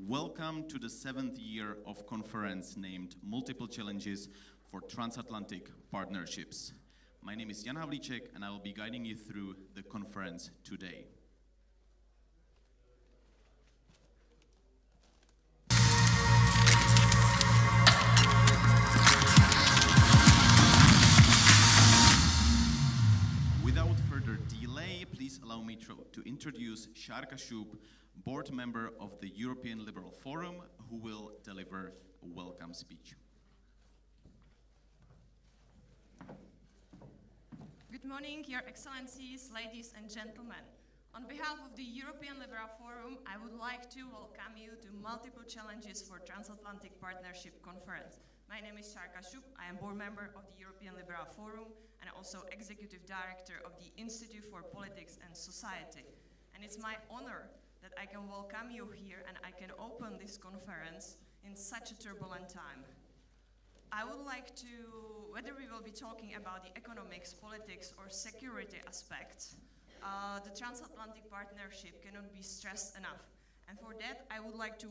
Welcome to the 7th year of conference named Multiple Challenges for Transatlantic Partnerships. My name is Jan Havlíček and I will be guiding you through the conference today. Without further delay, please allow me to introduce Šárka Šup, board member of the European Liberal Forum, who will deliver a welcome speech. Good morning, Your Excellencies, ladies and gentlemen. On behalf of the European Liberal Forum, I would like to welcome you to Multiple Challenges for Transatlantic Partnership Conference. My name is Šárka Šup. I am board member of the European Liberal Forum and also executive director of the Institute for Politics and Society. And it's my honor that I can welcome you here and I can open this conference in such a turbulent time. I would like to, whether we will be talking about the economics, politics, or security aspects, the transatlantic partnership cannot be stressed enough. And for that, I would like to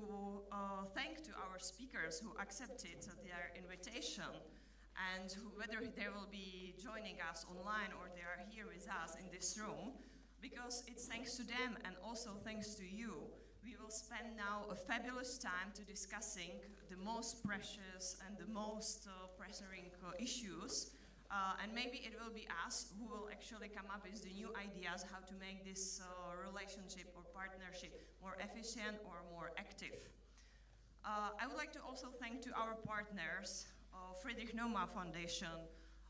thank to our speakers who accepted their invitation and whether they will be joining us online or they are here with us in this room, because it's thanks to them and also thanks to you, we will spend now a fabulous time to discussing the most precious and the most pressing issues. And maybe it will be us who will actually come up with the new ideas how to make this relationship or partnership more efficient or more active. I would like to also thank to our partners, Friedrich Naumann Foundation,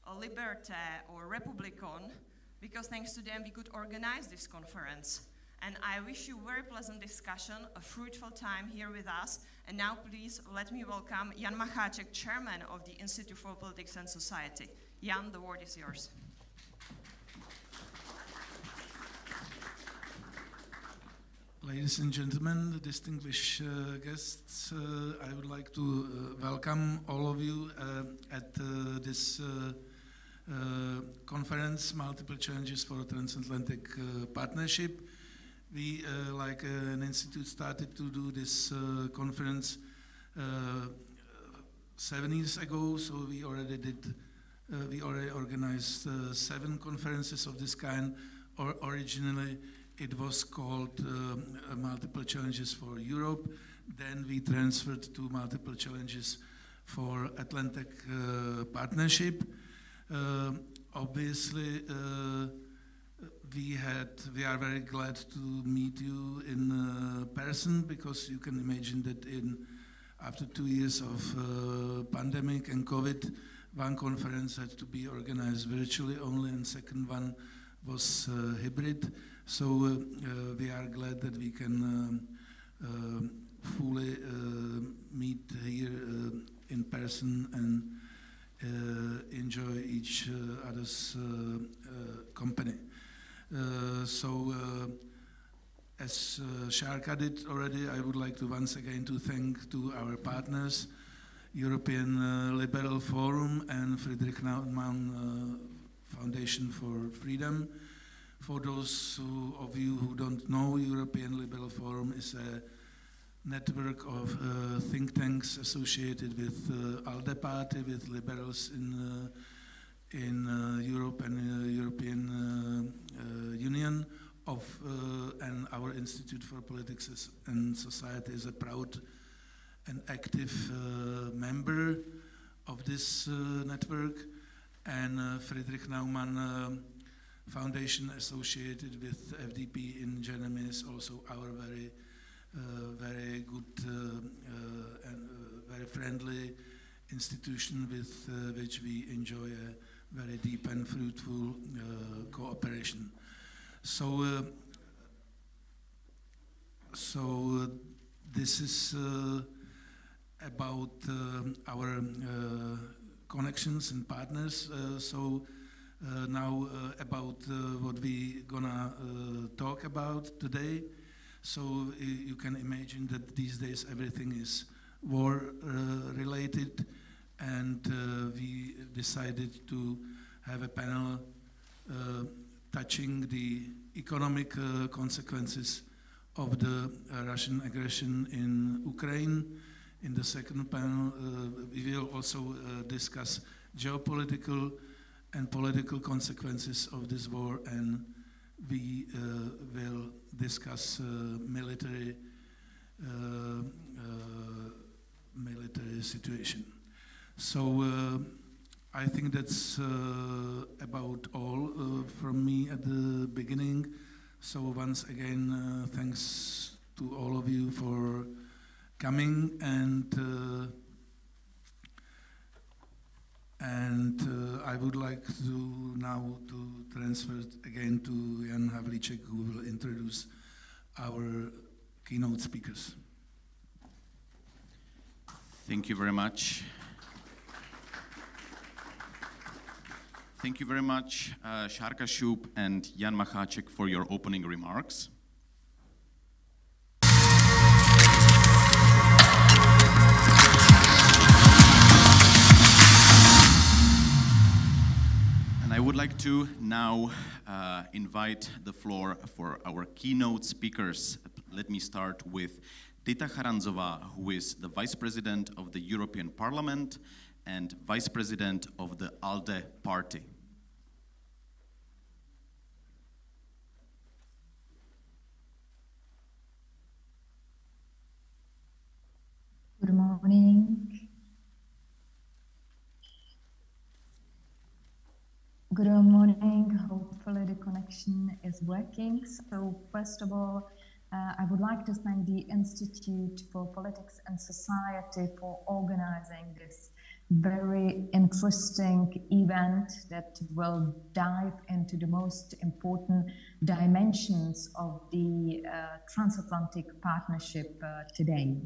Liberté or Republikon, because thanks to them we could organize this conference. And I wish you a very pleasant discussion, a fruitful time here with us. And now please let me welcome Jan Macháček, chairman of the Institute for Politics and Society. Jan, the word is yours. Ladies and gentlemen, distinguished guests, I would like to welcome all of you at this conference, Multiple Challenges for Transatlantic Partnership. We, like an institute, started to do this conference 7 years ago, so we already organized 7 conferences of this kind. Originally, it was called Multiple Challenges for Europe. Then we transferred to Multiple Challenges for Atlantic Partnership. Obviously, we are very glad to meet you in person, because you can imagine that after 2 years of pandemic and COVID, one conference had to be organized virtually only, and second one was hybrid. So we are glad that we can fully meet here in person and enjoy each other's company. As Šárka did already, I would like to once again to thank to our partners, European Liberal Forum and Friedrich Naumann Foundation for Freedom. For those of you who don't know, European Liberal Forum is a network of think tanks associated with ALDE party, with liberals in Europe and European Union, and our Institute for Politics and Society is a proud and active member of this network, and Friedrich Naumann Foundation associated with FDP in Germany is also our very good and very friendly institution with which we enjoy a very deep and fruitful cooperation. So this is about our connections and partners. Now about what we gonna talk about today. So you can imagine that these days everything is war related, and we decided to have a panel touching the economic consequences of the Russian aggression in Ukraine. In the second panel, we will also discuss geopolitical and political consequences of this war, and we will discuss military situation. So I think that's about all from me at the beginning. So once again, thanks to all of you for coming, and I would like to now to transfer it again to Jan Havlíček, who will introduce our keynote speakers. Thank you very much. Thank you very much, Šárka Šup and Jan Macháček, for your opening remarks. And I would like to now invite the floor for our keynote speakers. Let me start with Dita Charanzová, who is the Vice President of the European Parliament and Vice President of the ALDE party. Good morning. Good morning. Hopefully the connection is working. So first of all, I would like to thank the Institute for Politics and Society for organizing this very interesting event that will dive into the most important dimensions of the transatlantic partnership today.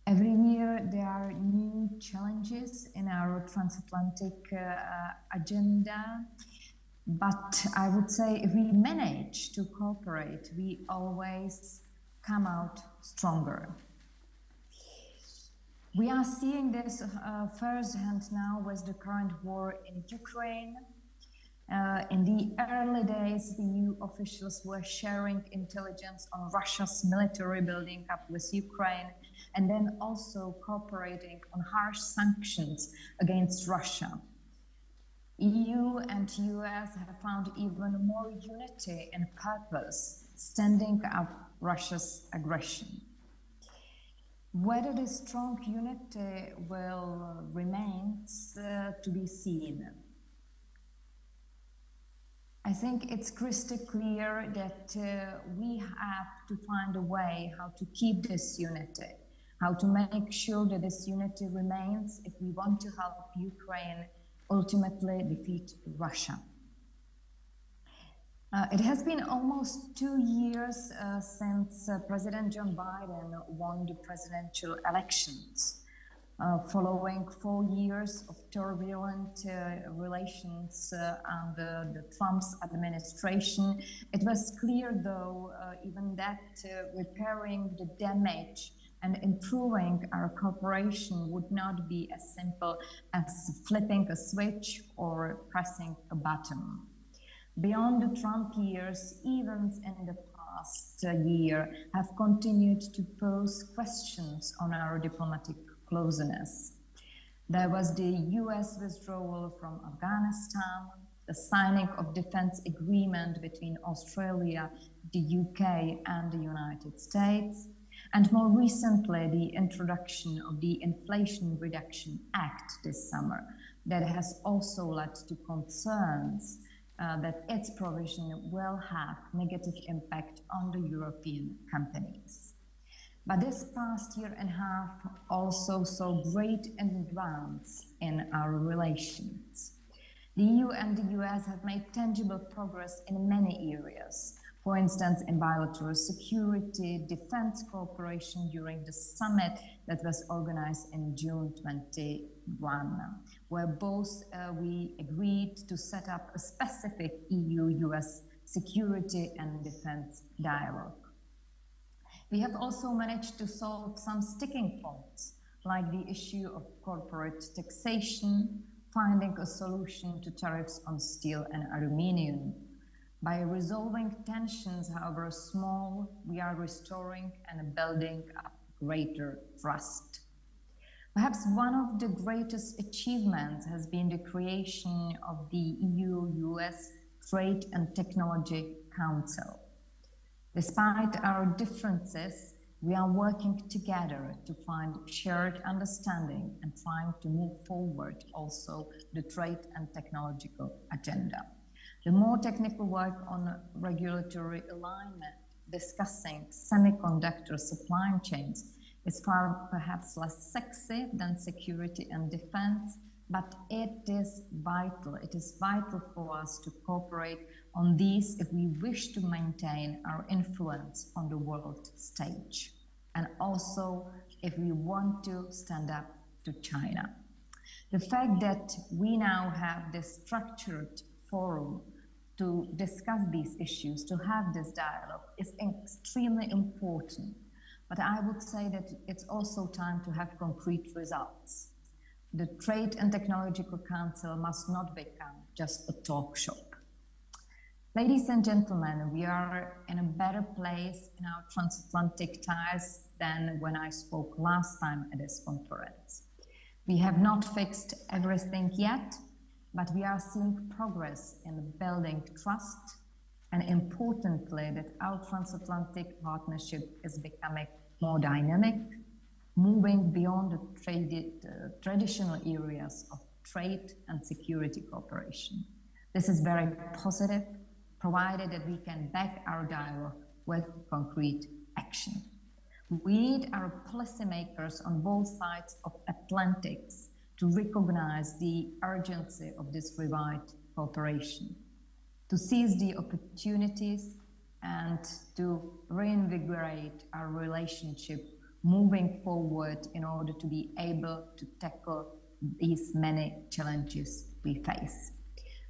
Every year there are new challenges in our transatlantic agenda, but I would say if we manage to cooperate, we always come out stronger. We are seeing this firsthand now with the current war in Ukraine. In the early days, the EU officials were sharing intelligence on Russia's military building up with Ukraine, and then also cooperating on harsh sanctions against Russia. EU and US have found even more unity and purpose, standing up Russia's aggression. Whether this strong unity will remain to be seen. I think it's crystal clear that we have to find a way how to keep this unity, how to make sure that this unity remains if we want to help Ukraine ultimately defeat Russia. It has been almost 2 years since President Joe Biden won the presidential elections. Following 4 years of turbulent relations under the Trump's administration, it was clear, though, even that repairing the damage and improving our cooperation would not be as simple as flipping a switch or pressing a button. Beyond the Trump years, events in the past year have continued to pose questions on our diplomatic closeness. There was the US withdrawal from Afghanistan, the signing of defense agreement between Australia, the UK and the United States, and more recently the introduction of the Inflation Reduction Act this summer that has also led to concerns that its provision will have negative impact on the European companies. But this past year and a half also saw great advance in our relations. The EU and the US have made tangible progress in many areas. For instance, in bilateral security, defense cooperation during the summit that was organized in June 21, where both we agreed to set up a specific EU-US security and defense dialogue. We have also managed to solve some sticking points, like the issue of corporate taxation, finding a solution to tariffs on steel and aluminium, By resolving tensions, however small, we are restoring and building up greater trust. Perhaps one of the greatest achievements has been the creation of the EU-US Trade and Technology Council. Despite our differences, we are working together to find shared understanding and trying to move forward also the trade and technological agenda. The more technical work on regulatory alignment, discussing semiconductor supply chains, is far perhaps less sexy than security and defense, but it is vital. It is vital for us to cooperate on these if we wish to maintain our influence on the world stage, and also if we want to stand up to China. The fact that we now have this structured forum to discuss these issues, to have this dialogue, is extremely important. But I would say that it's also time to have concrete results. The Trade and Technological Council must not become just a talk shop. Ladies and gentlemen, we are in a better place in our transatlantic ties than when I spoke last time at this conference. We have not fixed everything yet, but we are seeing progress in building trust, and importantly, that our transatlantic partnership is becoming more dynamic, moving beyond the traditional areas of trade and security cooperation. This is very positive, provided that we can back our dialogue with concrete action. We need our policymakers on both sides of Atlantics to recognize the urgency of this revived cooperation, to seize the opportunities and to reinvigorate our relationship moving forward in order to be able to tackle these many challenges we face.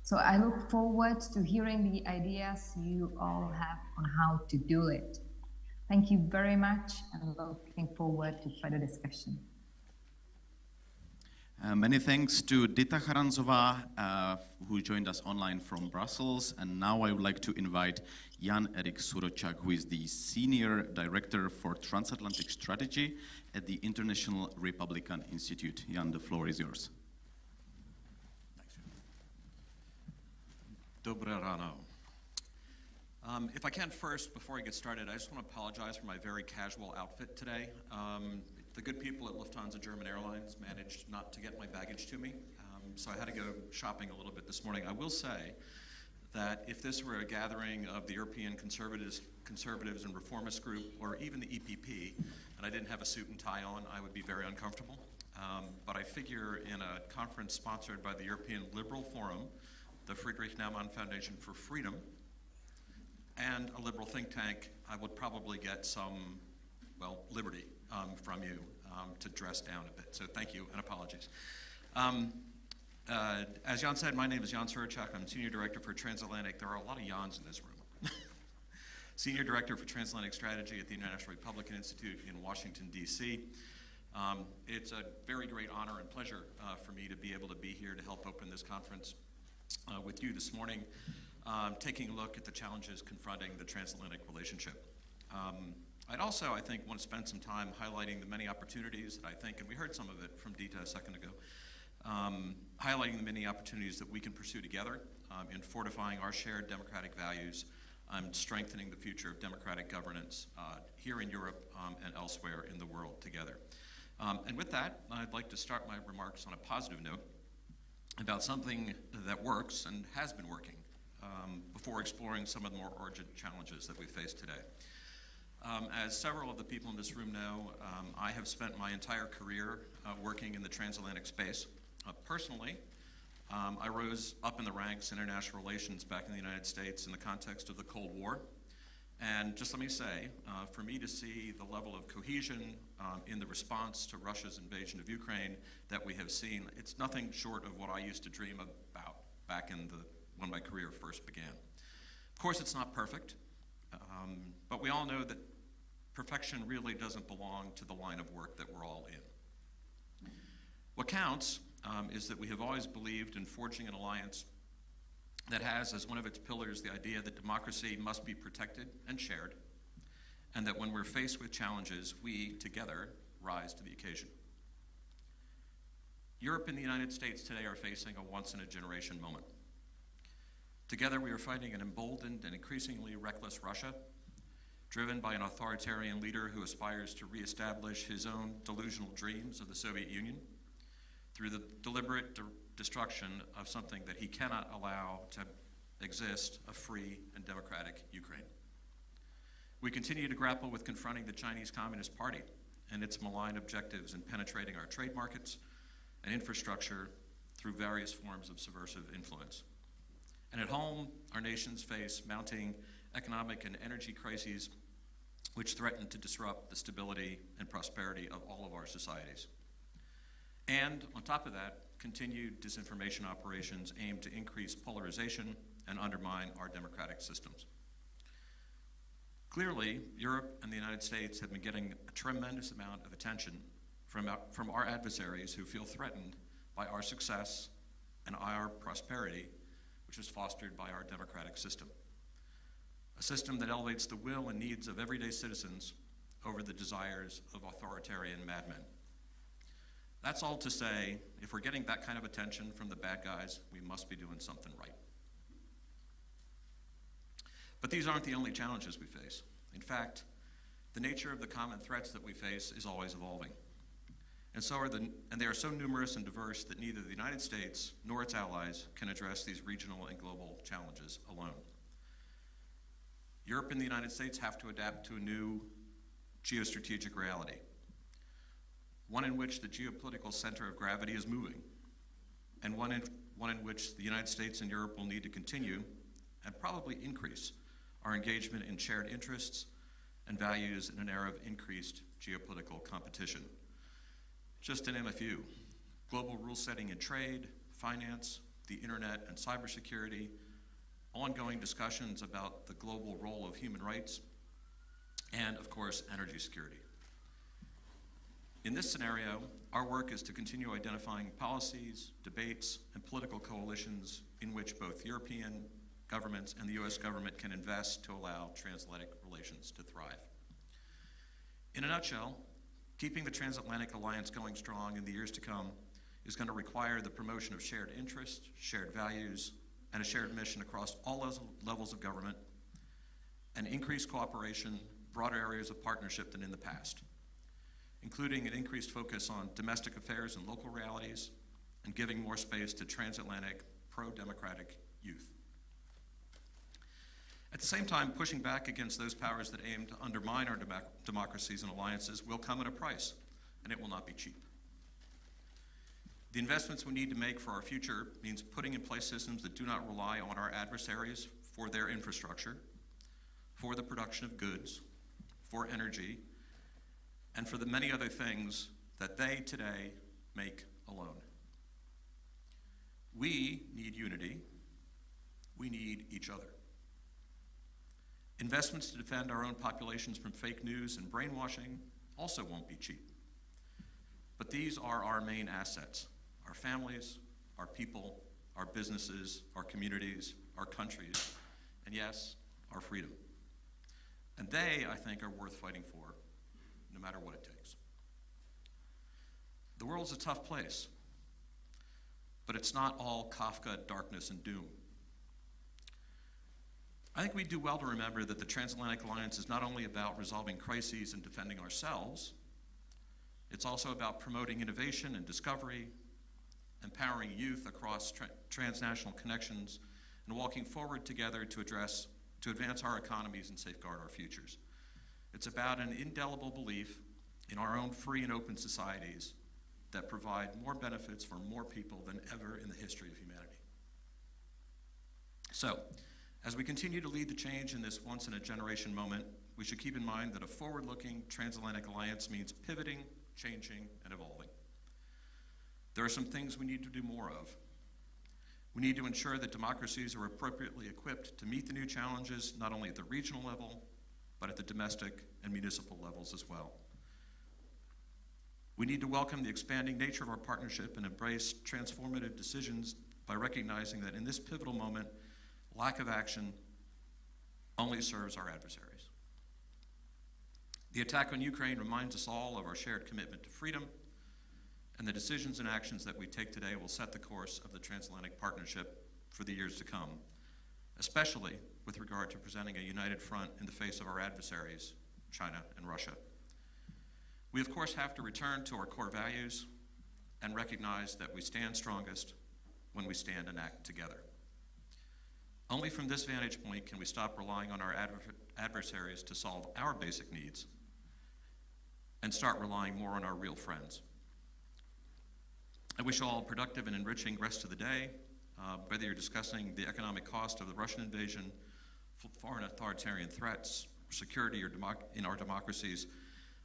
So I look forward to hearing the ideas you all have on how to do it. Thank you very much, and looking forward to further discussion. Many thanks to Dita Charanzová, who joined us online from Brussels. And now I would like to invite Jan-Erik Suročák, who is the Senior Director for Transatlantic Strategy at the International Republican Institute. Jan, the floor is yours. Dobré ráno. If I can first, before I get started, I just want to apologize for my very casual outfit today. The good people at Lufthansa German Airlines managed not to get my baggage to me, so I had to go shopping a little bit this morning. I will say that if this were a gathering of the European Conservatives and Reformist Group, or even the EPP, and I didn't have a suit and tie on, I would be very uncomfortable. But I figure in a conference sponsored by the European Liberal Forum, the Friedrich Naumann Foundation for Freedom, and a liberal think tank, I would probably get some, well, liberty from you to dress down a bit. So thank you and apologies. As Jan said, my name is Jan Suročák. I'm Senior Director for Transatlantic. There are a lot of Jans in this room. Senior Director for Transatlantic Strategy at the International Republican Institute in Washington, D.C. It's a very great honor and pleasure for me to be able to be here to help open this conference with you this morning, taking a look at the challenges confronting the transatlantic relationship. I'd also, I think, want to spend some time highlighting the many opportunities that I think, and we heard some of it from Dita a second ago, highlighting the many opportunities that we can pursue together in fortifying our shared democratic values and strengthening the future of democratic governance here in Europe and elsewhere in the world together. And with that, I'd like to start my remarks on a positive note about something that works and has been working before exploring some of the more urgent challenges that we face today. As several of the people in this room know, I have spent my entire career working in the transatlantic space. Personally, I rose up in the ranks in international relations back in the United States in the context of the Cold War. And just let me say, for me to see the level of cohesion in the response to Russia's invasion of Ukraine that we have seen, it's nothing short of what I used to dream about back in when my career first began. Of course, it's not perfect, but we all know that perfection really doesn't belong to the line of work that we're all in. What counts is that we have always believed in forging an alliance that has as one of its pillars the idea that democracy must be protected and shared, and that when we're faced with challenges, we together rise to the occasion. Europe and the United States today are facing a once-in-a-generation moment. Together, we are fighting an emboldened and increasingly reckless Russia, driven by an authoritarian leader who aspires to reestablish his own delusional dreams of the Soviet Union through the deliberate destruction of something that he cannot allow to exist, a free and democratic Ukraine. We continue to grapple with confronting the Chinese Communist Party and its malign objectives in penetrating our trade markets and infrastructure through various forms of subversive influence. And at home, our nations face mounting economic and energy crises which threaten to disrupt the stability and prosperity of all of our societies. And on top of that, continued disinformation operations aimed to increase polarization and undermine our democratic systems. Clearly, Europe and the United States have been getting a tremendous amount of attention from our adversaries who feel threatened by our success and our prosperity, which is fostered by our democratic system. A system that elevates the will and needs of everyday citizens over the desires of authoritarian madmen. That's all to say, if we're getting that kind of attention from the bad guys, we must be doing something right. But these aren't the only challenges we face. In fact, the nature of the common threats that we face is always evolving. And they are so numerous and diverse that neither the United States nor its allies can address these regional and global challenges alone. Europe and the United States have to adapt to a new geostrategic reality, one in which the geopolitical center of gravity is moving, and one in which the United States and Europe will need to continue and probably increase our engagement in shared interests and values in an era of increased geopolitical competition. Just to name a few: global rule setting in trade, finance, the internet and cybersecurity, ongoing discussions about the global role of human rights, and of course, energy security. In this scenario, our work is to continue identifying policies, debates, and political coalitions in which both European governments and the US government can invest to allow transatlantic relations to thrive. In a nutshell, keeping the transatlantic alliance going strong in the years to come is going to require the promotion of shared interests, shared values, and a shared mission across all levels of government, and increased cooperation, broader areas of partnership than in the past, including an increased focus on domestic affairs and local realities, and giving more space to transatlantic, pro-democratic youth. At the same time, pushing back against those powers that aim to undermine our democracies and alliances will come at a price, and it will not be cheap. The investments we need to make for our future means putting in place systems that do not rely on our adversaries for their infrastructure, for the production of goods, for energy, and for the many other things that they today make alone. We need unity. We need each other. Investments to defend our own populations from fake news and brainwashing also won't be cheap. But these are our main assets: our families, our people, our businesses, our communities, our countries, and yes, our freedom. And they, I think, are worth fighting for, no matter what it takes. The world's a tough place, but it's not all Kafka, darkness, and doom. I think we do well to remember that the Transatlantic Alliance is not only about resolving crises and defending ourselves, it's also about promoting innovation and discovery, empowering youth across transnational connections, and walking forward together to advance our economies and safeguard our futures. It's about an indelible belief in our own free and open societies that provide more benefits for more people than ever in the history of humanity. So, as we continue to lead the change in this once-in-a-generation moment, we should keep in mind that a forward-looking transatlantic alliance means pivoting, changing, and evolving. There are some things we need to do more of. We need to ensure that democracies are appropriately equipped to meet the new challenges, not only at the regional level, but at the domestic and municipal levels as well. We need to welcome the expanding nature of our partnership and embrace transformative decisions by recognizing that in this pivotal moment, Lack of action only serves our adversaries. The attack on Ukraine reminds us all of our shared commitment to freedom, and the decisions and actions that we take today will set the course of the transatlantic partnership for the years to come, especially with regard to presenting a united front in the face of our adversaries, China and Russia. We, of course, have to return to our core values and recognize that we stand strongest when we stand and act together. Only from this vantage point can we stop relying on our adversaries to solve our basic needs and start relying more on our real friends. I wish you all a productive and enriching rest of the day. Whether you're discussing the economic cost of the Russian invasion, foreign authoritarian threats, security or in our democracies,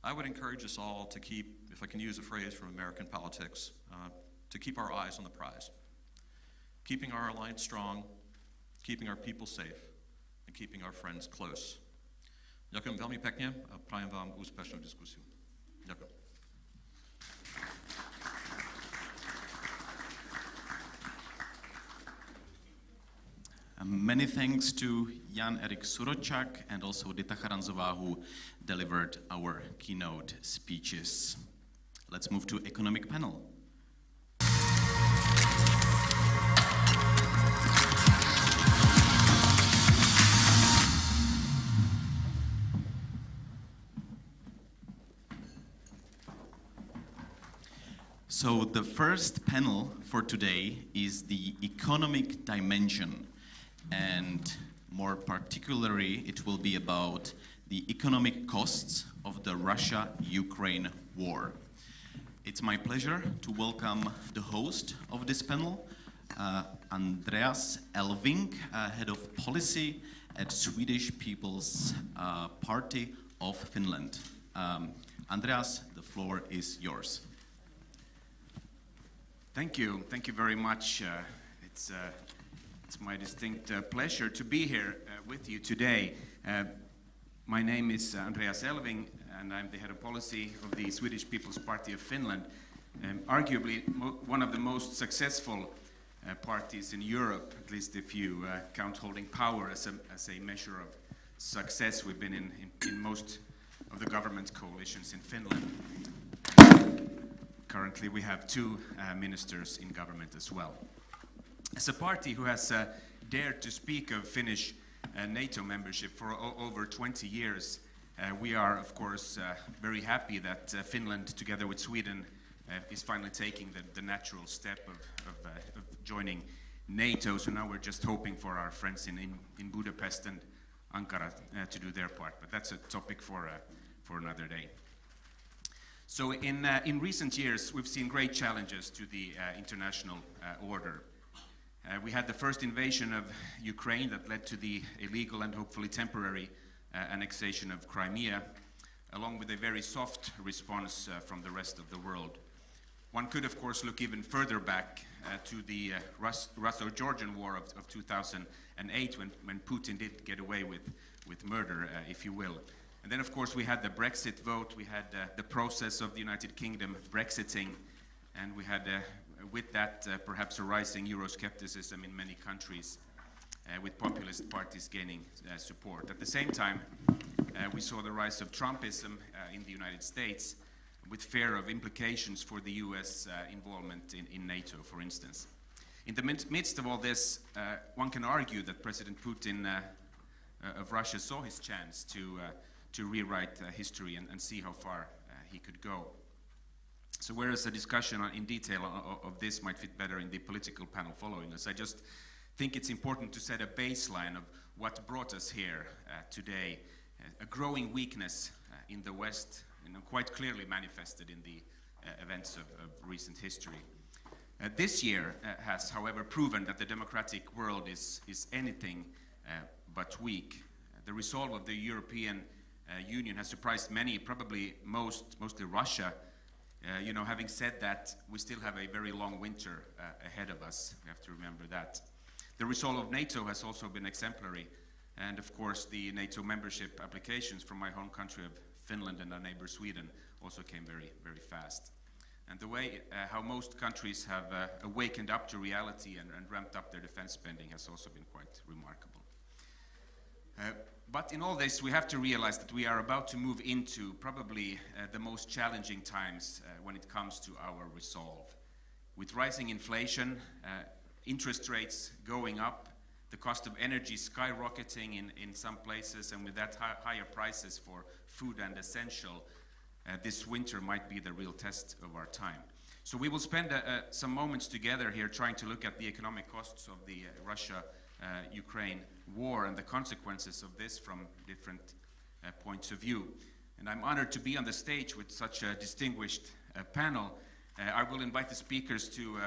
I would encourage us all to keep, if I can use a phrase from American politics, to keep our eyes on the prize. Keeping our alliance strong, keeping our people safe, and keeping our friends close. Ďakujem veľmi pekne a prajem vám úspešnú diskusiu. Ďakujem. Many thanks to Jan-Erik Suročák and also Dita Charanzová, who delivered our keynote speeches. Let's move to economic panel. So the first panel for today is the economic dimension, and more particularly it will be about the economic costs of the Russia-Ukraine war. It's my pleasure to welcome the host of this panel, Andreas Elving, Head of Policy at Swedish People's Party of Finland. Andreas, the floor is yours. Thank you very much. It's my distinct pleasure to be here with you today. My name is Andreas Elving, and I'm the head of policy of the Swedish People's Party of Finland, arguably one of the most successful parties in Europe, at least if you count holding power as a measure of success. We've been in most of the government coalitions in Finland. Currently, we have two ministers in government as well. As a party who has dared to speak of Finnish NATO membership for over 20 years, we are, of course, very happy that Finland, together with Sweden, is finally taking the natural step of joining NATO. So now we're just hoping for our friends in Budapest and Ankara to do their part. But that's a topic for another day. So in recent years, we've seen great challenges to the international order. We had the first invasion of Ukraine that led to the illegal and hopefully temporary annexation of Crimea, along with a very soft response from the rest of the world. One could, of course, look even further back to the Russo-Georgian War of 2008, when Putin did get away with murder, if you will. And then, of course, we had the Brexit vote, we had the process of the United Kingdom Brexiting, and we had, with that, perhaps a rising Euroscepticism in many countries, with populist parties gaining support. At the same time, we saw the rise of Trumpism in the United States, with fear of implications for the US involvement in NATO, for instance. In the midst of all this, one can argue that President Putin of Russia saw his chance to rewrite history and see how far he could go. So whereas a discussion in detail of this might fit better in the political panel following us, I just think it's important to set a baseline of what brought us here today. A growing weakness in the West, quite clearly manifested in the events of recent history. This year has, however, proven that the democratic world is anything but weak. The resolve of the European Union has surprised many, probably mostly Russia. Having said that, we still have a very long winter ahead of us. We have to remember that. The resolve of NATO has also been exemplary, and of course the NATO membership applications from my home country of Finland and our neighbor Sweden also came very, very fast. and the way how most countries have awakened up to reality and ramped up their defense spending has also been quite remarkable. But in all this, we have to realize that we are about to move into probably the most challenging times when it comes to our resolve. With rising inflation, interest rates going up, the cost of energy skyrocketing in some places, and with that higher prices for food and essential, this winter might be the real test of our time. So we will spend some moments together here trying to look at the economic costs of the Russia-Ukraine war and the consequences of this from different points of view. And I'm honored to be on the stage with such a distinguished panel. I will invite the speakers to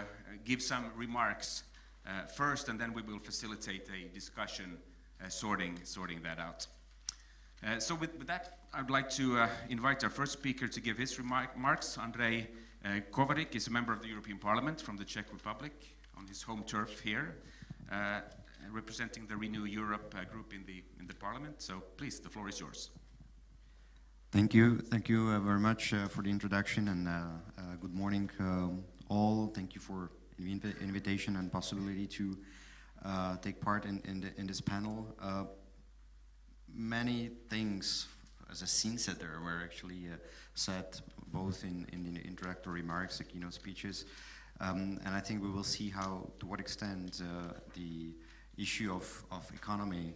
give some remarks first, and then we will facilitate a discussion sorting that out. So with that, I'd like to invite our first speaker to give his remarks. Andrej Kovařík is a member of the European Parliament from the Czech Republic on his home turf here, representing the Renew Europe group in the Parliament. So please, the floor is yours. Thank you very much for the introduction, and good morning all. Thank you for the invitation and possibility to take part in this panel. Many things as a scene setter were actually said both in the introductory remarks, the keynote speeches, and I think we will see to what extent the issue of economy,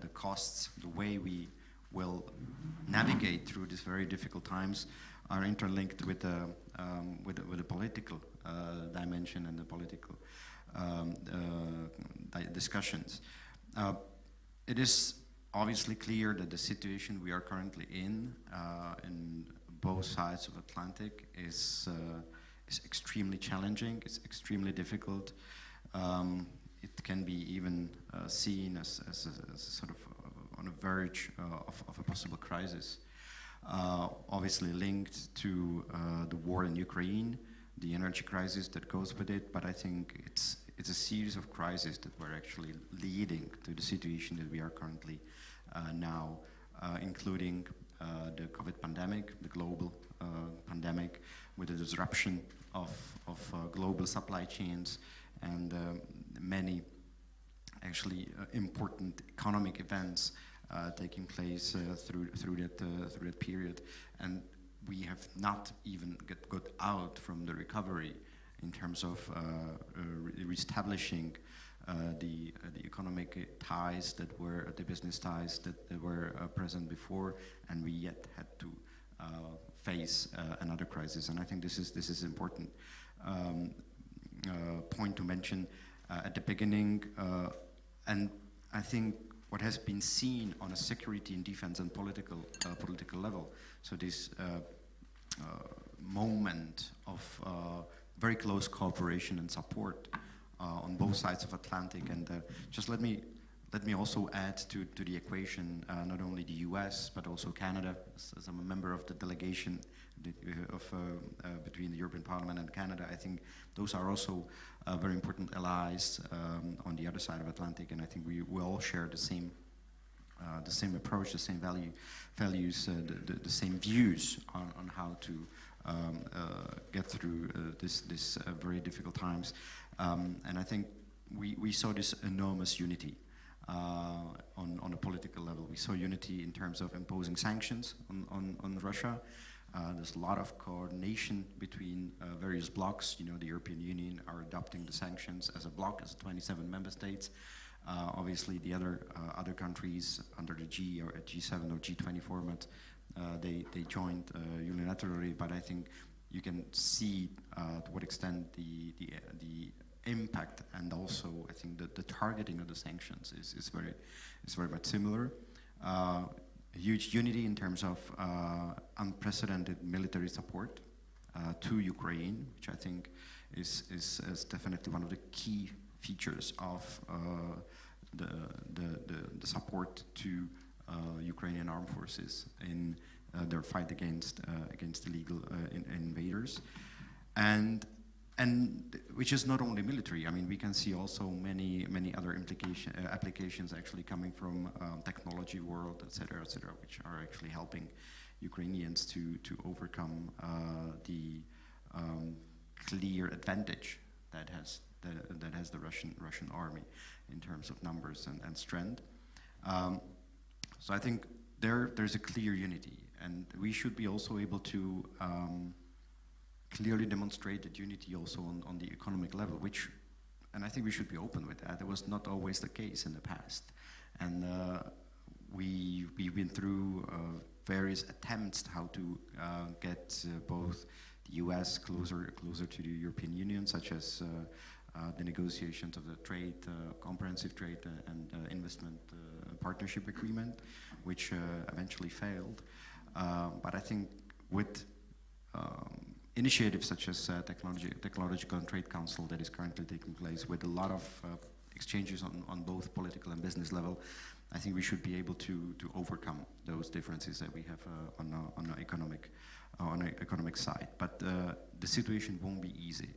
the costs, the way we will navigate through these very difficult times are interlinked with the political dimension and the political discussions. It is obviously clear that the situation we are currently in both sides of Atlantic is extremely challenging. It's extremely difficult. It can be even seen as sort of on a verge of a possible crisis. Obviously linked to the war in Ukraine, the energy crisis that goes with it, but I think it's a series of crises that were actually leading to the situation that we are currently now, including the COVID pandemic, the global pandemic, with the disruption of global supply chains and many actually important economic events taking place through that period, and we have not even got out from the recovery in terms of reestablishing the economic ties that were the business ties that were present before, and we yet had to face another crisis. And I think this is important point to mention at the beginning, and I think what has been seen on a security and defense and political level. So this moment of very close cooperation and support on both sides of Atlantic, and just let me also add to the equation not only the U.S. but also Canada, as I'm a member of the delegation between the European Parliament and Canada. I think those are also very important allies on the other side of Atlantic, and I think we all share the same approach, the same values, the same views on how to get through this very difficult times. And I think we saw this enormous unity on a political level. We saw unity in terms of imposing sanctions on Russia. There's a lot of coordination between various blocs. You know, the European Union are adopting the sanctions as a bloc, as 27 member states. Obviously, the other countries under the G7 or G20 format, they joined unilaterally. But I think you can see to what extent the impact, and also I think that the targeting of the sanctions is very much similar. Huge unity in terms of unprecedented military support to Ukraine, which I think is definitely one of the key features of the support to Ukrainian armed forces in their fight against illegal invaders, and which is not only military. I mean, we can see also many other applications actually coming from technology world, etc., which are actually helping Ukrainians to overcome the clear advantage that has the Russian army in terms of numbers and strength. So I think there's a clear unity, and we should be also able to clearly demonstrate that unity also on the economic level, and I think we should be open with that. It was not always the case in the past, and we've been through various attempts how to get both the U.S. closer to the European Union, such as the negotiations of the comprehensive trade and investment partnership agreement, which eventually failed. But I think with initiatives such as Technological and Trade Council that is currently taking place, with a lot of exchanges on both political and business level, I think we should be able to overcome those differences that we have on the economic side. But the situation won't be easy.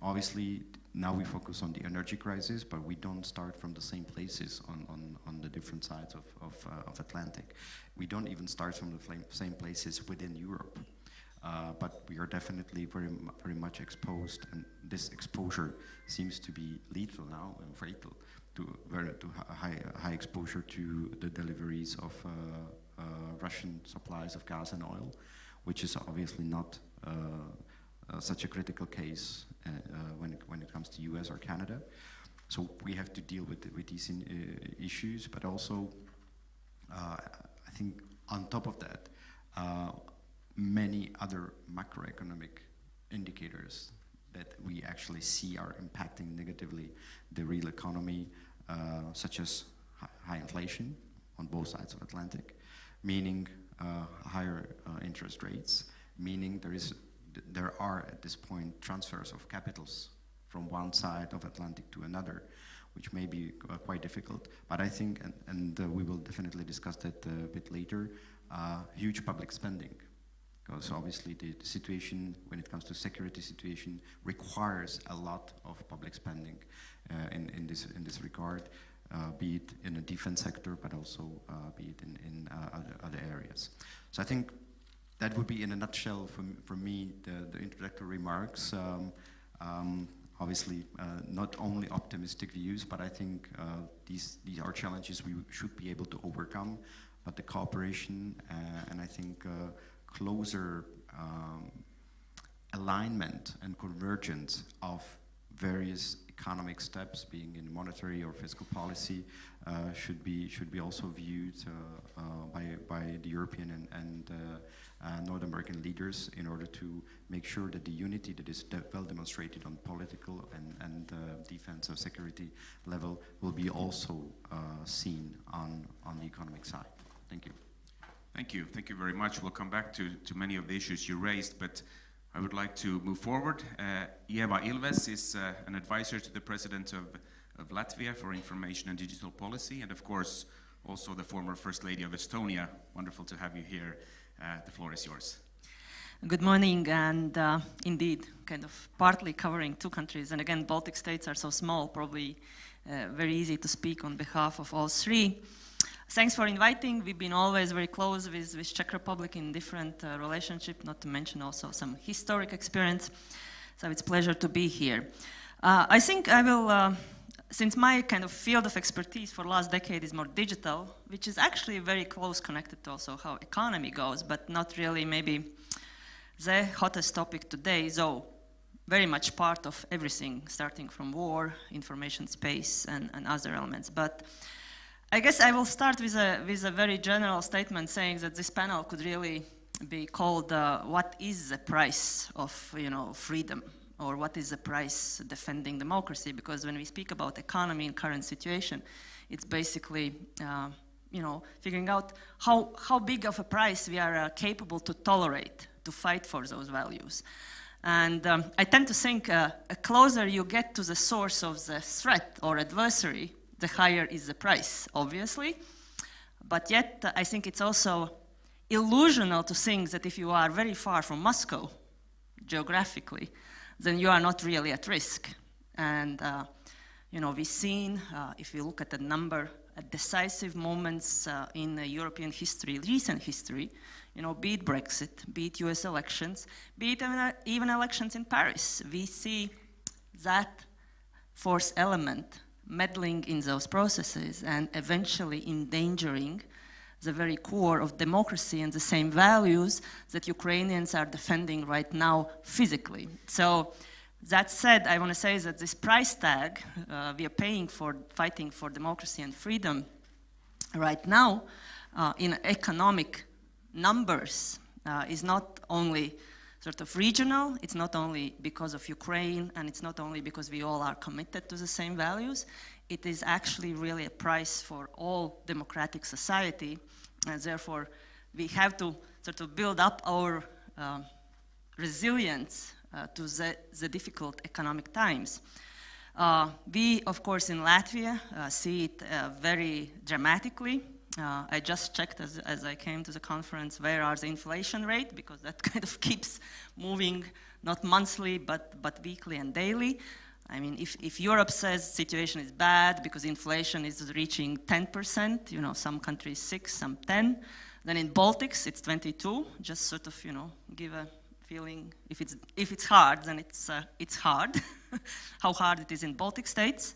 Obviously, now we focus on the energy crisis, but we don't start from the same places on the different sides of Atlantic. We don't even start from the same places within Europe. But we are definitely very much exposed, and this exposure seems to be lethal now and fatal to high exposure to the deliveries of Russian supplies of gas and oil, which is obviously not such a critical case when it comes to US or Canada. So we have to deal with these issues, but also I think on top of that, many other macroeconomic indicators that we actually see are impacting negatively the real economy, such as high inflation on both sides of Atlantic, meaning higher interest rates, meaning there are at this point transfers of capitals from one side of Atlantic to another, which may be quite difficult. But I think, and we will definitely discuss that a bit later, huge public spending. Because obviously the situation, when it comes to security situation, requires a lot of public spending in this regard, be it in the defense sector, but also be it in other areas. So I think that would be in a nutshell for me the introductory remarks. Obviously, not only optimistic views, but I think these are challenges we should be able to overcome. But the cooperation and I think closer alignment and convergence of various economic steps, being in monetary or fiscal policy, should be also viewed by the European and North American leaders in order to make sure that the unity that is well demonstrated on political and defense or security level will be also seen on the economic side. Thank you. Thank you. Thank you very much. We'll come back to many of the issues you raised, but I would like to move forward. Ieva Ilves is an advisor to the President of Latvia for Information and Digital Policy, and of course, also the former First Lady of Estonia. Wonderful to have you here. The floor is yours. Good morning, and indeed, kind of partly covering two countries, and again, Baltic states are so small, probably very easy to speak on behalf of all three. Thanks for inviting. We've been always very close with Czech Republic in different relationship, not to mention also some historic experience. So it's a pleasure to be here. I think I will, since my kind of field of expertise for last decade is more digital, which is actually very close connected to also how economy goes, but not really maybe the hottest topic today, though very much part of everything, starting from war, information space, and other elements. But I guess I will start with a very general statement saying that this panel could really be called what is the price of freedom, or what is the price defending democracy? Because when we speak about economy in current situation, it's basically figuring out how big of a price we are capable to tolerate to fight for those values. And I tend to think the closer you get to the source of the threat or adversary, the higher is the price, obviously. But yet, I think it's also illusional to think that if you are very far from Moscow, geographically, then you are not really at risk. And, we've seen, if you look at the number of decisive moments in European history, recent history, You know, be it Brexit, be it US elections, be it even elections in Paris. We see that force element meddling in those processes and eventually endangering the very core of democracy and the same values that Ukrainians are defending right now physically. So that said, I want to say that this price tag we are paying for fighting for democracy and freedom right now in economic numbers is not only sort of regional, it's not only because of Ukraine, and it's not only because we all are committed to the same values, it is actually really a price for all democratic society, and therefore we have to sort of build up our resilience to the difficult economic times. We, of course, in Latvia see it very dramatically. I just checked as I came to the conference where are the inflation rate, because that kind of keeps moving, not monthly, but weekly and daily. I mean, if Europe says situation is bad because inflation is reaching 10%, you know, some countries 6, some 10, then in Baltics it's 22, just sort of, you know, give a feeling, if it's hard, then it's hard, how hard it is in Baltic states.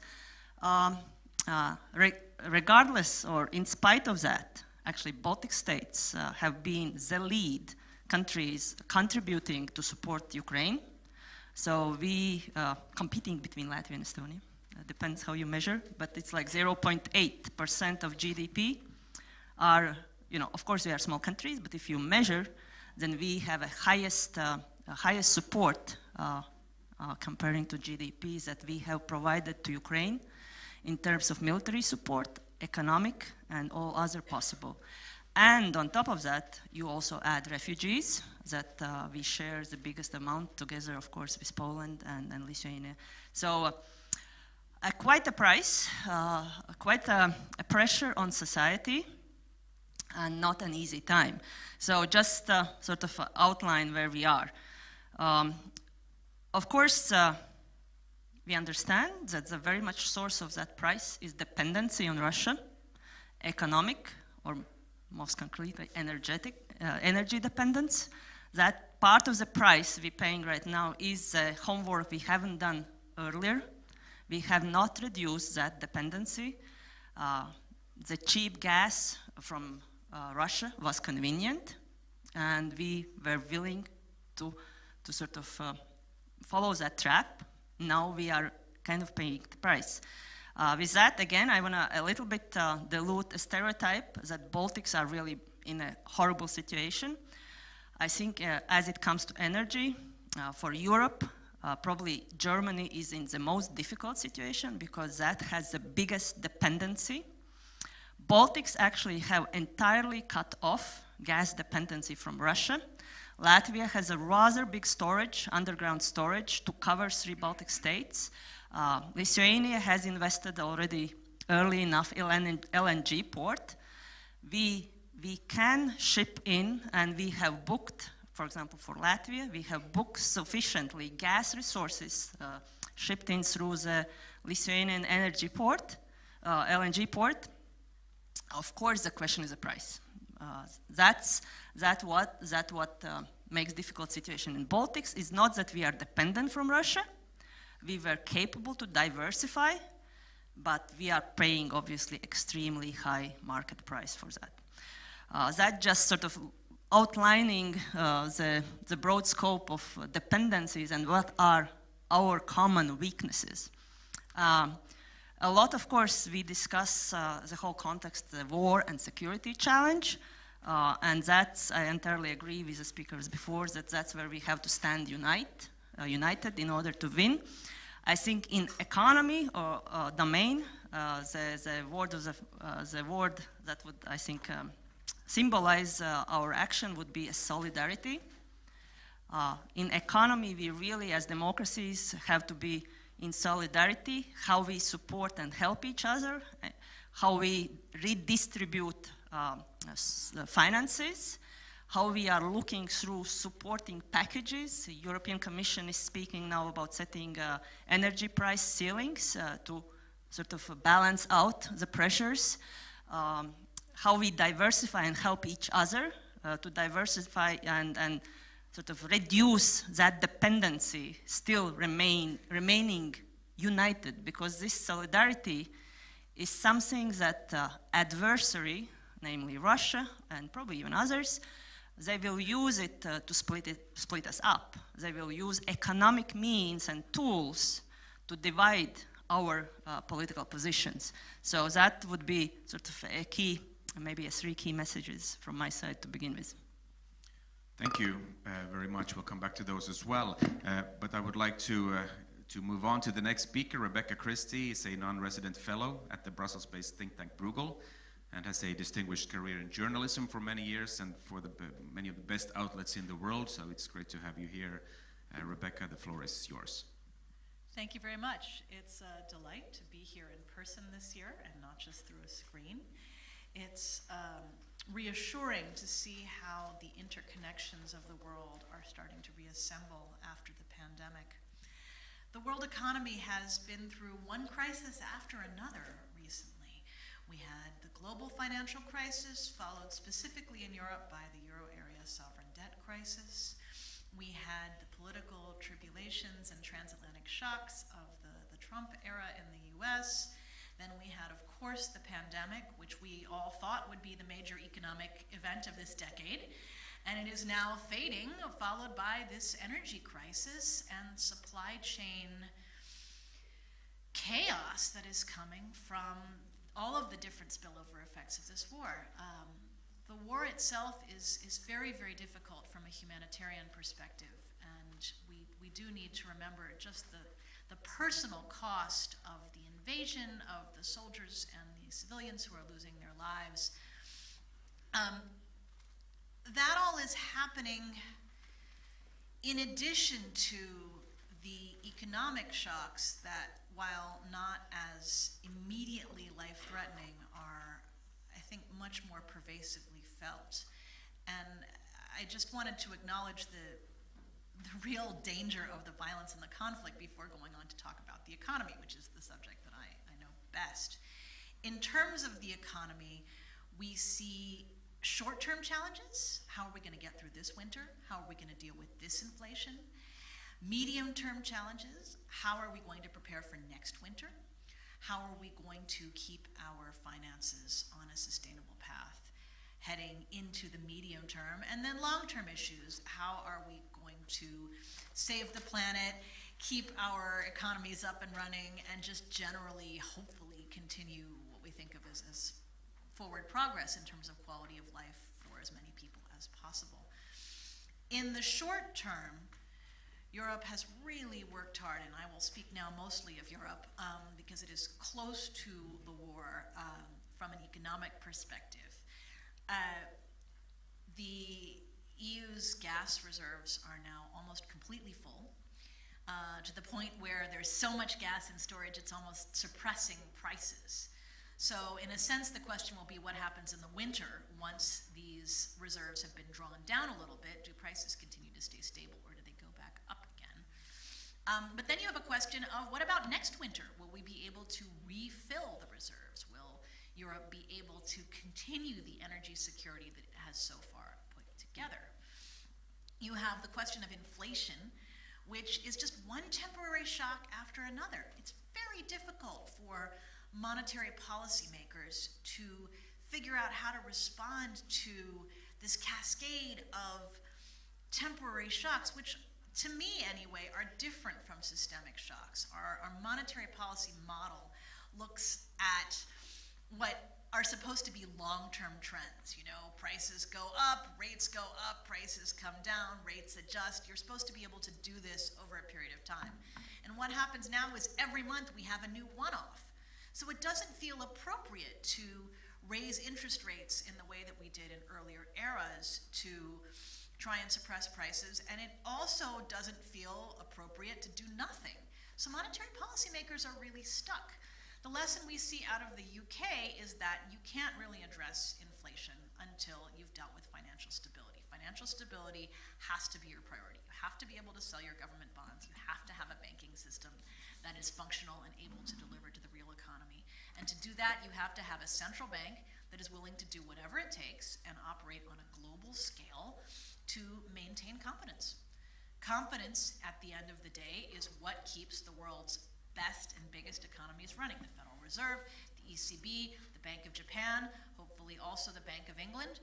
Regardless, or in spite of that, actually Baltic states have been the lead countries contributing to support Ukraine. So we, competing between Latvia and Estonia, depends how you measure, but it's like 0.8% of GDP are, you know, of course we are small countries, but if you measure, then we have a highest support comparing to GDPs that we have provided to Ukraine in terms of military support, economic, and all other possible. And on top of that, you also add refugees that we share the biggest amount together, of course, with Poland and Lithuania. So quite a price, quite a pressure on society, and not an easy time. So just sort of outline where we are. Of course, we understand that the very much source of that price is dependency on Russia, economic, or most concretely, energy dependence. That part of the price we're paying right now is homework we haven't done earlier. We have not reduced that dependency. The cheap gas from Russia was convenient, and we were willing to sort of follow that trap. Now we are kind of paying the price. With that, again, I want to a little bit dilute a stereotype that Baltics are really in a horrible situation. I think as it comes to energy, for Europe, probably Germany is in the most difficult situation because that has the biggest dependency. Baltics actually have entirely cut off gas dependency from Russia. Latvia has a rather big storage, underground storage, to cover 3 Baltic states. Lithuania has invested already early enough in LNG port. We can ship in, and we have booked, for example, for Latvia, we have booked sufficiently gas resources shipped in through the Lithuanian energy port, LNG port. Of course, the question is the price. That's what makes difficult situation in Baltics is not that we are dependent from Russia. We were capable to diversify, but we are paying obviously extremely high market price for that. That just sort of outlining the broad scope of dependencies and what are our common weaknesses. A lot, of course, we discuss the whole context, the war and security challenge, and that's, I entirely agree with the speakers before, that's where we have to stand united in order to win. I think in economy or domain, the word that would, I think, symbolize our action would be a solidarity. In economy, we really, as democracies, have to be in solidarity, how we support and help each other, how we redistribute finances, how we are looking through supporting packages. The European Commission is speaking now about setting energy price ceilings to sort of balance out the pressures, how we diversify and help each other to diversify and sort of reduce that dependency, still remaining united, because this solidarity is something that adversary, namely Russia and probably even others, they will use it to split us up. They will use economic means and tools to divide our political positions. So that would be sort of a key, maybe 3 key messages from my side to begin with. Thank you very much. We'll come back to those as well. But I would like to move on to the next speaker. Rebecca Christie is a non-resident fellow at the Brussels-based think tank Bruegel, and has a distinguished career in journalism for many years and for many of the best outlets in the world. So it's great to have you here. Rebecca, the floor is yours. Thank you very much. It's a delight to be here in person this year and not just through a screen. It's reassuring to see how the interconnections of the world are starting to reassemble after the pandemic. The world economy has been through one crisis after another recently. We had the global financial crisis, followed specifically in Europe by the euro area sovereign debt crisis. We had the political tribulations and transatlantic shocks of the Trump era in the US. Then we had, of course, the pandemic, which we all thought would be the major economic event of this decade. And it is now fading, followed by this energy crisis and supply chain chaos that is coming from all of the different spillover effects of this war. The war itself is very, very difficult from a humanitarian perspective, and we do need to remember just the personal cost of the invasion, of the soldiers and the civilians who are losing their lives. That all is happening in addition to the economic shocks that, while not as immediately life-threatening, are, I think, much more pervasively felt. And I just wanted to acknowledge the real danger of the violence and the conflict before going on to talk about the economy, which is the subject that I know best. In terms of the economy, we see short-term challenges. How are we going to get through this winter? How are we going to deal with this inflation? Medium-term challenges. How are we going to prepare for next winter? How are we going to keep our finances on a sustainable path heading into the medium term? And then long-term issues. How are we going to save the planet, keep our economies up and running, and just generally, hopefully, continue what we think of as forward progress in terms of quality of life for as many people as possible. In the short term, Europe has really worked hard, and I will speak now mostly of Europe because it is close to the war from an economic perspective. The EU's gas reserves are now almost completely full, to the point where there's so much gas in storage it's almost suppressing prices. So in a sense, the question will be what happens in the winter once these reserves have been drawn down a little bit. Do prices continue to stay stable, or do they go back up again? But then you have a question of what about next winter? Will we be able to refill the reserves? Will Europe be able to continue the energy security that it has so far put together? You have the question of inflation, which is just one temporary shock after another. It's very difficult for monetary policymakers to figure out how to respond to this cascade of temporary shocks, which to me anyway are different from systemic shocks. Our monetary policy model looks at what are supposed to be long-term trends. You know, prices go up, rates go up, prices come down, rates adjust. You're supposed to be able to do this over a period of time. And what happens now is every month we have a new one-off. So it doesn't feel appropriate to raise interest rates in the way that we did in earlier eras to try and suppress prices, and it also doesn't feel appropriate to do nothing. So monetary policymakers are really stuck. The lesson we see out of the UK is that you can't really address inflation until you've dealt with financial stability. Financial stability has to be your priority. You have to be able to sell your government bonds. You have to have a banking system that is functional and able to deliver to the real economy. And to do that, you have to have a central bank that is willing to do whatever it takes and operate on a global scale to maintain confidence. Confidence, at the end of the day, is what keeps the world's best and biggest economies running. The Federal Reserve, the ECB, the Bank of Japan, hopefully also the Bank of England.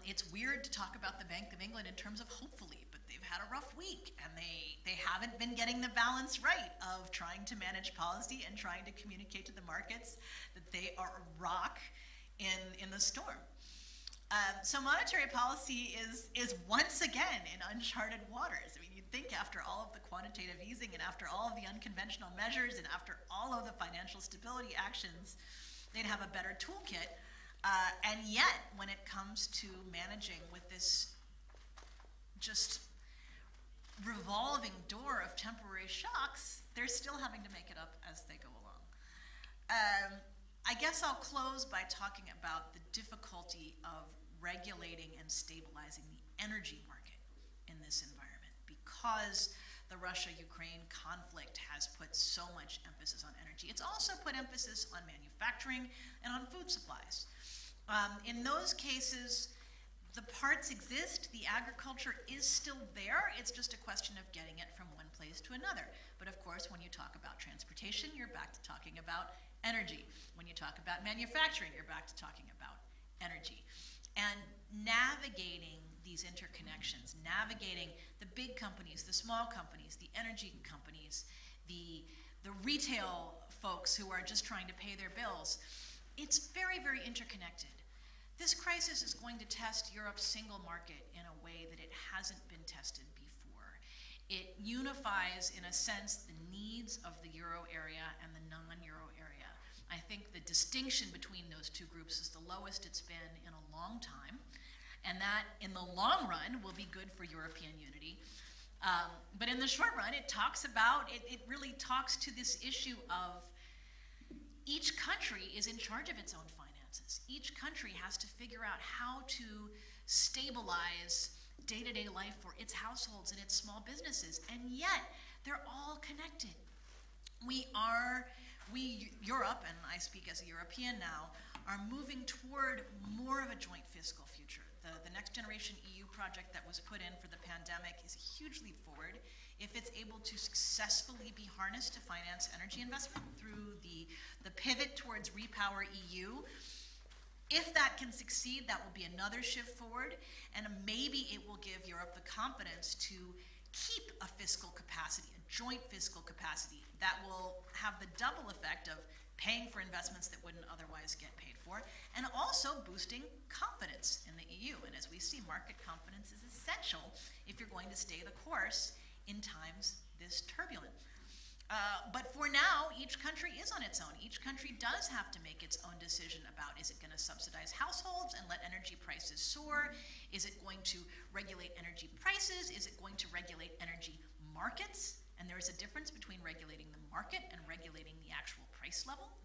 It's weird to talk about the Bank of England in terms of hopefully, but they've had a rough week and they haven't been getting the balance right of trying to manage policy and trying to communicate to the markets that they are a rock in the storm. So monetary policy is once again in uncharted waters. I mean, you'd think after all of the quantitative easing and after all of the unconventional measures and after all of the financial stability actions, they'd have a better toolkit. And yet, when it comes to managing with this just revolving door of temporary shocks, they're still having to make it up as they go along. I guess I'll close by talking about the difficulty of regulating and stabilizing the energy market in this environment, because the Russia-Ukraine conflict has put so much emphasis on energy. It's also put emphasis on manufacturing and on food supplies. In those cases, the parts exist, the agriculture is still there, it's just a question of getting it from one place to another. But of course, when you talk about transportation, you're back to talking about energy. When you talk about manufacturing, you're back to talking about energy. And navigating these interconnections, navigating the big companies, the small companies, the energy companies, the retail folks who are just trying to pay their bills, it's very, very interconnected. This crisis is going to test Europe's single market in a way that it hasn't been tested before. It unifies, in a sense, the needs of the euro area and the non-euro area. I think the distinction between those two groups is the lowest it's been in a long time, and that, in the long run, will be good for European unity. But in the short run, it really talks to this issue of each country is in charge of its own finances. Each country has to figure out how to stabilize day-to-day life for its households and its small businesses, and yet they're all connected. Europe, and I speak as a European now, are moving toward more of a joint fiscal future. The Next Generation EU project that was put in for the pandemic is a huge leap forward if it's able to successfully be harnessed to finance energy investment through the pivot towards Repower EU. If that can succeed, that will be another shift forward, and maybe it will give Europe the confidence to keep a fiscal capacity, a joint fiscal capacity that will have the double effect of paying for investments that wouldn't otherwise get paid for, and also boosting confidence in the EU. And as we see, market confidence is essential if you're going to stay the course in times this turbulent. But for now, each country is on its own. Each country does have to make its own decision about, is it going to subsidize households and let energy prices soar? Is it going to regulate energy prices? Is it going to regulate energy markets? And there is a difference between regulating the market and regulating the actual price level.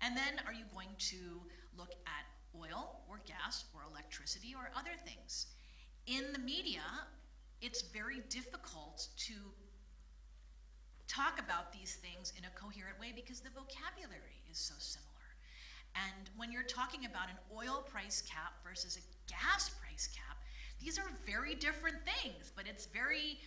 And then are you going to look at oil or gas or electricity or other things? In the media, it's very difficult to talk about these things in a coherent way because the vocabulary is so similar. And when you're talking about an oil price cap versus a gas price cap, these are very different things, but it's very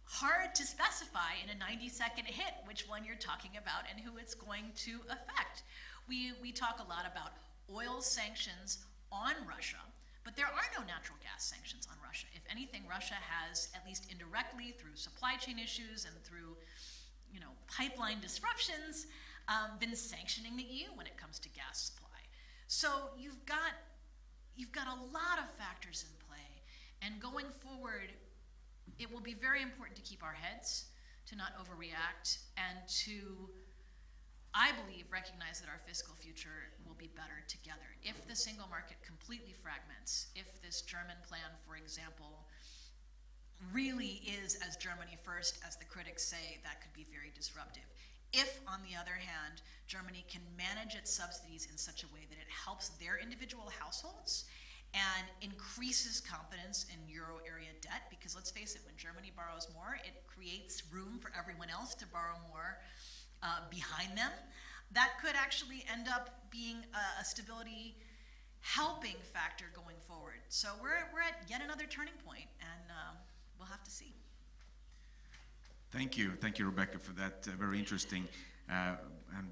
hard to specify in a 90-second hit which one you're talking about and who it's going to affect. We talk a lot about oil sanctions on Russia, but there are no natural gas sanctions on Russia. If anything, Russia has, at least indirectly through supply chain issues and through pipeline disruptions, been sanctioning the EU when it comes to gas supply. So you've got a lot of factors in play, and going forward, it will be very important to keep our heads, to not overreact, and to, I believe, recognize that our fiscal future will be better together. If the single market completely fragments, if this German plan, for example, really is as Germany first, as the critics say, that could be very disruptive. If, on the other hand, Germany can manage its subsidies in such a way that it helps their individual households and increases confidence in euro area debt, because let's face it, when Germany borrows more, it creates room for everyone else to borrow more behind them. that could actually end up being a stability helping factor going forward. So we're at yet another turning point, and we'll have to see. Thank you, Rebecca, for that very interesting, and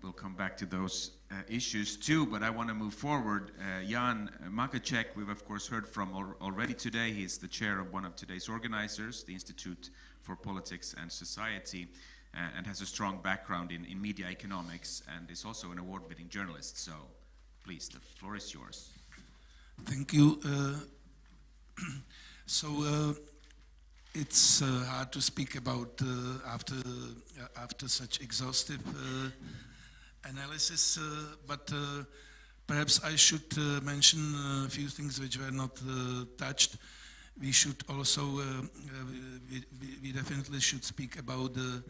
we'll come back to those issues too, but I want to move forward. Jan Makacek, we've of course heard from already today. He's the chair of one of today's organizers, the Institute for Politics and Society, and has a strong background in media economics, and is also an award-winning journalist. So please, the floor is yours. Thank you. It's hard to speak about after such exhaustive analysis, but perhaps I should mention a few things which were not touched. We should also, we definitely should speak about the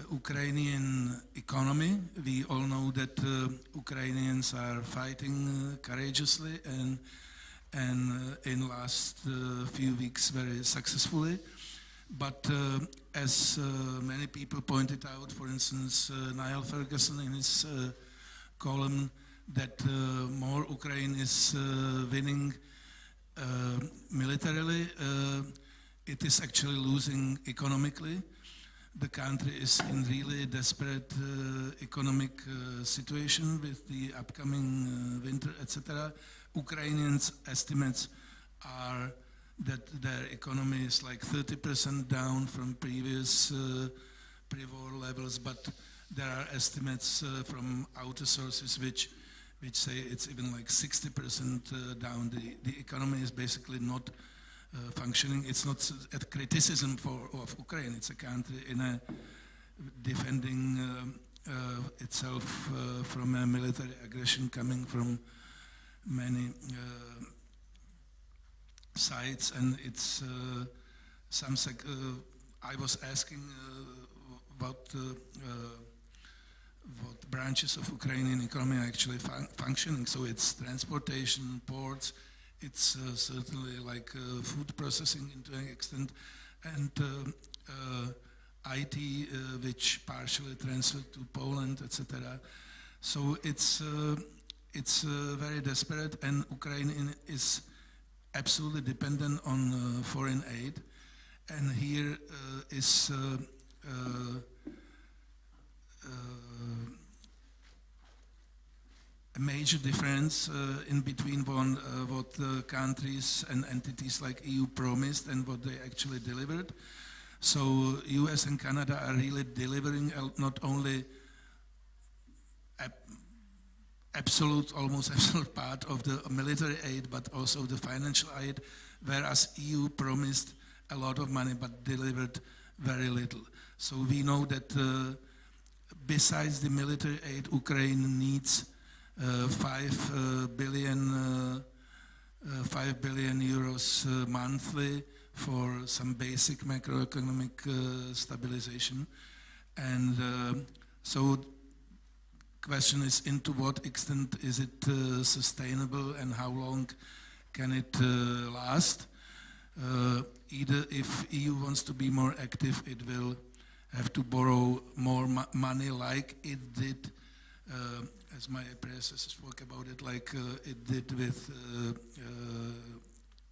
Ukrainian economy. We all know that Ukrainians are fighting courageously and in last few weeks very successfully. But as many people pointed out, for instance, Niall Ferguson in his column, that more Ukraine is winning militarily, it is actually losing economically. The country is in really desperate economic situation with the upcoming winter, etc. Ukrainians' estimates are that their economy is like 30% down from previous pre-war levels, but there are estimates from outer sources which say it's even like 60% down. The economy is basically not functioning. It's not a criticism of Ukraine. It's a country in a defending itself from a military aggression coming from many sides, and it's I was asking what branches of Ukrainian economy are actually functioning. So it's transportation, ports, it's certainly like food processing to an extent, and IT, which partially transferred to Poland, etc. So it's very desperate, and Ukraine is absolutely dependent on foreign aid. And here is a major difference in between what countries and entities like EU promised and what they actually delivered. So US and Canada are really delivering not only almost absolute part of the military aid, but also the financial aid, whereas EU promised a lot of money but delivered very little. So we know that besides the military aid, Ukraine needs 5 billion euros monthly for some basic macroeconomic stabilization. And so question is, into what extent is it sustainable and how long can it last? Either if EU wants to be more active, it will have to borrow more money like it did, as my predecessor spoke about it, like it did with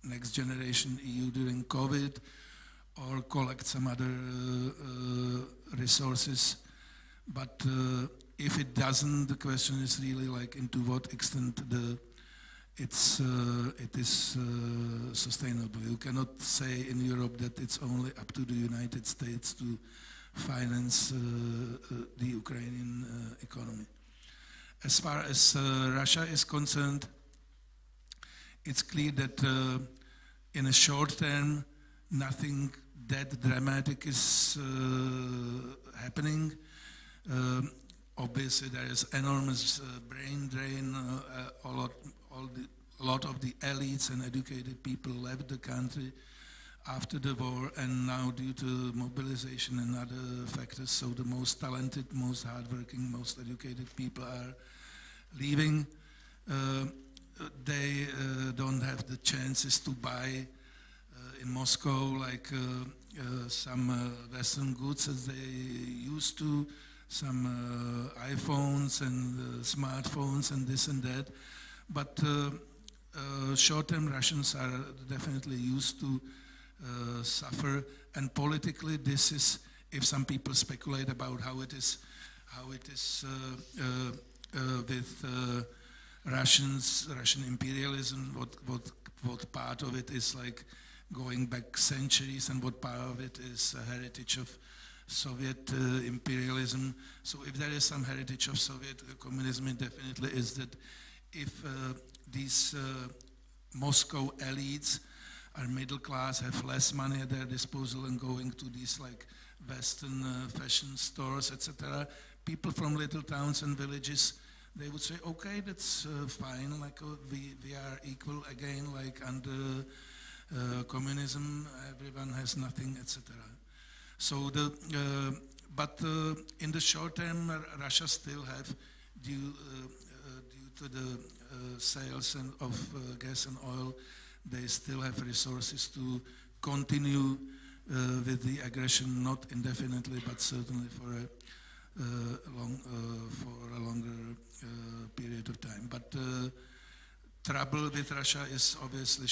Next Generation EU during COVID, or collect some other resources. But if it doesn't, the question is really like into what extent it is sustainable. You cannot say in Europe that it's only up to the United States to finance the Ukrainian economy. As far as Russia is concerned, it's clear that in a short term, nothing that dramatic is happening. Obviously, there is enormous brain drain. A lot of the elites and educated people left the country after the war, and now due to mobilization and other factors, so the most talented, most hardworking, most educated people are leaving. They don't have the chances to buy in Moscow like some Western goods as they used to. iPhones and smartphones and this and that. But short-term Russians are definitely used to suffer, and politically this is, if some people speculate about how it is with Russian imperialism, what part of it is like going back centuries and what part of it is a heritage of Soviet imperialism. So if there is some heritage of Soviet communism, it definitely is that if these Moscow elites are middle class, have less money at their disposal and going to these like Western fashion stores, etc., people from little towns and villages, they would say, okay, that's fine, like we are equal again, like under communism, everyone has nothing, etc. So but in the short term, Russia still have, due to the sales of gas and oil, they still have resources to continue with the aggression, not indefinitely, but certainly for a longer period of time. But trouble with Russia is obviously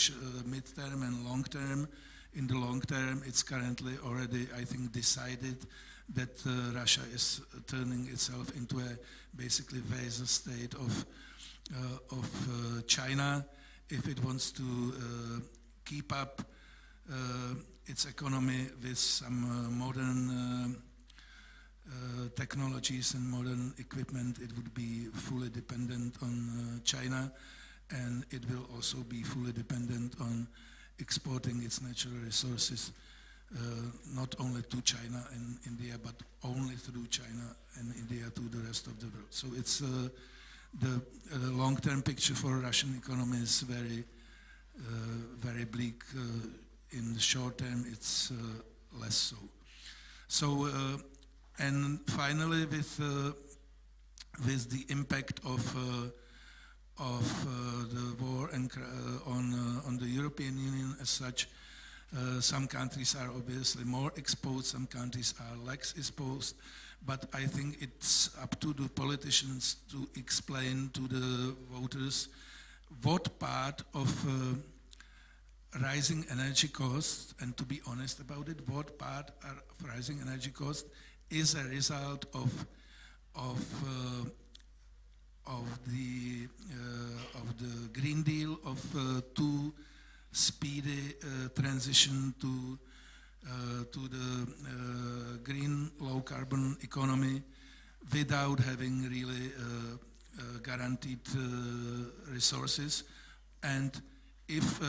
mid-term and long-term. In the long term, it's currently already, I think, decided that Russia is turning itself into a basically vassal state of China. If it wants to keep up its economy with some modern technologies and modern equipment, it would be fully dependent on China, and it will also be fully dependent on exporting its natural resources not only to China and India, but only through China and India to the rest of the world. So it's the long-term picture for Russian economy is very bleak. In the short term, it's less so. So, and finally, with the impact of the war and on the European Union as such, some countries are obviously more exposed, some countries are less exposed, but I think it's up to the politicians to explain to the voters what part of rising energy costs, and to be honest about it, what part of rising energy costs is a result of the Green Deal, of too speedy transition to the green low carbon economy without having really guaranteed resources. And if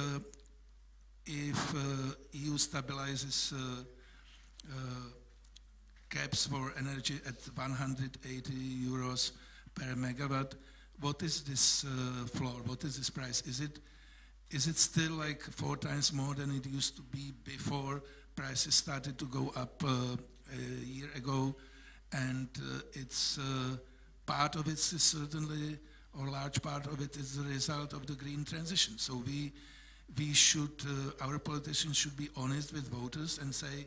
EU stabilizes caps for energy at 180 euros per megawatt, what is this floor? What is this price? Is it still like 4 times more than it used to be before prices started to go up a year ago? And it's part of it is certainly, or large part of it is the result of the green transition. So we should, our politicians should be honest with voters and say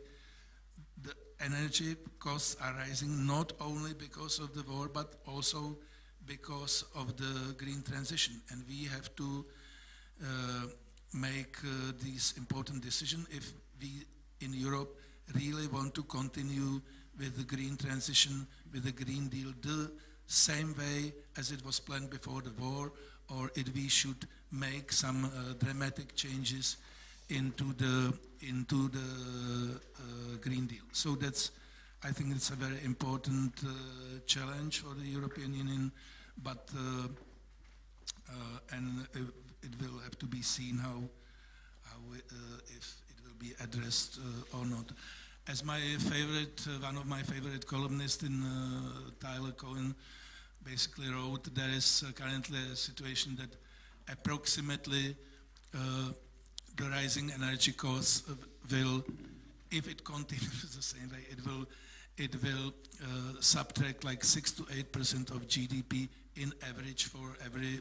the energy costs are rising not only because of the war, but also because of the green transition. And we have to make these important decisions if we in Europe really want to continue with the green transition, with the Green Deal, the same way as it was planned before the war, or if we should make some dramatic changes into the Green Deal. So I think it's a very important challenge for the European Union, but and it will have to be seen if it will be addressed or not. As my favorite, one of my favorite columnists in Tyler Cohen basically wrote, there is currently a situation that approximately the rising energy costs will, if it continues the same way, it will subtract like 6 to 8% of GDP in average for every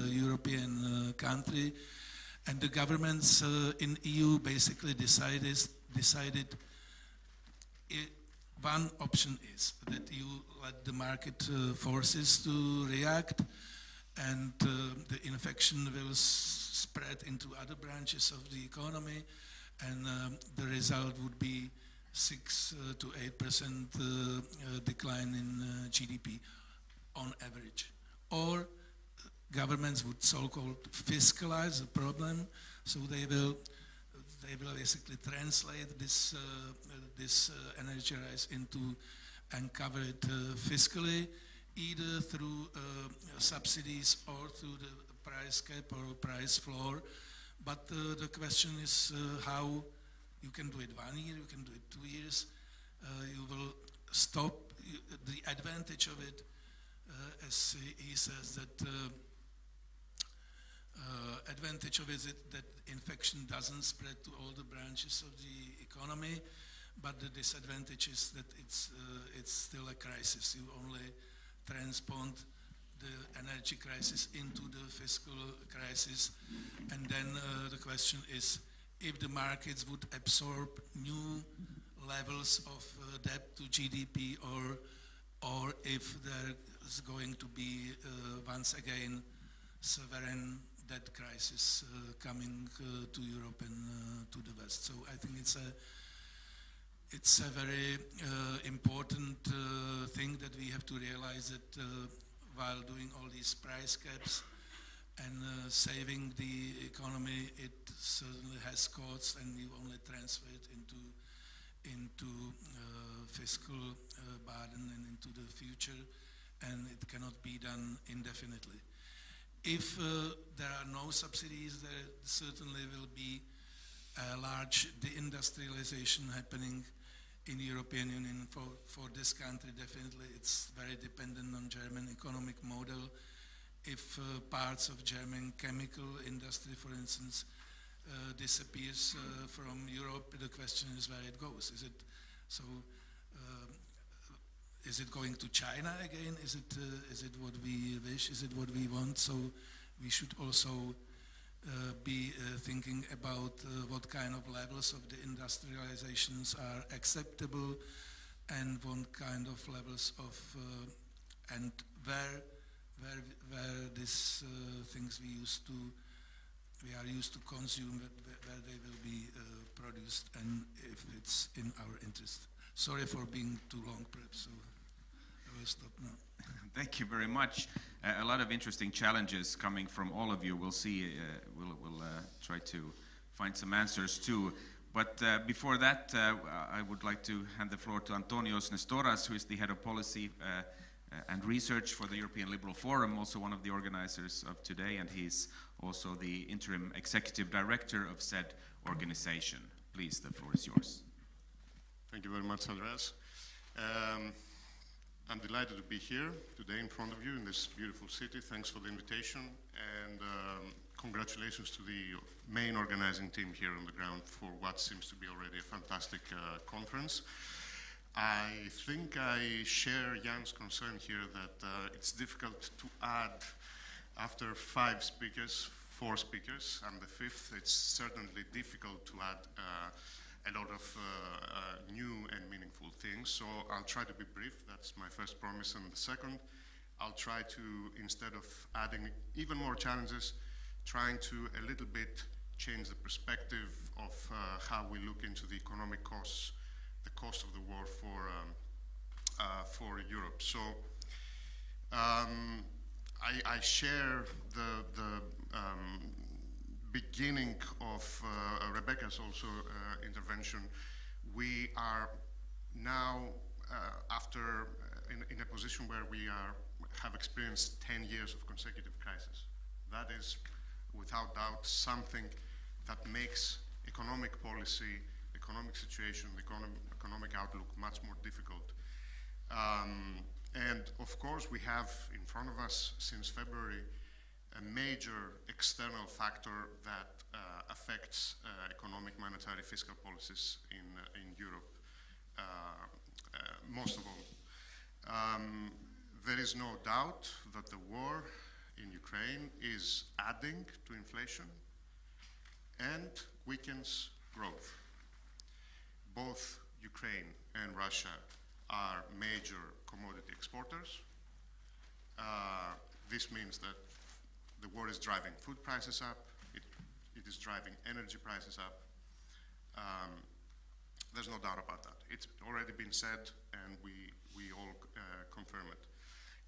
European country. And the governments in EU basically decided One option is that you let the market forces to react, and the infection will spread into other branches of the economy, and the result would be 6 to 8% decline in GDP on average. Or governments would so-called fiscalize the problem, so they will basically translate this energy rise into and cover it fiscally, either through subsidies or through the price cap or price floor. But the question is how you can do it 1 year, you can do it 2 years. You will stop. The advantage of it, as he says, that advantage of it is that infection doesn't spread to all the branches of the economy, but the disadvantage is that it's still a crisis. You only transpond the energy crisis into the fiscal crisis, and then the question is if the markets would absorb new levels of debt to GDP, or if there is going to be once again sovereign debt crisis coming to Europe and to the West. So I think it's a very important thing that we have to realize that while doing all these price caps and saving the economy, it certainly has costs, and you only transfer it into fiscal burden and into the future, and it cannot be done indefinitely. If there are no subsidies, there certainly will be a large deindustrialization happening in the European Union. For this country, definitely it's very dependent on German economic model. If parts of German chemical industry, for instance, disappears from Europe, the question is where it goes. Is it going to China again? Is it what we wish? Is it what we want? So we should also be thinking about what kind of levels of the industrializations are acceptable, and what kind of levels of and where these things we are used to consume, where they will be produced, and if it's in our interest. Sorry for being too long, perhaps. So I will stop now. Thank you very much. A lot of interesting challenges coming from all of you. We'll see. We'll try to find some answers too. But before that, I would like to hand the floor to Antonios Nestoras, who is the head of policy and research for the European Liberal Forum, also one of the organizers of today, and he's also the interim executive director of said organization. Please, the floor is yours. Thank you very much, Andreas. I'm delighted to be here today in front of you in this beautiful city. Thanks for the invitation, and congratulations to the main organizing team here on the ground for what seems to be already a fantastic conference. I think I share Jan's concern here that it's difficult to add, after 5 speakers, 4 speakers, and the 5th, it's certainly difficult to add a lot of new and meaningful things. So I'll try to be brief. That's my first promise. And the second, I'll try to, instead of adding even more challenges, trying to a little bit change the perspective of how we look into the economic costs, the cost of the war for Europe. So I share the beginning of Rebecca's also intervention. We are now in a position where we have experienced 10 years of consecutive crisis. That is, without doubt, something that makes economic policy, economic situation, the economic outlook much more difficult. And of course, we have in front of us since February a major external factor that affects economic, monetary, fiscal policies in Europe, most of all. There is no doubt that the war in Ukraine is adding to inflation and weakens growth. Both Ukraine and Russia are major commodity exporters. This means that the war is driving food prices up, it is driving energy prices up. There's no doubt about that. It's already been said, and we all confirm it.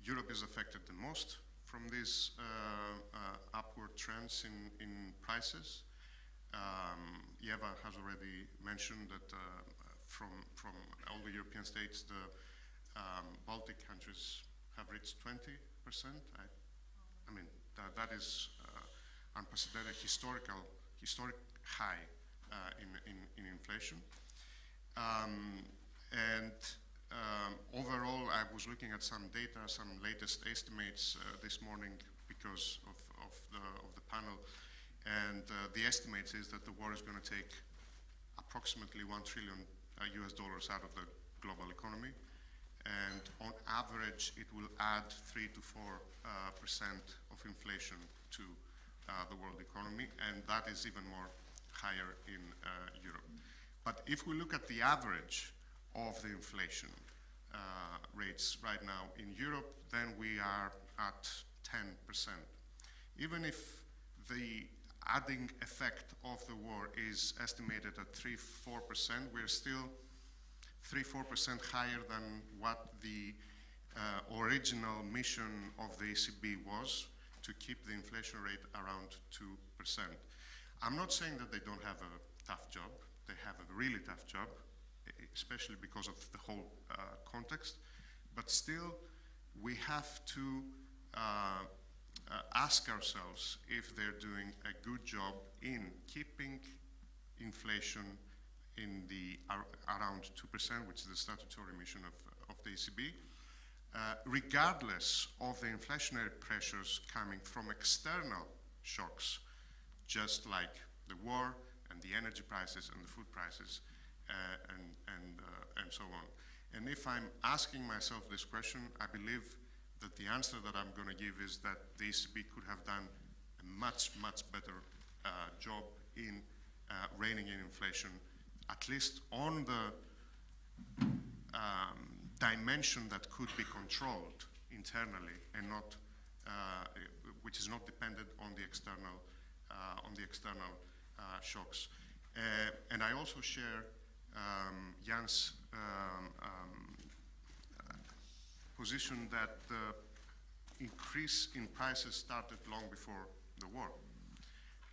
Europe is affected the most from these upward trends in prices. Eva has already mentioned that from all the European states, the Baltic countries have reached 20%. I mean, that is unprecedented historic high in inflation. Overall, I was looking at some data, some latest estimates this morning because of the panel, and the estimate is that the war is going to take approximately $1 trillion US out of the global economy, and on average, it will add 3 to 4% of inflation to the world economy, and that is even more higher in Europe. But if we look at the average of the inflation rates right now in Europe, then we are at 10%. Even if the adding effect of the war is estimated at 3-4%, we're still 3-4% higher than what the original mission of the ECB was, to keep the inflation rate around 2%. I'm not saying that they don't have a tough job. They have a really tough job, especially because of the whole context. But still, we have to ask ourselves if they're doing a good job in keeping inflation in the around 2%, which is the statutory mission of the ECB, regardless of the inflationary pressures coming from external shocks, just like the war and the energy prices and the food prices and so on. And if I'm asking myself this question, I believe that the answer that I'm going to give is that the ECB could have done a much, much better job in reining in inflation, at least on the dimension that could be controlled internally and not, which is not dependent on the external shocks. And I also share Jan's position that the increase in prices started long before the war.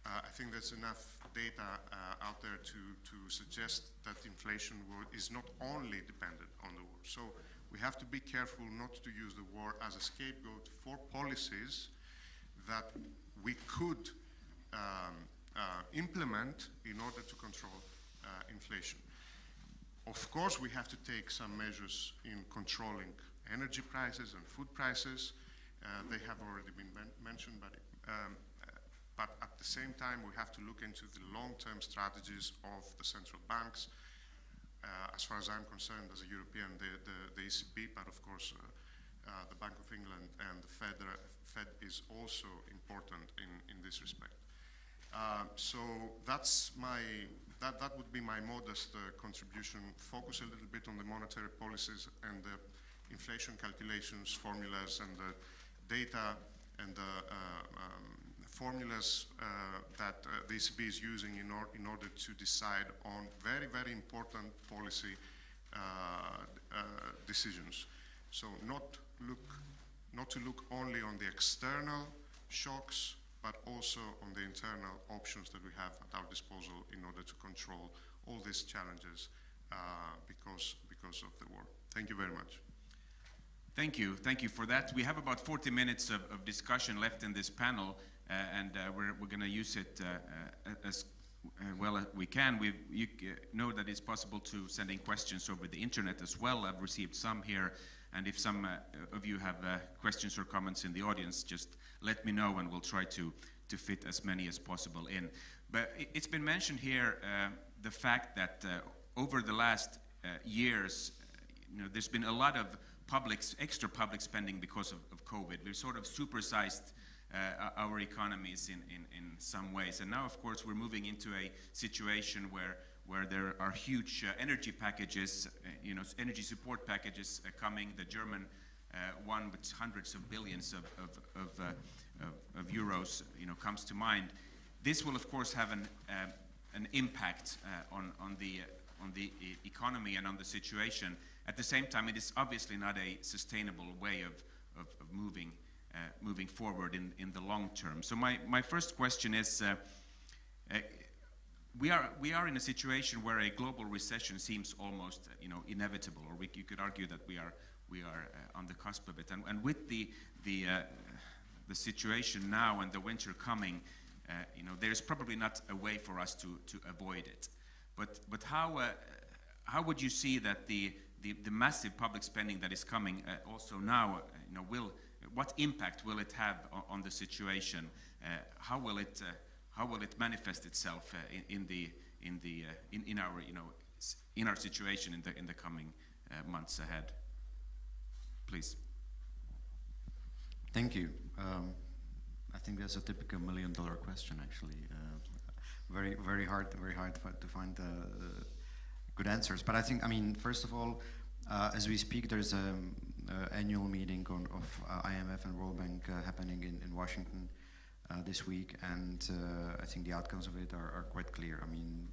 I think there's enough data out there to suggest that inflation is not only dependent on the war. So we have to be careful not to use the war as a scapegoat for policies that we could implement in order to control inflation. Of course, we have to take some measures in controlling energy prices and food prices. They have already been mentioned, but at the same time, we have to look into the long-term strategies of the central banks. As far as I'm concerned, as a European, the ECB, but of course, the Bank of England and the Fed is also important in this respect. So that's that would be my modest contribution. Focus a little bit on the monetary policies and the inflation calculations, formulas, and the data and the formulas that the ECB is using in order to decide on very, very important policy decisions. So not to look only on the external shocks, but also on the internal options that we have at our disposal in order to control all these challenges because of the war. Thank you very much. Thank you for that. We have about 40 minutes of discussion left in this panel, and we're going to use it as well as we can. You know that it's possible to send in questions over the internet as well. I've received some here, and if some of you have questions or comments in the audience, just let me know and we'll try to fit as many as possible in. But it's been mentioned here the fact that over the last years, there's been a lot of extra public spending because of COVID. We've sort of supersized our economies in some ways. And now, of course, we're moving into a situation where where there are huge energy packages, energy support packages coming. The German one with hundreds of billions of euros, comes to mind. This will, of course, have an impact on the economy and on the situation. At the same time, it is obviously not a sustainable way of moving forward in the long term. So my first question is, we are in a situation where a global recession seems almost inevitable, or you could argue that we are on the cusp of it. And with the situation now and the winter coming, there's probably not a way for us to avoid it. But how would you see that the massive public spending that is coming also now, what impact will it have on the situation? How will it manifest itself in our situation in the coming months ahead? Please. Thank you. I think that's a typical $1 million question, actually. Very hard to find good answers. But I think, first of all, as we speak, there's an annual meeting of IMF and World Bank happening in Washington this week, and I think the outcomes of it are quite clear.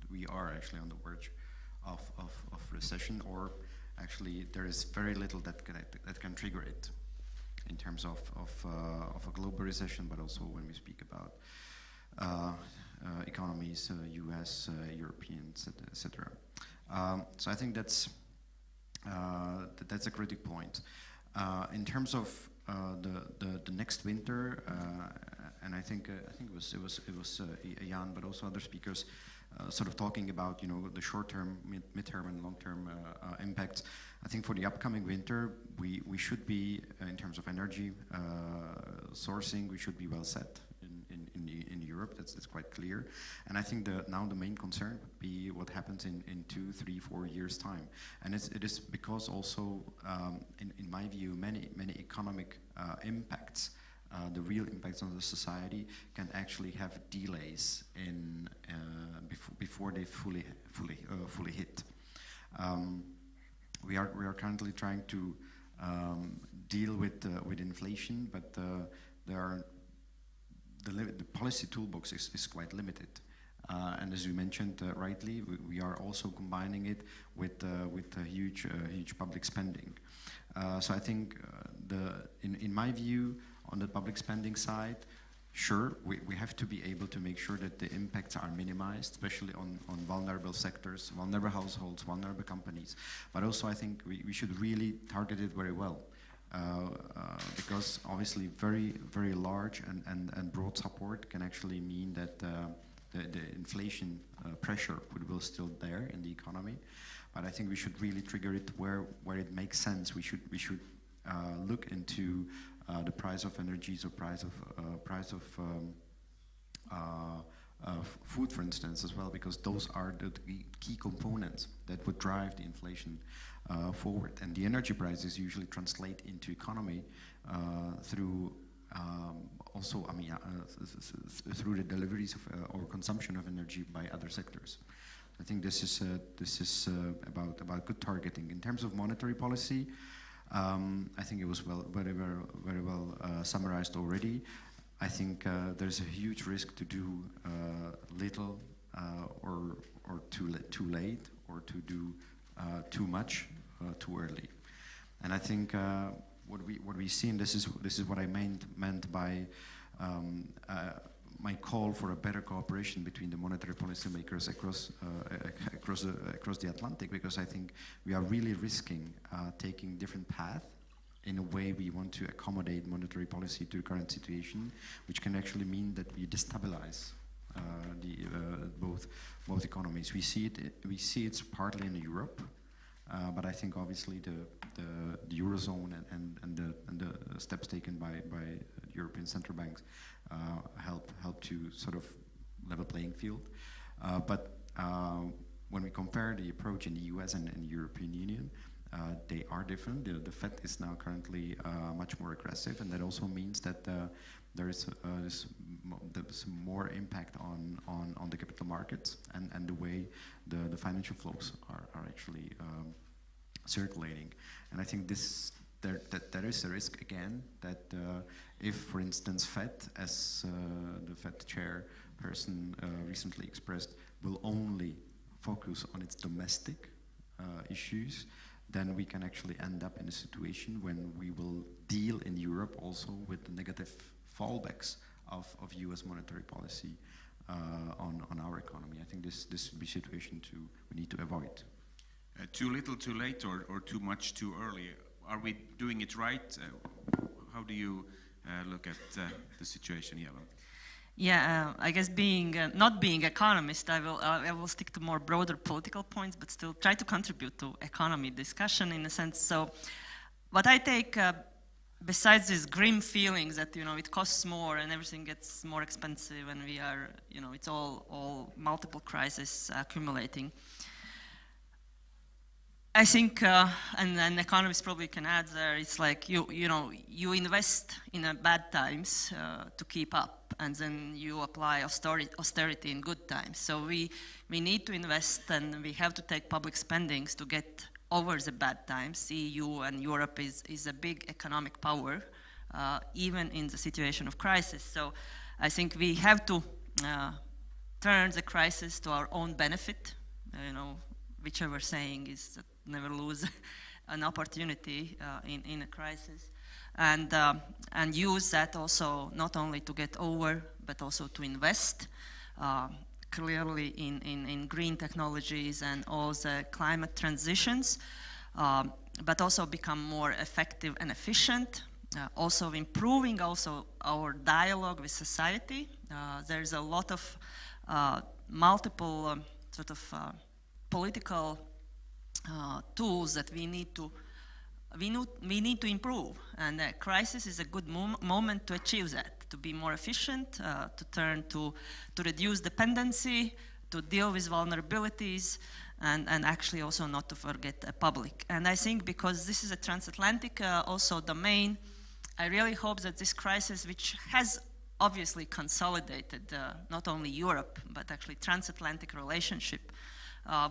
We are actually on the verge of recession, or actually there is very little that can trigger it in terms of a global recession, but also when we speak about economies, US, Europeans, etc. So I think that's a critical point. In terms of the next winter, and I think it was Jan, but also other speakers, sort of talking about the short-term, mid-term, and long-term impacts. I think for the upcoming winter, we should be in terms of energy sourcing, we should be well set in Europe. That's quite clear. And I think now the main concern would be what happens in 2, 3, 4 years' time. And it is because also, in my view, many economic impacts, the real impacts on the society, can actually have delays in before they fully hit. We are currently trying to deal with inflation, but the policy toolbox is quite limited. And as you mentioned rightly, we are also combining it with huge public spending. So I think in my view, on the public spending side, sure, we have to be able to make sure that the impacts are minimized, especially on vulnerable sectors, vulnerable households, vulnerable companies. But also I think we should really target it very well. Because obviously very, very large and broad support can actually mean that the inflation pressure will still there in the economy. But I think we should really trigger it where it makes sense. We should look into the price of energies or price of food, for instance, as well, because those are the key components that would drive the inflation forward. And the energy prices usually translate into economy through also, through the deliveries of, or consumption of energy by other sectors. I think this is about good targeting. In terms of monetary policy, I think it was very well summarized already. I think there's a huge risk to do little or too late, or to do too much too early. And I think what we see, and this is what I meant by my call for a better cooperation between the monetary policy makers across the Atlantic, because I think we are really risking taking different paths in a way we want to accommodate monetary policy to the current situation, which can actually mean that we destabilize both economies. We see it's partly in Europe, but I think obviously the Eurozone and the steps taken by European central banks help to sort of level playing field. But when we compare the approach in the US and the European Union, they are different. The Fed is now currently much more aggressive, and that also means that there's more impact on the capital markets and the way the financial flows are actually circulating. And I think there is a risk again that if, for instance, Fed, as the Fed chairperson recently expressed, will only focus on its domestic issues, then we can actually end up in a situation when we will deal in Europe also with the negative fallbacks of US monetary policy on our economy. I think this would be a situation we need to avoid. Too little, too late, or too much, too early? Are we doing it right? How do you look at the situation, Jeva? Yeah, I guess not being economist, I will stick to more broader political points, but still try to contribute to economy discussion in a sense. So, what I take, besides these grim feelings that it costs more and everything gets more expensive, and we are it's all multiple crises accumulating. I think, and economists probably can add there, it's like you invest in bad times to keep up, and then you apply austerity in good times. So we need to invest, and we have to take public spendings to get over the bad times. EU and Europe is a big economic power, even in the situation of crisis. So I think we have to turn the crisis to our own benefit. Whichever saying is that never lose an opportunity in a crisis, and use that also not only to get over, but also to invest clearly in green technologies and all the climate transitions, but also become more effective and efficient. Also improving also our dialogue with society. There's a lot of multiple political tools that we need to improve, and the crisis is a good moment to achieve that, to be more efficient, to reduce dependency, to deal with vulnerabilities, and actually also not to forget the public. And I think because this is a transatlantic also domain, I really hope that this crisis, which has obviously consolidated not only Europe but actually transatlantic relationship,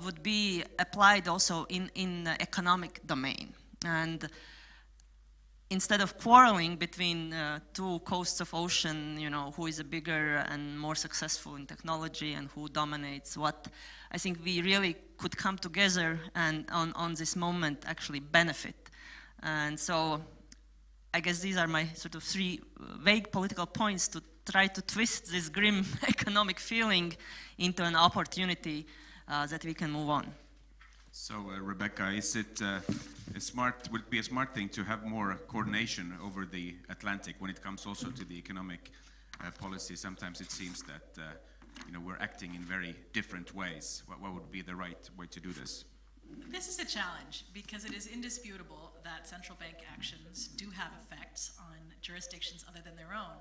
would be applied also in the economic domain. And instead of quarreling between two coasts of ocean, who is a bigger and more successful in technology and who dominates what, I think we really could come together and on this moment actually benefit. And so I guess these are my sort of three vague political points to try to twist this grim economic feeling into an opportunity that we can move on. So, Rebecca, is it would it be a smart thing to have more coordination over the Atlantic when it comes also to the economic policy? Sometimes it seems that we're acting in very different ways. What would be the right way to do this? This is a challenge because it is indisputable that central bank actions do have effects on jurisdictions other than their own.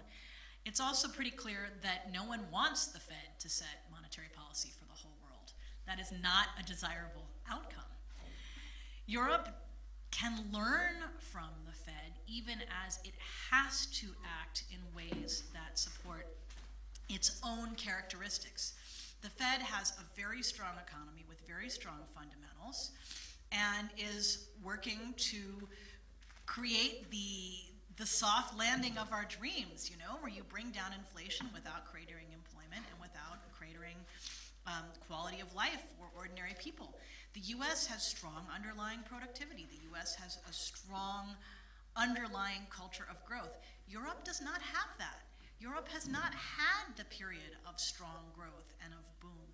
It's also pretty clear that no one wants the Fed to set monetary policy for the whole world. That is not a desirable outcome. Europe can learn from the Fed even as it has to act in ways that support its own characteristics. The Fed has a very strong economy with very strong fundamentals and is working to create the soft landing of our dreams, where you bring down inflation without cratering employment and without cratering quality of life for ordinary people. The US has strong underlying productivity. The US has a strong underlying culture of growth. Europe does not have that. Europe has not had the period of strong growth and of boom.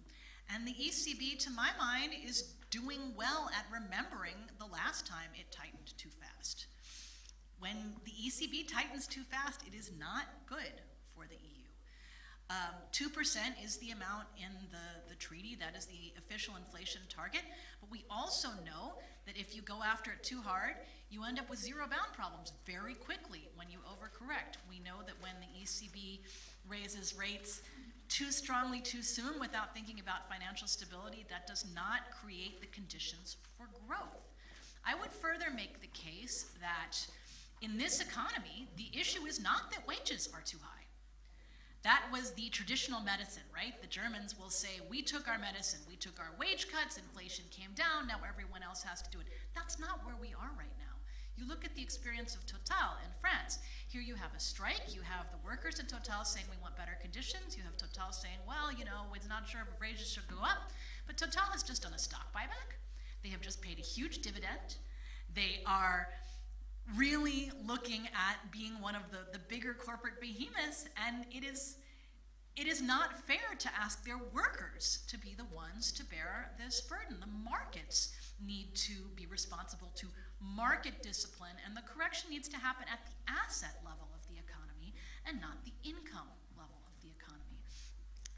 And the ECB, to my mind, is doing well at remembering the last time it tightened too fast. When the ECB tightens too fast, it is not good for the EU. 2% is the amount in the treaty. That is the official inflation target. But we also know that if you go after it too hard, you end up with zero-bound problems very quickly when you overcorrect. We know that when the ECB raises rates too strongly too soon without thinking about financial stability, that does not create the conditions for growth. I would further make the case that in this economy, the issue is not that wages are too high. That was the traditional medicine, right? The Germans will say, we took our medicine, we took our wage cuts, inflation came down, now everyone else has to do it. That's not where we are right now. You look at the experience of Total in France. Here you have a strike, you have the workers at Total saying we want better conditions, you have Total saying, well, you know, it's not sure if wages should go up, but Total has just done a stock buyback. They have just paid a huge dividend. They are really looking at being one of the bigger corporate behemoths, and it is not fair to ask their workers to be the ones to bear this burden. The markets need to be responsible to market discipline, and the correction needs to happen at the asset level of the economy and not the income level of the economy.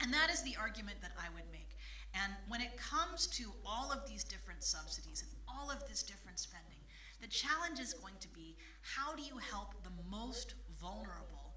And that is the argument that I would make. And when it comes to all of these different subsidies and all of this different spending, the challenge is going to be, how do you help the most vulnerable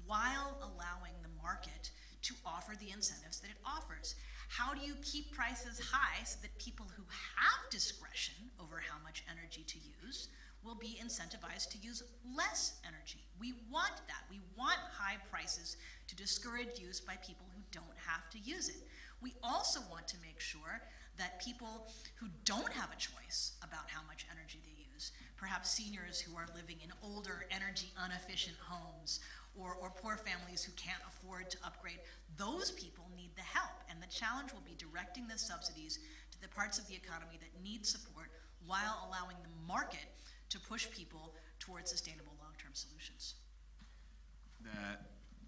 while allowing the market to offer the incentives that it offers? How do you keep prices high so that people who have discretion over how much energy to use will be incentivized to use less energy? We want that. We want high prices to discourage use by people who don't have to use it. We also want to make sure that people who don't have a choice about how much energy they use, perhaps seniors who are living in older, energy inefficient homes, or poor families who can't afford to upgrade, those people need the help. And the challenge will be directing the subsidies to the parts of the economy that need support while allowing the market to push people towards sustainable long-term solutions.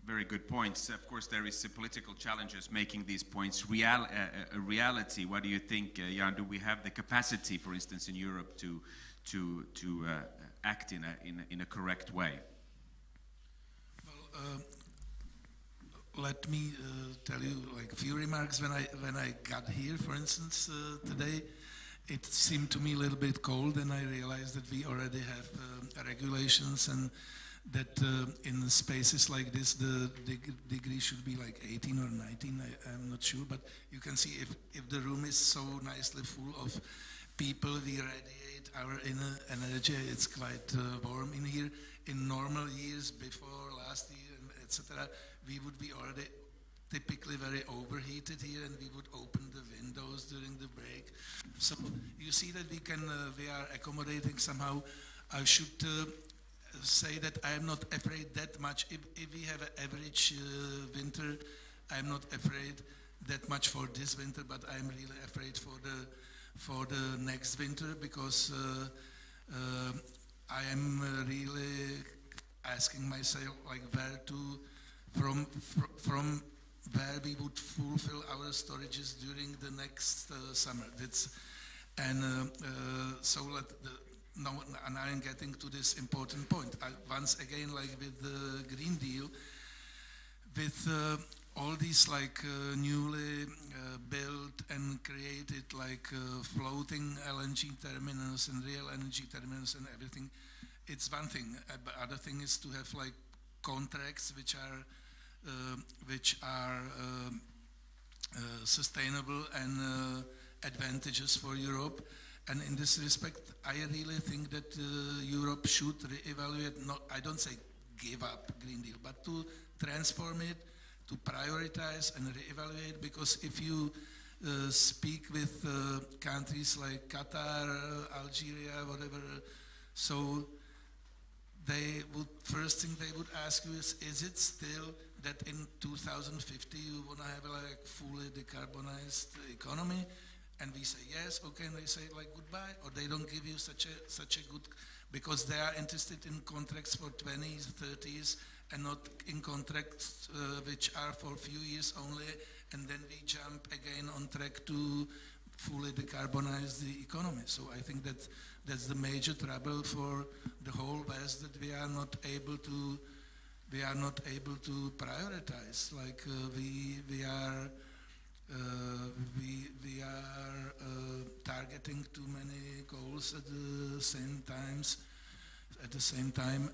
Very good points. Of course, there is political challenges making these points a reality. What do you think, Jan? Do we have the capacity, for instance, in Europe to act in a correct way? Well, let me tell you like a few remarks. When I got here, for instance, today, it seemed to me a little bit cold, and I realized that we already have regulations, and that in spaces like this, the degree should be like 18 or 19, I'm not sure, but you can see if the room is so nicely full of people, we radiate our inner energy, it's quite warm in here. In normal years, before last year, etc., we would be already typically very overheated here, and we would open the windows during the break. So you see that we are accommodating somehow. I should say that I am not afraid that much. If we have an average winter, I'm not afraid that much for this winter, but I'm really afraid for the next winter, because I am really asking myself like from where we would fulfill our storages during the next summer. Now I'm getting to this important point. Once again, like with the Green Deal, with all these like newly built and created like floating LNG terminals and real energy terminals and everything, it's one thing. But other thing is to have like contracts which are sustainable and advantageous for Europe. And in this respect, I really think that Europe should reevaluate, I don't say give up Green Deal, but to transform it, to prioritize and reevaluate, because if you speak with countries like Qatar, Algeria, whatever, so first thing they would ask you is it still that in 2050 you want to have a like fully decarbonized economy? And we say yes, okay, and they say like goodbye, or they don't give you such a good, because they are interested in contracts for 20s, 30s, and not in contracts which are for a few years only, and then we jump again on track to fully decarbonize the economy. So I think that's the major trouble for the whole West, that we are not able to prioritize. Like we are targeting too many goals at the same time,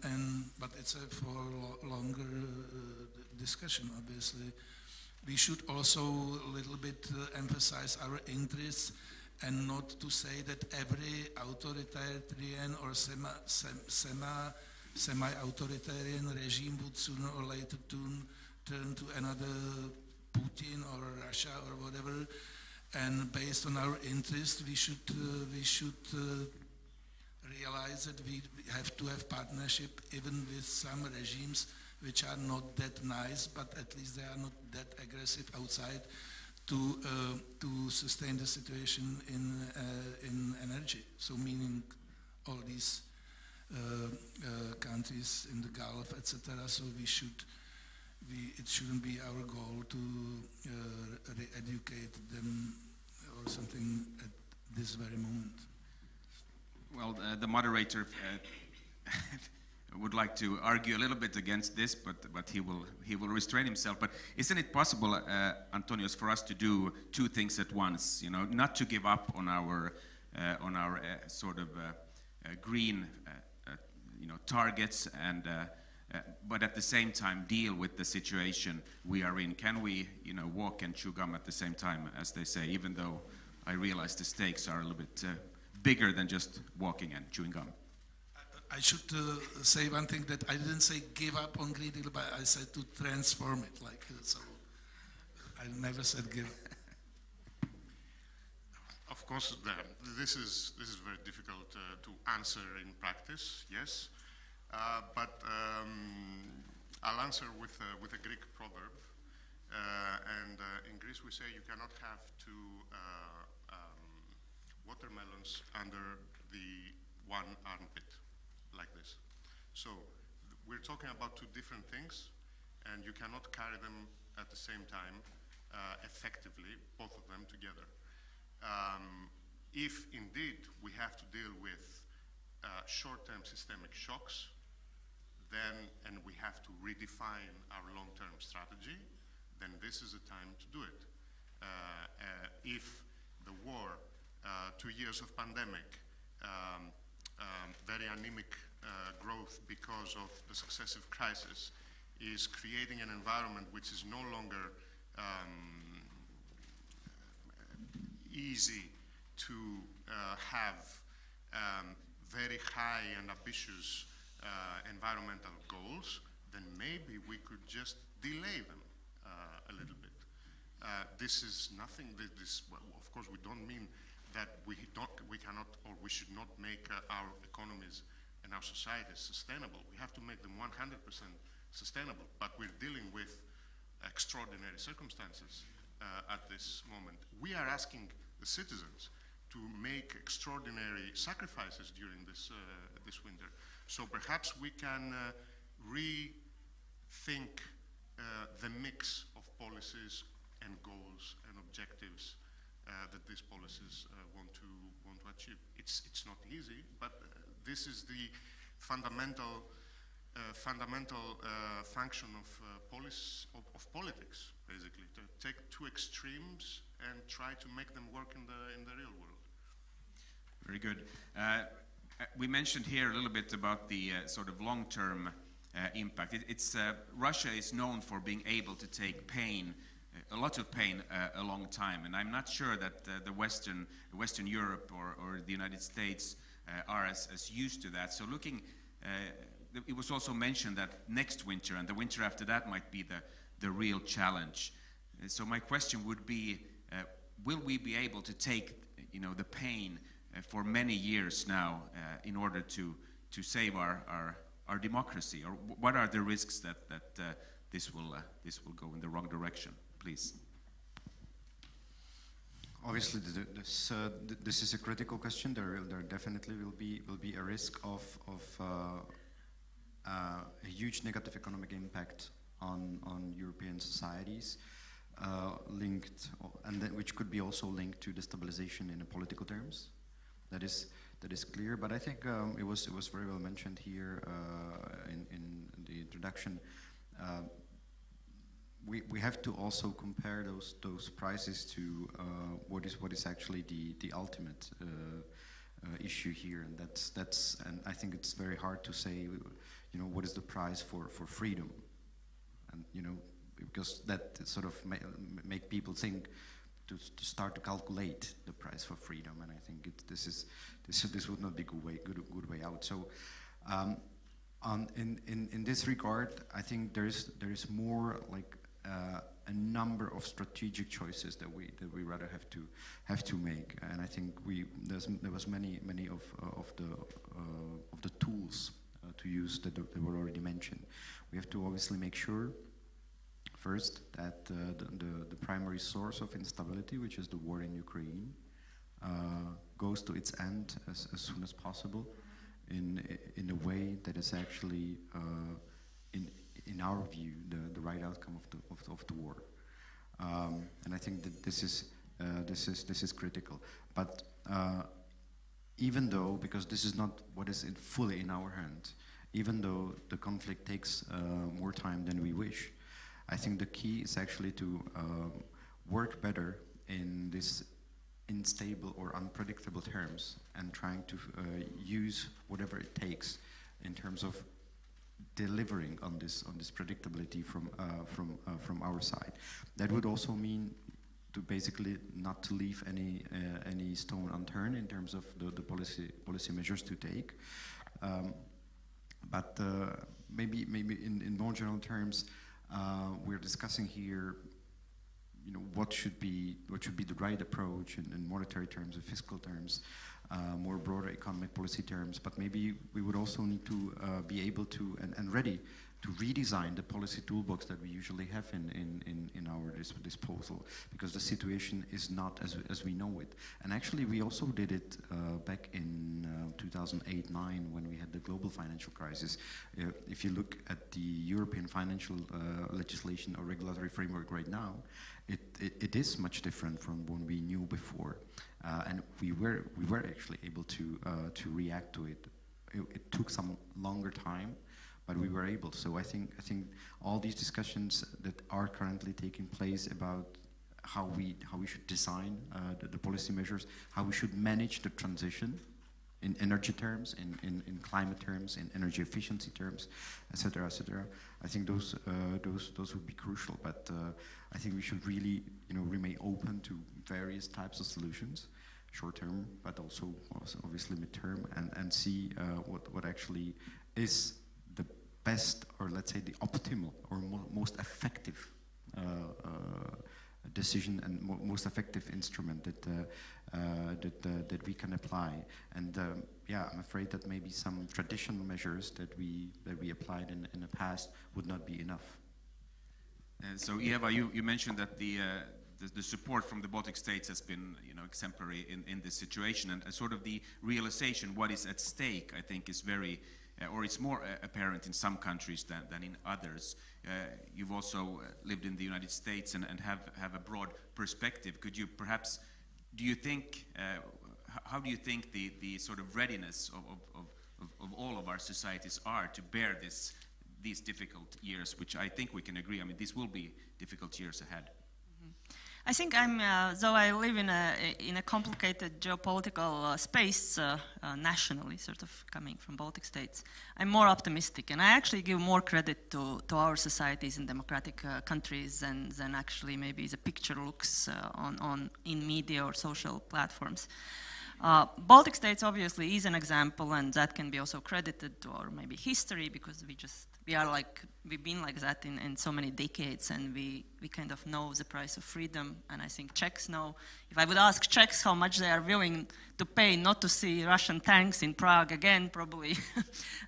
but it's a for longer discussion. Obviously, we should also a little bit emphasize our interests and not to say that every authoritarian or semi-authoritarian regime would sooner or later turn to another Putin or Russia or whatever. And based on our interest, we should realize that we have to have partnership even with some regimes which are not that nice, but at least they are not that aggressive outside to sustain the situation in energy. So meaning all these countries in the Gulf, etc. So it shouldn't be our goal to re-educate them or something at this very moment. Well, the moderator would like to argue a little bit against this, but he will restrain himself. But isn't it possible, Antonios, for us to do two things at once? You know, not to give up on our sort of green targets, and but at the same time deal with the situation we are in. Can we, walk and chew gum at the same time, as they say? Even though I realize the stakes are a little bit bigger than just walking and chewing gum. I should say one thing, that I didn't say give up on Green Deal, but I said to transform it. So I never said give up. Of course, this is very difficult to answer in practice. Yes, but I'll answer with a Greek proverb, and in Greece we say you cannot have two watermelons under the one armpit, like this. So we're talking about two different things, and you cannot carry them at the same time effectively, both of them together. If indeed we have to deal with short-term systemic shocks, and we have to redefine our long-term strategy, then this is the time to do it. If the war, 2 years of pandemic, very anemic growth because of the successive crisis, is creating an environment which is no longer easy to have very high and ambitious environmental goals, then maybe we could just delay them a little bit. This is nothing. Well, of course, we don't mean that we cannot or we should not make our economies and our societies sustainable. We have to make them 100% sustainable, but we're dealing with extraordinary circumstances at this moment. We are asking the citizens to make extraordinary sacrifices during this winter. So perhaps we can rethink the mix of policies and goals and objectives that these policies want to achieve. It's not easy, but this is the fundamental function of politics, basically, to take two extremes and try to make them work in the real world. Very good. We mentioned here a little bit about the sort of long-term impact. Russia is known for being able to take pain, a lot of pain, a long time, and I'm not sure that the Western Europe or the United States are as used to that. So looking, it was also mentioned that next winter and the winter after that might be the real challenge. So my question would be, will we be able to take the pain for many years now in order to save our democracy, or what are the risks that this will go in the wrong direction? Please. Obviously, this is a critical question. There definitely will be a risk of a huge negative economic impact on European societies, which could be also linked to destabilization in political terms. That is clear. But I think it was very well mentioned here in the introduction. We have to also compare those prices to what is actually the ultimate issue here, and and I think it's very hard to say, what is the price for freedom, and because that sort of make people think to start to calculate the price for freedom, and I think this would not be good way out. So, in this regard, I think there is more like a number of strategic choices that we rather have to make, and I think there was many of the tools to use that were already mentioned. We have to obviously make sure first that the primary source of instability, which is the war in Ukraine, goes to its end as soon as possible, in a way that is actually in our view the right outcome of the war, and I think that this is critical. But even though, because this is not what is fully in our hand, even though the conflict takes more time than we wish, I think the key is actually to work better in this unstable or unpredictable terms, and trying to use whatever it takes in terms of delivering on this predictability from our side. That would also mean to basically not to leave any stone unturned in terms of the policy measures to take. But maybe in more general terms, we're discussing here, what should be the right approach in monetary terms, in fiscal terms, more broader economic policy terms. But maybe we would also need to be able to and ready to redesign the policy toolbox that we usually have in our disposal, because the situation is not as we know it. And actually, we also did it back in 2008-9 when we had the global financial crisis. If you look at the European financial legislation or regulatory framework right now, it is much different from what we knew before, and we were actually able to react to it. It took some longer time, but we were able. So I think all these discussions that are currently taking place about how we should design the policy measures, how we should manage the transition in energy terms, in climate terms, in energy efficiency terms, etc., etc. I think those would be crucial. But I think we should really remain open to various types of solutions, short term, but also obviously midterm, and see what actually is the best, or let's say the optimal or most effective decision and most effective instrument that we can apply. And yeah, I'm afraid that maybe some traditional measures that we applied in the past would not be enough. So Eva, you mentioned that the support from the Baltic states has been exemplary in this situation, and sort of the realization what is at stake, I think, is very or it's more apparent in some countries than in others. You've also lived in the United States and have a broad perspective. Could you perhaps, how do you think the sort of readiness of all of our societies are to bear these difficult years, which I think we can agree, I mean, these will be difficult years ahead? I think though I live in a complicated geopolitical space nationally, sort of coming from Baltic states, I'm more optimistic, and I actually give more credit to our societies in democratic countries than actually maybe the picture looks in media or social platforms. Baltic states obviously is an example, and that can be also credited to our maybe history, because we've been like that in so many decades, and we kind of know the price of freedom. And I think Czechs know. If I would ask Czechs how much they are willing to pay not to see Russian tanks in Prague again, probably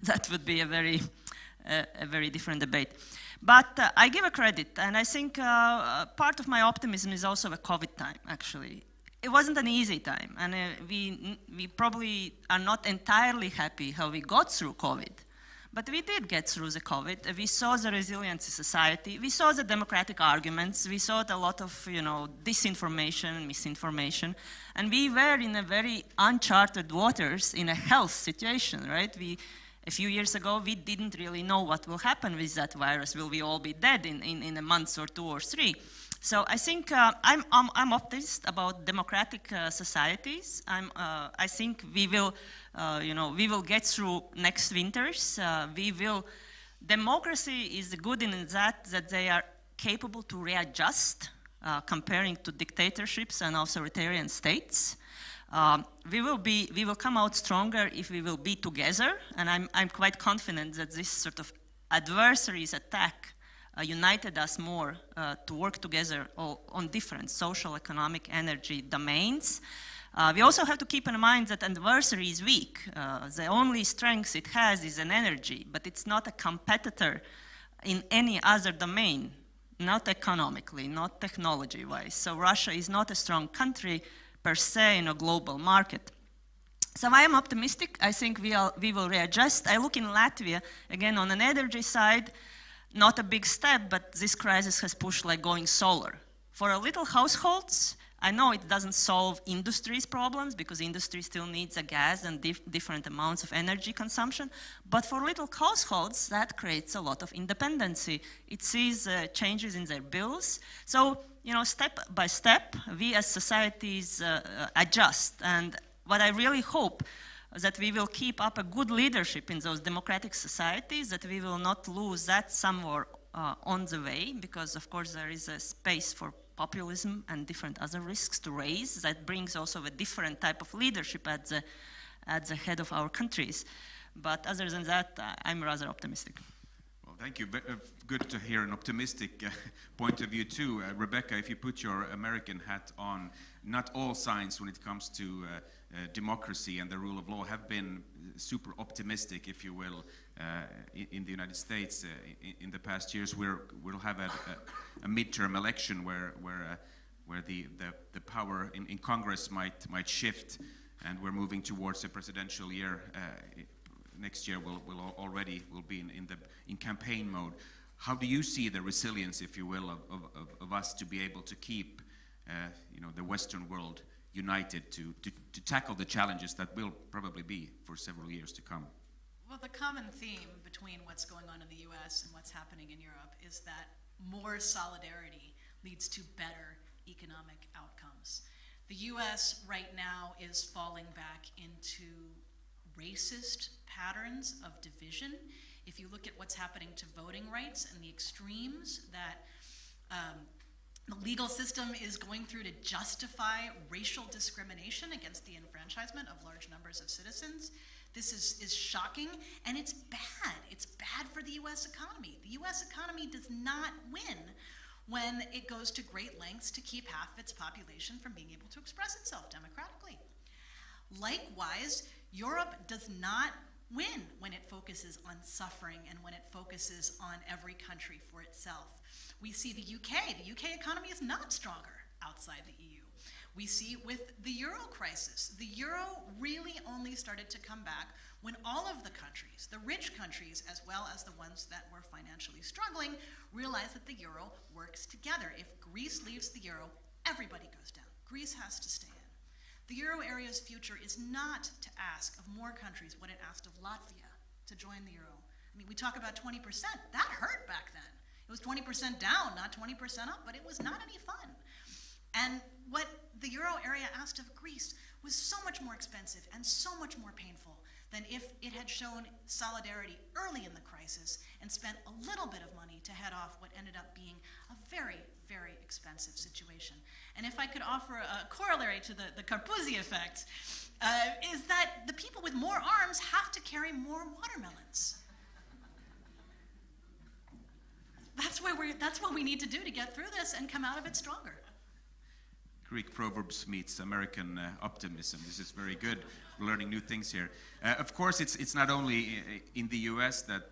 that would be a very different debate. But I give a credit, and I think part of my optimism is also a COVID time, actually. It wasn't an easy time, and we probably are not entirely happy how we got through COVID. But we did get through the COVID. We saw the resilience in society. We saw the democratic arguments. We saw a lot of disinformation and misinformation. And we were in a very uncharted waters in a health situation, right? A few years ago, we didn't really know what will happen with that virus. Will we all be dead in a month or 2 or 3? So I think I'm optimistic about democratic societies. I think we will get through next winters. Democracy is good in that they are capable to readjust comparing to dictatorships and authoritarian states. We will come out stronger if we will be together, and I'm quite confident that this sort of adversaries attack united us more to work together on different social, economic, energy domains. We also have to keep in mind that adversary is weak. The only strength it has is an energy, but it's not a competitor in any other domain, not economically, not technology-wise. So Russia is not a strong country per se in a global market. So I am optimistic. I think we will readjust. I look in Latvia, again, on an energy side, not a big step, but this crisis has pushed like going solar. For a little households, I know it doesn't solve industry's problems because industry still needs a gas and different amounts of energy consumption. But for little households, that creates a lot of independency. It sees changes in their bills. So, you know, step by step, we as societies adjust. And what I really hope that we will keep up a good leadership in those democratic societies, that we will not lose that somewhere on the way, because of course there is a space for populism and different other risks to raise. That brings also a different type of leadership at the head of our countries. But other than that, I'm rather optimistic. Well, thank you. Good to hear an optimistic point of view too. Rebecca, if you put your American hat on, not all signs when it comes to democracy and the rule of law have been super optimistic, if you will, in the United States in the past years. We'll have a midterm election where the power in Congress might shift, and we're moving towards a presidential year. Next year will be in campaign mode. How do you see the resilience, if you will, of us to be able to keep the Western world united to tackle the challenges that will probably be for several years to come? Well, the common theme between what's going on in the US and what's happening in Europe is that more solidarity leads to better economic outcomes. The US right now is falling back into racist patterns of division. If you look at what's happening to voting rights and the extremes that the legal system is going through to justify racial discrimination against the enfranchisement of large numbers of citizens, this is shocking, and it's bad. It's bad for the US economy. The US economy does not win when it goes to great lengths to keep half of its population from being able to express itself democratically. Likewise, Europe does not win when it focuses on suffering and when it focuses on every country for itself. We see the UK. The UK economy is not stronger outside the EU. We see with the euro crisis. The euro really only started to come back when all of the countries, the rich countries as well as the ones that were financially struggling, realized that the euro works together. If Greece leaves the euro, everybody goes down. Greece has to stay in. The euro area's future is not to ask of more countries what it asked of Latvia to join the euro. I mean, we talk about 20%. That hurt back then. It was 20% down, not 20% up, but it was not any fun. And what the euro area asked of Greece was so much more expensive and so much more painful than if it had shown solidarity early in the crisis and spent a little bit of money to head off what ended up being a very, very expensive situation. And if I could offer a corollary to the Carpuzzi effect, is that the people with more arms have to carry more watermelons. That's what we need to do to get through this and come out of it stronger. Greek proverbs meets American optimism. This is very good. We're learning new things here. Of course, it's not only in the U.S. that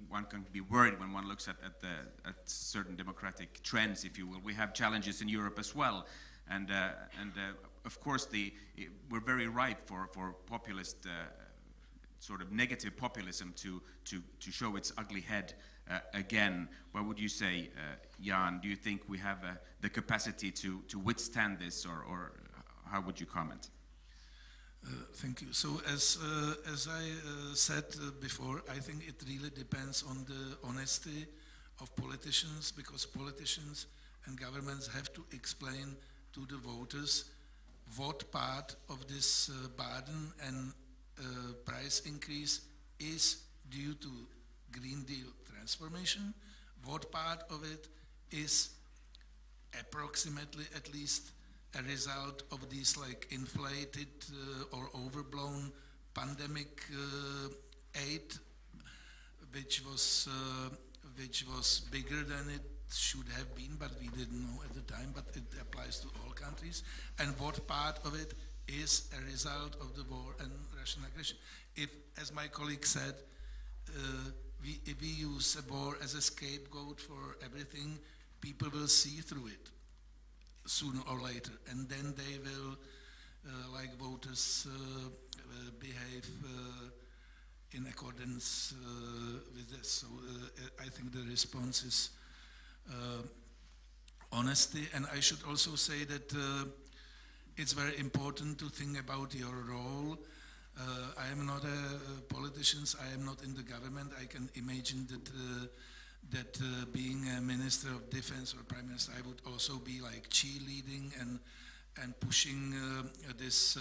one can be worried when one looks at certain democratic trends, if you will. We have challenges in Europe as well, and of course we're very ripe for populist sort of negative populism to show its ugly head again. What would you say, Jan? Do you think we have the capacity to withstand this, or how would you comment? Thank you. So as I said before, I think it really depends on the honesty of politicians, because politicians and governments have to explain to the voters what part of this burden and price increase is due to Green Deal transformation, what part of it is approximately at least a result of these like inflated or overblown pandemic aid, which was bigger than it should have been, but we didn't know at the time, but it applies to all countries. And what part of it is a result of the war and Russian aggression? If, as my colleague said, if we use a war as a scapegoat for everything, people will see through it sooner or later, and then they will, like voters, behave in accordance with this. So I think the response is honesty, and I should also say that it's very important to think about your role. I am not a politician, I am not in the government. I can imagine that being a minister of defense or prime minister, I would also be like cheerleading and pushing this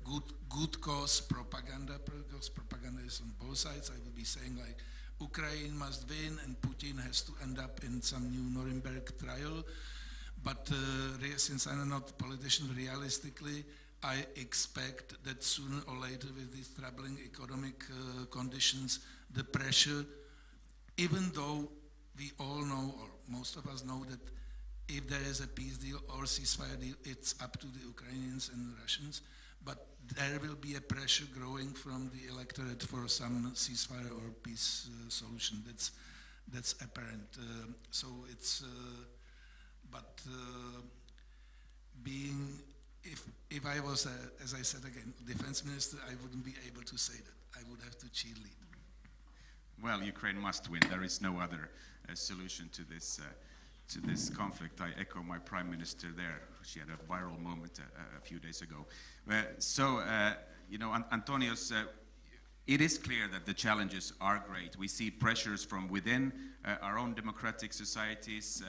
good cause propaganda, because propaganda is on both sides. I would be saying like, Ukraine must win and Putin has to end up in some new Nuremberg trial. But since I'm not a politician, realistically, I expect that sooner or later with these troubling economic conditions, the pressure, even though we all know, or most of us know, that if there is a peace deal or ceasefire deal, it's up to the Ukrainians and the Russians, but there will be a pressure growing from the electorate for some ceasefire or peace solution. That's apparent. So it's, being, if I was, as I said again, defense minister, I wouldn't be able to say that. I would have to cheerlead. Well, Ukraine must win. There is no other solution to this conflict. I echo my prime minister there. She had a viral moment a few days ago. You know, Antonios, it is clear that the challenges are great. We see pressures from within our own democratic societies.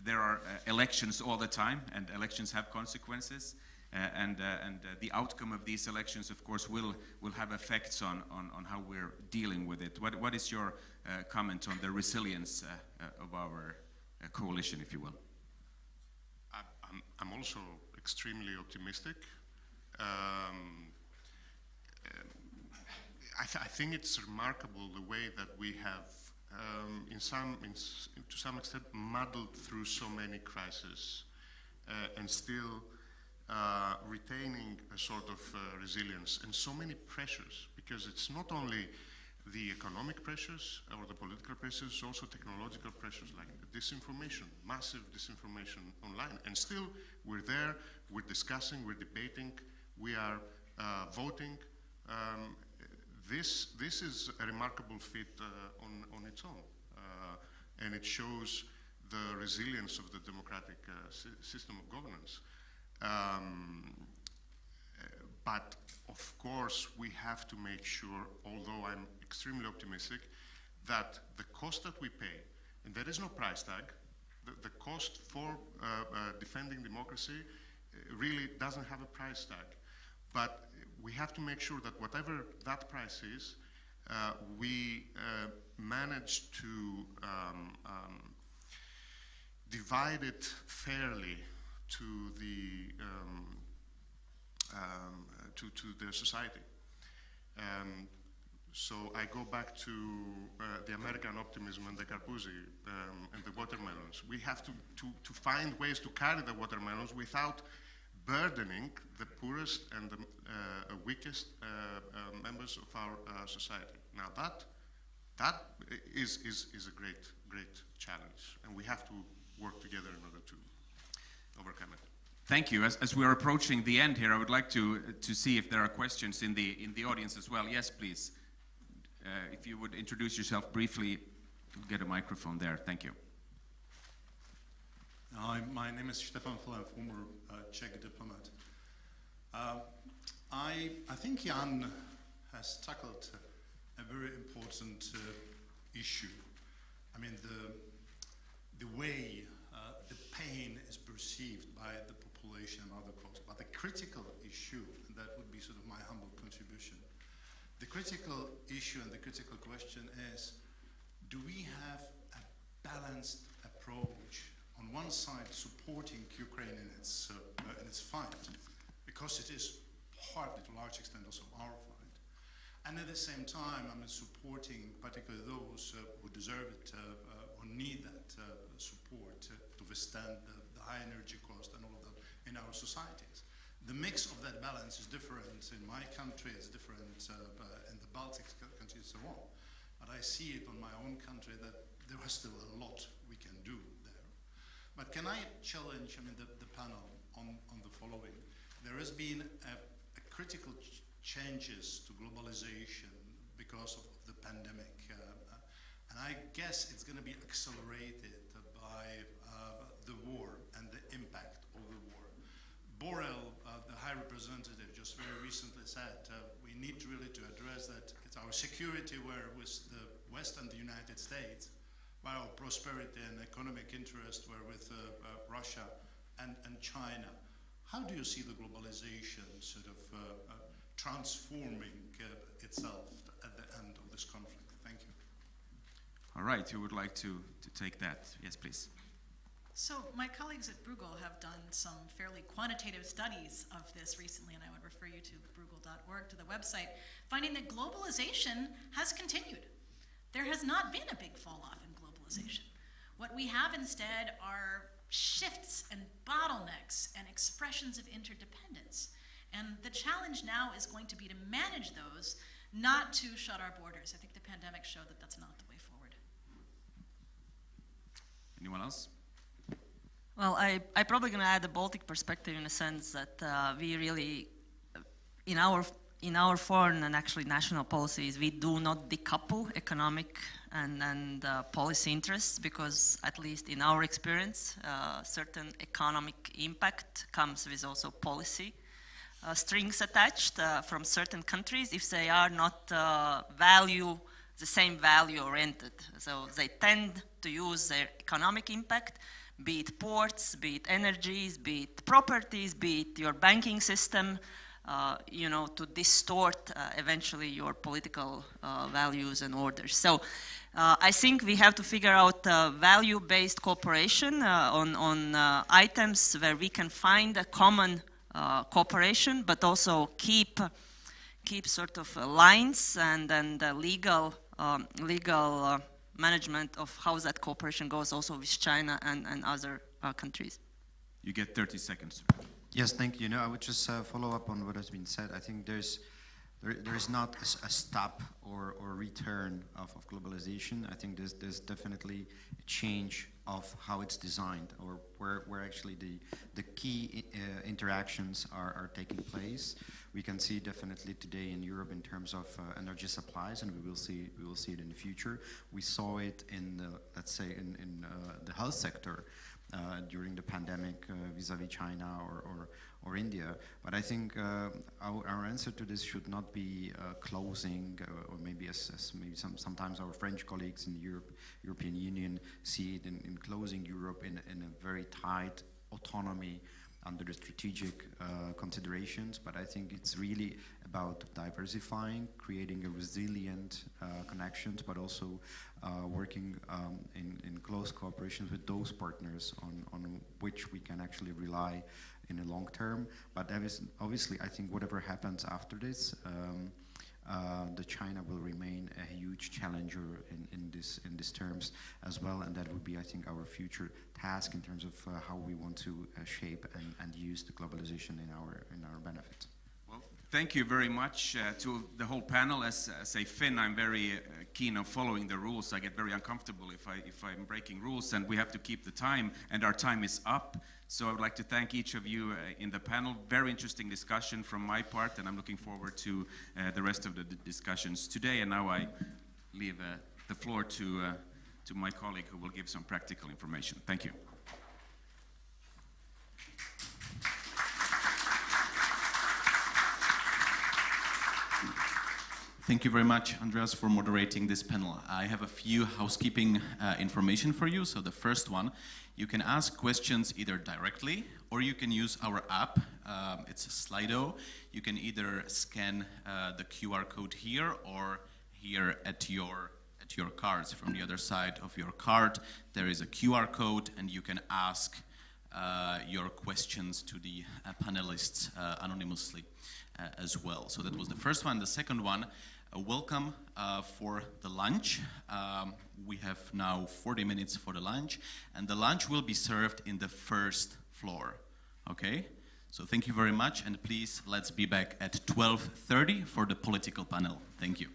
There are elections all the time, and elections have consequences. And the outcome of these elections, of course, will have effects on how we're dealing with it. What is your comment on the resilience of our coalition, if you will? I'm also extremely optimistic. I think it's remarkable the way that we have, to some extent, muddled through so many crises and still retaining a sort of resilience and so many pressures, because it's not only the economic pressures or the political pressures, also technological pressures like disinformation, massive disinformation online. And still we're there, we're discussing, we're debating, we are voting. This is a remarkable feat on its own. And it shows the resilience of the democratic system of governance. But of course, we have to make sure, although I'm extremely optimistic, that the cost that we pay, and there is no price tag, the cost for defending democracy really doesn't have a price tag. But we have to make sure that whatever that price is, we manage to divide it fairly to the society. So I go back to the American optimism and the Carpuzzi and the watermelons. We have to find ways to carry the watermelons without burdening the poorest and the weakest members of our society. Now that is a great challenge, and we have to work together in order to overcome it. Thank you. As we are approaching the end here, I would like to see if there are questions in the audience as well. Yes, please. If you would introduce yourself briefly, we'll get a microphone there. Thank you. Hi, my name is Stefan Fle, former Czech diplomat. I think Jan has tackled a very important issue. I mean, the way the pain is perceived by the population and other causes, but the critical issue, and that would be sort of my humble contribution, the critical issue and the critical question is, do we have a balanced approach on one side supporting Ukraine in its fight, because it is partly to a large extent also our fight, and at the same time I'm supporting particularly those who deserve it, who need that support to withstand the high energy cost and all of that in our societies. The mix of that balance is different in my country, it's different in the Baltic countries and so on. But I see it on my own country that there is still a lot we can do there. But can I challenge the panel on the following? There has been a critical changes to globalization because of the pandemic. And I guess it's going to be accelerated by the war and the impact of the war. Borrell, the High Representative, just very recently said we need really to address that it's our security where with the West and the United States, while our prosperity and economic interest were with Russia and China. How do you see the globalization sort of transforming itself at the end of this conflict? Thank you. All right, who would like to take that? Yes, please. So my colleagues at Bruegel have done some fairly quantitative studies of this recently, and I would refer you to bruegel.org, to the website, finding that globalization has continued. There has not been a big fall off in globalization. What we have instead are shifts and bottlenecks and expressions of interdependence. And the challenge now is going to be to manage those, not to shut our borders. I think the pandemic showed that that's not the way forward. Anyone else? Well, I'm probably going to add a Baltic perspective in the sense that we really, in our foreign and actually national policies, we do not decouple economic and policy interests, because at least in our experience, certain economic impact comes with also policy strings attached from certain countries if they are not the same value oriented. So they tend to use their economic impact, be it ports, be it energies, be it properties, be it your banking system, to distort eventually your political values and orders. So I think we have to figure out value-based cooperation on items where we can find a common cooperation, but also keep sort of lines and legal management of how that cooperation goes also with China and other countries. You get 30 seconds. Yes, thank you. I would just follow up on what has been said. I think there is not a stop or return of globalization. I think there's definitely a change of how it's designed, or where actually the key interactions are taking place. We can see definitely today in Europe in terms of energy supplies, and we will see it in the future. We saw it in let's say in the health sector during the pandemic vis-a-vis China or India. But I think our answer to this should not be closing, or maybe as maybe sometimes our French colleagues in the European Union see it in closing Europe in a very tight autonomy under the strategic considerations. But I think it's really about diversifying, creating a resilient connections, but also working in close cooperation with those partners on which we can actually rely in the long term. But there is obviously, I think whatever happens after this, the China will remain a huge challenger in these terms as well, and that would be, I think, our future task in terms of how we want to shape and use the globalization in our benefit. Well, thank you very much to the whole panel. As a Finn, I'm very keen on following the rules. I get very uncomfortable if I'm breaking rules, and we have to keep the time, and our time is up. So I would like to thank each of you in the panel. Very interesting discussion from my part, and I'm looking forward to the rest of the discussions today. And now I leave the floor to my colleague, who will give some practical information. Thank you. Thank you very much, Andreas, for moderating this panel. I have a few housekeeping information for you. So the first one, you can ask questions either directly, or you can use our app. It's Slido. You can either scan the QR code here or here at your to your cards. From the other side of your card, there is a QR code, and you can ask your questions to the panelists anonymously as well. So that was the first one. The second one, welcome for the lunch. We have now 40 minutes for the lunch, and the lunch will be served in the first floor. Okay? So thank you very much, and please, let's be back at 12:30 for the political panel. Thank you.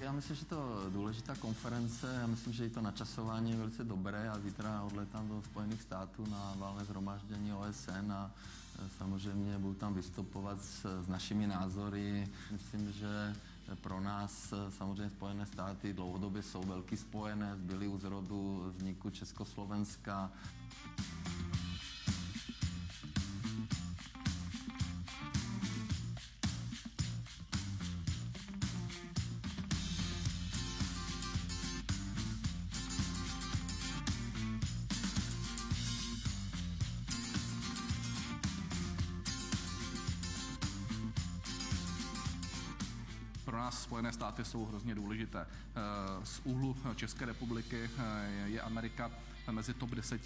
Já myslím, že to je důležitá konference, já myslím, že i to načasování je velice dobré. Já zítra odletám do Spojených států na valné shromáždění OSN a samozřejmě budu tam vystupovat s našimi názory. Myslím, že pro nás samozřejmě Spojené státy dlouhodobě jsou velký spojenec, byly u zrodu vzniku Československa. Pro nás Spojené státy jsou hrozně důležité. Z úhlu České republiky je Amerika mezi top 10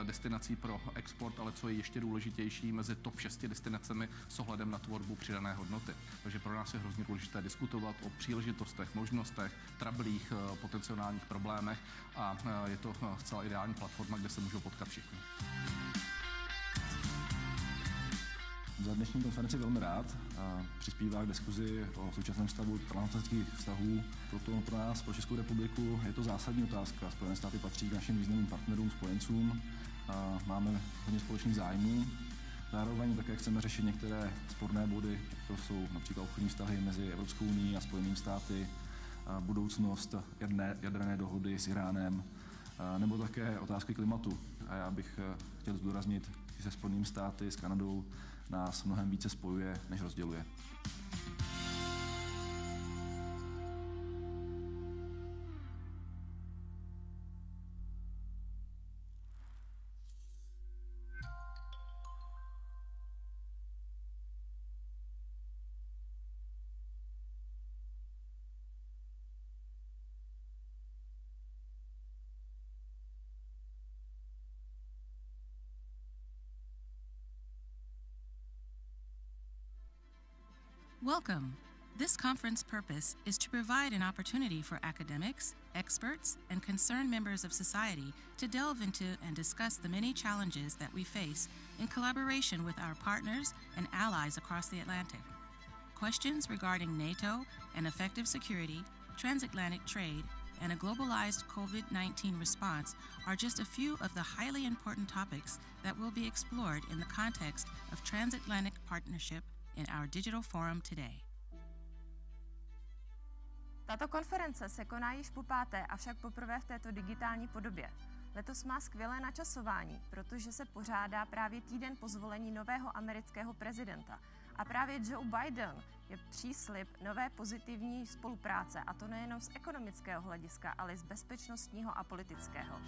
destinací pro export, ale co je ještě důležitější, mezi top 6 destinacemi s ohledem na tvorbu přidané hodnoty. Takže pro nás je hrozně důležité diskutovat o příležitostech, možnostech, trablích, potenciálních problémech a je to zcela ideální platforma, kde se můžou potkat všichni. Za dnešní konferenci velmi rád a přispívá k diskuzi o současném stavu transatlantických vztahů. Proto pro nás, pro Českou republiku, je to zásadní otázka. Spojené státy patří k našim významným partnerům, spojencům a máme hodně společných zájmů. Zároveň také chceme řešit některé sporné body, to jsou například obchodní vztahy mezi Evropskou unií a Spojenými státy, a budoucnost jaderné dohody s Iránem, nebo také otázky klimatu. A já bych chtěl zdůraznit, že se Spojenými státy, s Kanadou nás mnohem více spojuje, než rozděluje. Welcome. This conference purpose is to provide an opportunity for academics, experts, and concerned members of society to delve into and discuss the many challenges that we face in collaboration with our partners and allies across the Atlantic. questions regarding NATO and effective security, transatlantic trade, and a globalized COVID-19 response are just a few of the highly important topics that will be explored in the context of transatlantic partnership in our digital forum today. Tato konference se koná již po páté, avšak poprvé v této digitální podobě. Letos má skvělé načasování, protože se pořádá právě týden po zvolení nového amerického prezidenta. A právě Joe Biden je příslib nové pozitivní spolupráce, a to nejenom z ekonomického hlediska, ale i z bezpečnostního a politického.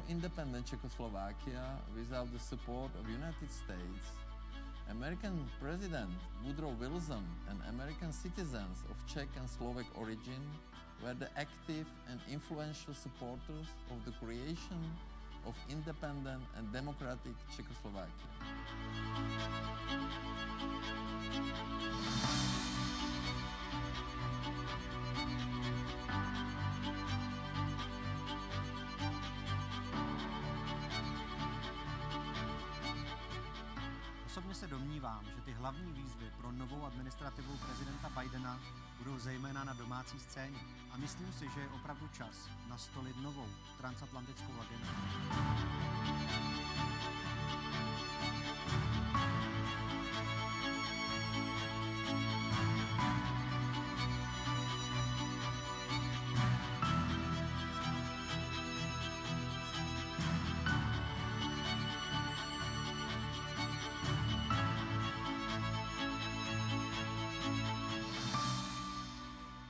Independent Czechoslovakia without the support of United States. American President Woodrow Wilson and American citizens of Czech and Slovak origin were the active and influential supporters of the creation of independent and democratic Czechoslovakia. Osobně se domnívám, že ty hlavní výzvy pro novou administrativu prezidenta Bidena budou zejména na domácí scéně. A myslím si, že je opravdu čas nastolit novou transatlantickou agendu.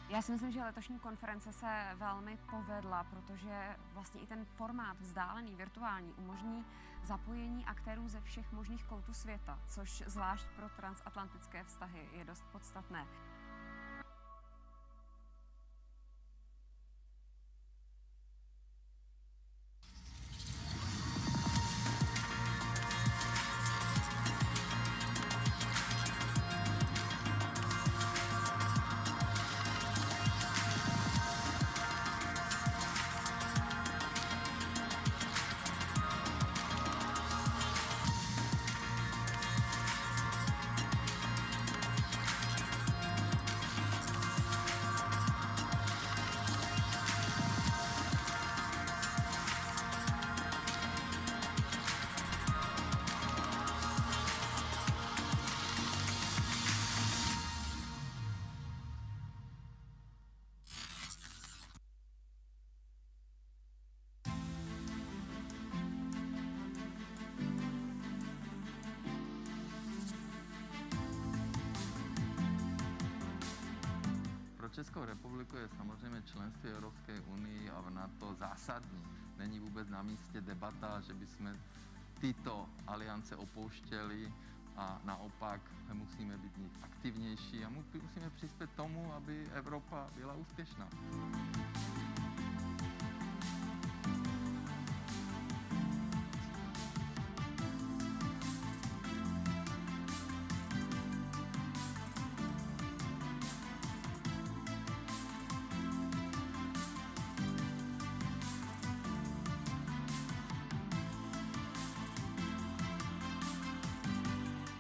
Já si myslím, že letošní konference se velmi povedla, protože vlastně i ten formát vzdálený, virtuální, umožní zapojení aktérů ze všech možných koutů světa, což zvlášť pro transatlantické vztahy je dost podstatné. Českou republiku je samozřejmě členství Evropské unii a v NATO zásadní. Není vůbec na místě debata, že bychom tyto aliance opouštěli a naopak musíme být aktivnější a musíme přispět tomu, aby Evropa byla úspěšná.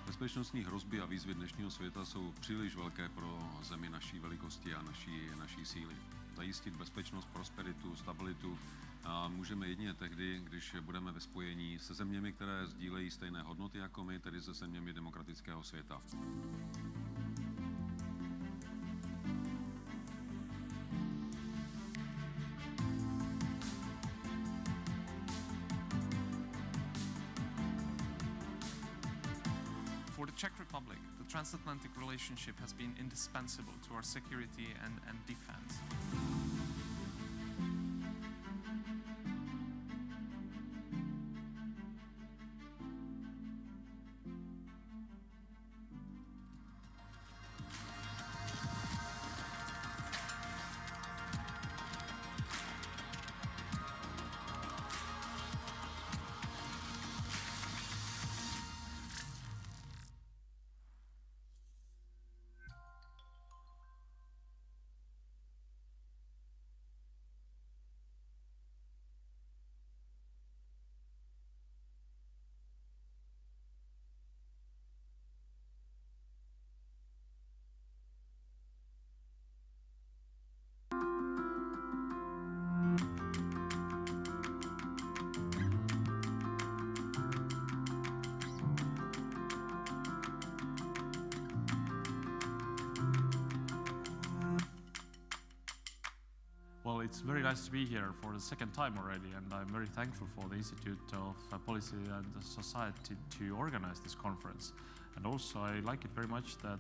Bezpečnostní hrozby a výzvy dnešního světa jsou příliš velké pro zemi naší velikosti a naší síly. Zajistit bezpečnost, prosperitu, stabilitu můžeme jedině tehdy, když budeme ve spojení se zeměmi, které sdílejí stejné hodnoty jako my, tedy se zeměmi demokratického světa. For the Czech Republic, the transatlantic relationship has been indispensable to our security and defense. it's very nice to be here for the second time already, and I'm very thankful for the Institute of Policy and Society to organize this conference. And also I like it very much that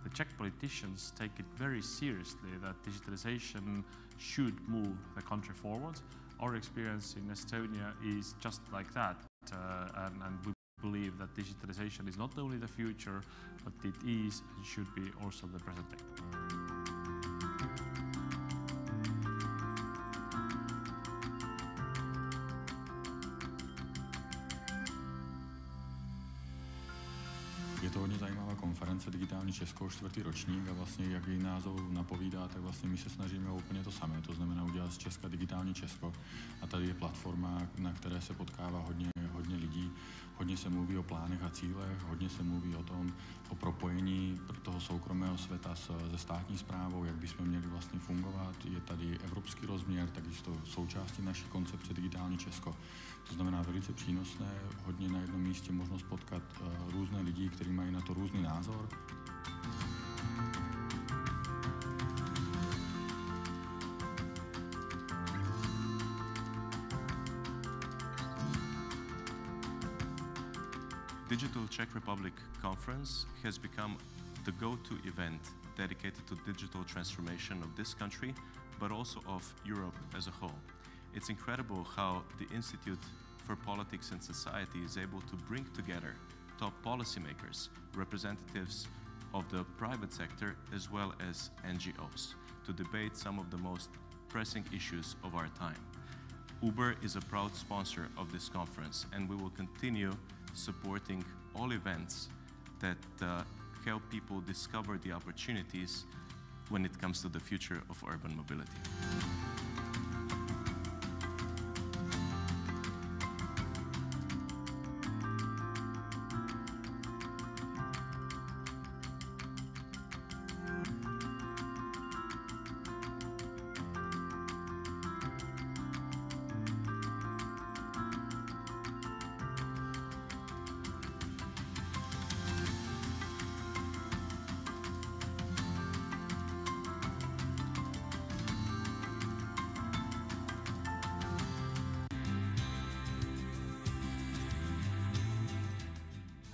the Czech politicians take it very seriously that digitalization should move the country forward. Our experience in Estonia is just like that, and we believe that digitalization is not only the future, but it is and should be also the present day. Je to hodně zajímavá konference Digitální Česko, 4. ročník, a vlastně, jak její název napovídá, tak vlastně my se snažíme úplně to samé, to znamená udělat z Česka digitální Česko, a tady je platforma, na které se potkává hodně lidí, hodně se mluví o plánech a cílech, hodně se mluví o tom, o propojení toho soukromého světa se státní správou, jak bychom měli vlastně fungovat. Je tady evropský rozměr, takisto součástí naší koncepce Digitální Česko. To znamená velice přínosné, hodně na jednom místě možnost potkat různé lidi, kteří mají na to různý názor. Digital Czech Republic Conference has become the go-to event dedicated to digital transformation of this country, but also of Europe as a whole. It's incredible how the Institute for Politics and Society is able to bring together top policymakers, representatives of the private sector, as well as NGOs, to debate some of the most pressing issues of our time. Uber is a proud sponsor of this conference, and we will continue supporting all events that help people discover the opportunities when it comes to the future of urban mobility.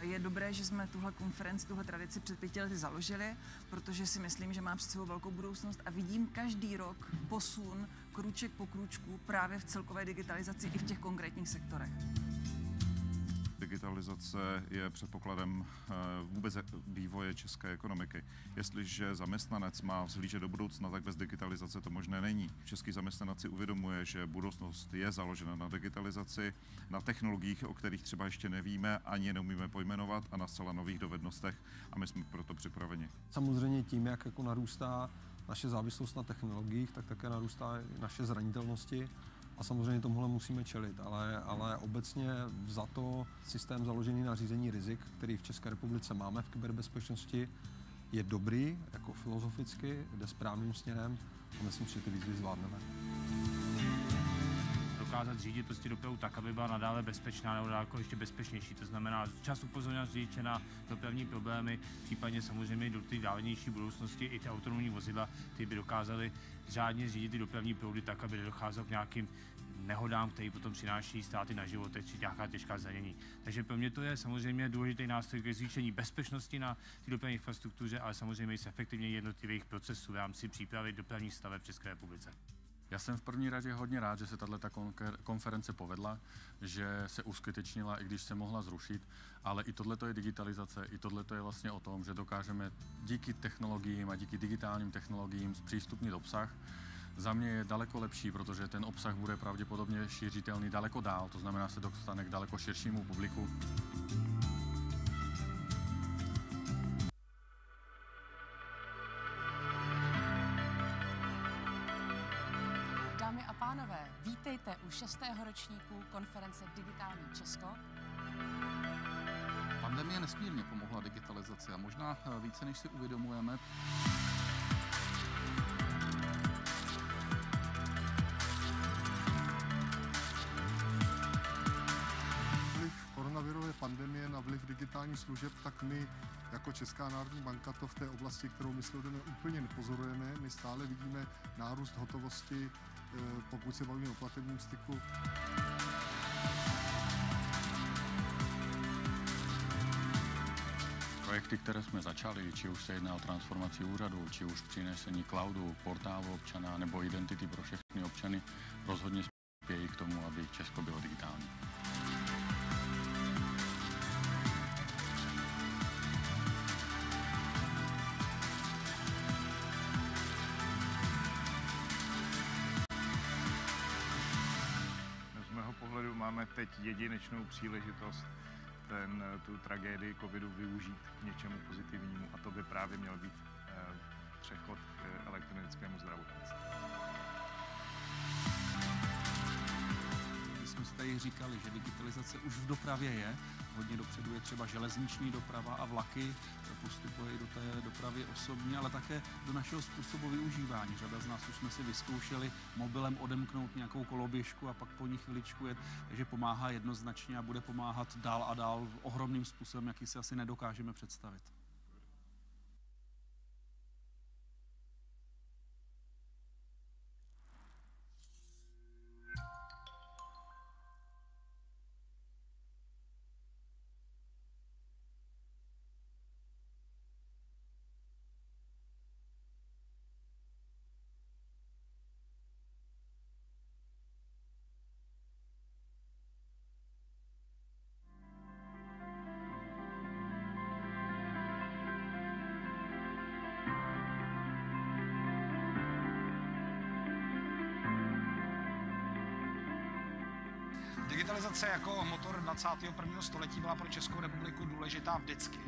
Je dobré, že jsme tuhle konferenci, tuhle tradici před 5 lety založili, protože si myslím, že má před sebou velkou budoucnost a vidím každý rok posun krůček po krůčku právě v celkové digitalizaci i v těch konkrétních sektorech. Digitalizace je předpokladem vůbec vývoje české ekonomiky. Jestliže zaměstnanec má vzhlížet do budoucna, tak bez digitalizace to možné není. Český zaměstnanec si uvědomuje, že budoucnost je založena na digitalizaci, na technologiích, o kterých třeba ještě nevíme, ani je neumíme pojmenovat, a na zcela nových dovednostech, a my jsme proto připraveni. Samozřejmě tím, jak jako narůstá naše závislost na technologiích, tak také narůstá i naše zranitelnosti. A samozřejmě tomuhle musíme čelit, ale obecně za to systém založený na řízení rizik, který v České republice máme v kyberbezpečnosti, je dobrý, jako filozoficky, jde správným směrem a myslím, že ty výzvy zvládneme. Dokázat řídit prostě dopravu tak, aby byla nadále bezpečná nebo daleko ještě bezpečnější. To znamená čas upozorňovat řidiče na dopravní problémy, případně samozřejmě do té dálenější budoucnosti i ty autonomní vozidla, ty by dokázaly řádně řídit ty dopravní proudy tak, aby nedocházelo k nějakým nehodám, které potom přináší ztráty na životech či nějaká těžká zranění. Takže pro mě to je samozřejmě důležitý nástroj ke zvýšení bezpečnosti na té dopravní infrastruktuře, ale samozřejmě i zefektivnění jednotlivých procesů v rámci přípravy dopravních staveb v České republice. Já jsem v první řadě hodně rád, že se tato konference povedla, že se uskutečnila, i když se mohla zrušit, ale i tohleto je digitalizace, i tohleto je vlastně o tom, že dokážeme díky technologiím a díky digitálním technologiím zpřístupnit obsah. Za mě je daleko lepší, protože ten obsah bude pravděpodobně šířitelný daleko dál, to znamená, se dostane k daleko širšímu publiku. Dámy a pánové, vítejte u 6. ročníku konference Digitální Česko. Pandemie nesmírně pomohla digitalizaci a možná více, než si uvědomujeme. Koronavirové pandemie na vliv jakýchkoliv digitálních služeb, tak my jako Česká národní banka to v té oblasti, kterou my sledujeme, úplně nepozorujeme. My stále vidíme nárůst hotovosti, pokud se bavíme o platebním styku. Projekty, které jsme začali, či už se jedná o transformaci úřadu, či už přinesení cloudu, portálu občana nebo identity pro všechny občany, rozhodně spějí k tomu, aby Česko bylo digitální. Z mého pohledu máme teď jedinečnou příležitost tu tragédii covidu využít k něčemu pozitivnímu a to by právě měl být přechod k elektronickému zdravotnictví. My jsme si tady říkali, že digitalizace už v dopravě je. Hodně dopředu je třeba železniční doprava a vlaky, postupuje do té dopravy osobní, ale také do našeho způsobu využívání. Řada z nás už jsme si vyzkoušeli mobilem odemknout nějakou koloběžku a pak po ní chviličku jet, takže pomáhá jednoznačně a bude pomáhat dál a dál ohromným způsobem, jaký si asi nedokážeme představit. Digitalizace jako motor 21. století byla pro Českou republiku důležitá vždycky.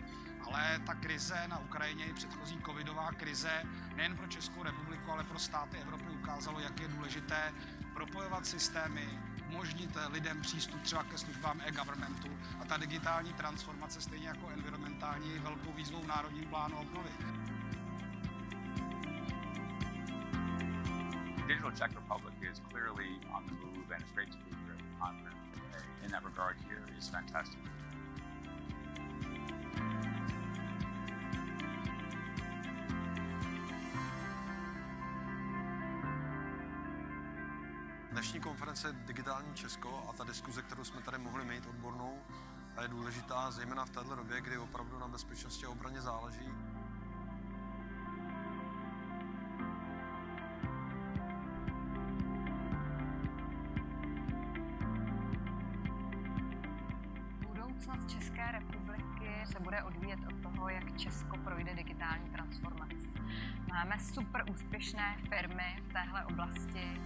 Ale ta krize na Ukrajině i předchozí covidová krize nejen pro Českou republiku, ale pro státy Evropy ukázalo, jak je důležité propojovat systémy, umožnit lidem přístup třeba ke službám e-governmentu a ta digitální transformace stejně jako environmentální je velkou výzvou v Národním plánu obnovy. Digital Czech Republic is clearly on the move, and it's great to be here at the conference. In that regard, here is fantastic. Dnešní konference Digitální Česko a ta diskuze, kterou jsme tady mohli mít odbornou, je důležitá, zejména v této době, kdy opravdu na bezpečnosti a obraně záleží. Budoucnost České republiky se bude odvíjet od toho, jak Česko projde digitální transformaci. Máme super úspěšné firmy v téhle oblasti.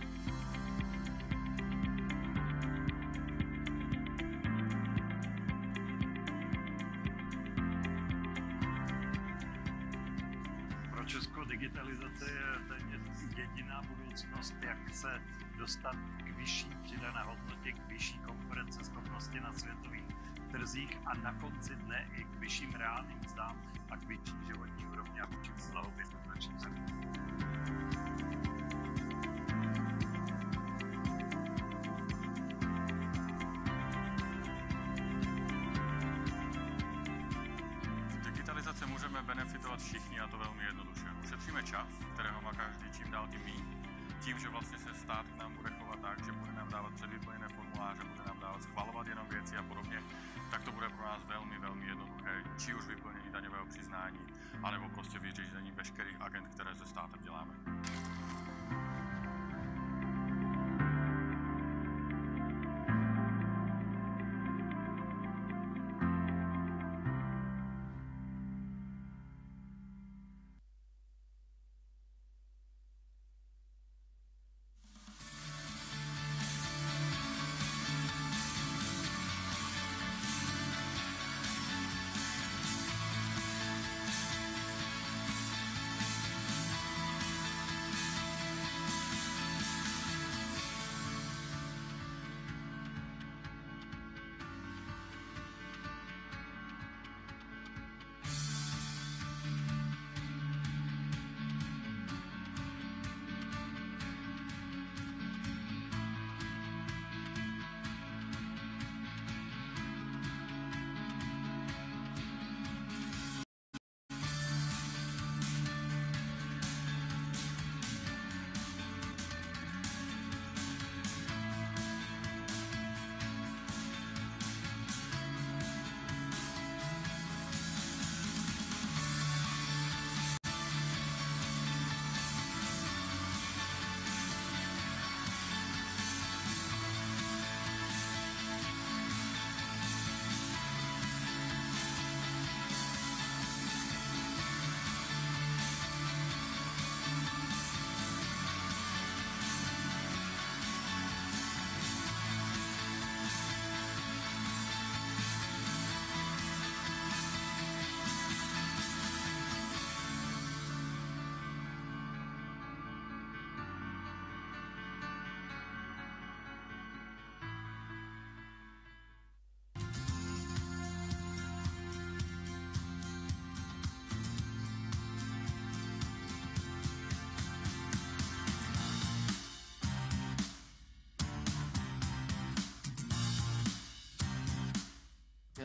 Pro Česko digitalizace je téměř jediná budoucnost, jak se dostat k vyšší přidané hodnotě, k vyšší konkurenceschopnosti na světových trzích a na konci dne i k vyšším reálným mzdám a k vyšší životní úrovni a vyšším blahobytu v naší zemi. Z digitalizace můžeme benefitovat všichni a to velmi jednoduše. Ušetříme čas, kterého má každý čím dál tím míň, tím, že vlastně se stát k nám bude chovat tak, že bude nám dávat předvyplněné formuláře, bude nám dávat schvalovat jenom věci a podobně, tak to bude pro nás velmi, velmi jednoduché, či už vyplnění daňového přiznání, anebo prostě vyřízení veškerých agent, které se státem děláme.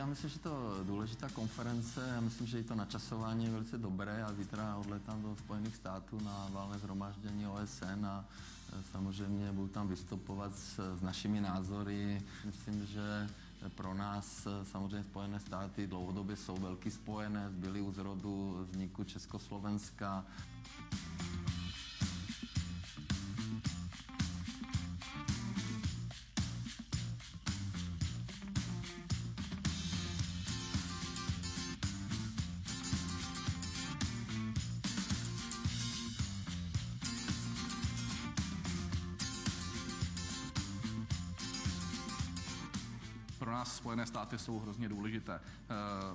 Já myslím, že to důležitá konference, já myslím, že i to načasování je velice dobré. Já zítra odletám do Spojených států na valné shromáždění OSN a samozřejmě budu tam vystupovat s našimi názory. Myslím, že pro nás samozřejmě Spojené státy dlouhodobě jsou velký spojenec, byly u zrodu vzniku Československa. Pro nás Spojené státy jsou hrozně důležité.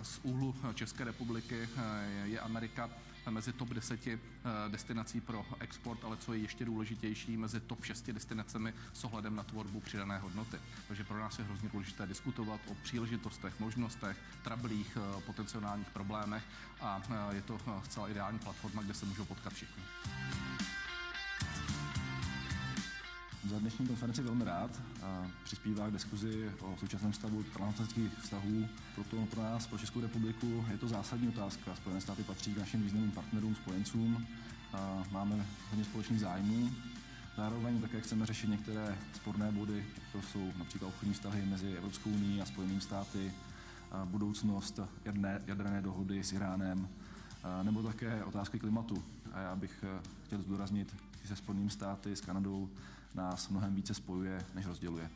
Z úhlu České republiky je Amerika mezi top 10 destinací pro export, ale co je ještě důležitější, mezi top 6 destinacemi s ohledem na tvorbu přidané hodnoty. Takže pro nás je hrozně důležité diskutovat o příležitostech, možnostech, trablích, potenciálních problémech a je to zcela ideální platforma, kde se můžou potkat všichni. Za dnešní konferenci velmi rád a přispívá k diskuzi o současném stavu transatlantických vztahů. Proto pro nás, pro Českou republiku, je to zásadní otázka. Spojené státy patří k našim významným partnerům, spojencům. A máme hodně společných zájmů. Zároveň také chceme řešit některé sporné body, jako jsou například obchodní vztahy mezi Evropskou unií a Spojenými státy, a budoucnost jaderné dohody s Iránem, nebo také otázky klimatu. A já bych chtěl zdůraznit, že se Spojenými státy, s Kanadou, nás mnohem více spojuje, než rozděluje.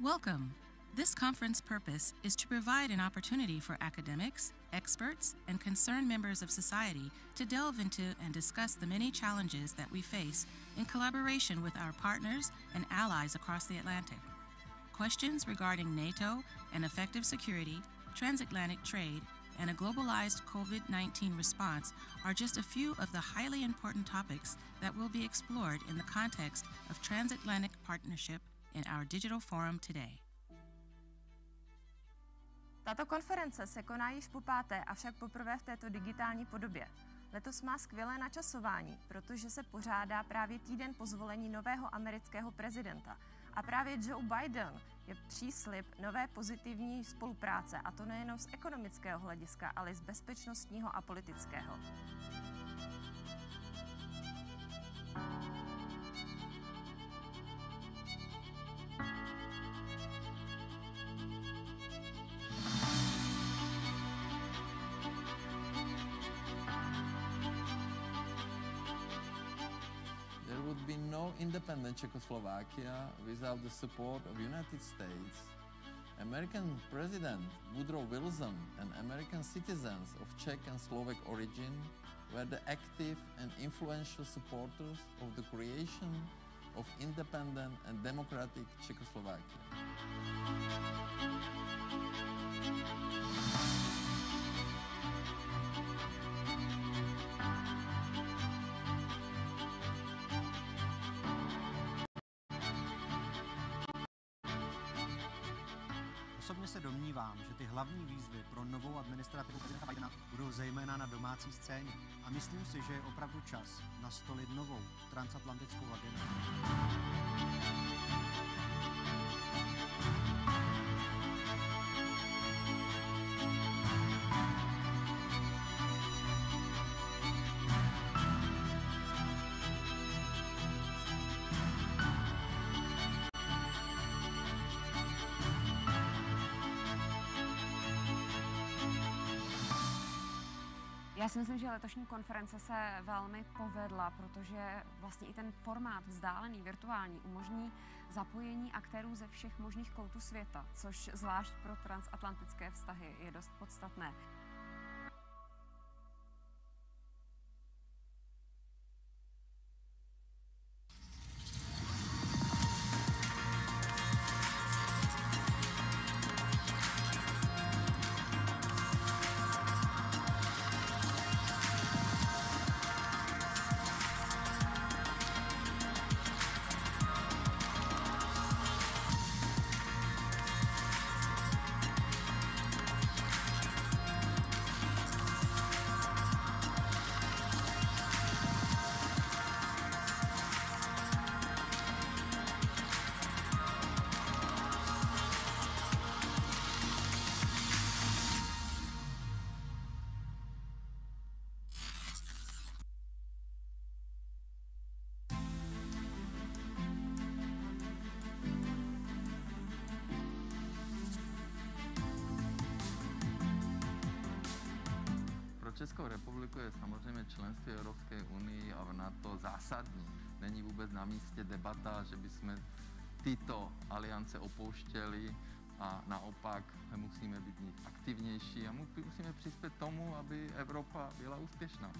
Welcome. This conference purpose is to provide an opportunity for academics, experts, and concerned members of society to delve into and discuss the many challenges that we face in collaboration with our partners and allies across the Atlantic. Questions regarding NATO and effective security, transatlantic trade, and a globalized COVID-19 response are just a few of the highly important topics that will be explored in the context of transatlantic partnership in our digital forum today. Tato konference se koná již po páté, avšak poprvé v této digitální podobě. Letos má skvělé načasování, protože se pořádá právě týden po zvolení nového amerického prezidenta. A právě Joe Biden je příslib nové pozitivní spolupráce, a to nejenom z ekonomického hlediska, ale i z bezpečnostního a politického. Independent Czechoslovakia without the support of United States. American President Woodrow Wilson and American citizens of Czech and Slovak origin were the active and influential supporters of the creation of independent and democratic Czechoslovakia. Osobně se domnívám, že ty hlavní výzvy pro novou administrativu prezidenta Bidena budou zejména na domácí scéně. A myslím si, že je opravdu čas nastolit novou transatlantickou agendu. Já si myslím, že letošní konference se velmi povedla, protože vlastně i ten formát vzdálený, virtuální, umožní zapojení aktérů ze všech možných koutů světa, což zvlášť pro transatlantické vztahy je dost podstatné. Českou republiku je samozřejmě členství Evropské unii a v NATO zásadní. Není vůbec na místě debata, že bychom tyto aliance opouštěli a naopak musíme být aktivnější a musíme přispět tomu, aby Evropa byla úspěšná.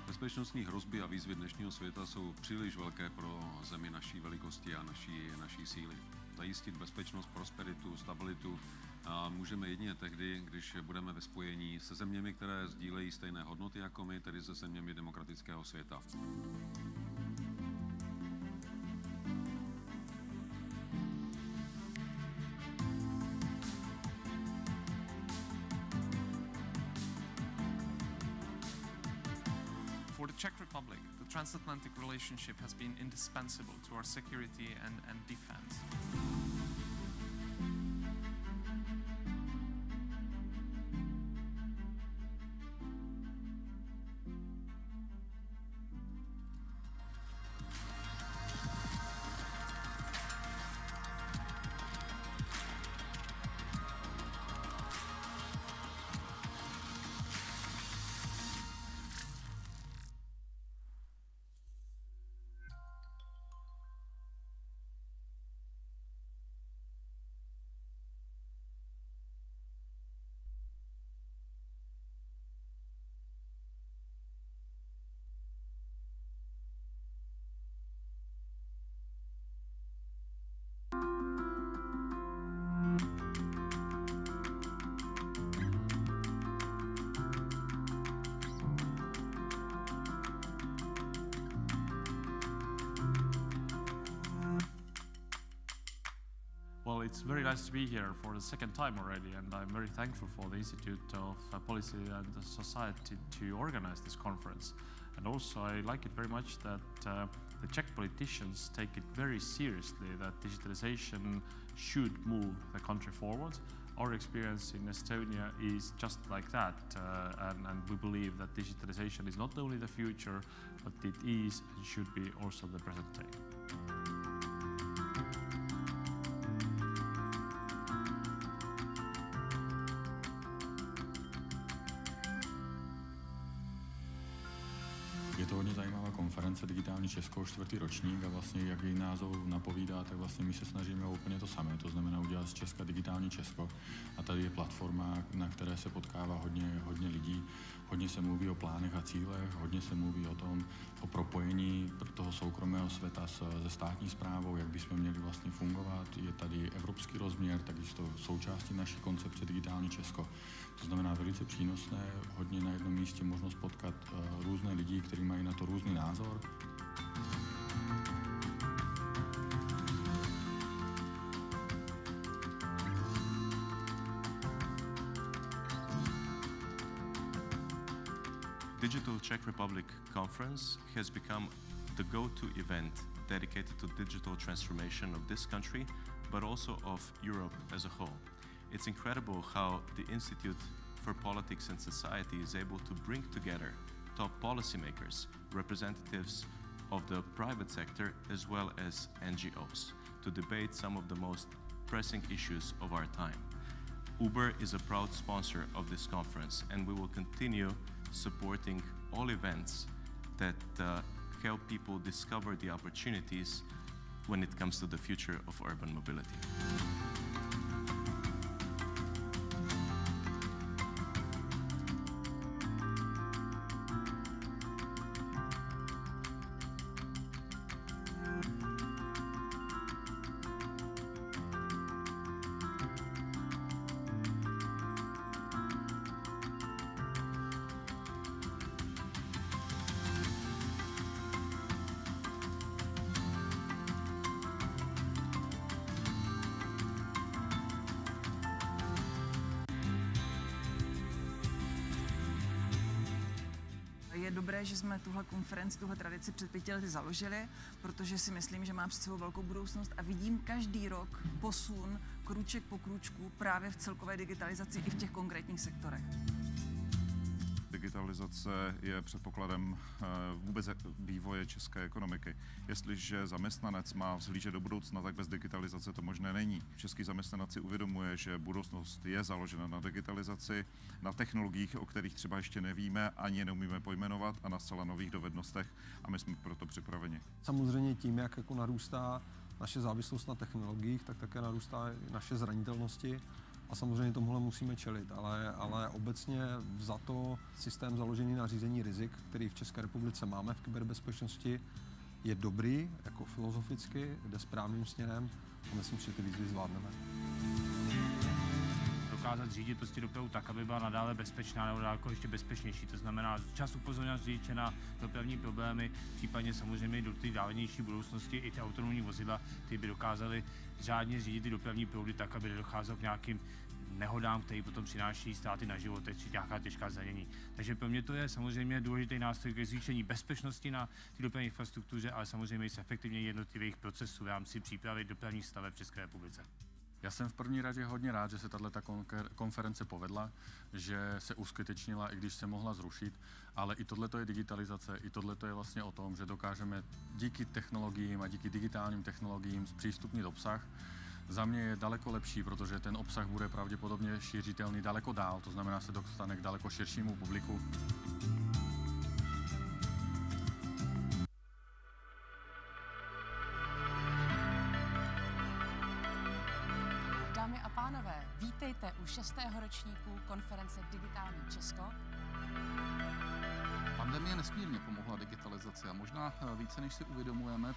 Bezpečnostní hrozby a výzvy dnešního světa jsou příliš velké pro zemi naší velikosti a naší síly. Zajistit bezpečnost, prosperitu, stabilitu můžeme jedině tehdy, když budeme ve spojení se zeměmi, které sdílejí stejné hodnoty jako my, tedy se zeměmi demokratického světa. For the Czech Republic, the transatlantic relationship has been indispensable to our security and defense. Well, it's very nice to be here for the second time already, and I'm very thankful for the Institute of Policy and Society to organize this conference. And also, I like it very much that the Czech politicians take it very seriously that digitalization should move the country forward. Our experience in Estonia is just like that, and we believe that digitalization is not only the future, but it is and should be also the present day. Je to hodně zajímavá konference Digitální Česko, 4. ročník a vlastně, jak její název napovídá, tak vlastně my se snažíme o úplně to samé, to znamená udělat z Česka Digitální Česko a tady je platforma, na které se potkává hodně lidí, hodně se mluví o plánech a cílech, hodně se mluví o tom, o propojení toho soukromého světa se státní správou, jak bychom měli vlastně fungovat. Je tady evropský rozměr, takisto součástí naší koncepce Digitální Česko. To znamená velice přínosné, hodně na jednom místě možnost potkat různé lidi, kteří mají na to různý názor. Digital Czech Republic Conference has become the go-to event dedicated to digital transformation of this country, but also of Europe as a whole. It's incredible how the Institute for Politics and Society is able to bring together top policymakers, representatives of the private sector, as well as NGOs, to debate some of the most pressing issues of our time. Uber is a proud sponsor of this conference, and we will continue supporting all events that help people discover the opportunities when it comes to the future of urban mobility. dobré, že jsme tuhle konferenci, tuhle tradici před 5 lety založili, protože si myslím, že má před sebou velkou budoucnost a vidím každý rok posun krůček po krůčku právě v celkové digitalizaci i v těch konkrétních sektorech. Digitalizace je předpokladem vůbec vývoje české ekonomiky. Jestliže zaměstnanec má vzhlížet do budoucna, tak bez digitalizace to možné není. Český zaměstnanec si uvědomuje, že budoucnost je založena na digitalizaci, na technologiích, o kterých třeba ještě nevíme, ani je neumíme pojmenovat, a na zcela nových dovednostech, a my jsme proto připraveni. Samozřejmě tím, jak jako narůstá naše závislost na technologiích, tak také narůstá i naše zranitelnosti. A samozřejmě tomuhle musíme čelit, ale obecně za to systém založený na řízení rizik, který v České republice máme v kyberbezpečnosti, je dobrý, jako filozoficky, jde správným směrem a myslím, že ty výzvy zvládneme. Dokázat řídit prostě dopravu tak, aby byla nadále bezpečná nebo daleko ještě bezpečnější. To znamená čas upozorňovat řidiče na dopravní problémy, případně samozřejmě do té dálenější budoucnosti i ty autonomní vozidla, ty by dokázaly řádně řídit ty dopravní proudy tak, aby nedocházelo k nějakým nehodám, které potom přináší ztráty na životech či nějaká těžká zranění. Takže pro mě to je samozřejmě důležitý nástroj ke zvýšení bezpečnosti na té dopravní infrastruktuře, ale samozřejmě i zefektivnění jednotlivých procesů v rámci přípravy dopravních staveb v České republice. Já jsem v první řadě hodně rád, že se tato konference povedla, že se uskutečnila, i když se mohla zrušit, ale i tohleto je digitalizace, i tohleto je vlastně o tom, že dokážeme díky technologiím a díky digitálním technologiím zpřístupnit obsah. Za mě je daleko lepší, protože ten obsah bude pravděpodobně šířitelný daleko dál, to znamená, se dostane k daleko širšímu publiku. Dámy a pánové, vítejte u 6. ročníku konference Digitální Česko. Pandemie nesmírně pomohla digitalizaci a možná více, než si uvědomujeme.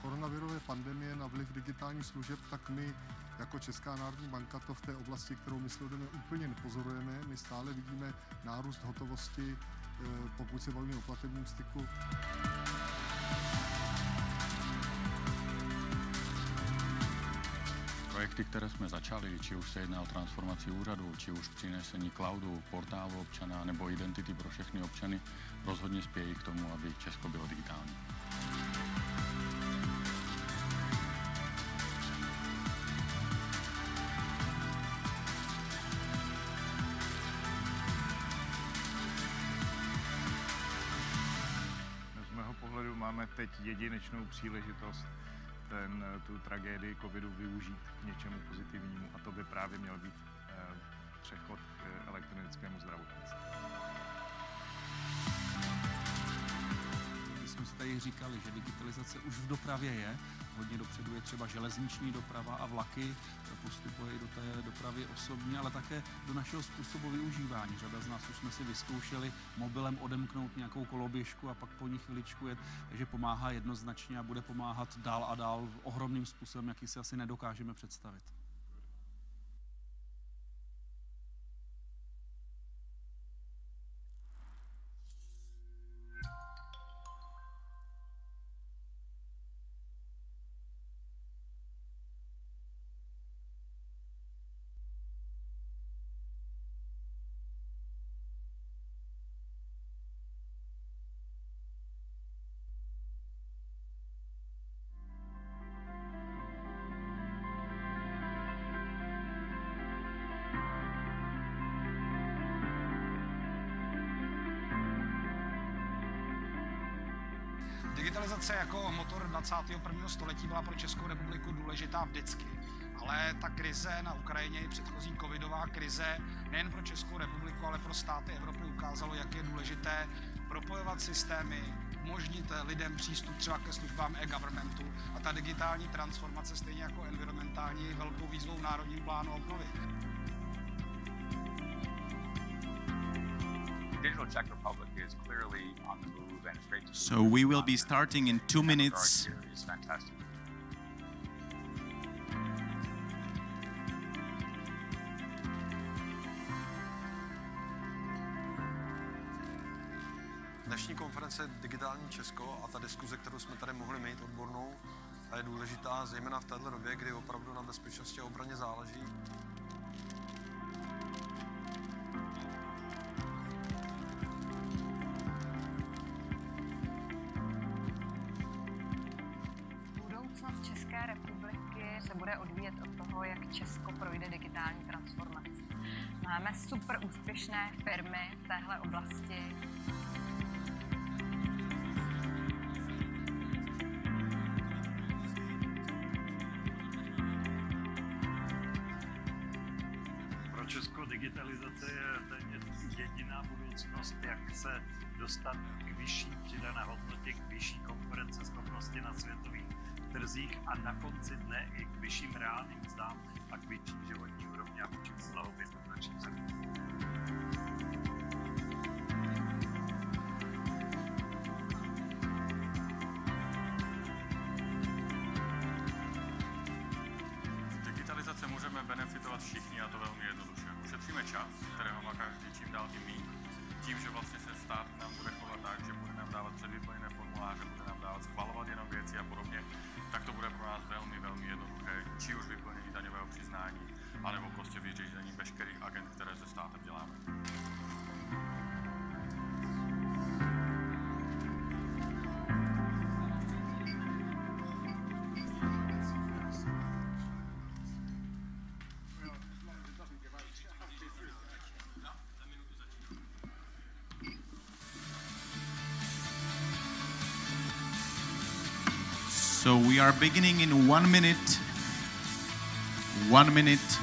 Koronavirové pandemie na vliv digitálních služeb, tak my jako Česká národní banka to v té oblasti, kterou my sledujeme, úplně nepozorujeme. My stále vidíme nárůst hotovosti, pokud se bavíme o platebním styku. Projekty, které jsme začali, či už se jedná o transformaci úřadu, či už přinesení cloudu, portálu občana nebo identity pro všechny občany, rozhodně spějí k tomu, aby Česko bylo digitální. Máme teď jedinečnou příležitost tu tragédii covidu využít k něčemu pozitivnímu, a to by právě měl být přechod k elektronickému zdravotnictví. My jsme si tady říkali, že digitalizace už v dopravě je. Hodně dopředu je třeba železniční doprava a vlaky, postupují do té dopravy osobní, ale také do našeho způsobu využívání. Řada z nás už jsme si vyzkoušeli mobilem odemknout nějakou koloběžku a pak po ní chviličku jet, takže pomáhá jednoznačně a bude pomáhat dál a dál ohromným způsobem, jaký si asi nedokážeme představit. Digitalizace jako motor 21. století byla pro Českou republiku důležitá vždycky. Ale ta krize na Ukrajině i předchozí covidová krize nejen pro Českou republiku, ale pro státy Evropy ukázalo, jak je důležité propojovat systémy, umožnit lidem přístup třeba ke službám e-governmentu, a ta digitální transformace stejně jako environmentální je velkou výzvou v Národním plánu obnovy. So we will be starting in 2 minutes. Dnešní konference Digitální Česko a ta diskuze, kterou jsme tady mohli mít odbornou, a je důležitá zejména v této době, kdy opravdu na bezpečnosti a obraně záleží. Budoucnost České republiky se bude odvíjet od toho, jak Česko projde digitální transformaci. Máme super úspěšné firmy v téhle oblasti. Pro Česko digitalizace je jediná budoucnost, jak se dostat k vyšší přidané hodnotě, k vyšší konkurenceschopnosti na světových trzích a na konci dne i k vyšším reálným mzdám a k vyšší životní úrovni a vyšší blahobytu v naší zemi. Z digitalizace můžeme benefitovat všichni a to velmi jednoduše. Ušetříme čas, kterého má každý čím dál tím méně. Tím, že vlastně se stát nám bude chovat tak, že bude nám dávat předvyplněné formuláře, bude nám dávat schvalovat jenom věci a podobně, tak to bude pro nás velmi, velmi jednoduché, či už vyplnění daňového přiznání, anebo prostě vyřízení veškerých agent, které se státem děláme. So we are beginning in 1 minute. 1 minute.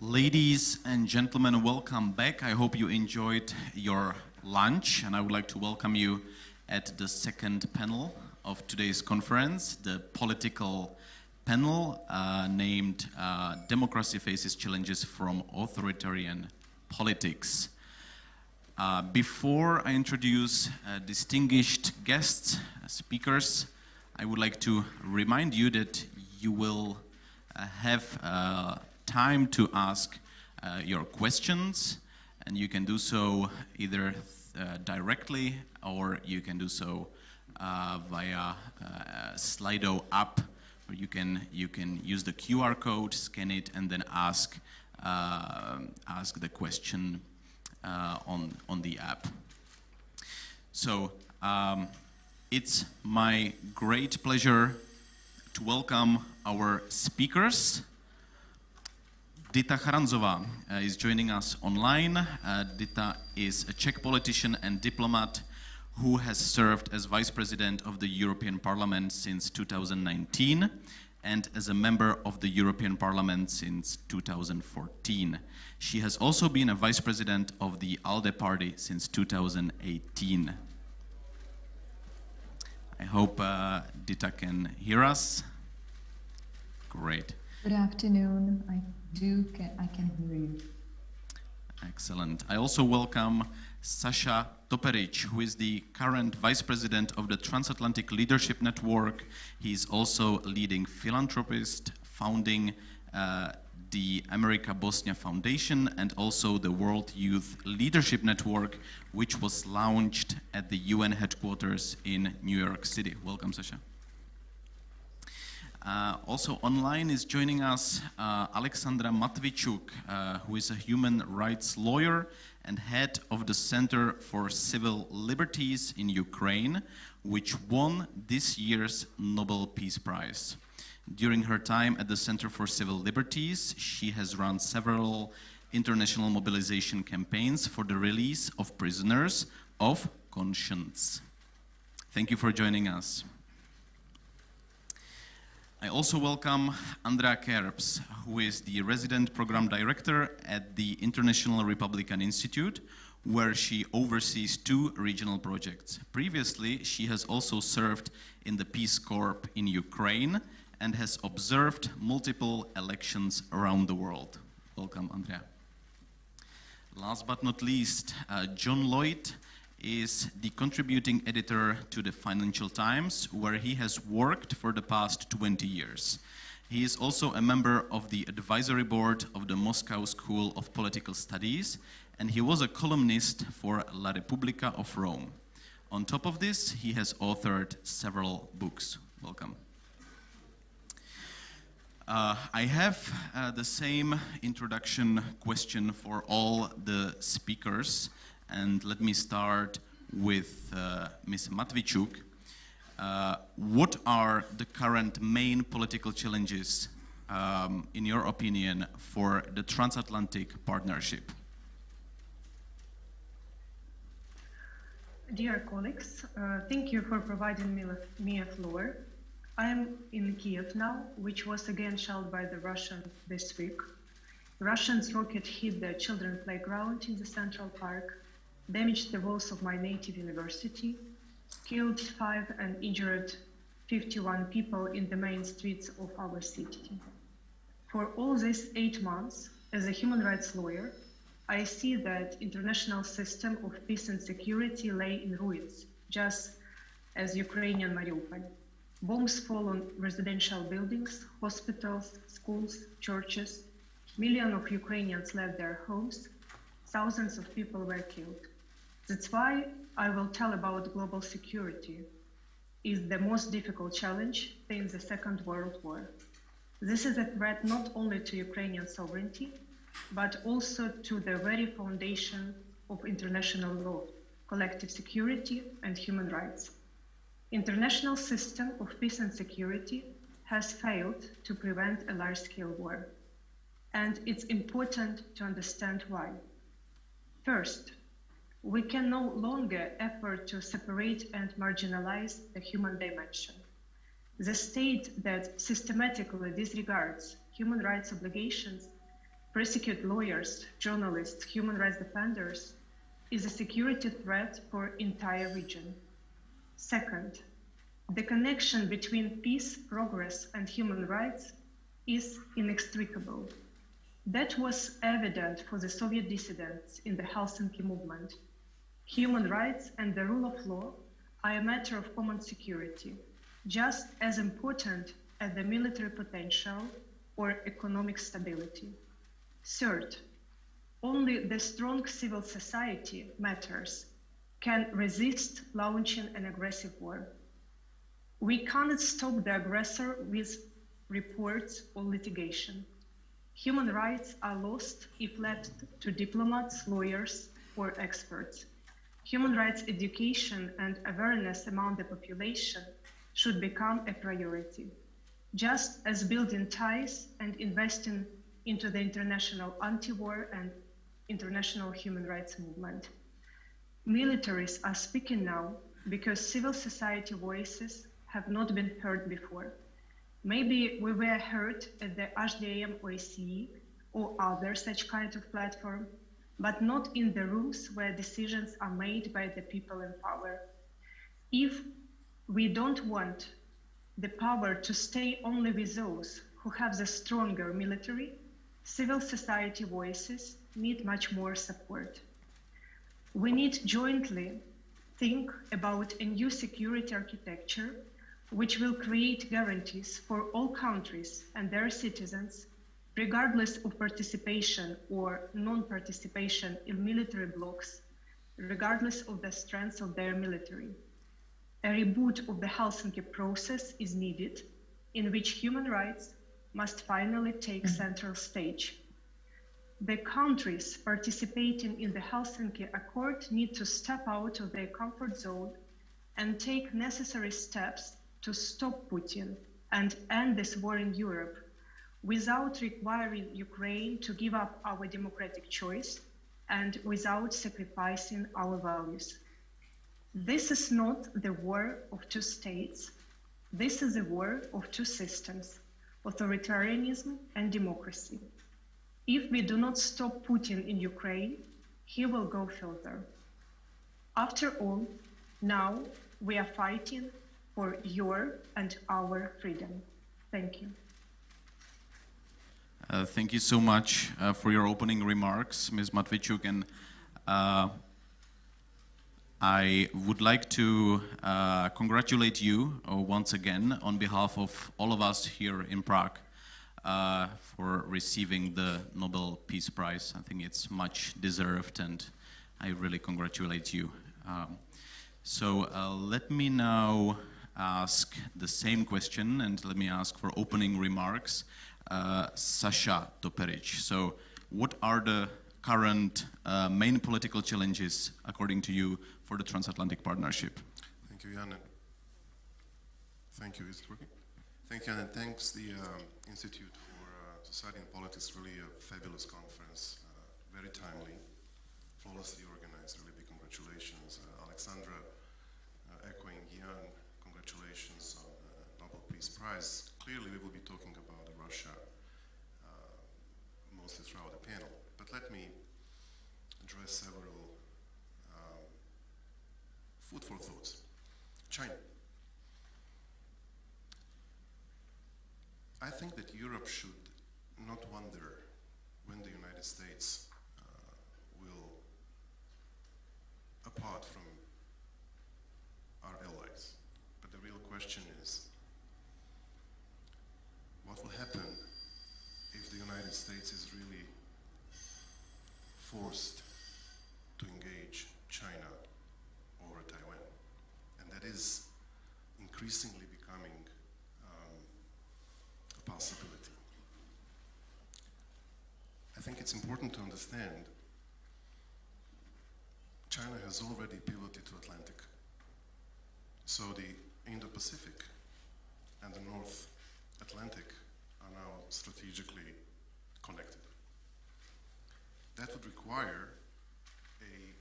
Ladies and gentlemen, welcome back. I hope you enjoyed your lunch, and I would like to welcome you at the second panel of today's conference, the political panel named Democracy Faces Challenges from Authoritarian Politics. Before I introduce distinguished guests, speakers, I would like to remind you that you will have time to ask your questions, and you can do so either directly or you can do so via Slido app, where you can use the QR code, scan it, and then ask the question on the app. So it's my great pleasure to welcome our speakers. Dita Charanzová is joining us online. Dita is a Czech politician and diplomat who has served as Vice President of the European Parliament since 2019 and as a member of the European Parliament since 2014. She has also been a Vice President of the ALDE Party since 2018. I hope Dita can hear us. Great. Good afternoon. I can hear you. Excellent. I also welcome Sasha Toperic, who is the current Vice President of the Transatlantic Leadership Network. He is also a leading philanthropist, founding the America Bosnia Foundation and also the World Youth Leadership Network, which was launched at the UN headquarters in New York City. Welcome, Sasha. Also online is joining us Alexandra Matvichuk, who is a human rights lawyer and head of the Center for Civil Liberties in Ukraine, which won this year's Nobel Peace Prize. During her time at the Center for Civil Liberties, she has run several international mobilization campaigns for the release of prisoners of conscience. Thank you for joining us. I also welcome Andrea Kerbs, who is the resident program director at the International Republican Institute, where she oversees 2 regional projects. Previously, she has also served in the Peace Corps in Ukraine and has observed multiple elections around the world. Welcome, Andrea. Last but not least, John Lloyd is the contributing editor to the Financial Times, where he has worked for the past 20 years. He is also a member of the advisory board of the Moscow School of Political Studies, and he was a columnist for La Repubblica of Rome. On top of this, he has authored several books. Welcome. I have the same introduction question for all the speakers, and let me start with Ms. Matvichuk. What are the current main political challenges, in your opinion, for the transatlantic partnership? Dear colleagues, thank you for providing me a floor. I am in Kiev now, which was again shelled by the Russians this week. Russians' rocket hit the children's playground in the Central Park, damaged the walls of my native university, killed 5 and injured 51 people in the main streets of our city. For all these 8 months, as a human rights lawyer, I see that international system of peace and security lay in ruins, just as Ukrainian Mariupol. Bombs fall on residential buildings, hospitals, schools, churches. Millions of Ukrainians left their homes. Thousands of people were killed. That's why I will tell about global security. Is the most difficult challenge since the Second World War. This is a threat not only to Ukrainian sovereignty, but also to the very foundation of international law, collective security, and human rights. International system of peace and security has failed to prevent a large-scale war. And it's important to understand why. First, we can no longer afford to separate and marginalize the human dimension. The state that systematically disregards human rights obligations, persecute lawyers, journalists, human rights defenders, is a security threat for the entire region. Second, the connection between peace, progress, and human rights is inextricable. That was evident for the Soviet dissidents in the Helsinki movement. Human rights and the rule of law are a matter of common security, just as important as the military potential or economic stability. Third, only the strong civil society matters can resist launching an aggressive war. We cannot stop the aggressor with reports or litigation. Human rights are lost if left to diplomats, lawyers, or experts. Human rights education and awareness among the population should become a priority, just as building ties and investing into the international anti-war and international human rights movement. Militaries are speaking now because civil society voices have not been heard before. Maybe we were heard at the HDM OSCE or other such kind of platform, but not in the rooms where decisions are made by the people in power. If we don't want the power to stay only with those who have the stronger military, civil society voices need much more support. We need jointly think about a new security architecture which will create guarantees for all countries and their citizens, regardless of participation or non-participation in military blocs, regardless of the strength of their military. A reboot of the Helsinki process is needed, in which human rights must finally take central stage. The countries participating in the Helsinki Accord need to step out of their comfort zone and take necessary steps to stop Putin and end this war in Europe without requiring Ukraine to give up our democratic choice and without sacrificing our values. This is not the war of two states. This is a war of two systems, authoritarianism and democracy. If we do not stop Putin in Ukraine, he will go further. After all, now we are fighting for your and our freedom. Thank you. Thank you so much for your opening remarks, Ms. Matvichuk, and I would like to congratulate you once again on behalf of all of us here in Prague for receiving the Nobel Peace Prize. I think it's much deserved, and I really congratulate you. So let me now ask the same question, and let me ask for opening remarks. Sasha Toperic. So what are the current main political challenges, according to you, for the transatlantic partnership? Thank you, Jan. Thank you. Is it working? Thank you, and thanks the Institute for Society and Politics. Really a fabulous conference, very timely, flawlessly organized. Really big congratulations, Alexandra. Echoing Jan, congratulations on the Nobel Peace Prize. Clearly, we will be talking about Russia mostly throughout the panel, but let me address several food for thoughts. China. I think that Europe should not wonder when the United States will, apart from our allies. But the real question is, what will happen if the United States is really forced to engage China over Taiwan? And that is increasingly becoming a possibility. I think it's important to understand China has already pivoted to Atlantic. So the Indo-Pacific and the North Atlantic are now strategically connected. That would require a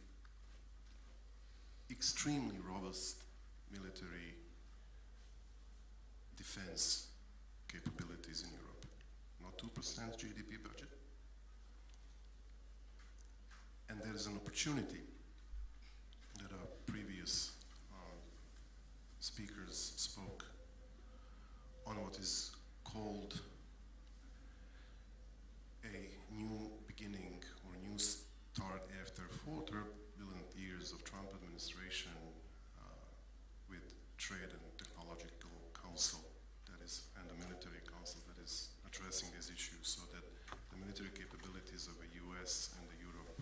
extremely robust military defense capabilities in Europe. Not 2% GDP budget. And there is an opportunity that our previous speakers spoke on what is called a new beginning or a new start after 4 turbulent years of Trump administration with Trade and Technological Council that is, and the Military Council that is addressing these issues so that the military capabilities of the US and the Europe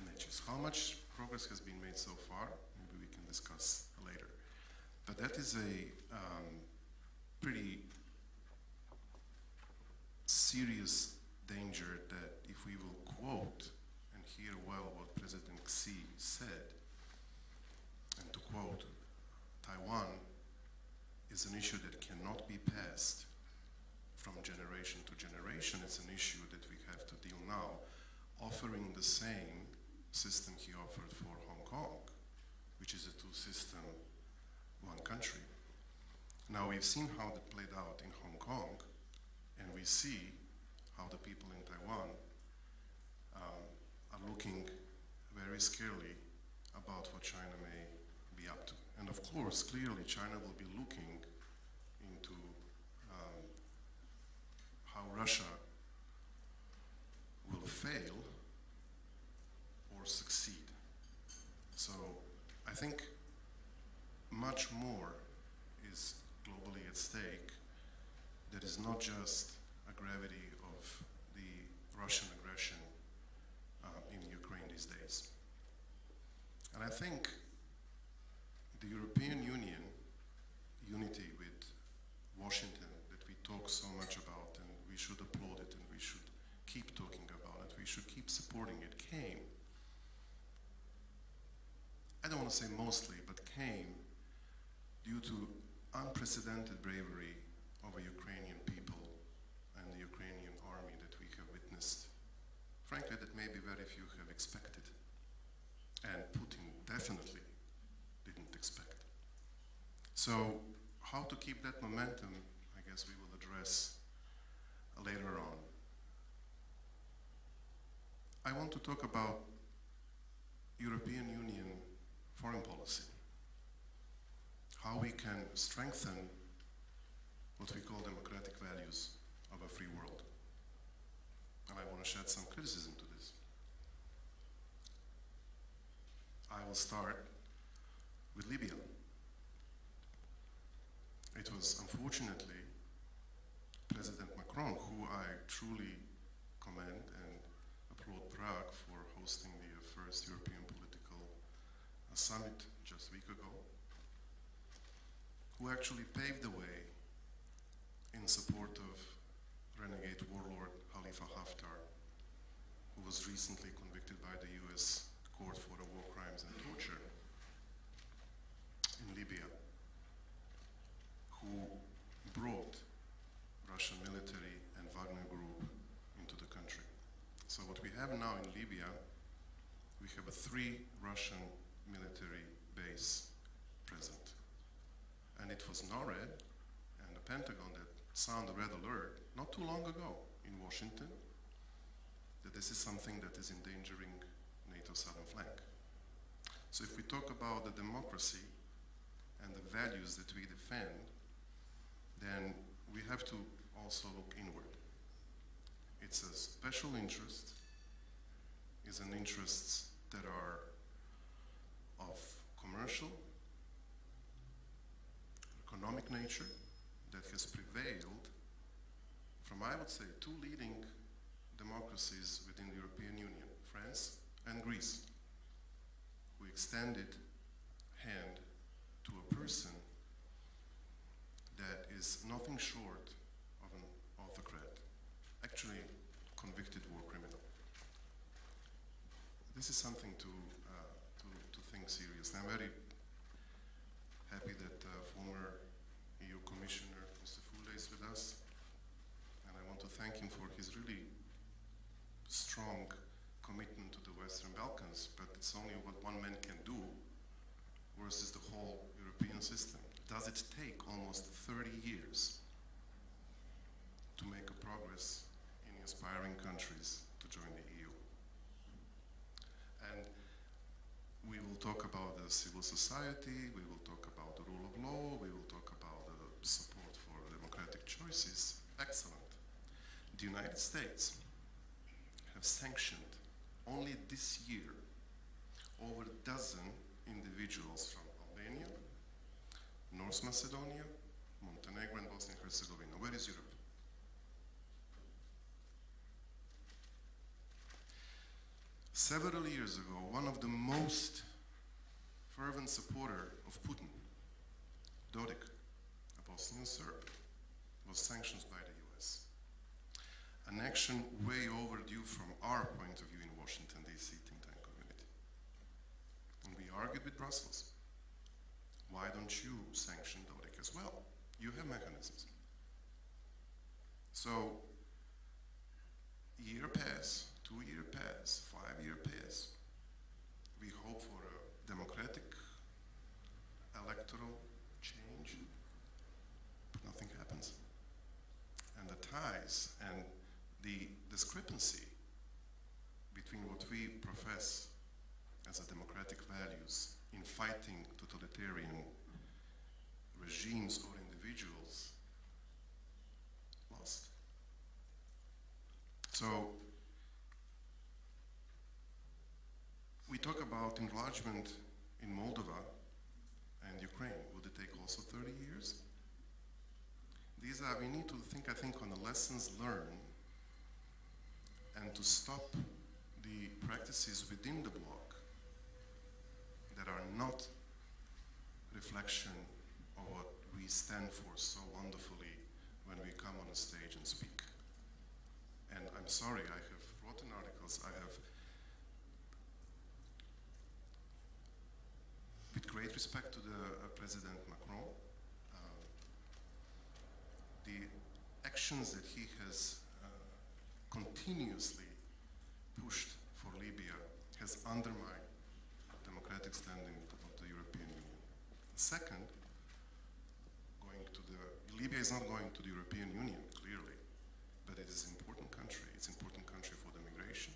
matches. How much progress has been made so far? Maybe we can discuss later. But that is a pretty serious danger that if we will quote and hear well what President Xi said, and to quote, Taiwan is an issue that cannot be passed from generation to generation. It's an issue that we have to deal now, offering the same system he offered for Hong Kong, which is a two-system, one country. Now we've seen how that played out in Hong Kong, and we see how the people in Taiwan are looking very scarily about what China may be up to. And of course, clearly China will be looking into how Russia will fail or succeed. So I think much more is globally at stake. That is not just a gravity of the Russian aggression in Ukraine these days. And I think the European Union unity with Washington that we talk so much about, and we should applaud it and we should keep talking about it, we should keep supporting it, came, I don't want to say mostly, but came due to unprecedented bravery of the Ukrainian people and the Ukrainian army that we have witnessed. Frankly, that maybe very few have expected. And Putin definitely didn't expect. So how to keep that momentum, I guess we will address later on. I want to talk about European Union foreign policy. How we can strengthen what we call democratic values of a free world. And I want to shed some criticism to this. I will start with Libya. It was unfortunately President Macron, who I truly commend and applaud Prague for hosting the first European political summit just a week ago, who actually paved the way in support of renegade warlord Khalifa Haftar, who was recently convicted by the US court for the war crimes and torture in Libya, who brought Russian military and Wagner group into the country. So what we have now in Libya, we have a 3 Russian military base present. And it was NORAD and the Pentagon that sounded a red alert not too long ago in Washington that this is something that is endangering NATO's southern flank. So if we talk about the democracy and the values that we defend, then we have to also look inward. It's a special interest, it's an interests that are of commercial, economic nature that has prevailed from, I would say, 2 leading democracies within the European Union, France and Greece, who extended hand to a person that is nothing short of an autocrat, actually convicted war criminal. This is something to think seriously. I'm very happy that former EU Commissioner Mr. Füle is with us, and I want to thank him for his really strong commitment to the Western Balkans, but it's only what one man can do versus the whole European system. Does it take almost 30 years to make a progress in aspiring countries to join the EU? And we will talk about the civil society, we will talk about the rule of law, we will talk about the support for democratic choices. Excellent. The United States have sanctioned only this year over a dozen individuals from Albania, North Macedonia, Montenegro, and Bosnia and Herzegovina. Where is Europe? Several years ago, one of the most fervent supporter of Putin, Dodik, a Bosnian Serb, was sanctioned by the US. An action way overdue from our point of view in Washington, D.C. think tank community. And we argued with Brussels. Why don't you sanction Dodik as well? You have mechanisms. So, year pass, 2-year pass, 5-year pass. We hope for a democratic electoral change, but nothing happens. And the ties and the discrepancy between what we profess as a democratic values in fighting totalitarian regimes or individuals lost. So talk about enlargement in Moldova and Ukraine, would it take also 30 years? We need to think, I think, on the lessons learned and to stop the practices within the bloc that are not reflection of what we stand for so wonderfully when we come on a stage and speak. And I'm sorry, I have written articles, with great respect to the President Macron, the actions that he has continuously pushed for Libya has undermined democratic standing of the European Union. Second, Libya is not going to the European Union, clearly, but it is an important country. It's an important country for the migration.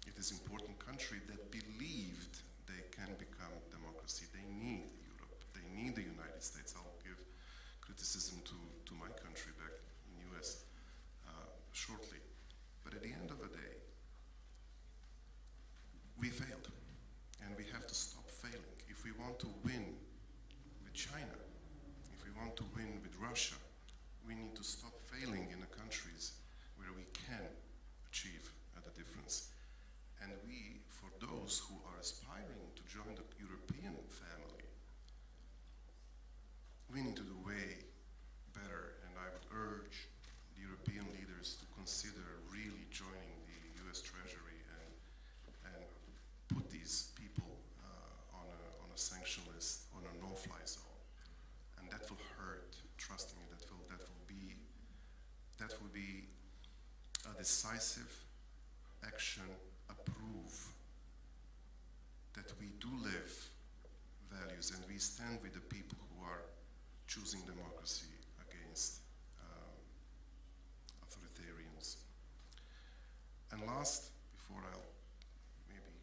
It is an important country that believed they can become democracy. They need Europe. They need the United States. I'll give criticism to my country back in the US shortly. But at the end of the day, we failed. And we have to stop failing. If we want to win with China, if we want to win with Russia, we need to stop failing in the countries where we can achieve the difference. And we, for those who are aspiring to join the European family, we need to do way better. And I would urge the European leaders to consider really joining the US Treasury and put these people on a sanction list, on a no-fly zone. And that will hurt. Trust me, that will be a decisive action, a proof that we do live values and we stand with the people who are choosing democracy against authoritarians. And last, before I'll maybe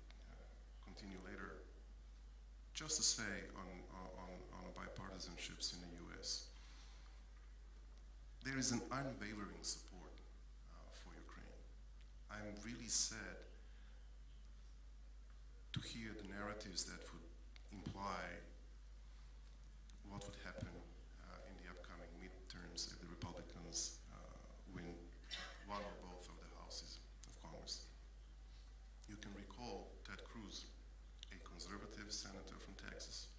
continue later, just to say on bipartisanships in the US, there is an unwavering support for Ukraine. I'm really sad to hear the narratives that would imply what would happen in the upcoming midterms if the Republicans win one or both of the houses of Congress. You can recall Ted Cruz, a conservative senator from Texas,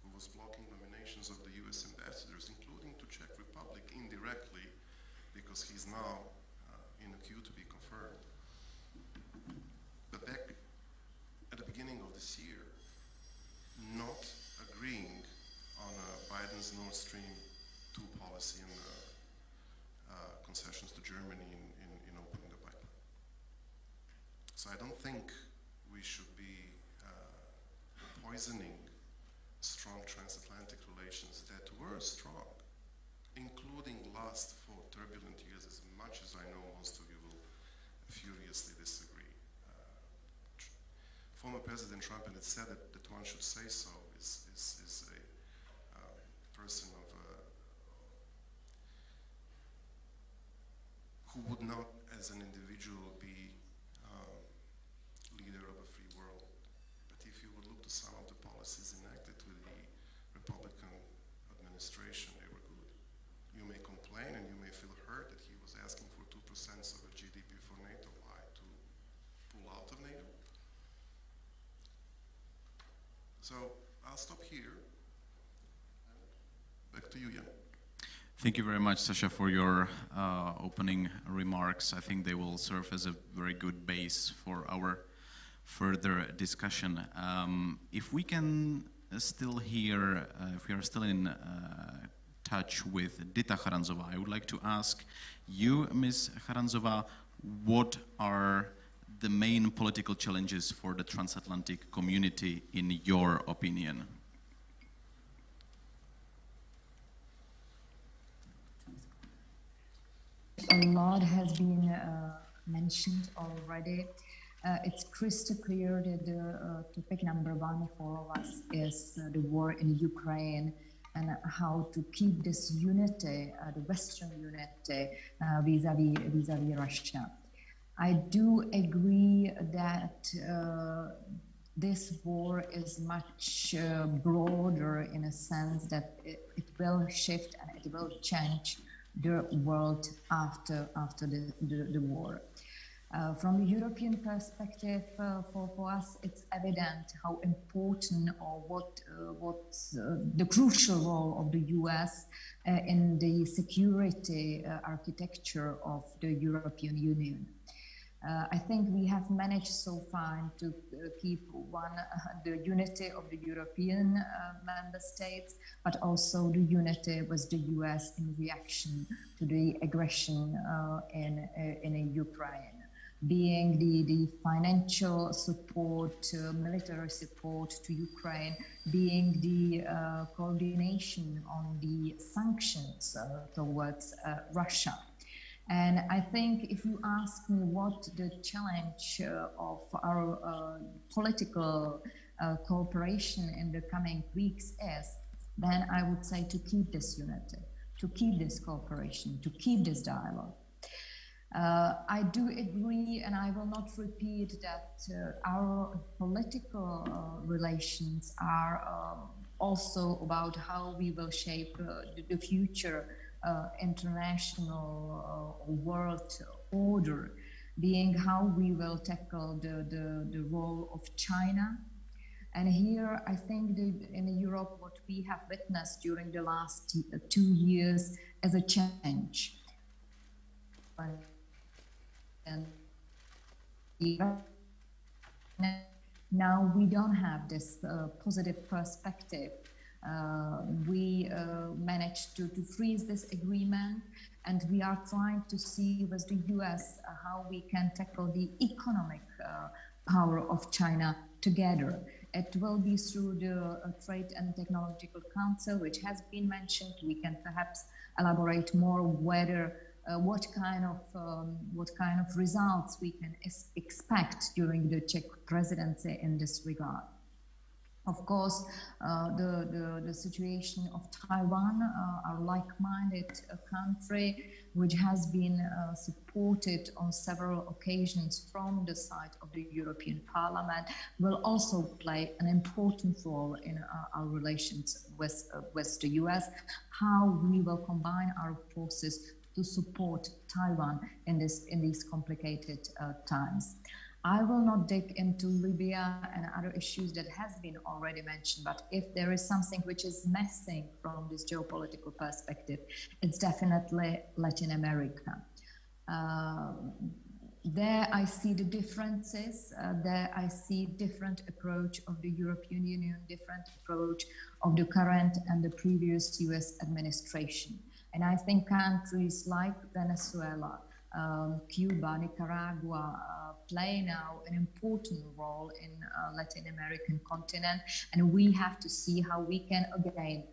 who was blocking nominations of the US ambassadors, including to Czech Republic indirectly, because he's now in the queue to be confirmed. But back at the beginning of this year, not agreeing on Biden's Nord Stream 2 policy and concessions to Germany in opening the pipeline. So I don't think we should be poisoning strong transatlantic relations that were strong, including last 4 turbulent years, as much as I know most of you will furiously disagree. Former President Trump, and it said that one should say so, is a person of who would not, as an individual, be leader of a free world. But if you would look to some of the policies enacted with the Republican administration, they were good. You may complain and you may feel hurt that he was asking for 2% of the GDP for NATO. Why? To pull out of NATO? So I'll stop here. Back to you, Jan. Thank you very much, Sasha, for your opening remarks. I think they will serve as a very good base for our further discussion. If we can still hear, if we are still in touch with Dita Charanzová, I would like to ask you, Ms. Charanzová, what are the main political challenges for the transatlantic community in your opinion? A lot has been mentioned already. It's crystal clear that topic number one for all of us is the war in Ukraine and how to keep this unity, the Western unity vis-à-vis Russia. I do agree that this war is much broader in a sense that it will shift and it will change the world after the war. From the European perspective, for us, it's evident how important or what's the crucial role of the US in the security architecture of the European Union. I think we have managed so far to keep the unity of the European member states, but also the unity with the US in reaction to the aggression in Ukraine. Being the financial support, military support to Ukraine, being the coordination on the sanctions towards Russia. And I think if you ask me what the challenge of our political cooperation in the coming weeks is, then I would say to keep this unity, to keep this cooperation, to keep this dialogue. I do agree, and I will not repeat that our political relations are also about how we will shape the future international world order, being how we will tackle the role of China. And here, I think in Europe, what we have witnessed during the last 2 years is a change. And now we don't have this positive perspective. We managed to freeze this agreement, and we are trying to see with the US how we can tackle the economic power of China together. It will be through the Trade and Technological Council, which has been mentioned. We can perhaps elaborate more whether what kind of results we can expect during the Czech presidency in this regard. Of course, the situation of Taiwan, our like-minded country, which has been supported on several occasions from the side of the European Parliament, will also play an important role in our relations with the US, how we will combine our forces to support Taiwan in these complicated times. I will not dig into Libya and other issues that has been already mentioned, but if there is something which is missing from this geopolitical perspective, it's definitely Latin America. There I see the differences, there I see different approach of the European Union, different approach of the current and the previous US administration. And I think countries like Venezuela, Cuba, Nicaragua play now an important role in Latin American continent, and we have to see how we can again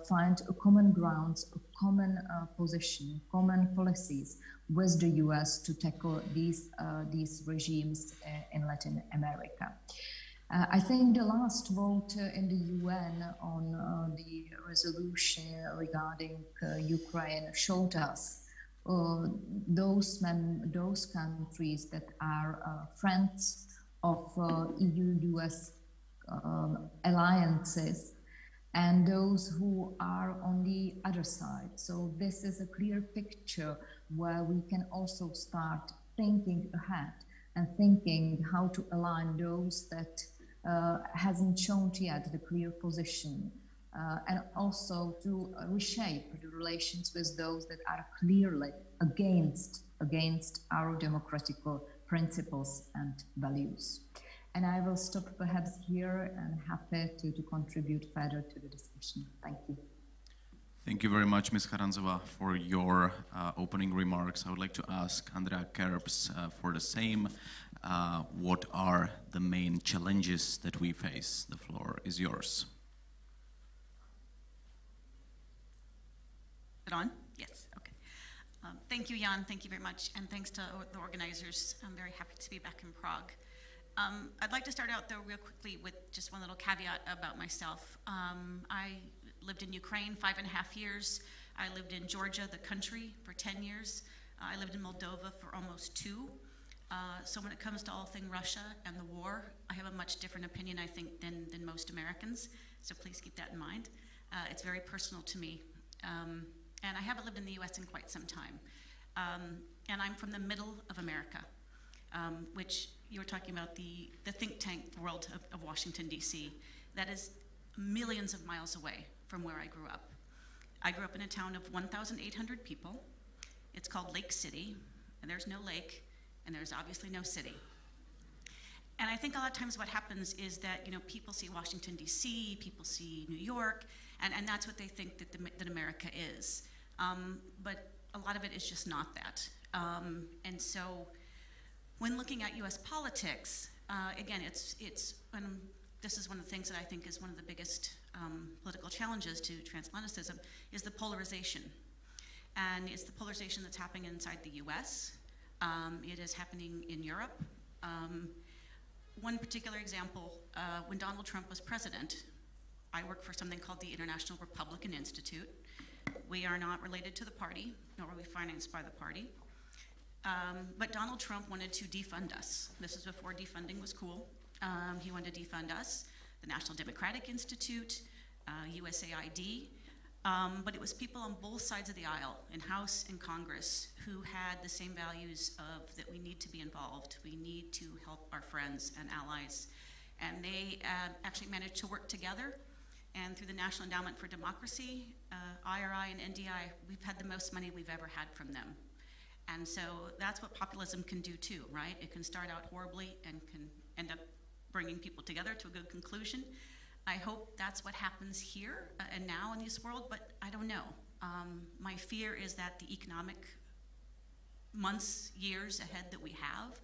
find a common grounds, a common position, common policies with the US to tackle these regimes in Latin America. I think the last vote in the UN on the resolution regarding Ukraine showed us those countries that are friends of EU-US alliances and those who are on the other side. So this is a clear picture where we can also start thinking ahead and thinking how to align those that hasn't shown yet the clear position, and also to reshape the relations with those that are clearly against our democratical principles and values. And I will stop perhaps here and happy to contribute further to the discussion. Thank you. Thank you very much, Ms. Charanzová, for your opening remarks. I would like to ask Andrea Kerbs for the same. What are the main challenges that we face? The floor is yours. Is it on? Yes, okay. Thank you, Jan. Thank you very much. And thanks to the organizers. I'm very happy to be back in Prague. I'd like to start out, though, real quickly with just one little caveat about myself. I lived in Ukraine 5.5 years. I lived in Georgia, the country, for 10 years. I lived in Moldova for almost 2. So when it comes to all things Russia and the war, I have a much different opinion, I think, than most Americans. So please keep that in mind. It's very personal to me. And I haven't lived in the US in quite some time. And I'm from the middle of America, which you were talking about the think tank world of Washington, D.C. That is millions of miles away from where I grew up. I grew up in a town of 1,800 people. It's called Lake City, and there's no lake, and there's obviously no city. And I think a lot of times what happens is that, you know, people see Washington, D.C., people see New York, and that's what they think that America is. But a lot of it is just not that. And so when looking at U.S. politics, again, this is one of the things that I think is one of the biggest political challenges to transatlanticism, is the polarization. And it's the polarization that's happening inside the U.S. It is happening in Europe. One particular example, when Donald Trump was president, I worked for something called the International Republican Institute. We are not related to the party, nor are we financed by the party. But Donald Trump wanted to defund us. This is before defunding was cool. He wanted to defund us, the National Democratic Institute, USAID. But it was people on both sides of the aisle, in House and Congress, who had the same values of that we need to be involved, we need to help our friends and allies. And they actually managed to work together. And through the National Endowment for Democracy, IRI and NDI, we've had the most money we've ever had from them. And so that's what populism can do too, right? It can start out horribly and can end up bringing people together to a good conclusion. I hope that's what happens here and now in this world, but I don't know. My fear is that the economic months, years ahead that we have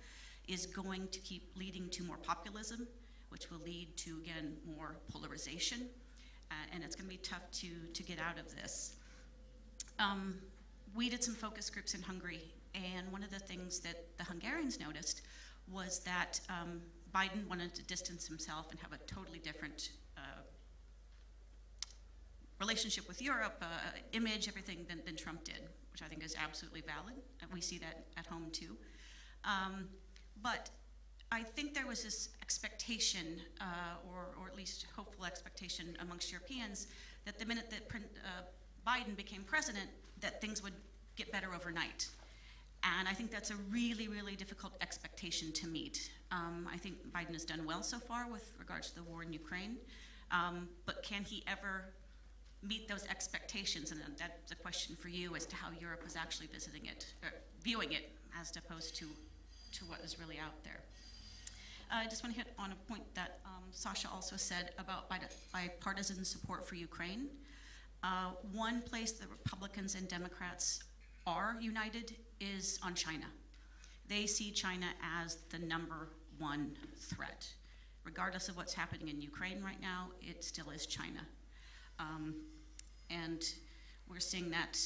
is going to keep leading to more populism, which will lead to, again, more polarization, and it's going to be tough to get out of this. We did some focus groups in Hungary, and one of the things that the Hungarians noticed was that Biden wanted to distance himself and have a totally different relationship with Europe, image, everything than Trump did, which I think is absolutely valid. And we see that at home too. But I think there was this expectation, or at least hopeful expectation amongst Europeans, that the minute that Biden became president, that things would get better overnight. And I think that's a really, really difficult expectation to meet. I think Biden has done well so far with regards to the war in Ukraine, but can he ever meet those expectations? And that's a question for you as to how Europe is actually visiting it, or viewing it, as opposed to what is really out there. I just want to hit on a point that Sasha also said about bipartisan support for Ukraine. One place the Republicans and Democrats are united is on China. They see China as the #1 threat. Regardless of what's happening in Ukraine right now, it still is China. And we're seeing that,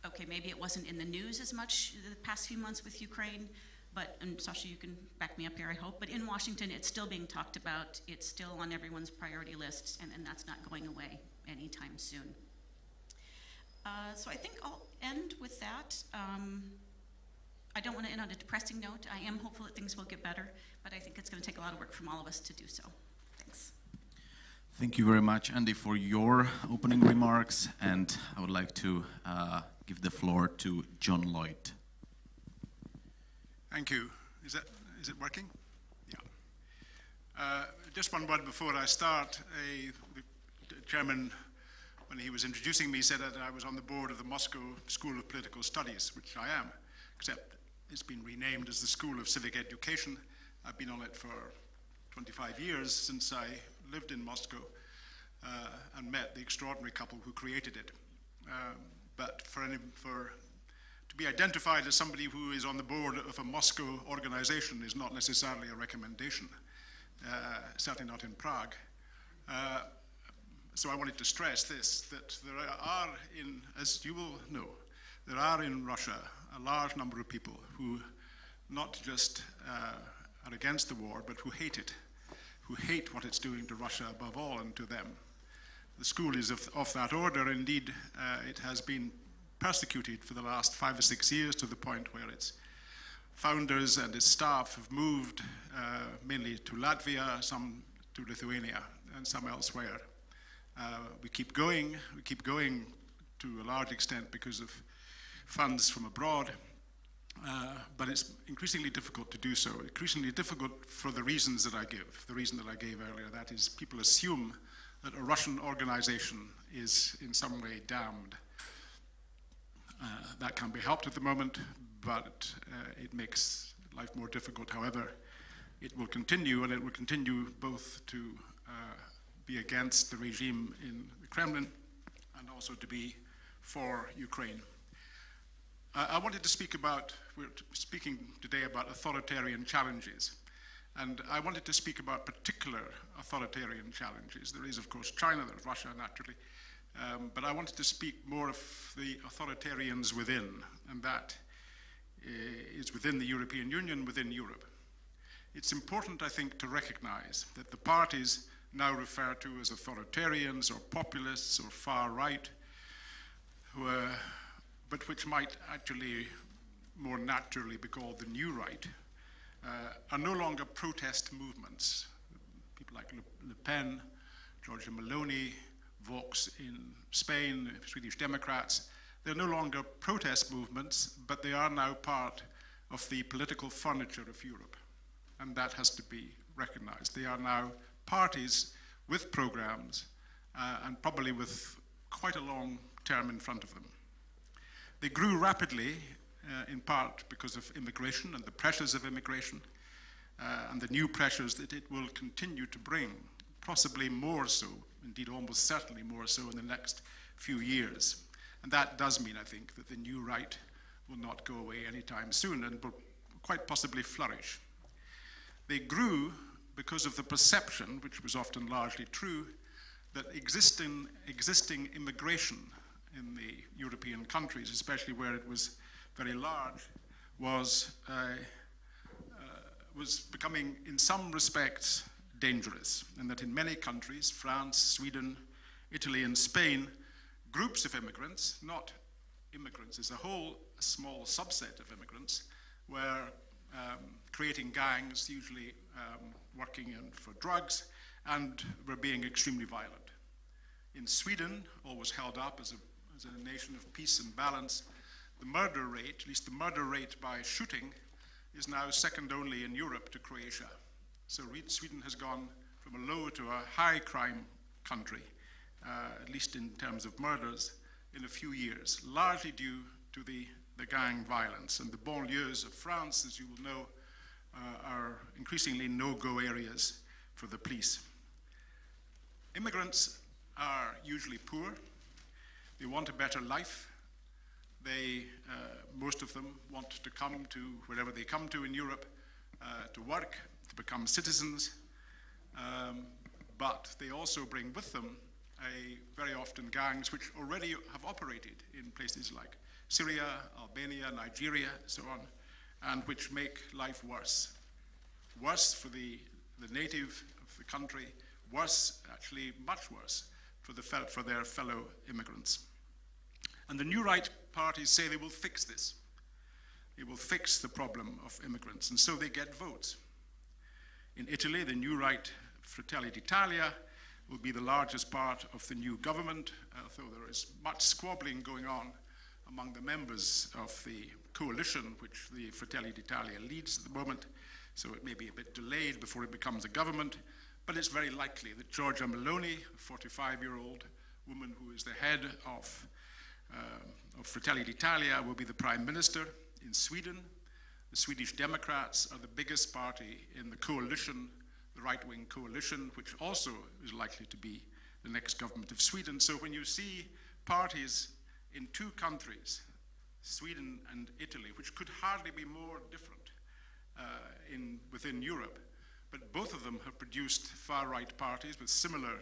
okay, maybe it wasn't in the news as much the past few months with Ukraine, but, and Sasha, you can back me up here, I hope, but in Washington, it's still being talked about. It's still on everyone's priority lists, and that's not going away anytime soon. So I think I'll end with that. I don't want to end on a depressing note. I am hopeful that things will get better, but I think it's going to take a lot of work from all of us to do so. Thanks. Thank you very much, Andy, for your opening remarks, and I would like to give the floor to John Lloyd. Thank you. Is it working? Yeah. Just one word before I start. The chairman, when he was introducing me, said that I was on the board of the Moscow School of Political Studies, which I am, except it's been renamed as the School of Civic Education. I've been on it for 25 years, since I lived in Moscow and met the extraordinary couple who created it. But to be identified as somebody who is on the board of a Moscow organization is not necessarily a recommendation, certainly not in Prague. So I wanted to stress this, that there are as you will know, there are in Russia a large number of people who not just are against the war, but who hate it, who hate what it's doing to Russia above all and to them. The school is of that order. Indeed, it has been persecuted for the last 5 or 6 years to the point where it's founders and his staff have moved mainly to Latvia, some to Lithuania, and some elsewhere. We keep going to a large extent because of funds from abroad, but it's increasingly difficult to do so. Increasingly difficult for the reasons that I give. The reason that I gave earlier, that is, people assume that a Russian organization is in some way damned. That can be helped at the moment, but it makes life more difficult. However, it will continue, and it will continue both to be against the regime in the Kremlin and also to be for Ukraine. I wanted to speak about, we're speaking today about authoritarian challenges, and I wanted to speak about particular authoritarian challenges. There is, of course, China, there's Russia, naturally, but I wanted to speak more of the authoritarians within, and that is within the European Union, within Europe. It's important, I think, to recognize that the parties now referred to as authoritarians or populists or far right, but which might actually more naturally be called the new right, are no longer protest movements. People like Le Pen, Giorgia Meloni, Vox in Spain, Swedish Democrats, they're no longer protest movements, but they are now part of the political furniture of Europe. And that has to be recognized. They are now parties with programs and probably with quite a long term in front of them. They grew rapidly in part because of immigration and the pressures of immigration and the new pressures that it will continue to bring, possibly more so, indeed almost certainly more so in the next few years. And that does mean, I think, that the new right will not go away anytime soon and will quite possibly flourish. They grew because of the perception, which was often largely true, that existing immigration in the European countries, especially where it was very large, was becoming, in some respects, dangerous, and that in many countries, France, Sweden, Italy, and Spain, groups of immigrants, not immigrants as a whole, a small subset of immigrants, were creating gangs, usually working for drugs, and were being extremely violent. In Sweden, always held up as a nation of peace and balance, the murder rate, at least the murder rate by shooting, is now second only in Europe to Croatia. So Sweden has gone from a low to a high crime country, at least in terms of murders, in a few years, largely due to the gang violence. And the banlieues of France, as you will know, are increasingly no-go areas for the police. Immigrants are usually poor. They want a better life. Most of them want to come to wherever they come to in Europe to work, to become citizens, but they also bring with them very often gangs which already have operated in places like Syria, Albania, Nigeria, so on, and which make life worse. Worse for the native of the country, worse, actually much worse, for their fellow immigrants. And the new right parties say they will fix this. They will fix the problem of immigrants, and so they get votes. In Italy, the new right Fratelli d'Italia will be the largest part of the new government, although there is much squabbling going on among the members of the coalition which the Fratelli d'Italia leads at the moment, so it may be a bit delayed before it becomes a government, but it's very likely that Giorgia Meloni, a 45-year-old woman who is the head of Fratelli d'Italia, will be the prime minister. In Sweden, the Swedish Democrats are the biggest party in the coalition, the right-wing coalition, which also is likely to be the next government of Sweden. So when you see parties in two countries, Sweden and Italy, which could hardly be more different within Europe, but both of them have produced far-right parties with similar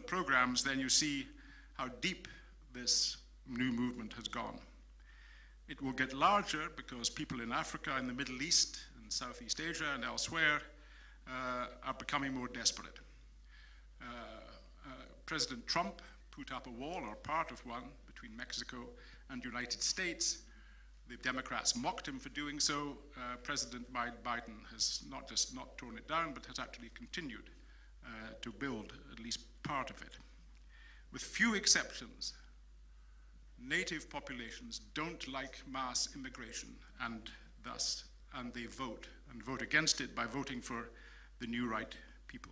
programs, then you see how deep this new movement has gone. It will get larger because people in Africa, in the Middle East, and Southeast Asia, and elsewhere are becoming more desperate. President Trump put up a wall, or part of one, between Mexico and the United States, The Democrats mocked him for doing so. President Biden has not just not torn it down, but has actually continued to build at least part of it. With few exceptions, native populations don't like mass immigration, and they vote against it by voting for the new right people.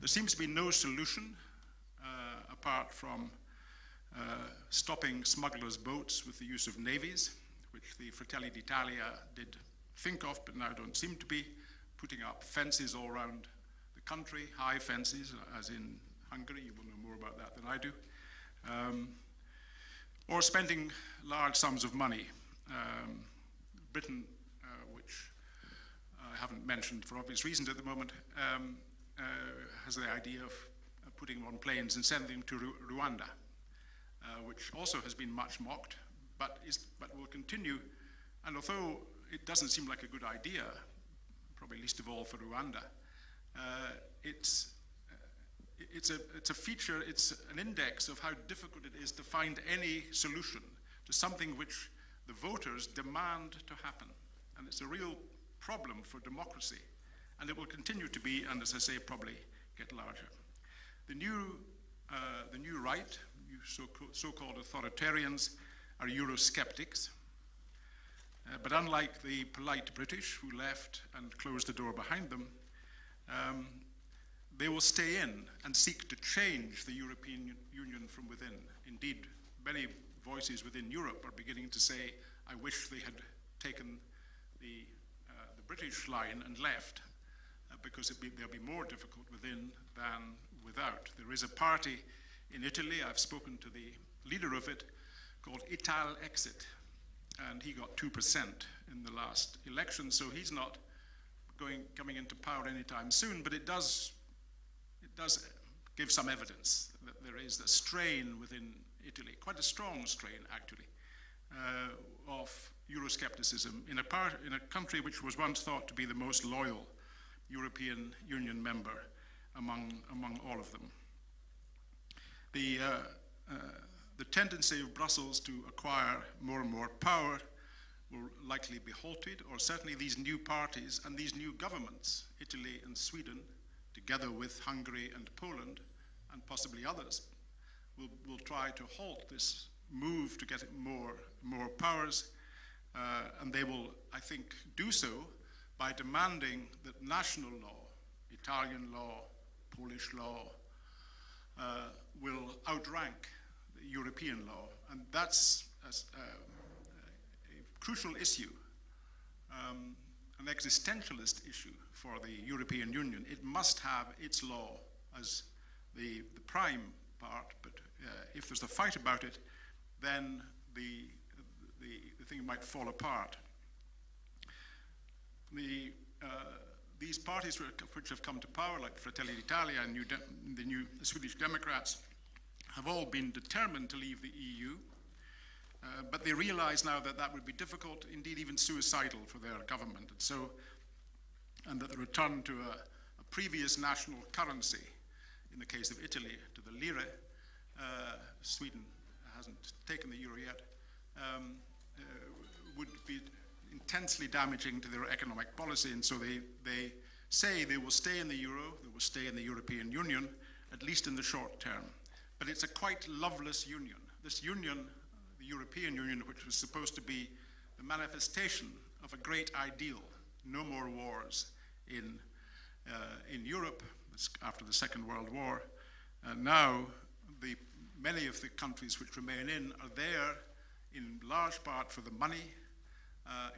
There seems to be no solution apart from stopping smugglers' boats with the use of navies, which the Fratelli d'Italia did think of, but now don't seem to be, putting up fences all around the country, high fences, as in Hungary. You will know more about that than I do. Or spending large sums of money. Britain, which I haven't mentioned for obvious reasons at the moment, has the idea of putting them on planes and sending them to Rwanda, which also has been much mocked, but will continue. And although it doesn't seem like a good idea, probably least of all for Rwanda, it's a feature, it's an index of how difficult it is to find any solution to something which the voters demand to happen. And it's a real problem for democracy. And it will continue to be, and as I say, probably get larger. The new right, so-called authoritarians, are Eurosceptics. But unlike the polite British who left and closed the door behind them, they will stay in and seek to change the European Union from within. Indeed, many voices within Europe are beginning to say, I wish they had taken the British line and left, because they'll be more difficult within than without. There is a party in Italy, I've spoken to the leader of it, called Ital Exit, and he got 2% in the last election, so he's not coming into power anytime soon, but it does give some evidence that there is a strain within Italy, quite a strong strain actually, of Euroscepticism in a country which was once thought to be the most loyal European Union member among all of them. The tendency of Brussels to acquire more and more power will likely be halted, or certainly these new parties and these new governments, Italy and Sweden, together with Hungary and Poland, and possibly others, will try to halt this move to get more powers, and they will, I think, do so by demanding that national law, Italian law, Polish law, will outrank the European law, and that's a crucial issue, an existentialist issue for the European Union. It must have its law as the prime part, but if there's a fight about it, then the thing might fall apart. These parties which have come to power, like Fratelli d'Italia and the new Swedish Democrats, have all been determined to leave the EU, but they realize now that that would be difficult, indeed even suicidal for their government, and that the return to a previous national currency, in the case of Italy, to the lira, Sweden hasn't taken the euro yet, would be intensely damaging to their economic policy, and so they say they will stay in the euro, they will stay in the European Union, at least in the short term. But it's a quite loveless union. This union, the European Union, which was supposed to be the manifestation of a great ideal, no more wars in Europe after the Second World War. Now, many of the countries which remain in are there in large part for the money,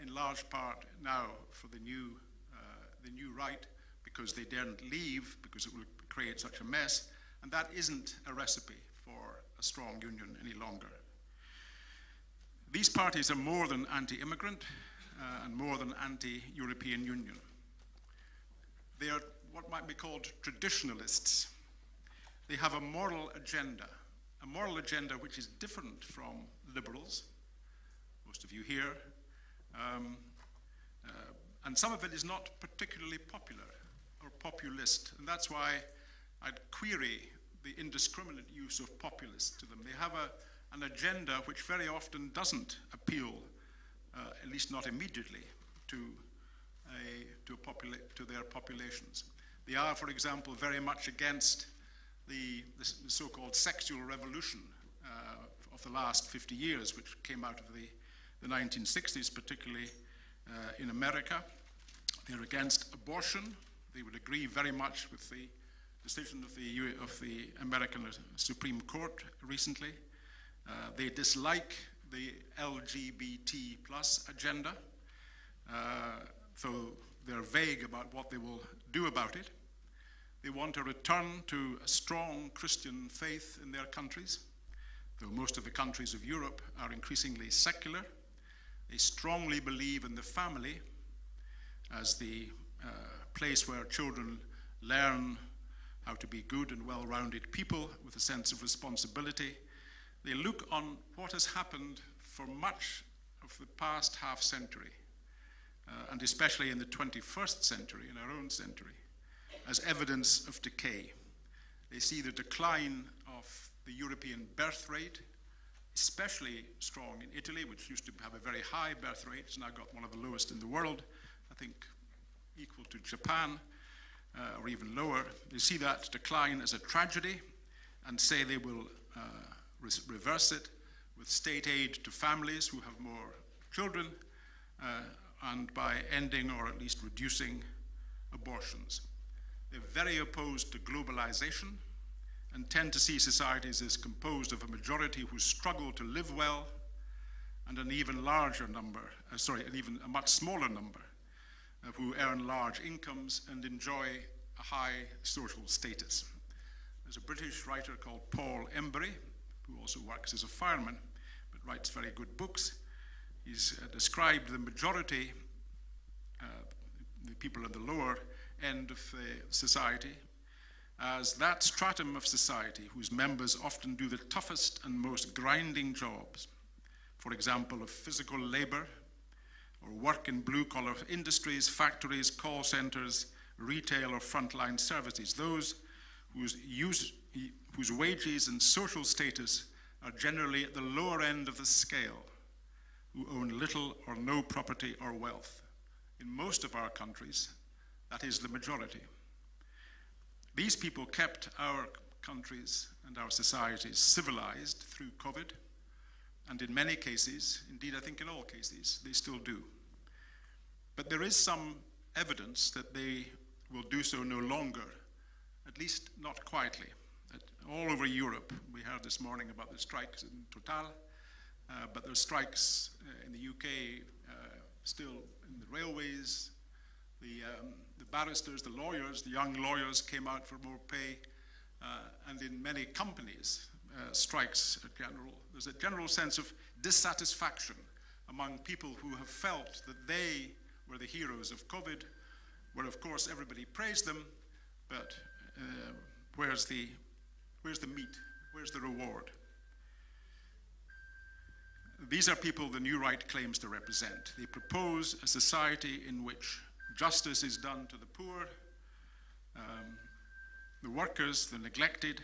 in large part now for the new right, because they daren't leave because it will create such a mess, and that isn't a recipe for a strong union any longer. These parties are more than anti-immigrant and more than anti-European Union. They are what might be called traditionalists. They have a moral agenda which is different from liberals, most of you here, and some of it is not particularly popular or populist, and that's why I'd query the indiscriminate use of populists to them. They have an agenda which very often doesn't appeal at least not immediately, to their populations. They are, for example, very much against the so-called sexual revolution of the last 50 years, which came out of the 1960s, particularly in America. They're against abortion. They would agree very much with the decision of the American Supreme Court recently. They dislike the LGBT plus agenda, so they're vague about what they will do about it. They want a return to a strong Christian faith in their countries, though most of the countries of Europe are increasingly secular. They strongly believe in the family as the place where children learn how to be good and well-rounded people with a sense of responsibility. They look on what has happened for much of the past half century, and especially in the 21st century, in our own century, as evidence of decay. They see the decline of the European birth rate, especially strong in Italy, which used to have a very high birth rate. It's now got one of the lowest in the world, I think equal to Japan, or even lower. They see that decline as a tragedy and say they will reverse it with state aid to families who have more children, and by ending or at least reducing abortions. They're very opposed to globalization and tend to see societies as composed of a majority who struggle to live well and an even larger number, a much smaller number who earn large incomes and enjoy a high social status. There's a British writer called Paul Embury, who also works as a fireman, but writes very good books. He's described the majority, the people at the lower end of the society, as that stratum of society whose members often do the toughest and most grinding jobs, for example, of physical labor, or work in blue-collar industries, factories, call centers, retail, or frontline services, those whose wages and social status are generally at the lower end of the scale, who own little or no property or wealth. In most of our countries, that is the majority. These people kept our countries and our societies civilized through COVID, and in many cases, indeed I think in all cases, they still do. But there is some evidence that they will do so no longer, at least not quietly. All over Europe, we heard this morning about the strikes in Total, but there are strikes in the UK still in the railways. The barristers, the lawyers, the young lawyers came out for more pay, and in many companies, strikes are general. There's a general sense of dissatisfaction among people who have felt that they were the heroes of COVID, where of course everybody praised them, but where's the meat? Where's the reward? These are people the New Right claims to represent. They propose a society in which justice is done to the poor, the workers, the neglected.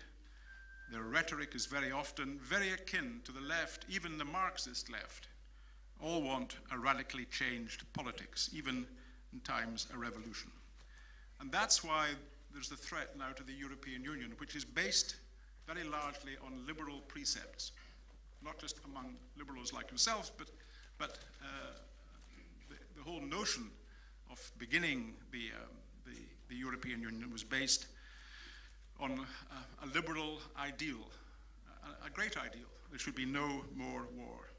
Their rhetoric is very often very akin to the left, even the Marxist left. All want a radically changed politics, even in times of revolution. And that's why there's the threat now to the European Union, which is based very largely on liberal precepts, not just among liberals like yourselves, but the whole notion of beginning the European Union was based on a liberal ideal, a great ideal. There should be no more war.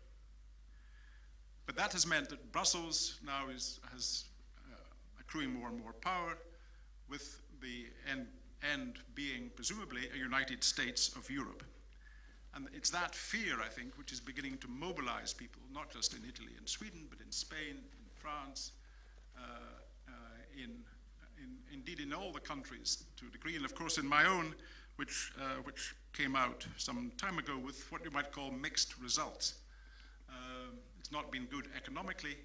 But that has meant that Brussels now has accruing more and more power, with the end being presumably a United States of Europe. And it's that fear, I think, which is beginning to mobilize people, not just in Italy and Sweden, but in Spain, in France, indeed in all the countries to a degree, and of course in my own, which came out some time ago with what you might call mixed results. It's not been good economically,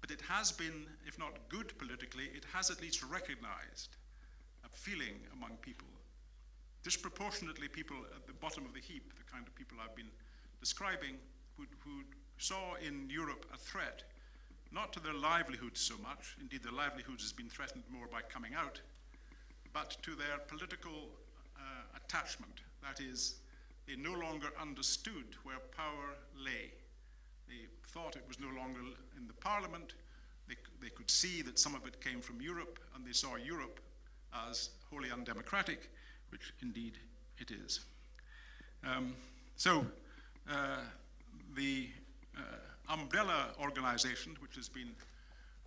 but it has been, if not good politically, it has at least recognized a feeling among people, disproportionately people at the bottom of the heap, the kind of people I've been describing, who saw in Europe a threat not to their livelihoods so much, indeed their livelihoods has been threatened more by coming out, but to their political attachment. That is, they no longer understood where power lay. They thought it was no longer in the parliament. They could see that some of it came from Europe, and they saw Europe as wholly undemocratic, which indeed it is. The umbrella organization, which has been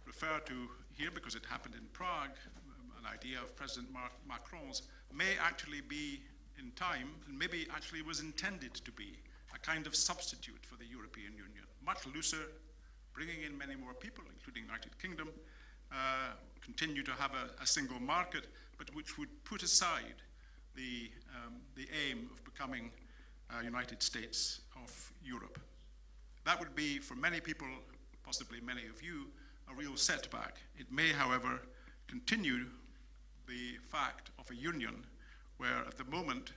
referred to here because it happened in Prague, an idea of President Macron's, may actually be in time, and maybe actually was intended to be, a kind of substitute for the European Union. Much looser, bringing in many more people, including the United Kingdom, continue to have a single market, but which would put aside the aim of becoming United States of Europe. That would be, for many people, possibly many of you, a real setback. It may, however, continue the fact of a union where at the moment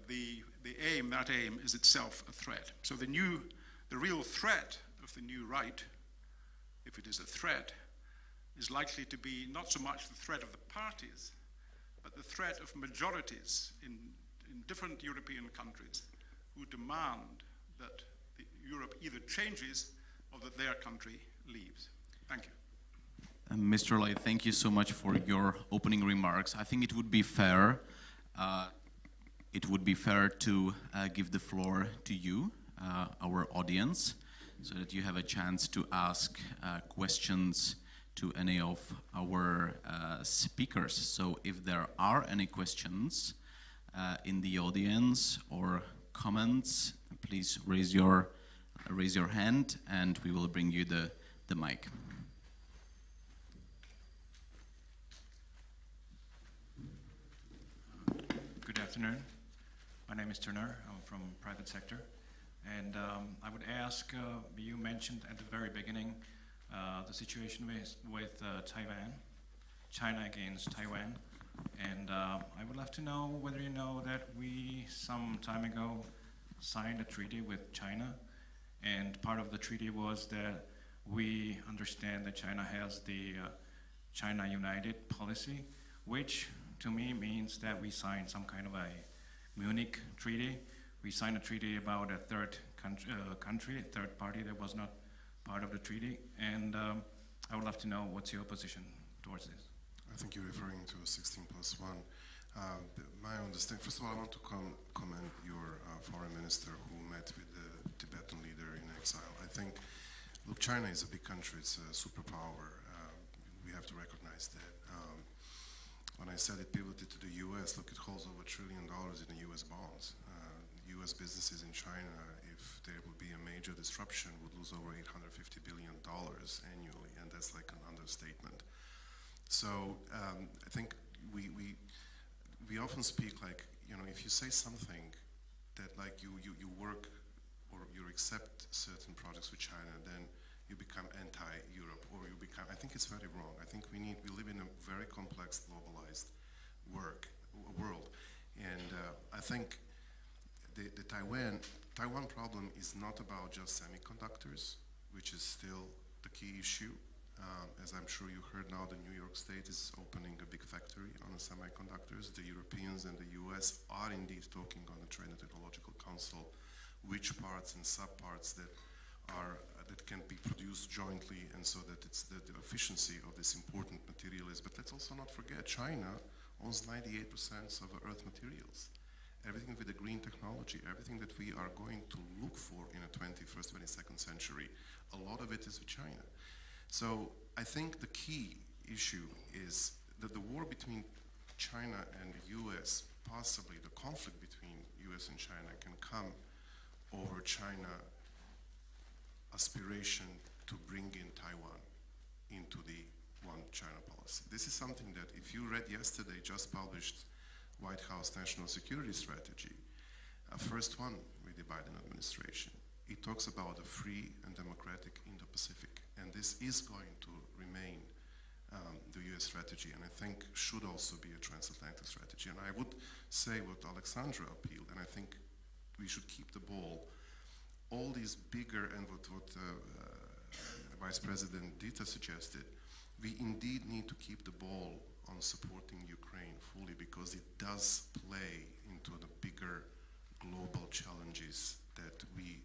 that aim is itself a threat. So the real threat of the new right, if it is a threat, is likely to be not so much the threat of the parties, but the threat of majorities in different European countries who demand that Europe either changes or that their country leaves. Thank you. Mr. Lai, thank you so much for your opening remarks. I think it would be fair to give the floor to you, our audience, so that you have a chance to ask questions to any of our speakers. So if there are any questions in the audience or comments, please raise your hand and we will bring you the mic. Good afternoon. My name is Turner. I'm from private sector. And I would ask, you mentioned at the very beginning the situation with Taiwan, China against Taiwan. And I would love to know whether you know that we, some time ago, signed a treaty with China. And part of the treaty was that we understand that China has the China United policy, which to me means that we signed some kind of a Munich treaty. We signed a treaty about a third country, a third party that was not part of the treaty. And I would love to know what's your position towards this. I think you're referring to 16+1. My understanding, first of all, I want to commend your foreign minister who met with the Tibetan leader in exile. I think, look, China is a big country, it's a superpower. We have to recognize that. When I said it pivoted to the US, look, it holds over $1 trillion in the US bonds. US businesses in China, if there would be a major disruption, would lose over $850 billion annually, and that's like an understatement. So I think we often speak like, you know, if you say something that like you work or you accept certain projects with China, then you become anti-Europe, or you become, I think it's very wrong. I think we live in a very complex, globalized world. And I think the Taiwan problem is not about just semiconductors, which is still the key issue. As I'm sure you heard now, the New York State is opening a big factory on the semiconductors. The Europeans and the US are indeed talking on the Trade and Technological Council which parts and subparts that can be produced jointly, and so that it's the efficiency of this important material is. But let's also not forget, China owns 98% of earth materials. Everything with the green technology, everything that we are going to look for in a 21st, 22nd century, a lot of it is with China. So I think the key issue is that the war between China and the US, possibly the conflict between US and China, can come over China aspiration to bring in Taiwan into the One China policy. This is something that, if you read yesterday, just published White House National Security Strategy, first one with the Biden administration, it talks about a free and democratic Indo-Pacific, and this is going to remain the US strategy, and I think should also be a transatlantic strategy. And I would say what Alexandra appealed, and I think we should keep the ball. All these bigger, and what Vice President Dita suggested, we indeed need to keep the ball on supporting Ukraine fully, because it does play into the bigger global challenges that we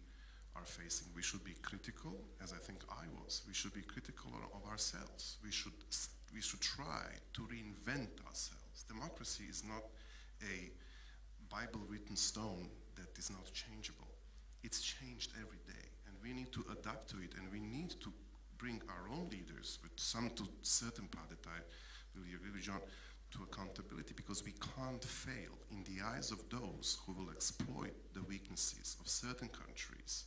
are facing. We should be critical, as I think I was. We should be critical of ourselves. We should try to reinvent ourselves. Democracy is not a Bible-written stone that is not changeable. It's changed every day, and we need to adapt to it, and we need to bring our own leaders, with some to certain part that I really agree with John, to accountability, because we can't fail in the eyes of those who will exploit the weaknesses of certain countries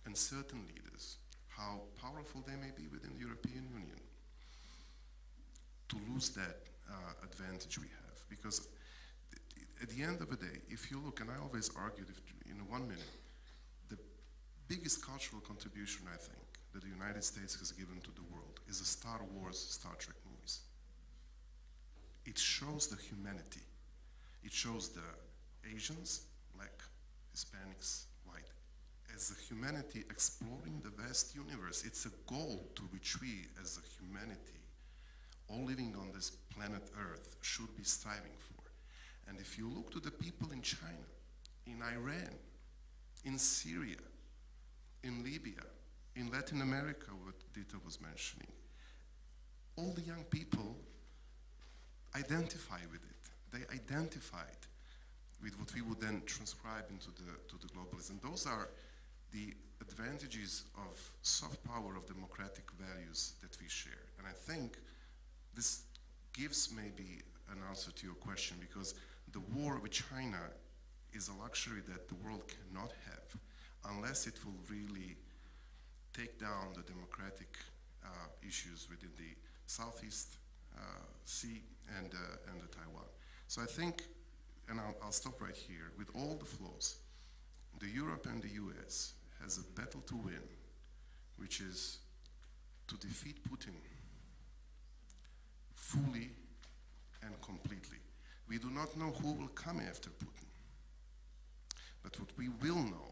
and certain leaders, how powerful they may be within the European Union, to lose that advantage we have. Because at the end of the day, if you look, and I always argued in 1 minute, the biggest cultural contribution, I think, that the United States has given to the world is the Star Wars, Star Trek movies. It shows the humanity. It shows the Asians, black, Hispanics, white, as a humanity exploring the vast universe. It's a goal to which we, as a humanity, all living on this planet Earth, should be striving for. And if you look to the people in China, in Iran, in Syria, in Libya, in Latin America, what Dita was mentioning, all the young people identify with it. They identified with what we would then transcribe into the globalism. Those are the advantages of soft power of democratic values that we share. And I think this gives maybe an answer to your question, because the war with China is a luxury that the world cannot have unless it will really take down the democratic issues within the Southeast Sea and the Taiwan. So I think, and I'll stop right here, with all the flaws, the Europe and the US has a battle to win, which is to defeat Putin fully and completely. We do not know who will come after Putin. But what we will know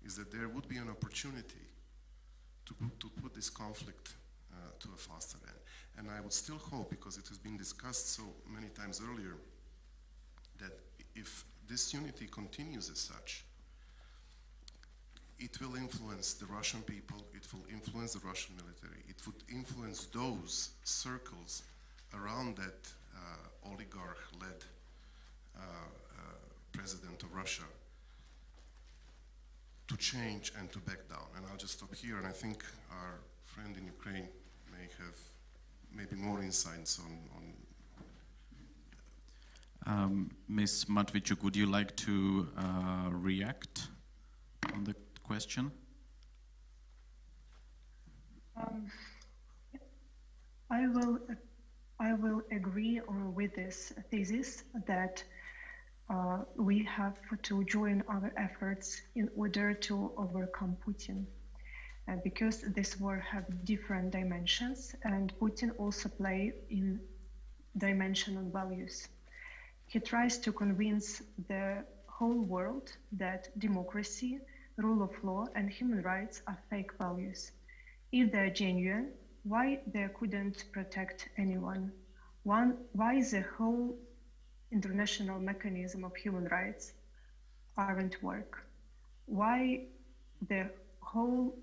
is that there would be an opportunity to put this conflict to a faster end. And I would still hope, because it has been discussed so many times earlier, that if this unity continues as such, it will influence the Russian people, it will influence the Russian military, it would influence those circles around that oligarch-led president of Russia to change and to back down. And I'll just stop here, and I think our friend in Ukraine may have maybe more insights on Ms. Matvichuk, would you like to react on the question? I will agree with this thesis that we have to join our efforts in order to overcome Putin, because this war have different dimensions, and Putin also play in dimension on values. He tries to convince the whole world that democracy, rule of law, and human rights are fake values. If they're genuine, why they couldn't protect anyone? Why the whole international mechanism of human rights aren't work? Why the whole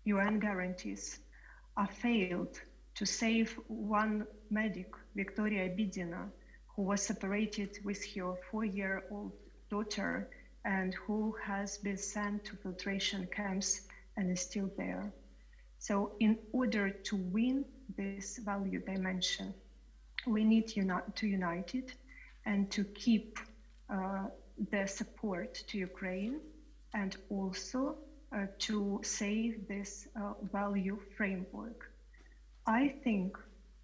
UN guarantees are failed to save one medic, Victoria Bidina, who was separated with her 4-year-old daughter and who has been sent to filtration camps and is still there. So in order to win this value dimension, we need to unite it and to keep the support to Ukraine, and also to save this value framework. I think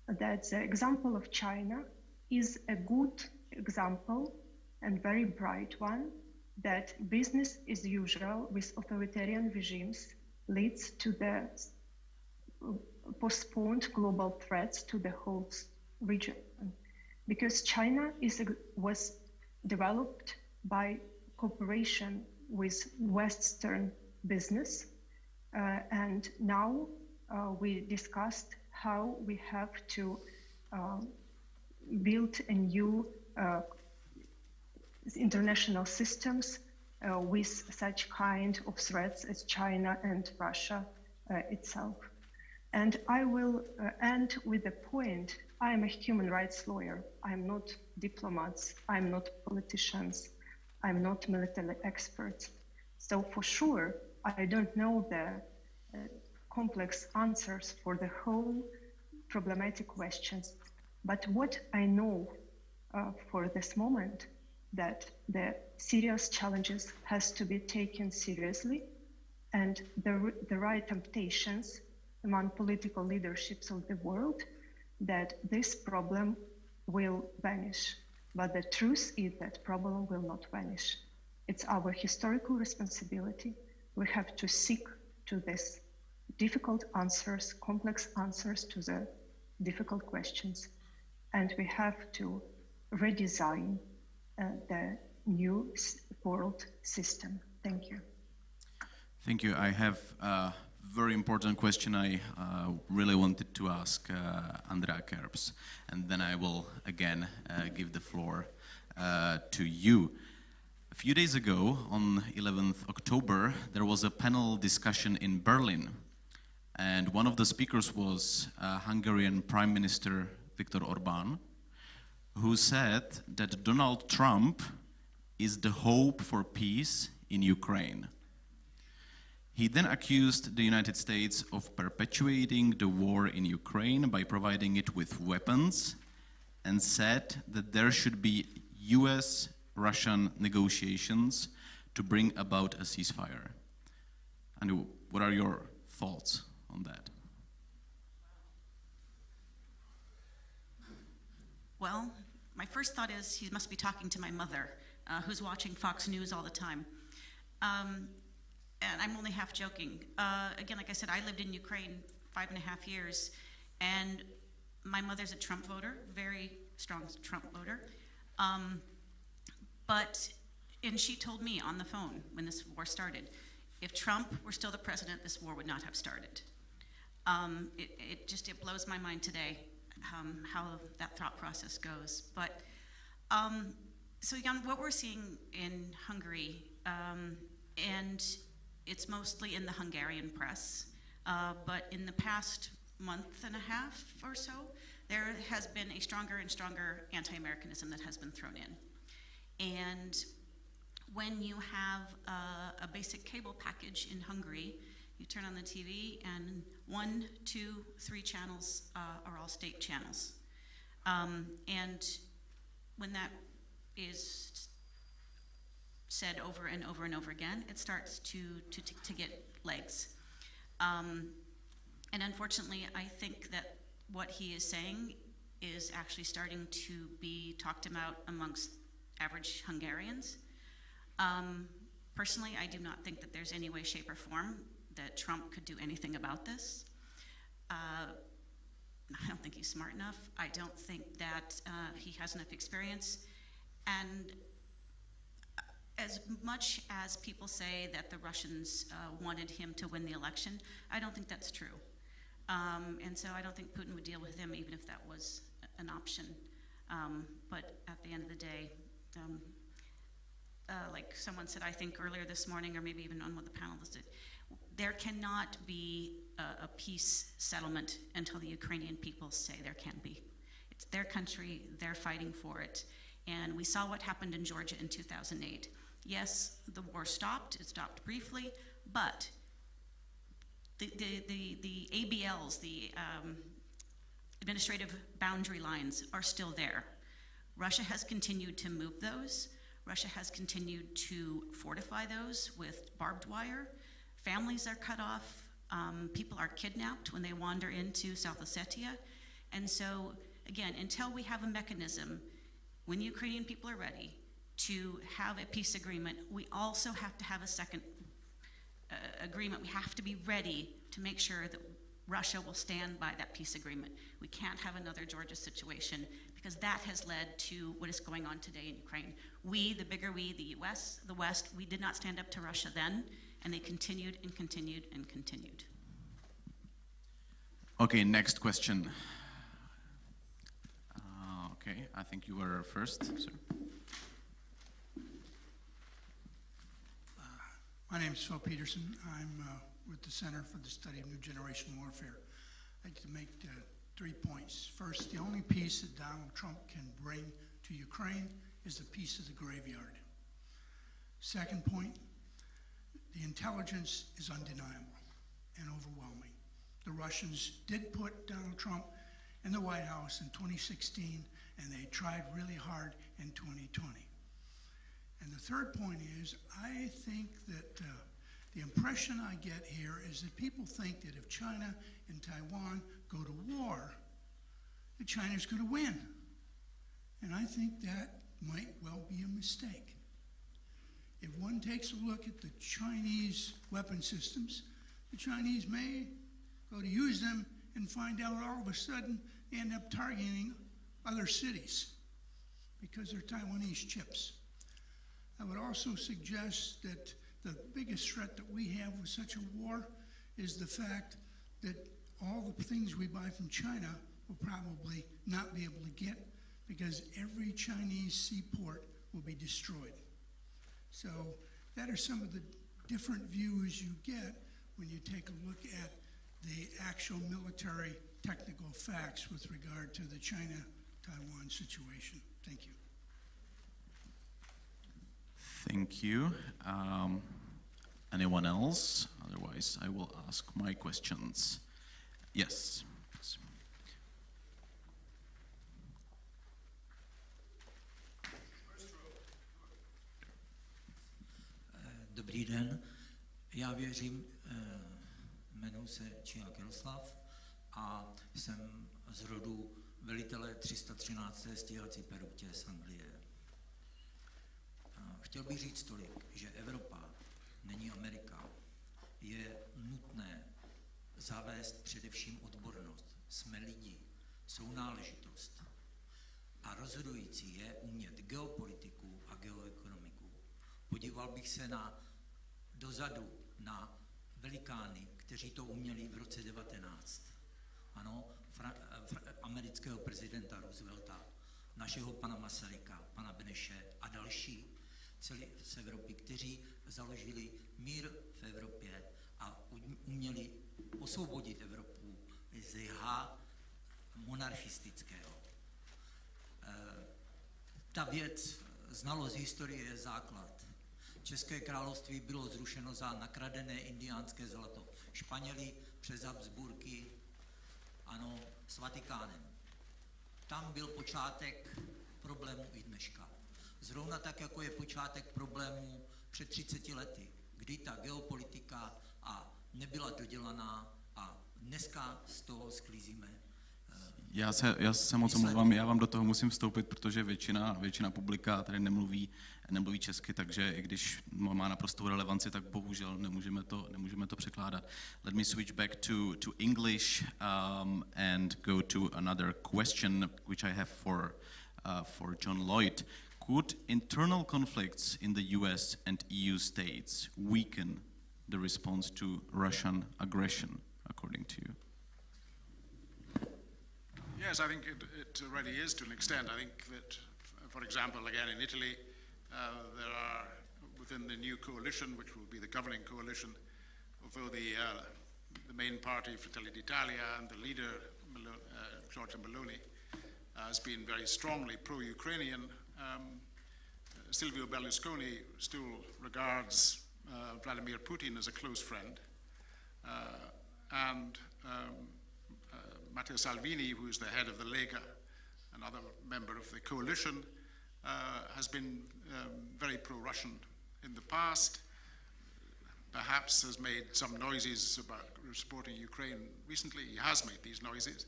that the example of China is a good example and very bright one, that business as usual with authoritarian regimes leads to the postponed global threats to the whole region. Because China was developed by cooperation with Western business, And now we discussed how we have to build a new international systems with such kind of threats as China and Russia itself. And I will end with a point. I am a human rights lawyer. I'm not diplomats. I'm not politicians. I'm not military experts. So for sure, I don't know the complex answers for the whole problematic questions. But what I know for this moment, that the serious challenges has to be taken seriously, and the right temptations among political leaderships of the world, that this problem will vanish. But the truth is that problem will not vanish. It's our historical responsibility. We have to seek to this difficult answers, complex answers to the difficult questions. And we have to redesign the new world system. Thank you. Thank you. I have a very important question I really wanted to ask Andrea Kerbs, and then I will again give the floor to you. A few days ago, on 11th October, there was a panel discussion in Berlin, and one of the speakers was Hungarian Prime Minister Viktor Orbán, who said that Donald Trump is the hope for peace in Ukraine. He then accused the United States of perpetuating the war in Ukraine by providing it with weapons, and said that there should be US-Russian negotiations to bring about a ceasefire. And what are your thoughts on that? Well, my first thought is he must be talking to my mother, who's watching Fox News all the time. And I'm only half joking. Again, like I said, I lived in Ukraine 5.5 years, and my mother's a Trump voter, very strong Trump voter. And she told me on the phone when this war started, if Trump were still the president, this war would not have started. It blows my mind today how that thought process goes. But so Jan, what we're seeing in Hungary, and it's mostly in the Hungarian press, but in the past month and a half or so, there has been a stronger and stronger anti-Americanism that has been thrown in. And when you have a basic cable package in Hungary, you turn on the TV and 1, 2, 3 channels are all state channels. And when that is said over and over and over again, it starts to get legs. And unfortunately, I think that what he is saying is actually starting to be talked about amongst average Hungarians. Personally, I do not think that there's any way, shape, or form that Trump could do anything about this. I don't think he's smart enough. I don't think that he has enough experience. And as much as people say that the Russians wanted him to win the election, I don't think that's true. And so I don't think Putin would deal with him even if that was an option. But at the end of the day, like someone said, I think earlier this morning, or maybe even on one of the panelists did, there cannot be a peace settlement until the Ukrainian people say there can be. It's their country, they're fighting for it. And we saw what happened in Georgia in 2008. Yes, the war stopped, it stopped briefly, but the ABLs, the administrative boundary lines, are still there. Russia has continued to move those. Russia has continued to fortify those with barbed wire. Families are cut off. People are kidnapped when they wander into South Ossetia. And so, again, until we have a mechanism, when the Ukrainian people are ready to have a peace agreement, we also have to have a second agreement. We have to be ready to make sure that Russia will stand by that peace agreement. We can't have another Georgia situation, because that has led to what is going on today in Ukraine. We, the bigger we, the US, the West, we did not stand up to Russia then, And they continued and continued and continued. Okay, next question. Okay, I think you were first, sir. My name is Phil Peterson. I'm with the Center for the Study of New Generation Warfare. I'd like to make 3 points. First, the only peace that Donald Trump can bring to Ukraine is the peace of the graveyard. Second point, the intelligence is undeniable and overwhelming. The Russians did put Donald Trump in the White House in 2016, and they tried really hard in 2020. And the third point is, I think that the impression I get here is that people think that if China and Taiwan go to war, that China's going to win. And I think that might well be a mistake. If one takes a look at the Chinese weapon systems, the Chinese may go to use them and find out all of a sudden they end up targeting other cities because they're Taiwanese chips. I would also suggest that the biggest threat that we have with such a war is the fact that all the things we buy from China will probably not be able to get because every Chinese seaport will be destroyed. So that are some of the different views you get when you take a look at the actual military technical facts with regard to the China-Taiwan situation. Thank you. Thank you. Anyone else? Otherwise, I will ask my questions. Yes. Dobrý den, já věřím, jmenuji se Čiák Jaroslav a jsem z rodu velitele 313. stíhací perutě z Anglie. Chtěl bych říct tolik, že Evropa není Amerika. Je nutné zavést především odbornost. Jsme lidi, sounáležitost. A rozhodující je umět geopolitiku a geoekonomiku. Podíval bych se dozadu na velikány, kteří to uměli v roce 19. Ano, amerického prezidenta Roosevelta, našeho pana Masaryka, pana Beneše a další z Evropy, kteří založili mír v Evropě a uměli osvobodit Evropu z jha monarchistického. Ta věc, znalost historie je základ. České království bylo zrušeno za nakradené indiánské zlato. Španěli přes Habsburky, ano, s Vatikánem. Tam byl počátek problému i dneška. Zrovna tak, jako je počátek problému před 30 lety, kdy ta geopolitika nebyla dodělaná a dneska z toho sklízíme. Já se moc omlouvám, já vám do toho musím vstoupit, protože většina publika tady nemluví česky, takže i když má naprostou relevanci, tak bohužel nemůžeme to překládat. Let me switch back to English and go to another question which I have for John Lloyd. Could internal conflicts in the US and EU states weaken the response to Russian aggression, according to you? Yes, I think it already is to an extent. I think that, for example, again in Italy, there are within the new coalition, which will be the governing coalition, although the main party, Fratelli d'Italia, and the leader, Giorgia Meloni, has been very strongly pro-Ukrainian. Silvio Berlusconi still regards Vladimir Putin as a close friend, and Matteo Salvini, who is the head of the Lega, another member of the coalition, has been very pro-Russian in the past, perhaps has made some noises about supporting Ukraine recently. He has made these noises,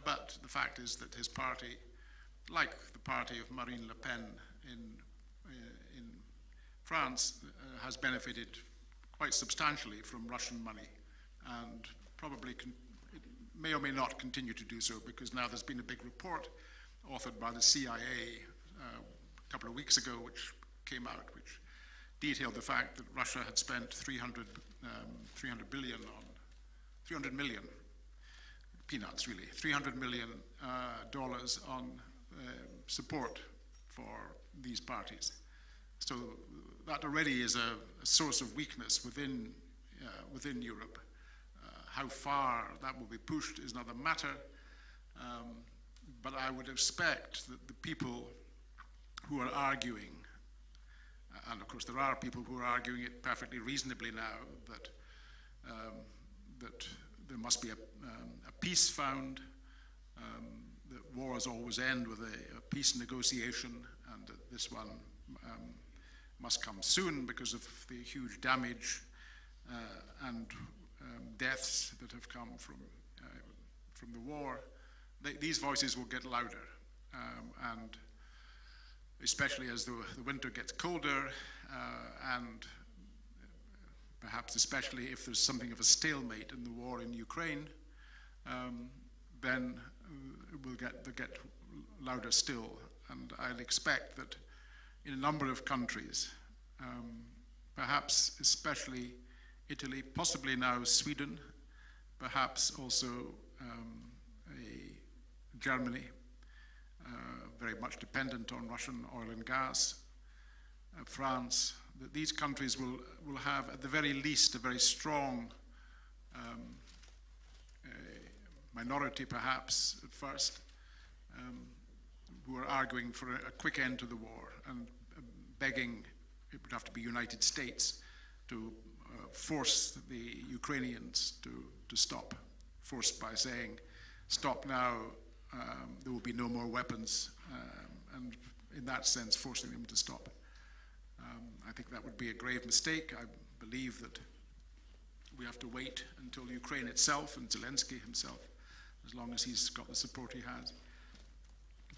but the fact is that his party, like the party of Marine Le Pen in France, has benefited quite substantially from Russian money, and probably may or may not continue to do so, because now there's been a big report authored by the CIA a couple of weeks ago, which came out, which detailed the fact that Russia had spent 300 million, peanuts really, $300 million on support for these parties. So that already is a source of weakness within Europe. How far that will be pushed is another matter, but I would expect that the people who are arguing, and of course there are people who are arguing it perfectly reasonably now, that there must be a peace found, that wars always end with a peace negotiation, and that this one must come soon because of the huge damage and deaths that have come from the war. These voices will get louder, and especially as the winter gets colder, and perhaps especially if there's something of a stalemate in the war in Ukraine, then they'll get louder still. And I'd expect that in a number of countries, perhaps especially Italy, possibly now Sweden, perhaps also Germany, very much dependent on Russian oil and gas, France, that these countries will have at the very least a very strong minority perhaps at first, who are arguing for a quick end to the war and begging, it would have to be United States, to force the Ukrainians to stop, forced by saying, stop now, there will be no more weapons, and in that sense forcing them to stop. I think that would be a grave mistake. I believe that we have to wait until Ukraine itself and Zelensky himself, as long as he's got the support he has,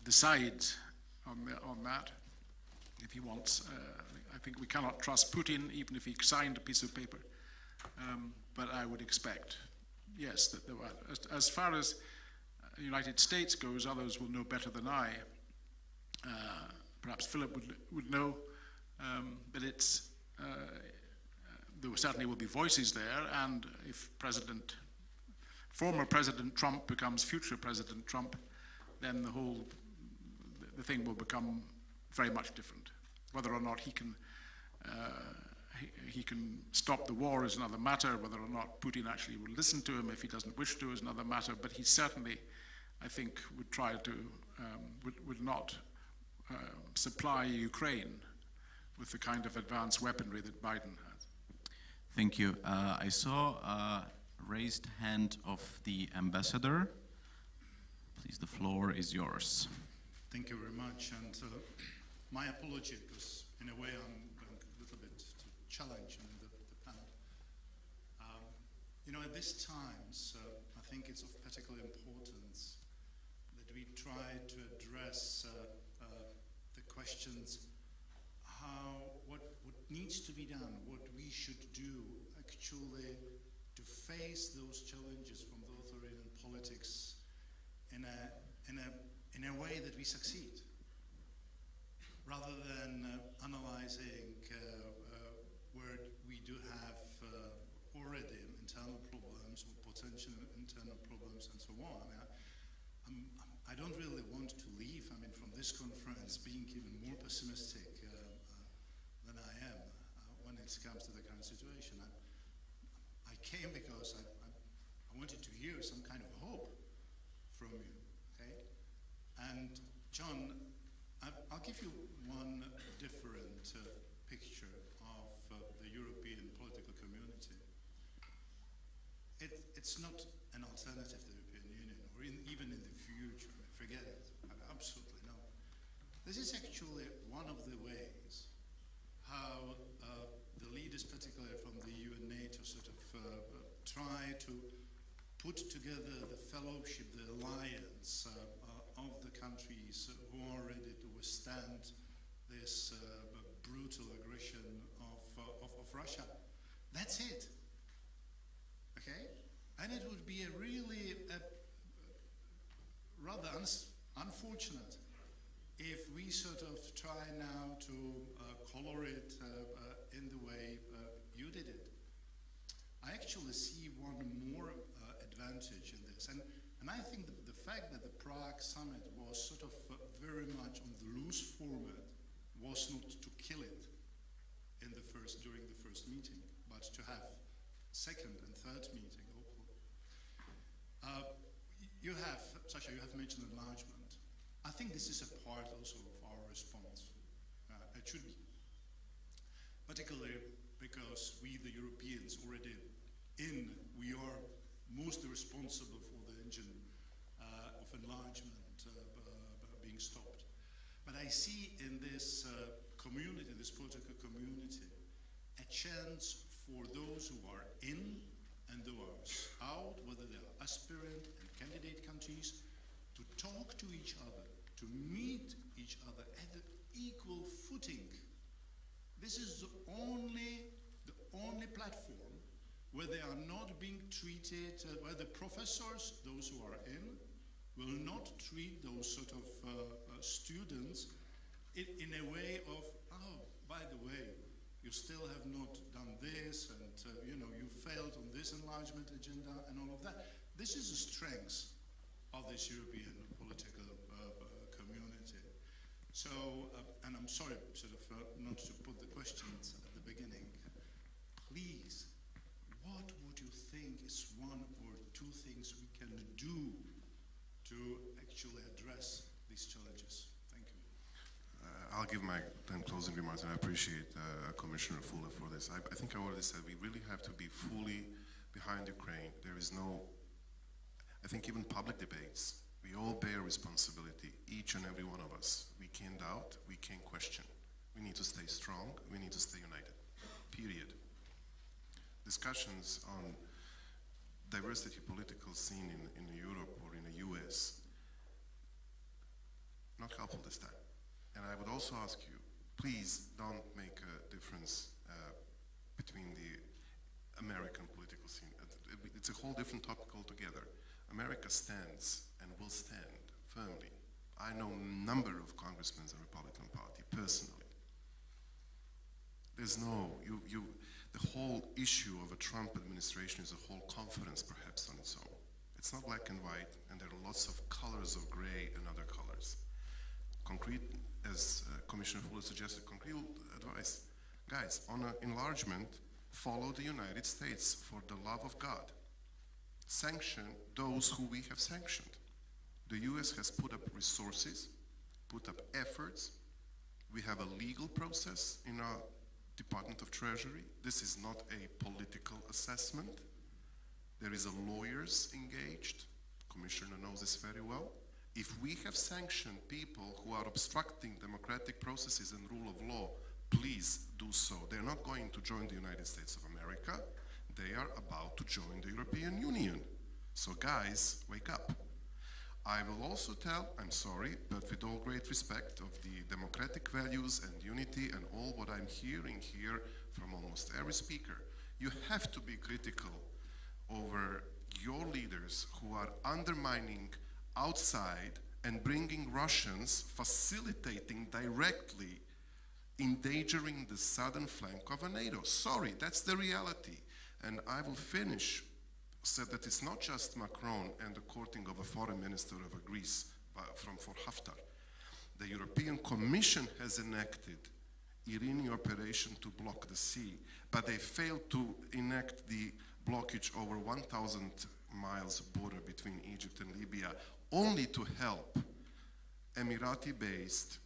decides on that. If he wants, I think we cannot trust Putin, even if he signed a piece of paper. But I would expect, yes, that there were, as far as the United States goes, others will know better than I. Perhaps Philip would know, but it's there certainly will be voices there, and if former President Trump becomes future President Trump, then the thing will become very much different. Whether or not he can stop the war is another matter. Whether or not Putin actually will listen to him if he doesn't wish to is another matter. But he certainly, I think, would try to would not supply Ukraine with the kind of advanced weaponry that Biden has. Thank you. I saw a raised hand of the ambassador. Please, the floor is yours. Thank you very much. And my apology, because in a way I'm going a little bit to challenge the panel. At these times, I think it's of particular importance that we try to address the questions what needs to be done, what we should do actually to face those challenges from the authoritarian politics in a way that we succeed, rather than analyzing where we do have already internal problems or potential internal problems and so on. I don't really want to leave, from this conference being even more pessimistic than I am when it comes to the current situation. I came because I wanted to hear some kind of hope from you, okay? And John, I'll give you one different picture of the European political community. It's not an alternative to the European Union, or even in the future. Forget it. Absolutely no. This is actually one of the ways how the leaders, particularly from the EU and NATO, sort of try to put together the fellowship, the alliance of the countries who are ready to withstand this brutal aggression of Russia. That's it. Okay? And it would be a really rather unfortunate if we sort of try now to color it in the way you did it, I actually see one more advantage in this. And I think that the fact that the Prague summit was sort of very much on the loose format was not to kill it during the first meeting, but to have second and third meeting, hopefully. Sasha, you have mentioned enlargement. I think this is a part also of our response. It should be. Particularly because we, the Europeans, already we are mostly responsible for the engine of enlargement being stopped. But I see in this community, this political community, a chance for those who are in and those out, whether they are aspirant and candidate countries, to talk to each other, to meet each other at an equal footing. This is the only platform where they are not being treated, where the professors, those who are in, will not treat those sort of students in a way of, oh, by the way, you still have not done this, and you failed on this enlargement agenda and all of that. This is the strength of this European political community. So, and I'm sorry, sort of not to put the questions at the beginning. Please, what would you think is one or two things we can do to actually address these challenges? Thank you. I'll give my 10 closing remarks, and I appreciate Commissioner Fuller for this. I think I already said we really have to be fully behind Ukraine. There is no, I think even public debates, we all bear responsibility, each and every one of us. We can't doubt, we can't question. We need to stay strong, we need to stay united, period. Discussions on diversity political scene in Europe or in the US, not helpful this time. And I would also ask you, please don't make a difference between the American political scene. It's a whole different topic altogether. America stands and will stand firmly. I know a number of congressmen in the Republican Party personally. There's no, the whole issue of a Trump administration is a whole conference perhaps on its own. It's not black and white, and there are lots of colors of gray and other colors. Concrete, as Commissioner Fuller suggested, concrete advice. Guys, on an enlargement, follow the United States for the love of God. Sanction those who we have sanctioned. The US has put up resources, put up efforts. We have a legal process in our Department of Treasury. This is not a political assessment. There is a lawyers engaged. Commissioner knows this very well. If we have sanctioned people who are obstructing democratic processes and rule of law, please do so. They're not going to join the United States of America. They are about to join the European Union. So guys, wake up. I will also tell, I'm sorry, but with all great respect of the democratic values and unity and all what I'm hearing here from almost every speaker, you have to be critical over your leaders who are undermining outside and bringing Russians, facilitating directly, endangering the southern flank of NATO. Sorry, that's the reality. And I will finish, said that it's not just Macron and the courting of a foreign minister of Greece for Haftar. The European Commission has enacted Irini operation to block the sea, but they failed to enact the blockage over 1,000 miles border between Egypt and Libya, only to help Emirati-based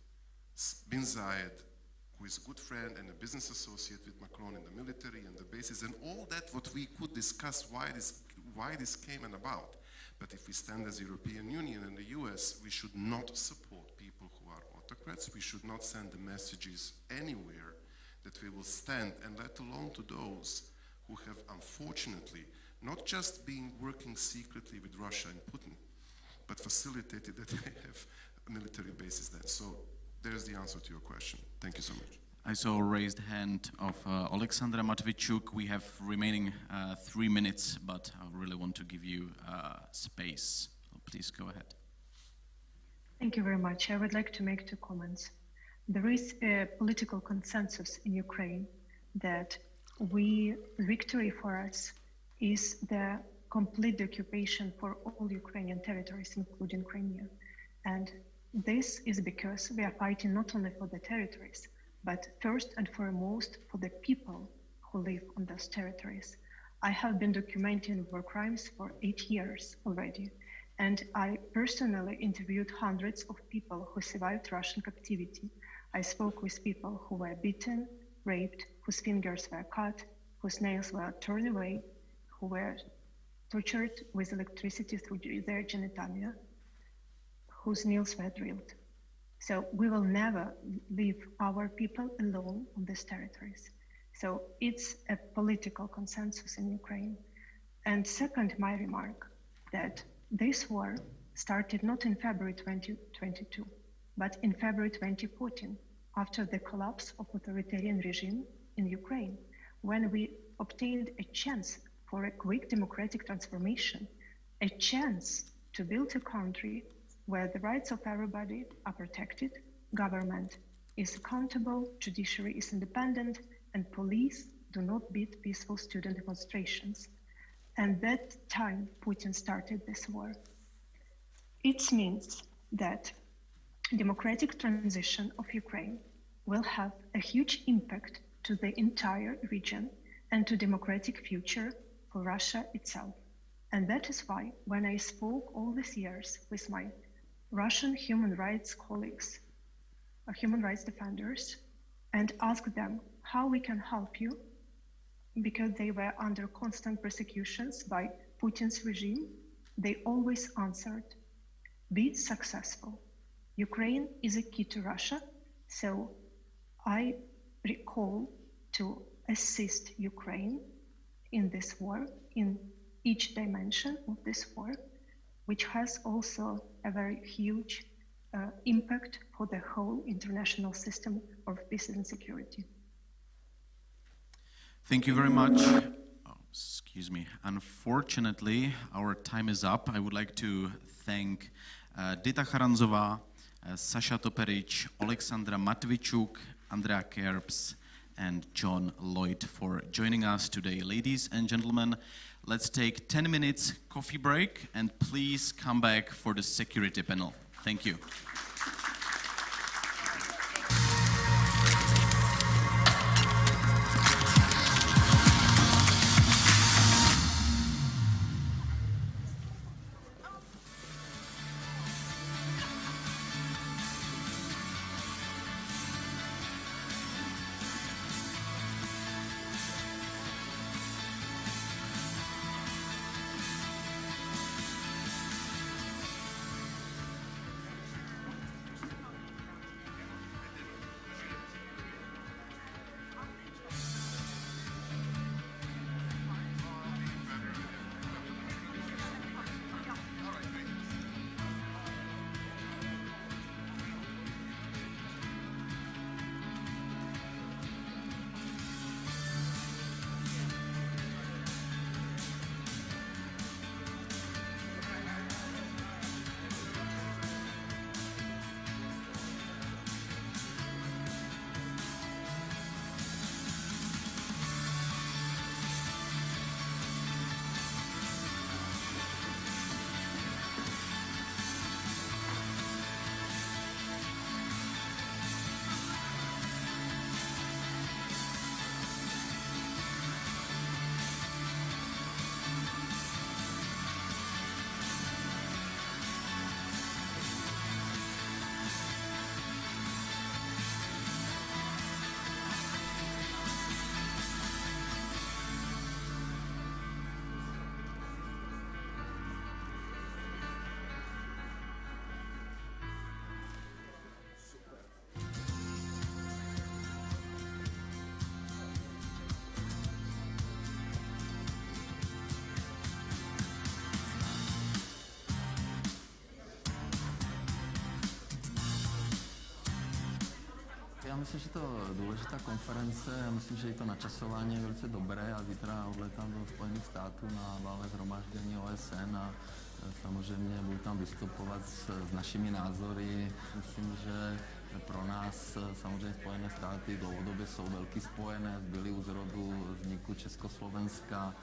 Bin Zayed, who is a good friend and a business associate with Macron in the military and the bases, and all that what we could discuss why this came about. But if we stand as European Union and the US, we should not support people who are autocrats. We should not send the messages anywhere that we will stand, and let alone to those who have unfortunately not just been working secretly with Russia and Putin, but facilitated that they have military bases there. So there's the answer to your question. Thank you so much. I saw a raised hand of Alexandra Matvichuk. We have remaining 3 minutes, but I really want to give you space. So please go ahead. Thank you very much. I would like to make 2 comments. There is a political consensus in Ukraine that victory for us is the complete occupation for all Ukrainian territories, including Crimea. And this is because we are fighting not only for the territories, but first and foremost for the people who live on those territories. I have been documenting war crimes for 8 years already, and I personally interviewed hundreds of people who survived Russian captivity. I spoke with people who were beaten, raped, whose fingers were cut, whose nails were torn away, who were tortured with electricity through their genitalia, whose nails were drilled. So we will never leave our people alone on these territories. So it's a political consensus in Ukraine. And second, my remark that this war started not in February 2022, but in February 2014, after the collapse of authoritarian regime in Ukraine, when we obtained a chance for a quick democratic transformation, a chance to build a country where the rights of everybody are protected, government is accountable, judiciary is independent, and police do not beat peaceful student demonstrations. And that time Putin started this war. It means that democratic transition of Ukraine will have a huge impact to the entire region and to democratic future for Russia itself. And that is why when I spoke all these years with my Russian human rights colleagues, human rights defenders, and asked them how we can help you, because they were under constant persecutions by Putin's regime, they always answered, be successful. Ukraine is a key to Russia, so I recall to assist Ukraine in this war, in each dimension of this war, which has also a very huge impact for the whole international system of peace and security. Thank you very much. Oh, excuse me. Unfortunately, our time is up. I would like to thank Dita Charanzová, Sasha Toperic, Alexandra Matvichuk, Andrea Kerbs, and John Lloyd for joining us today. Ladies and gentlemen, let's take 10 minutes coffee break and please come back for the security panel. Thank you. Já myslím, že to je důležitá konference, já myslím, že i to načasování je velice dobré a zítra odletám do Spojených států na valné shromáždění OSN a samozřejmě budu tam vystupovat s našimi názory. Myslím, že pro nás samozřejmě Spojené státy dlouhodobě jsou velký spojenec, byly u zrodu vzniku Československa.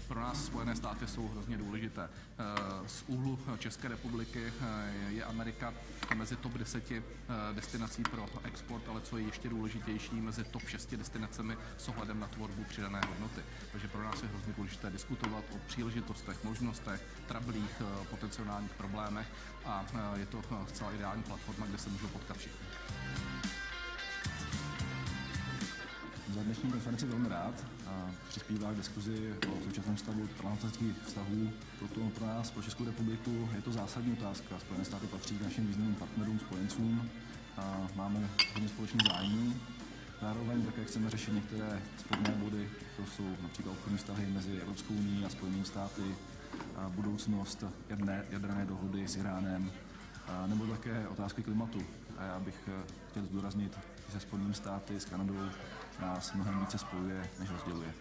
Pro nás Spojené státy jsou hrozně důležité. Z úhlu České republiky je Amerika mezi top 10 destinací pro export, ale co je ještě důležitější, mezi top 6 destinacemi s ohledem na tvorbu přidané hodnoty. Takže pro nás je hrozně důležité diskutovat o příležitostech, možnostech, trablích, potenciálních problémech a je to zcela ideální platforma, kde se můžou potkat všichni. Za dnešní konferenci velmi rád a přispívá k diskuzi o současném stavu transatlantických vztahů. Proto pro nás, pro Českou republiku, je to zásadní otázka. Spojené státy patří k našim významným partnerům, spojencům a máme hodně společných zájmů. Zároveň také chceme řešit některé sporné body, to jsou například obchodní vztahy mezi Evropskou unií a Spojenými státy, a budoucnost jaderné dohody s Iránem, nebo také otázky klimatu. A já bych chtěl zdůraznit, že se Spojenými státy, s Kanadou nás mnohem více spojuje, než rozděluje.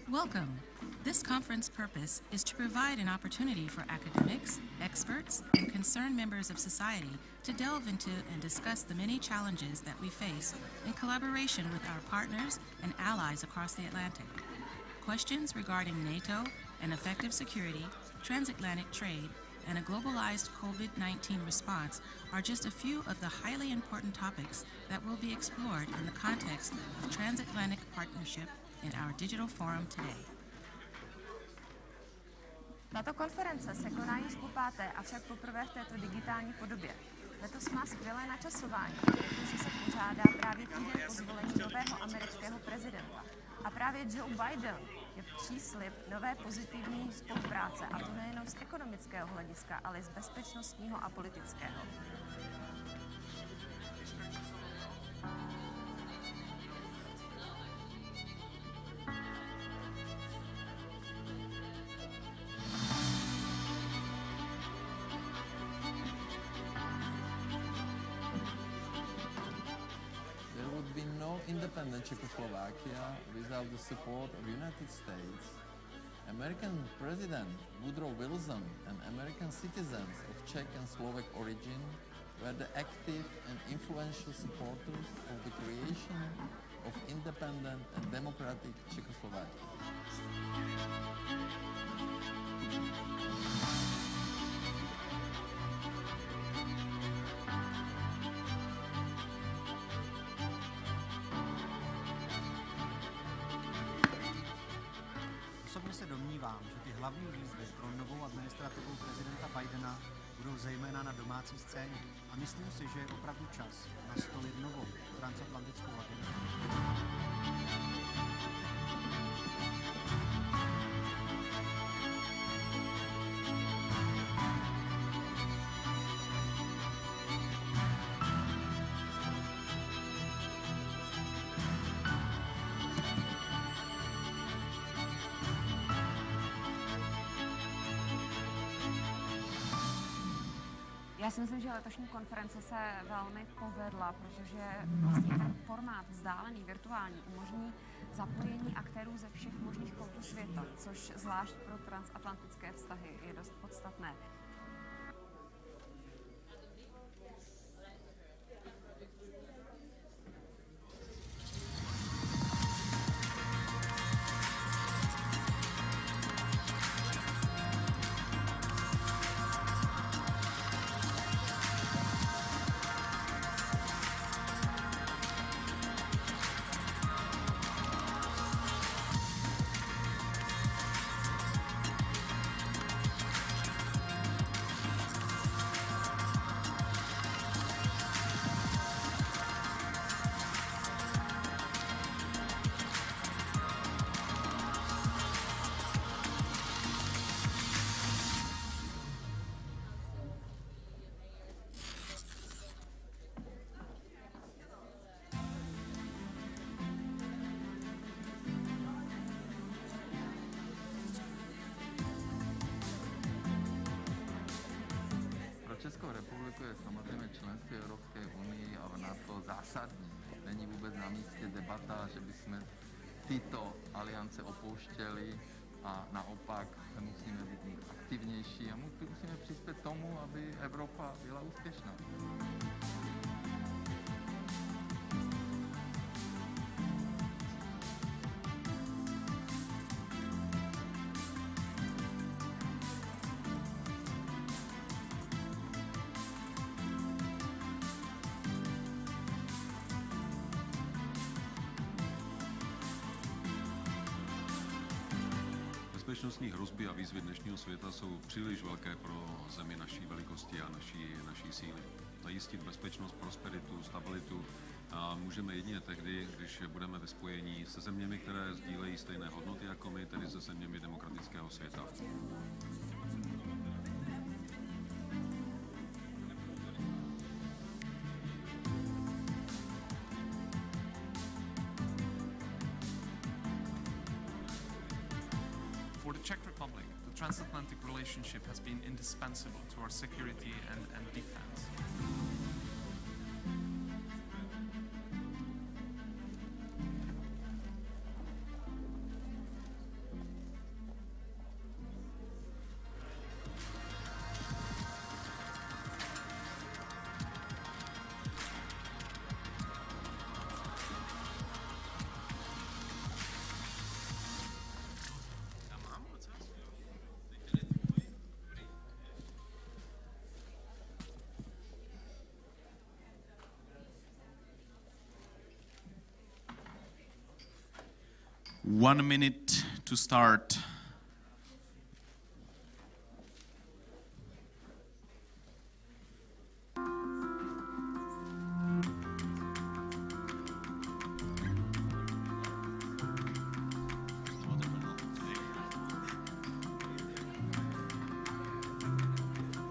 Welcome. This conference purpose is to provide an opportunity for academics, experts, and concerned members of society to delve into and discuss the many challenges that we face in collaboration with our partners and allies across the Atlantic. Questions regarding NATO and effective security, transatlantic trade, and a globalized COVID-19 response are just a few of the highly important topics that will be explored in the context of transatlantic partnership in our digital forum today. Tato konference se koná již po páté, avšak poprvé v této digitální podobě. Letos má skvělé načasování, protože se pořádá právě týden po zvolení nového amerického prezidenta. A právě Joe Biden je příslib nové pozitivní spolupráce, a to nejenom z ekonomického hlediska, ale i z bezpečnostního a politického. Independent Czechoslovakia without the support of the United States. American President Woodrow Wilson and American citizens of Czech and Slovak origin were the active and influential supporters of the creation of independent and democratic Czechoslovakia. Osobně se domnívám, že ty hlavní výzvy pro novou administrativu prezidenta Bidena budou zejména na domácí scéně. A myslím si, že je opravdu čas nastolit novou transatlantickou agendu. Já si myslím, že letošní konference se velmi povedla, protože vlastně ten formát vzdálený, virtuální, umožní zapojení aktérů ze všech možných koutů světa, což zvlášť pro transatlantické vztahy je dost podstatné. zásadní. Není vůbec na místě debata, že bychom tyto aliance opouštěli a naopak musíme být aktivnější a musíme přispět tomu, aby Evropa byla úspěšná. Bezpečnostní hrozby a výzvy dnešního světa jsou příliš velké pro zemi naší velikosti a naší síly. Zajistit bezpečnost, prosperitu, stabilitu a můžeme jedině tehdy, když budeme ve spojení se zeměmi, které sdílejí stejné hodnoty jako my, tedy se zeměmi demokratického světa. For the Czech Republic, the transatlantic relationship has been indispensable to our security and defense. One minute to start.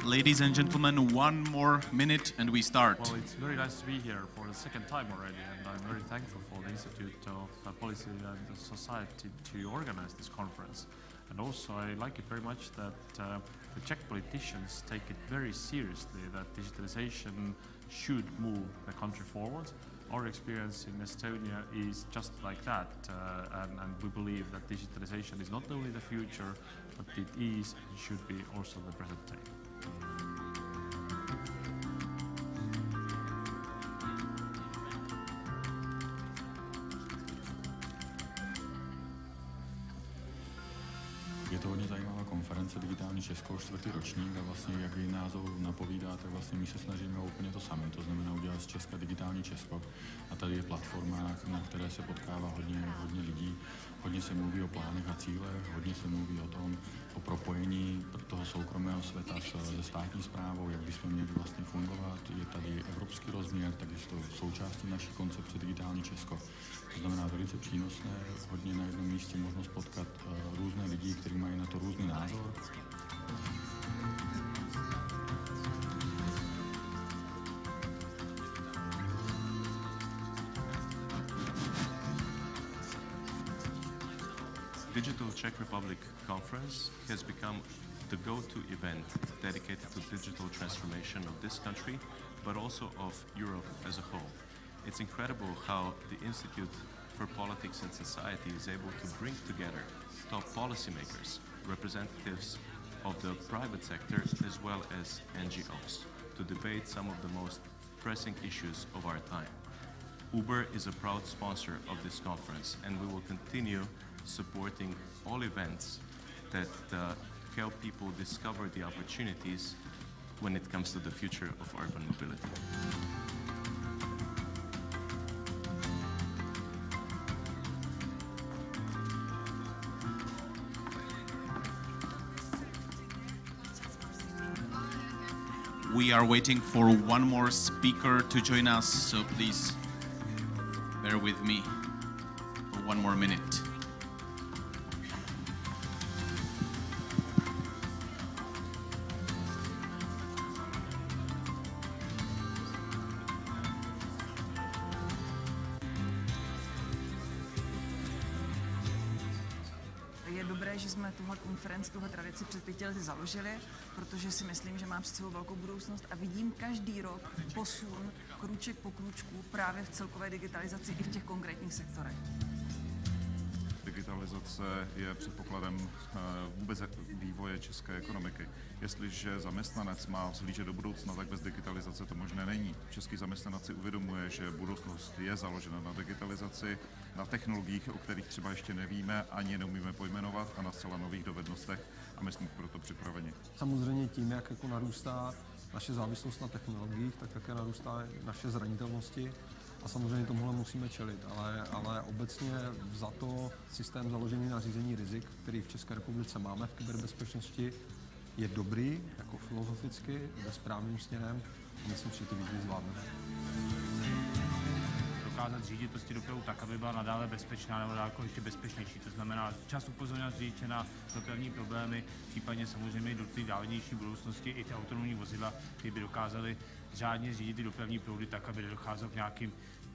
Ladies and gentlemen, one more minute and we start. Well, it's very nice to be here for the second time already, and I'm very thankful for the Institute of Policy and Society to organize this conference. And also, I like it very much that the Czech politicians take it very seriously that digitalization should move the country forward. Our experience in Estonia is just like that, and we believe that digitalization is not only the future, but it is and should be also the present day. Je to hodně zajímavá konference Digitální Česko, 4. ročník a vlastně, jak její název napovídá, tak vlastně my se snažíme úplně to samé, to znamená udělat z Česka Digitální Česko a tady je platforma, na které se potkává hodně lidí, hodně se mluví o plánech a cílech, hodně se mluví o tom, o propojení toho soukromého světa se státní správou, jak bychom měli vlastně fungovat. Je tady evropský rozměr, tak je to součástí naší koncepce Digitální Česko. To znamená velice přínosné, hodně na jednom místě možnost potkat různé lidi, kteří mají na to různý názor. Digital Czech Republic Conference has become the go-to event dedicated to digital transformation of this country, but also of Europe as a whole. It's incredible how the Institute for Politics and Society is able to bring together top policymakers, representatives of the private sector, as well as NGOs, to debate some of the most pressing issues of our time. Uber is a proud sponsor of this conference, and we will continue supporting all events that help people discover the opportunities when it comes to the future of urban mobility. We are waiting for one more speaker to join us, so please bear with me for one more minute. Je dobré důležité, že jsme tuhle konferenci, tuhle tradici před 5 lety založili, protože si myslím, že má před sebou velkou budoucnost a vidím každý rok posun krůček po krůčku právě v celkové digitalizaci i v těch konkrétních sektorech. Digitalizace je předpokladem vůbec vývoje české ekonomiky. Jestliže zaměstnanec má vzhlížet do budoucna, tak bez digitalizace to možné není. Český zaměstnanec si uvědomuje, že budoucnost je založena na digitalizaci, na technologiích, o kterých třeba ještě nevíme, ani neumíme pojmenovat, a na zcela nových dovednostech, a my jsme proto připraveni. Samozřejmě tím, jak jako narůstá naše závislost na technologiích, tak také narůstá naše zranitelnosti. A samozřejmě tomuhle musíme čelit, ale obecně za to systém založený na řízení rizik, který v České republice máme v kyberbezpečnosti, je dobrý, jako filozoficky, jde správným směrem a myslím, že ty výzvy zvládneme. Dokázat řídit prostě dopravu tak, aby byla nadále bezpečná nebo daleko ještě bezpečnější. To znamená čas upozorňovat řidiče na dopravní problémy, případně samozřejmě do té dálnější budoucnosti i ty autonomní vozidla, které by dokázaly řádně řídit ty dopravní proudy tak, aby nedocházelo k nějakým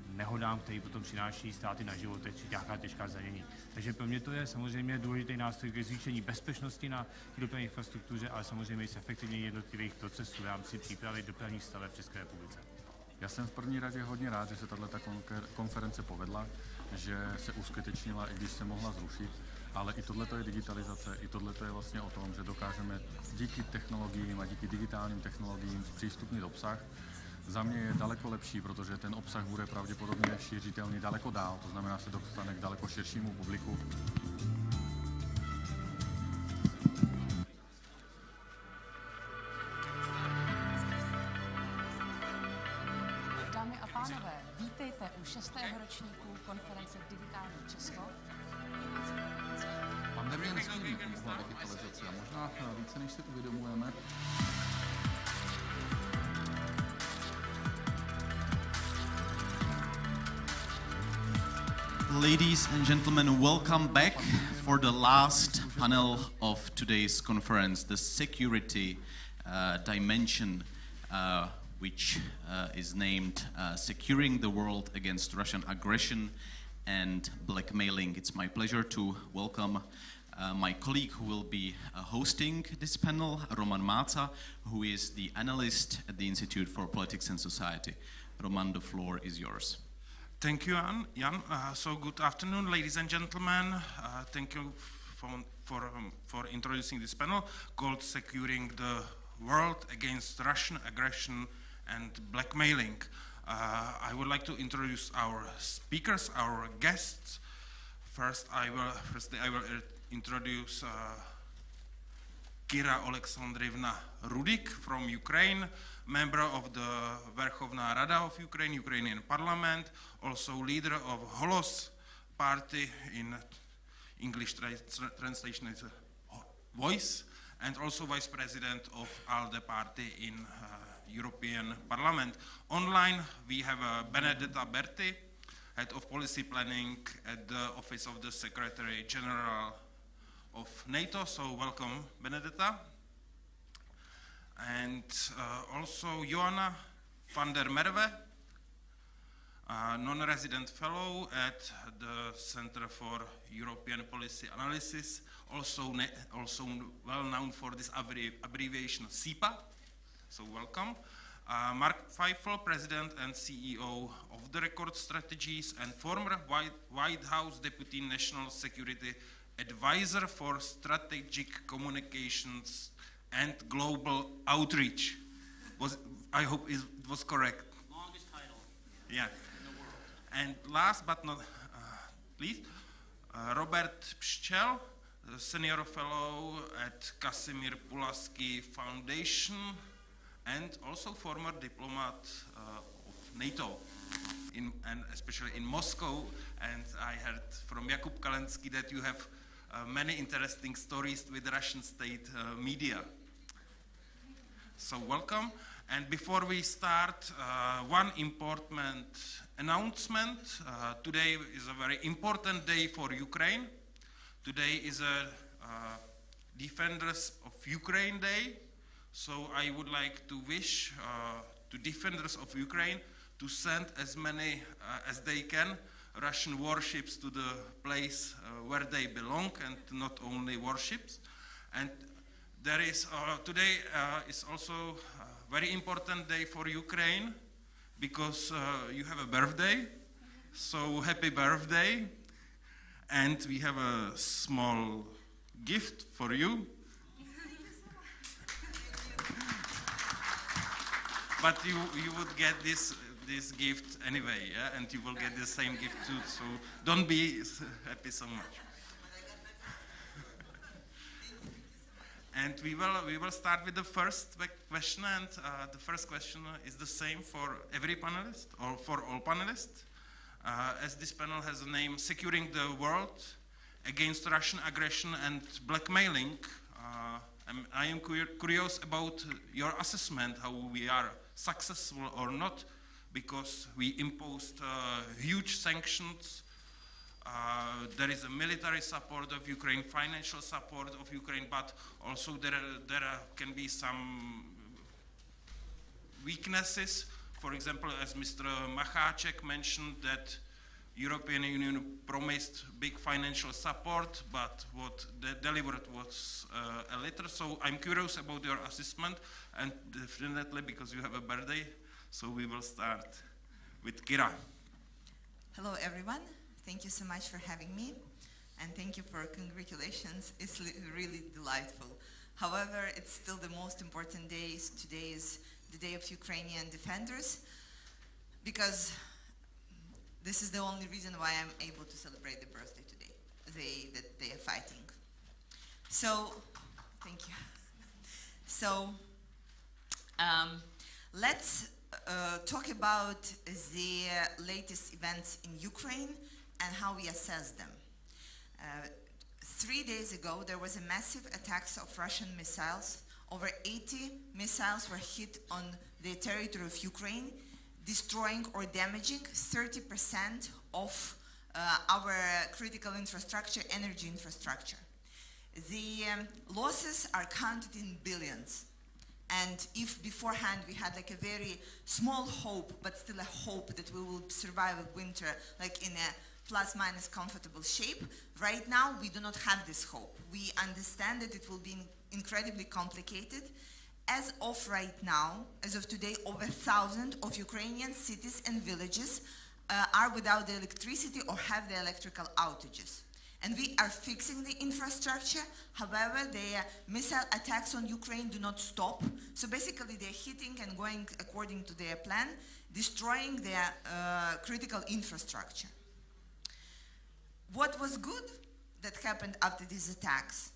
nehodám, který potom přináší ztráty na životech či nějaká těžká zranění. Takže pro mě to je samozřejmě důležitý nástroj ke zvýšení bezpečnosti na dopravní infrastruktuře, ale samozřejmě i zefektivnění jednotlivých procesů v rámci přípravy dopravních staveb v České republice. Já jsem v první řadě hodně rád, že se tato konference povedla, že se uskutečnila, i když se mohla zrušit, ale i tohleto je digitalizace, i tohleto je vlastně o tom, že dokážeme díky technologiím a díky digitálním technologiím zpřístupnit obsah. Za mě je daleko lepší, protože ten obsah bude pravděpodobně šířitelný daleko dál, to znamená, se dostane k daleko širšímu publiku. Dámy a pánové, vítejte u 6. ročníku konference Digitální Česko. Pandemie nesmírně pomohla digitalizaci a možná více, než si uvědomujeme. Ladies and gentlemen, welcome back for the last panel of today's conference, the security dimension, which is named Securing the World Against Russian Aggression and Blackmailing. It's my pleasure to welcome my colleague who will be hosting this panel, Roman Máca, who is the analyst at the Institute for Politics and Society. Roman, the floor is yours. Thank you, Jan. So good afternoon, ladies and gentlemen. Thank you for introducing this panel called Securing the World Against Russian Aggression and Blackmailing. I would like to introduce our speakers, our guests. Firstly, I will introduce Kira Alexandrivna Rudik from Ukraine, member of the Verkhovna Rada of Ukraine, Ukrainian Parliament, also leader of Holos Party, in English translation is Voice, and also vice president of ALDE Party in European Parliament. Online we have Benedetta Berti, head of policy planning at the Office of the Secretary General of NATO, so welcome Benedetta. And also Joanna van der Merwe, non-resident fellow at the Center for European Policy Analysis, also well known for this abbreviation SIPA, so welcome. Mark Feifel, President and CEO of the Record Strategies and former White House Deputy National Security Advisor for Strategic Communications and Global Outreach. I hope it was correct. Longest title. Yeah. And last but not least, Robert Pščel, Senior Fellow at Casimir Pulaski Foundation and also former diplomat of NATO, and especially in Moscow. And I heard from Jakub Kalensky that you have many interesting stories with Russian state media. So welcome. And before we start, one important announcement. Today is a very important day for Ukraine. Today is a Defenders of Ukraine Day. So I would like to wish to defenders of Ukraine to send as many as they can Russian warships to the place where they belong, and not only warships. And there is today is also a very important day for Ukraine, because you have a birthday. So happy birthday! And we have a small gift for you. But you would get this gift anyway, yeah? And you will get the same gift too, so don't be happy so much. And we will start with the first question, and the first question is the same for every panelist, or for all panelists. As this panel has a name, Securing the World Against Russian Aggression and Blackmailing, I am curious about your assessment, how we are successful or not, because we imposed huge sanctions. There is a military support of Ukraine, financial support of Ukraine, but also there can be some weaknesses. For example, as Mr. Macháček mentioned, that European Union promised big financial support, but what they delivered was a little. So I'm curious about your assessment, and definitely because you have a birthday, so we will start with Kira. Hello, everyone. Thank you so much for having me, and thank you for congratulations. It's really delightful. However, it's still the most important day. Today is the Day of Ukrainian Defenders, because this is the only reason why I'm able to celebrate the birthday today, the day that they are fighting. So, thank you. So, let's talk about the latest events in Ukraine and how we assess them. 3 days ago, there was a massive attack of Russian missiles. Over 80 missiles were hit on the territory of Ukraine, destroying or damaging 30% of our critical infrastructure, energy infrastructure. The losses are counted in billions. And if beforehand we had like a very small hope, but still a hope that we will survive a winter like in a plus-minus comfortable shape, right now we do not have this hope. We understand that it will be incredibly complicated. As of right now, as of today, over 1,000 of Ukrainian cities and villages are without the electricity or have the electrical outages. And we are fixing the infrastructure. However, the missile attacks on Ukraine do not stop. So basically they're hitting and going according to their plan, destroying their critical infrastructure. What was good that happened after these attacks?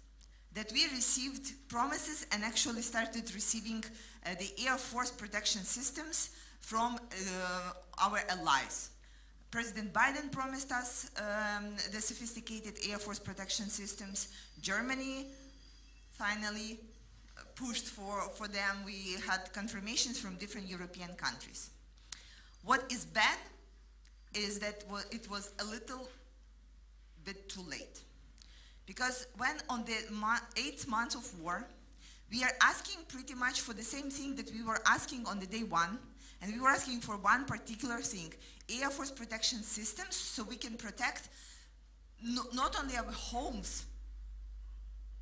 That we received promises and actually started receiving the Air Force protection systems from our allies. President Biden promised us the sophisticated Air Force protection systems. Germany finally pushed for them. We had confirmations from different European countries. What is bad is that it was a little bit too late. Because when on the 8th month of war, we are asking pretty much for the same thing that we were asking on the day one, and we were asking for one particular thing, Air Force protection systems, so we can protect not only our homes,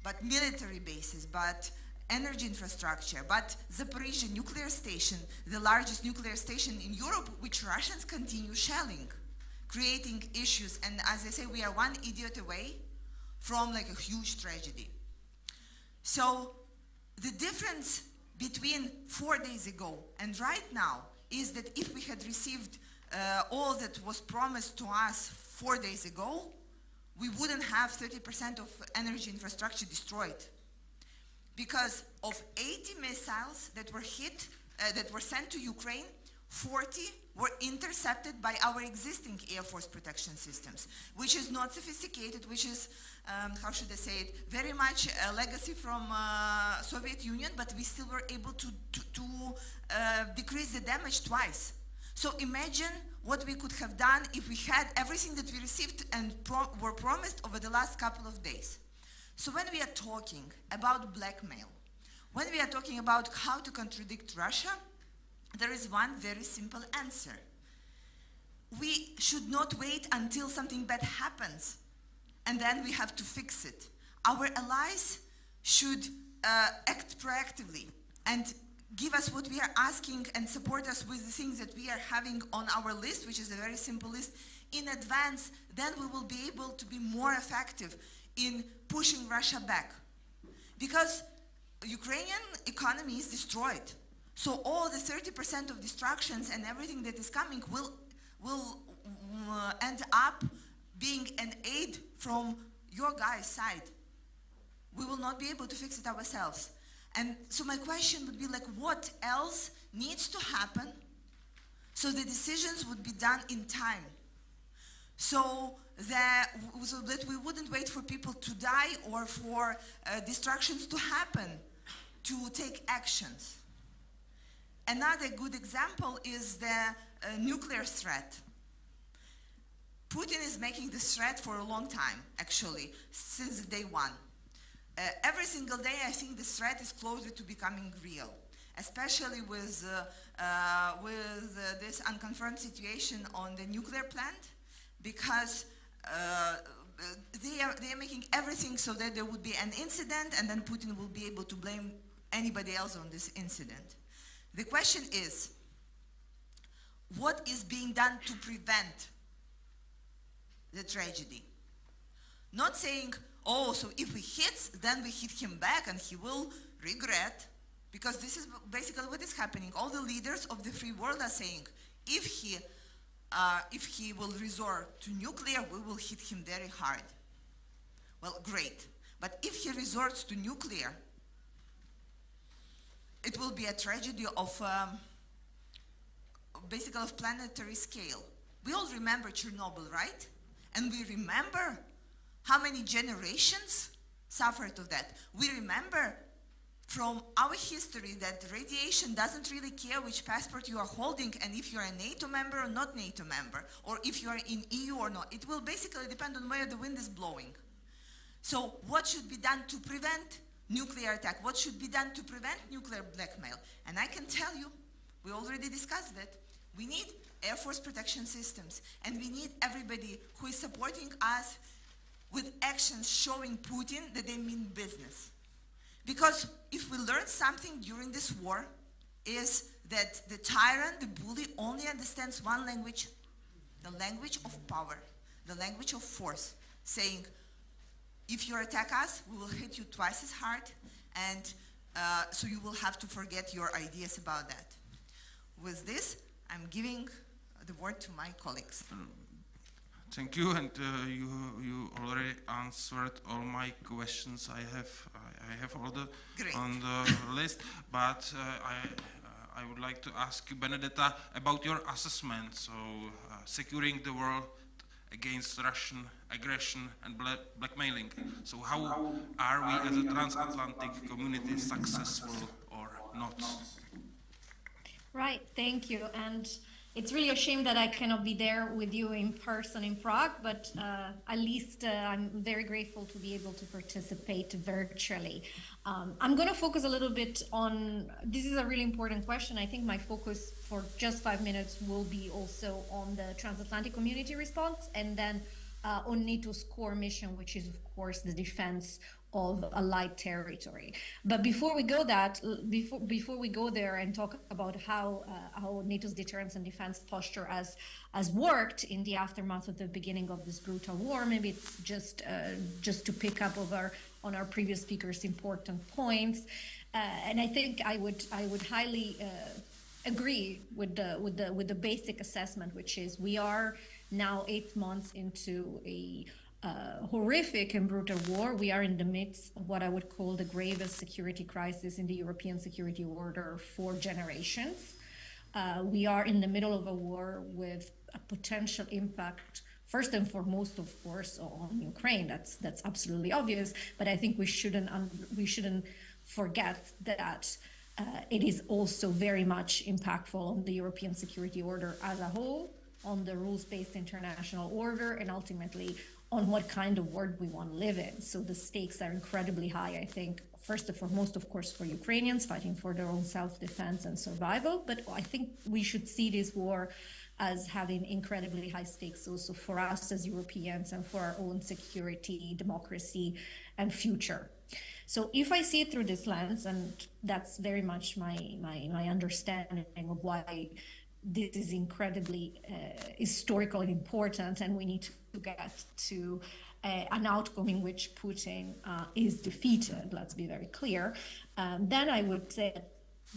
but military bases, but energy infrastructure, but Zaporizhzhia nuclear station, the largest nuclear station in Europe, which Russians continue shelling, creating issues. And as I say, we are one idiot away from like a huge tragedy. So the difference between 4 days ago and right now is that if we had received all that was promised to us 4 days ago, we wouldn't have 30% of energy infrastructure destroyed. Because of 80 missiles that were hit, that were sent to Ukraine, 40 were intercepted by our existing Air Force protection systems, which is not sophisticated, which is, how should I say it, very much a legacy from Soviet Union, but we still were able to decrease the damage twice. So imagine what we could have done if we had everything that we received and were promised over the last couple of days. So when we are talking about blackmail, when we are talking about how to contradict Russia, there is one very simple answer. we should not wait until something bad happens and then we have to fix it. Our allies should act proactively and give us what we are asking and support us with the things that we are having on our list, which is a very simple list, in advance. Then we will be able to be more effective in pushing Russia back. Because Ukrainian economy is destroyed. So all the 30% of destructions and everything that is coming will end up being an aid from your guys' side. We will not be able to fix it ourselves. And so my question would be like, what else needs to happen so the decisions would be done in time? So that we wouldn't wait for people to die or for destructions to happen to take actions. Another good example is the nuclear threat. Putin is making this threat for a long time, actually, since day one. Every single day, I think this threat is closer to becoming real, especially with this unconfirmed situation on the nuclear plant, because they are making everything so that there would be an incident and then Putin will be able to blame anybody else on this incident. The question is, what is being done to prevent the tragedy? Not saying, oh, so if we hit, then we hit him back and he will regret, because this is basically what is happening. All the leaders of the free world are saying, if he will resort to nuclear, we will hit him very hard. Well, great. But if he resorts to nuclear, it will be a tragedy of basically of planetary scale. We all remember Chernobyl, right? And we remember how many generations suffered of that. We remember from our history that radiation doesn't really care which passport you are holding and if you're a NATO member or not NATO member, or if you are in EU or not. It will basically depend on where the wind is blowing. So what should be done to prevent nuclear attack? What should be done to prevent nuclear blackmail? And I can tell you, we already discussed that. We need Air Force protection systems, and we need everybody who is supporting us with actions showing Putin that they mean business. Because if we learn something during this war, is that the tyrant, the bully, only understands one language, the language of power, the language of force, saying, if you attack us, we will hit you twice as hard, and so you will have to forget your ideas about that. With this, I'm giving the word to my colleagues. Thank you, and you already answered all my questions. I have all the on the list, but I would like to ask you, Benedetta, about your assessment. So, securing the world against Russian aggression and blackmailing. So, how are we as a transatlantic community successful or not? Right. Thank you. And it's really a shame that I cannot be there with you in person in Prague, but at least I'm very grateful to be able to participate virtually. I'm going to focus a little bit on, this is a really important question. I think my focus for just 5 minutes will be also on the transatlantic community response, and then on NATO's core mission, which is, of course, the defense of allied territory. But before we go before we go there and talk about how NATO's deterrence and defense posture has worked in the aftermath of the beginning of this brutal war, maybe it's just to pick up on our previous speakers' important points. And I think I would highly agree with the basic assessment, which is we are now 8 months into a horrific and brutal war. We are in the midst of what I would call the gravest security crisis in the European security order for generations. We are in the middle of a war with a potential impact, first and foremost, of course, on Ukraine. That's absolutely obvious. But I think we shouldn't forget that it is also very much impactful on the European security order as a whole, on the rules-based international order, and ultimately on what kind of world we want to live in. So the stakes are incredibly high, I think, first and foremost, of course, for Ukrainians fighting for their own self-defense and survival. But I think we should see this war as having incredibly high stakes also for us as Europeans and for our own security, democracy, and future. So if I see it through this lens, and that's very much my understanding of why this is incredibly historical and important, and we need to get to an outcome in which Putin is defeated, let's be very clear, then I would say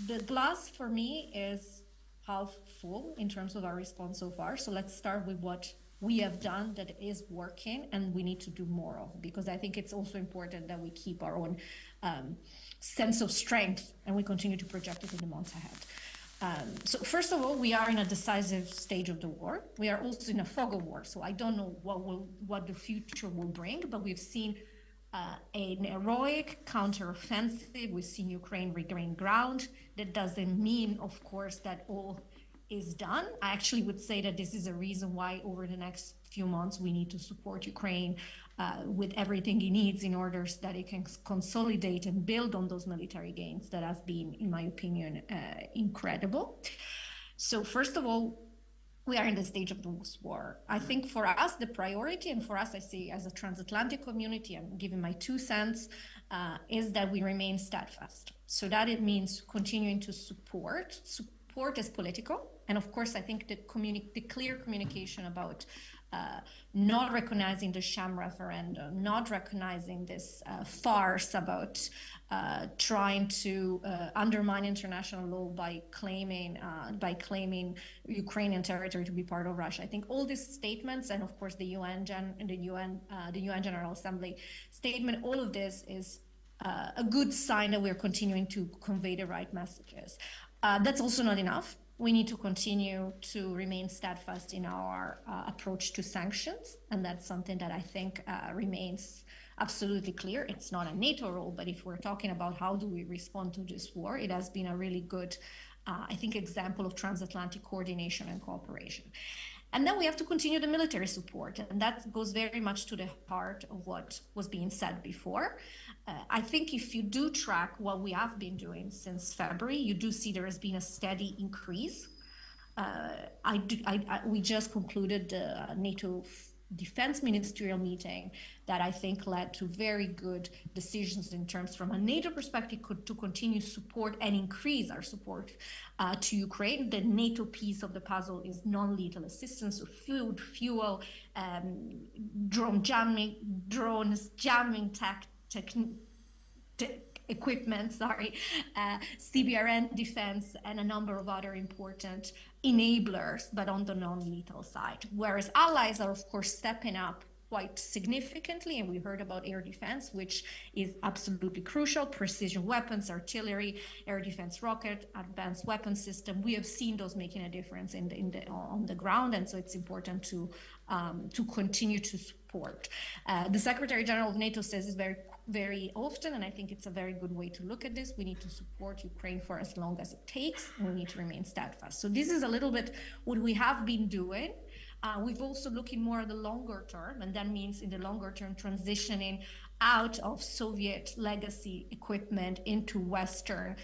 the glass for me is half full in terms of our response so far. So let's start with what we have done that is working and we need to do more of, because I think it's also important that we keep our own sense of strength and we continue to project it in the months ahead. So first of all, we are in a decisive stage of the war. We are also in a fog of war. So I don't know what the future will bring, but we've seen an heroic counteroffensive. We've seen Ukraine regain ground. That doesn't mean, of course, that all is done. I actually would say that this is a reason why over the next few months we need to support Ukraine with everything it needs in order that it can consolidate and build on those military gains that have been, in my opinion, incredible. So first of all, we are in the stage of the war. I think for us, the priority, and for us, I see as a transatlantic community, I'm giving my 2 cents, is that we remain steadfast. So that it means continuing to support. Support is political. And of course, I think the clear communication about not recognizing the sham referendum, not recognizing this farce about trying to undermine international law by claiming Ukrainian territory to be part of Russia. I think all these statements, and of course the UN General Assembly statement, all of this is a good sign that we're continuing to convey the right messages. That's also not enough. We need to continue to remain steadfast in our approach to sanctions, and that's something that I think remains absolutely clear. It's not a NATO role, but if we're talking about how do we respond to this war, it has been a really good, I think, example of transatlantic coordination and cooperation. And then we have to continue the military support, and that goes very much to the heart of what was being said before. I think if you do track what we have been doing since February, you do see there has been a steady increase. We just concluded the NATO defense ministerial meeting that I think led to very good decisions in terms from a NATO perspective to continue support and increase our support to Ukraine. The NATO piece of the puzzle is non-lethal assistance of food, fuel, drones jamming equipment, CBRN defense, and a number of other important enablers, but on the non-lethal side. Whereas allies are, of course, stepping up quite significantly, and we heard about air defense, which is absolutely crucial. Precision weapons, artillery, air defense rocket, advanced weapon system. We have seen those making a difference on the ground, and so it's important to continue to support. The Secretary General of NATO says this very often, and I think it's a very good way to look at this. We need to support Ukraine for as long as it takes, and we need to remain steadfast. So this is a little bit what we have been doing. We've also looking more at the longer term, and that means in the longer term transitioning out of Soviet legacy equipment into Western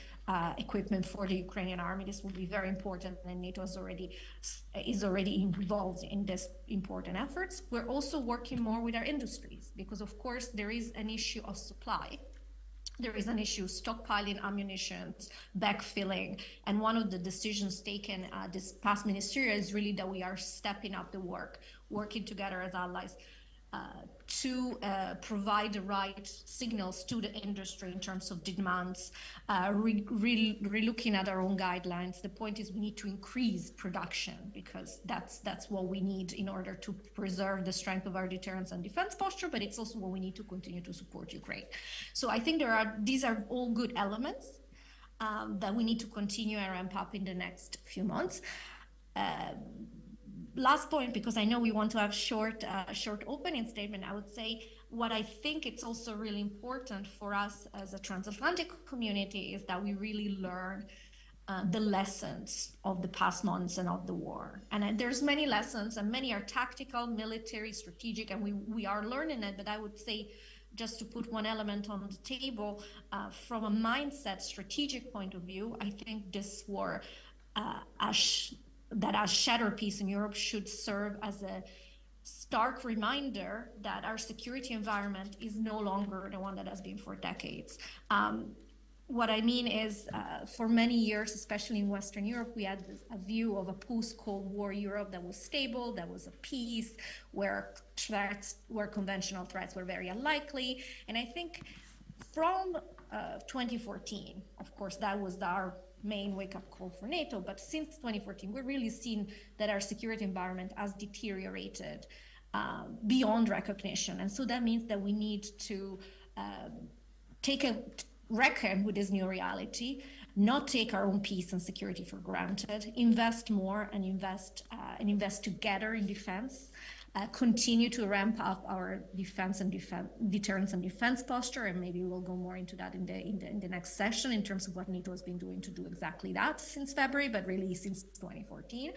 equipment for the Ukrainian army. This will be very important, and NATO is already involved in this important efforts. We're also working more with our industries because, of course, there is an issue of supply. There is an issue stockpiling ammunition, backfilling, and one of the decisions taken this past ministerial is really that we are stepping up the work, working together as allies to provide the right signals to the industry in terms of demands, re-looking at our own guidelines. The point is we need to increase production because that's what we need in order to preserve the strength of our deterrence and defense posture, but it's also what we need to continue to support Ukraine. So I think these are all good elements that we need to continue and ramp up in the next few months. Last point, because I know we want to have short opening statement, I would say what I think it's also really important for us as a transatlantic community is that we really learn the lessons of the past months and of the war. And there's many lessons, and many are tactical, military, strategic, and we are learning it. But I would say, just to put one element on the table, from a mindset, strategic point of view, I think this war that a shattered peace in Europe should serve as a stark reminder that our security environment is no longer the one that has been for decades. What I mean is, for many years, especially in Western Europe, we had a view of a post-Cold War Europe that was stable, that was at peace, where conventional threats were very unlikely. And I think from 2014, of course, that was our main wake-up call for NATO, but since 2014, we're really seeing that our security environment has deteriorated beyond recognition. And so that means that we need to reckon with this new reality, not take our own peace and security for granted, invest more and invest together in defense, continue to ramp up our deterrence and defense posture, and maybe we'll go more into that in the next session in terms of what NATO has been doing to do exactly that since February, but really since 2014.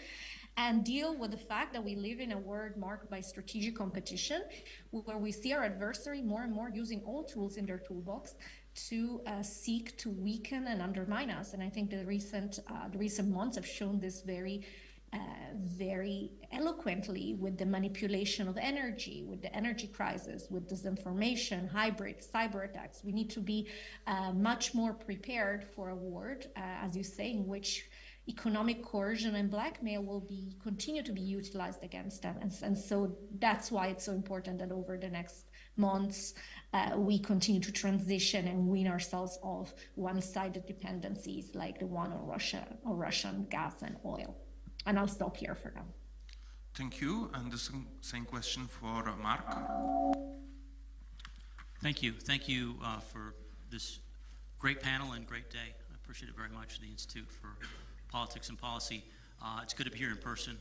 And deal with the fact that we live in a world marked by strategic competition, where we see our adversary more and more using all tools in their toolbox to seek to weaken and undermine us. And I think the recent months have shown this very eloquently with the manipulation of energy, with the energy crisis, with disinformation, hybrid, cyber attacks. We need to be much more prepared for a world, as you say, in which economic coercion and blackmail will continue to be utilized against them. And so that's why it's so important that over the next months, we continue to transition and wean ourselves off one-sided dependencies like the one on Russia or Russian gas and oil. And I'll stop here for now. Thank you. And the same question for Mark. Thank you. Thank you for this great panel and great day. I appreciate it very much, the Institute for Politics and Policy. It's good to be here in person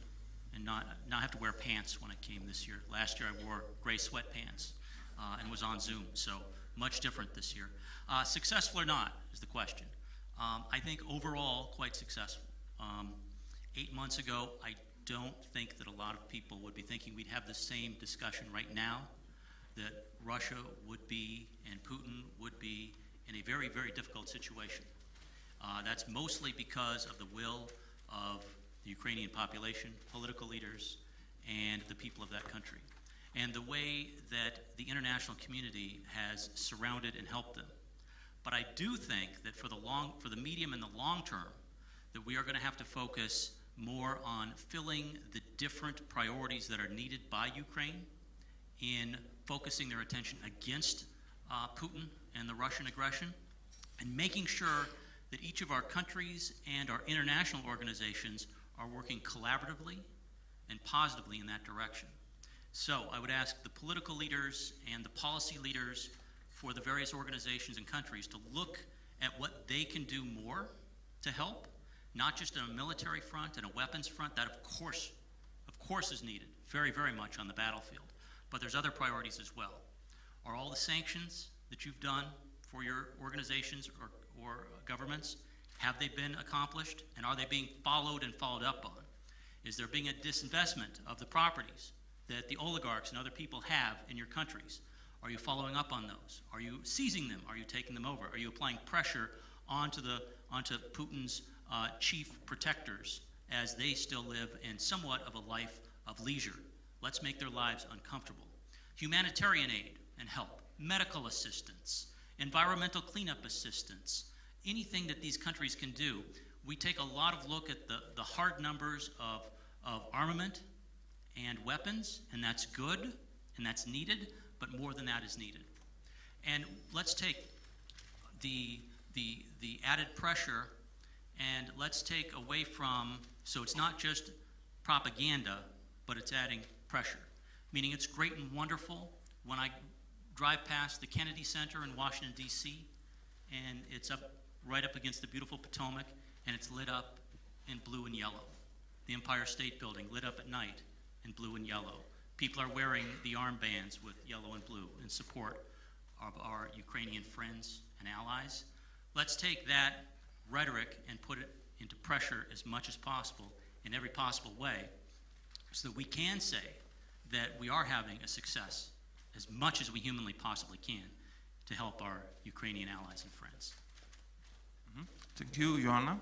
and not have to wear pants when I came this year. Last year I wore gray sweatpants and was on Zoom, so much different this year. Successful or not is the question. I think overall quite successful. 8 months ago, I don't think that a lot of people would be thinking we'd have the same discussion right now, that Russia would be and Putin would be in a very, very difficult situation. That's mostly because of the will of the Ukrainian population, political leaders, and the people of that country, and the way that the international community has surrounded and helped them. But I do think that for the medium and the long term, that we are going to have to focus more on filling the different priorities that are needed by Ukraine in focusing their attention against Putin and the Russian aggression, and making sure that each of our countries and our international organizations are working collaboratively and positively in that direction. So I would ask the political leaders and the policy leaders for the various organizations and countries to look at what they can do more to help, not just on a military front and a weapons front. That of course is needed, very, very much on the battlefield. But there's other priorities as well. Are all the sanctions that you've done for your organizations or governments, have they been accomplished? And are they being followed and followed up on? Is there being a disinvestment of the properties that the oligarchs and other people have in your countries? Are you following up on those? Are you seizing them? Are you taking them over? Are you applying pressure onto Putin's chief protectors as they still live in somewhat of a life of leisure? Let's make their lives uncomfortable. Humanitarian aid and help, medical assistance, environmental cleanup assistance, anything that these countries can do. We take a lot of look at the hard numbers of armament and weapons, and that's good and that's needed, but more than that is needed. And let's take the added pressure and let's take away from, so it's not just propaganda, but it's adding pressure. Meaning it's great and wonderful when I drive past the Kennedy Center in Washington, D.C., and it's right up against the beautiful Potomac, and it's lit up in blue and yellow. The Empire State Building lit up at night in blue and yellow. People are wearing the armbands with yellow and blue in support of our Ukrainian friends and allies. Let's take that rhetoric and put it into pressure as much as possible in every possible way so that we can say that we are having a success as much as we humanly possibly can to help our Ukrainian allies and friends. Thank you, Joanna.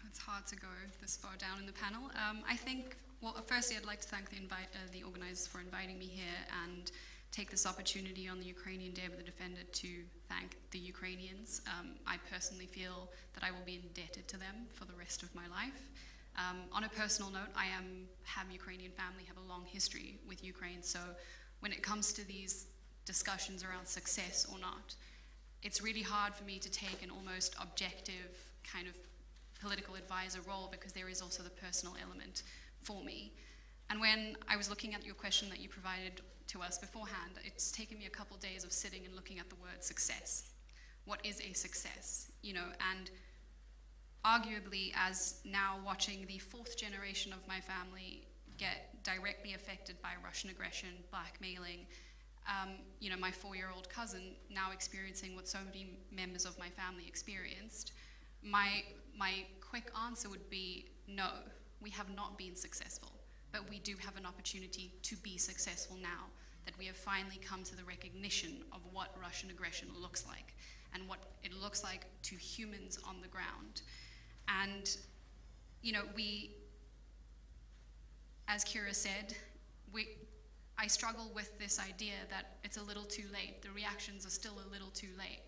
That's hot. hard to go this far down in the panel. I think, well, firstly, I'd like to thank the organizers for inviting me here and take this opportunity on the Ukrainian Day of the Defender to thank the Ukrainians. I personally feel that I will be indebted to them for the rest of my life. On a personal note, I have Ukrainian family, have a long history with Ukraine, so when it comes to these discussions around success or not, it's really hard for me to take an almost objective kind of political advisor role because there is also the personal element for me. And when I was looking at your question that you provided to us beforehand, it's taken me a couple days of sitting and looking at the word success. What is a success? You know, and arguably, as now watching the fourth generation of my family get directly affected by Russian aggression, blackmailing, you know, my 4-year-old cousin now experiencing what so many members of my family experienced, my quick answer would be no, we have not been successful, but we do have an opportunity to be successful now, that we have finally come to the recognition of what Russian aggression looks like and what it looks like to humans on the ground. And, you know, as Kira said, I struggle with this idea that it's a little too late. The reactions are still a little too late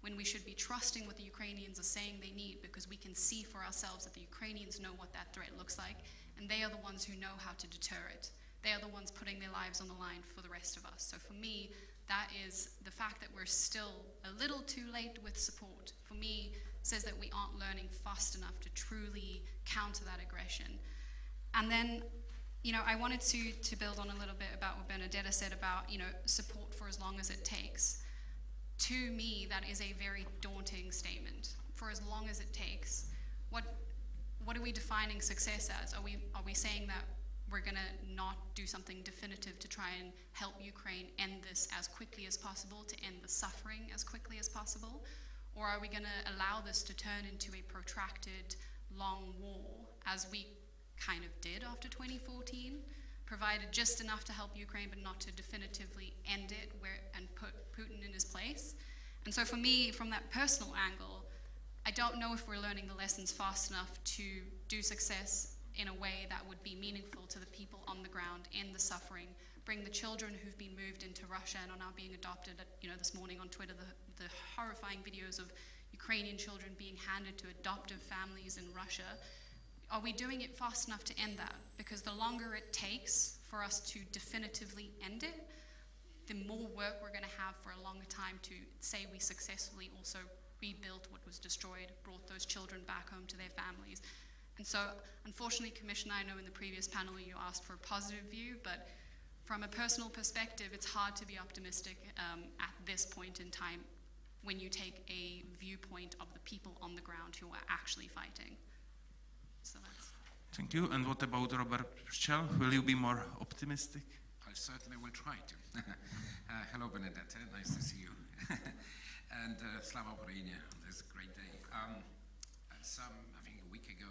when we should be trusting what the Ukrainians are saying they need, because we can see for ourselves that the Ukrainians know what that threat looks like, and they are the ones who know how to deter it. They are the ones putting their lives on the line for the rest of us. So for me, that is the fact that we're still a little too late with support. For me, says that we aren't learning fast enough to truly counter that aggression. And then, you know, I wanted to build on a little bit about what Benedetta said about, you know, support for as long as it takes. To me, that is a very daunting statement. For as long as it takes, what are we defining success as? Are we saying that we're going to not do something definitive to try and help Ukraine end this as quickly as possible, to end the suffering as quickly as possible? Or are we going to allow this to turn into a protracted, long war, as we kind of did after 2014, provided just enough to help Ukraine, but not to definitively end it and put Putin in his place? And so for me, from that personal angle, I don't know if we're learning the lessons fast enough to do success in a way that would be meaningful to the people on the ground, end the suffering, bring the children who've been moved into Russia and are now being adopted. You know, this morning on Twitter, the horrifying videos of Ukrainian children being handed to adoptive families in Russia. Are we doing it fast enough to end that? Because the longer it takes for us to definitively end it, the more work we're going to have for a longer time to say we successfully also rebuilt what was destroyed, brought those children back home to their families. And so, unfortunately, Commissioner, I know in the previous panel you asked for a positive view, but from a personal perspective, it's hard to be optimistic at this point in time when you take a viewpoint of the people on the ground who are actually fighting. So that's... Thank you. And what about Robert Pschel? Will you be more optimistic? I certainly will try to. Hello, Benedetta. Nice to see you. And Slava Ukraini on this great day. I think a week ago,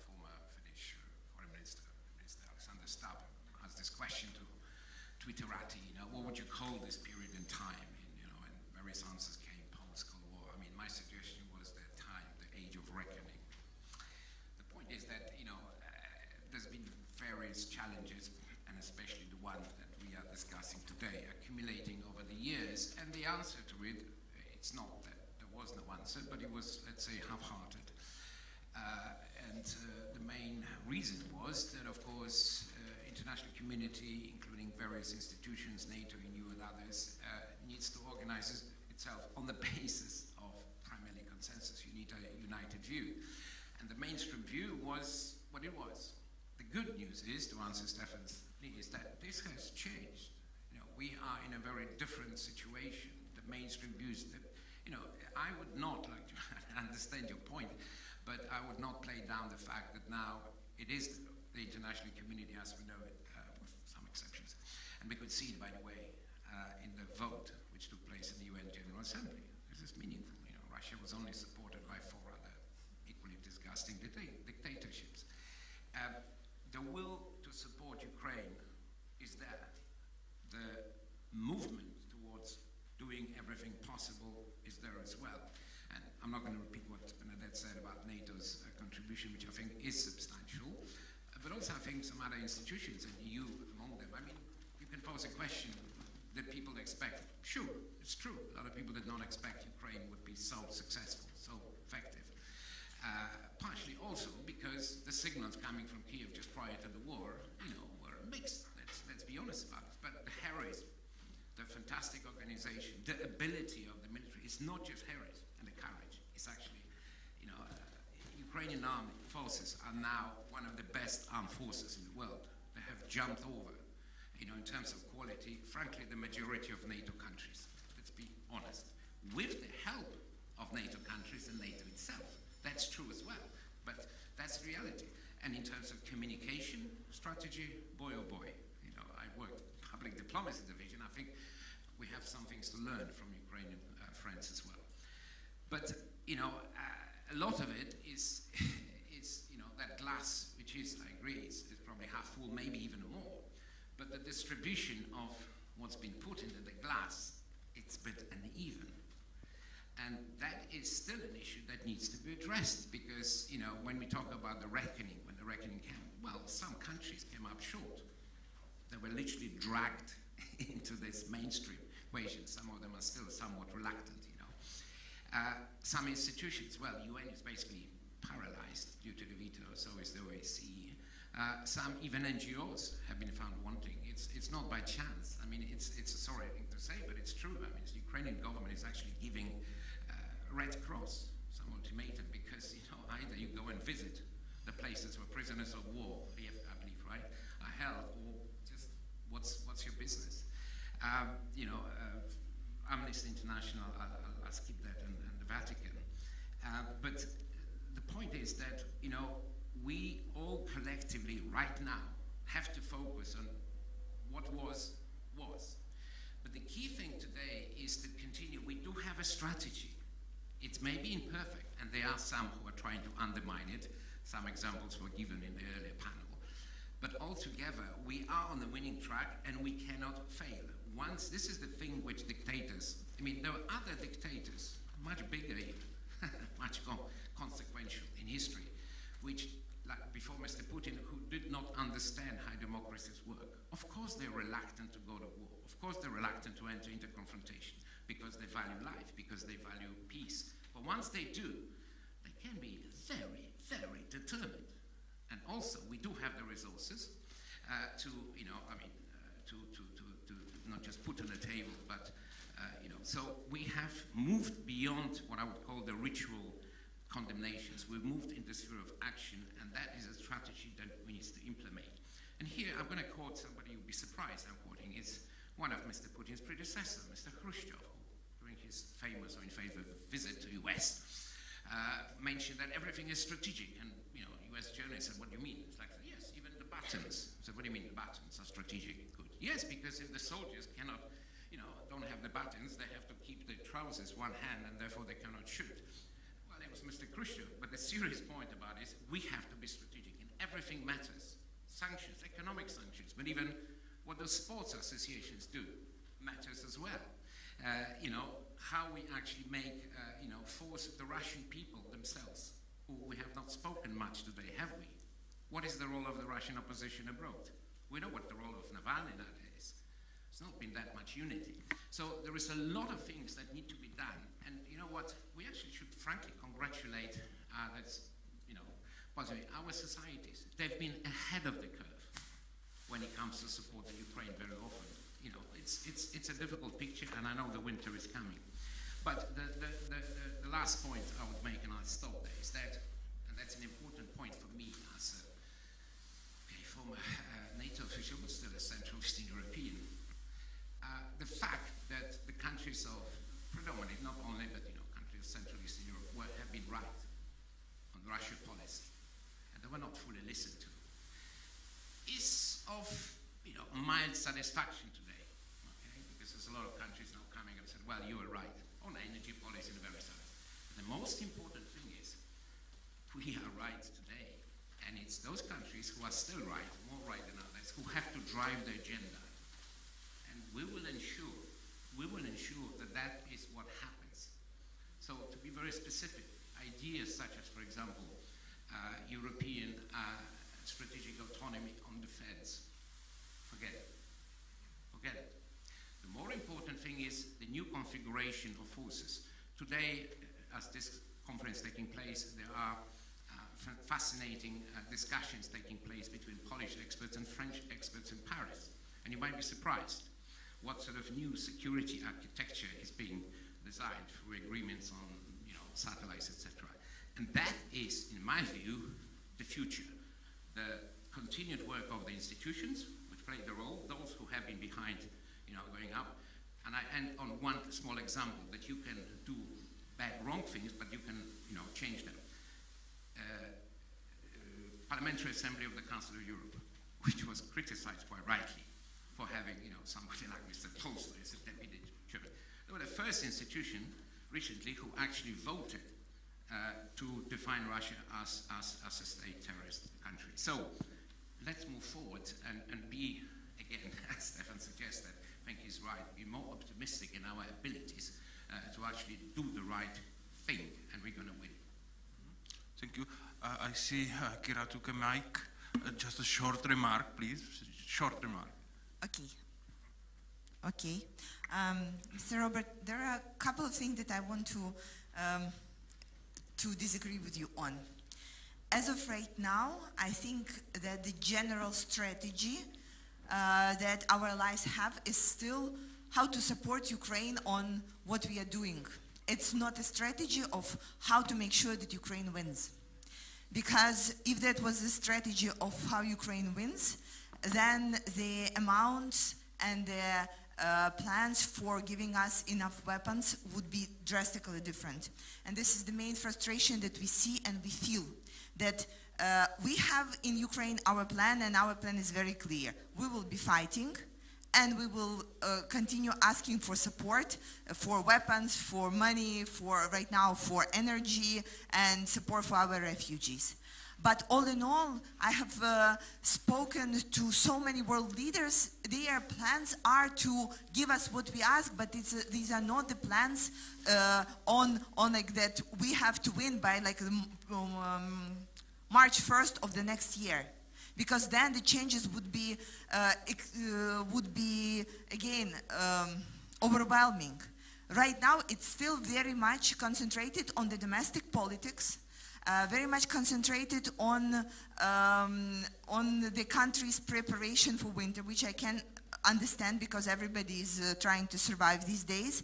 former Finnish Foreign Minister Alexander Stubb asked this question to Twitterati, you know, what would you call this period in time? You know, and various answers came, post-Cold War. I mean, my suggestion was the time, the age of reckoning. The point is that, you know, there's been various challenges, and especially the one that we are discussing today, accumulating over the years, and the answer to it, it's not that there was no answer, but it was, let's say, half-hearted. The main reason was that, of course, international community, including various institutions, NATO, EU, and others, needs to organize itself on the basis of primarily consensus. You need a united view. And the mainstream view was what it was. The good news is, to answer Stefan's plea, is that this has changed. You know, we are in a very different situation. The mainstream views that, you know, I would not like to understand your point, but I would not play down the fact that now it is the international community as we know it, with some exceptions. And we could see it, by the way, in the vote which took place in the UN General Assembly. This is meaningful. You know, Russia was only supported by 4 other equally disgusting dictatorships. The will to support Ukraine is there. The movement towards doing everything possible is there as well. And I'm not going to repeat what Bernadette said about NATO's contribution, which I think is substantial, but also I think some other institutions, and EU among them. I mean, you can pose a question that people expect. Sure, it's true. A lot of people did not expect Ukraine would be so successful, so effective. Partially also because the signals coming from Kiev just prior to the war, were mixed. Let's be honest about it. But the heroism, the fantastic organization, the ability of the military is not just heroism and the courage. It's actually, Ukrainian armed forces are now one of the best armed forces in the world. They have jumped over, in terms of quality, frankly, the majority of NATO countries. Let's be honest. With the help of NATO countries and NATO itself. That's true as well, but that's reality. And in terms of communication strategy, boy oh boy, I worked public diplomacy division. I think we have some things to learn from Ukrainian friends as well. But a lot of it is that glass, which is, I agree, is probably half full, maybe even more. But the distribution of what's been put into the glass, it's a bit uneven. And that is still an issue that needs to be addressed because, when we talk about the reckoning, when the reckoning came, well, some countries came up short. They were literally dragged into this mainstream equation. Some of them are still somewhat reluctant, Some institutions, well, UN is basically paralyzed due to the veto, so is the OSCE. Some, even NGOs, have been found wanting. It's not by chance. I mean, it's a sorry thing to say, but it's true. I mean, the Ukrainian government is actually giving Red Cross some ultimatum because, either you go and visit the places where prisoners of war, I believe, right, are held, or just what's your business? Amnesty International, I'll skip that, and the Vatican. But the point is that, we all collectively right now have to focus on what was. But the key thing today is to continue. We do have a strategy. It may be imperfect, and there are some who are trying to undermine it. Some examples were given in the earlier panel. But altogether, we are on the winning track, and we cannot fail. This is the thing which dictators, there are other dictators, much bigger even, much consequential in history, which, like before Mr. Putin, who did not understand how democracies work. Of course they're reluctant to go to war. Of course they're reluctant to enter into confrontation because they value life, because they value peace. But once they do, they can be very, very determined. And also, we do have the resources to not just put on the table, but, so we have moved beyond what I would call the ritual condemnations. We've moved into the sphere of action, and that is a strategy that we need to implement. And here, I'm going to quote somebody you'll be surprised I'm quoting. It's one of Mr. Putin's predecessors, Mr. Khrushchev, who, during his famous or in favor visit to US, mentioned that everything is strategic. And, US journalists said, what do you mean? It's like, yes, even the buttons. So what do you mean the buttons are strategic? Good. Yes, because if the soldiers cannot, don't have the buttons, they have to keep the trousers one hand, and therefore they cannot shoot. Well, it was Mr. Khrushchev, but the serious point about it is we have to be strategic, and everything matters. Sanctions, economic sanctions, but even what the sports associations do matters as well. How we actually make, force the Russian people themselves, who we have not spoken much today, have we? What is the role of the Russian opposition abroad? We know what the role of Navalny is. There's not been that much unity. So there is a lot of things that need to be done. And you know what? We actually should frankly congratulate our societies. They've been ahead of the curve when it comes to supporting Ukraine very often. It's a difficult picture, and I know the winter is coming. But the last point I would make, and I'll stop there, is that, and that's an important point for me as a former NATO official, but still a Central Eastern European, the fact that the countries of predominantly, not only, but countries of Central Eastern Europe have been right on Russia policy, and they were not fully listened to, is of mild satisfaction today, okay? Because there's a lot of countries now coming and said, well, you were right on energy policy and the very side. The most important thing is we are right today, and it's those countries who are still right, more right than others, who have to drive the agenda. And we will ensure that that is what happens. So So to be very specific, ideas such as, for example, European strategic autonomy on defense, forget it. Forget it. The more important thing is the new configuration of forces. Today, as this conference taking place, there are fascinating discussions taking place between Polish experts and French experts in Paris. And you might be surprised what sort of new security architecture is being designed through agreements on, satellites, etc. And that is, in my view, the future. The continued work of the institutions, which play the role, those who have been behind, going up. And I end on one small example that you can do wrong things, but you can, change them. Parliamentary Assembly of the Council of Europe, which was criticized quite rightly for having, somebody like Mr. Tolstoy as a deputy chairman. They were the first institution recently who actually voted to define Russia as a state terrorist country. So let's move forward and be, again, as Stefan suggested, I think he's right, be more optimistic in our abilities to actually do the right thing, and we're going to win. Thank you. I see Kira took a mic. Just a short remark, please. Short remark. Okay. Mr. Robert, there are a couple of things that I want to disagree with you on. As of right now, I think that the general strategy that our allies have is still how to support Ukraine on what we are doing. It's not a strategy of how to make sure that Ukraine wins. Because if that was the strategy of how Ukraine wins, then the amounts and the plans for giving us enough weapons would be drastically different. And this is the main frustration that we see and we feel, that we have in Ukraine our plan, and our plan is very clear. We will be fighting, and we will continue asking for support, for weapons, for money, for right now for energy, and support for our refugees. But all in all, I have spoken to so many world leaders. Their plans are to give us what we ask, but these are not the plans on like that we have to win by like March 1st of the next year. Because then the changes would be again overwhelming. Right now, it's still very much concentrated on the domestic politics, very much concentrated on the country's preparation for winter, which I can understand because everybody is trying to survive these days.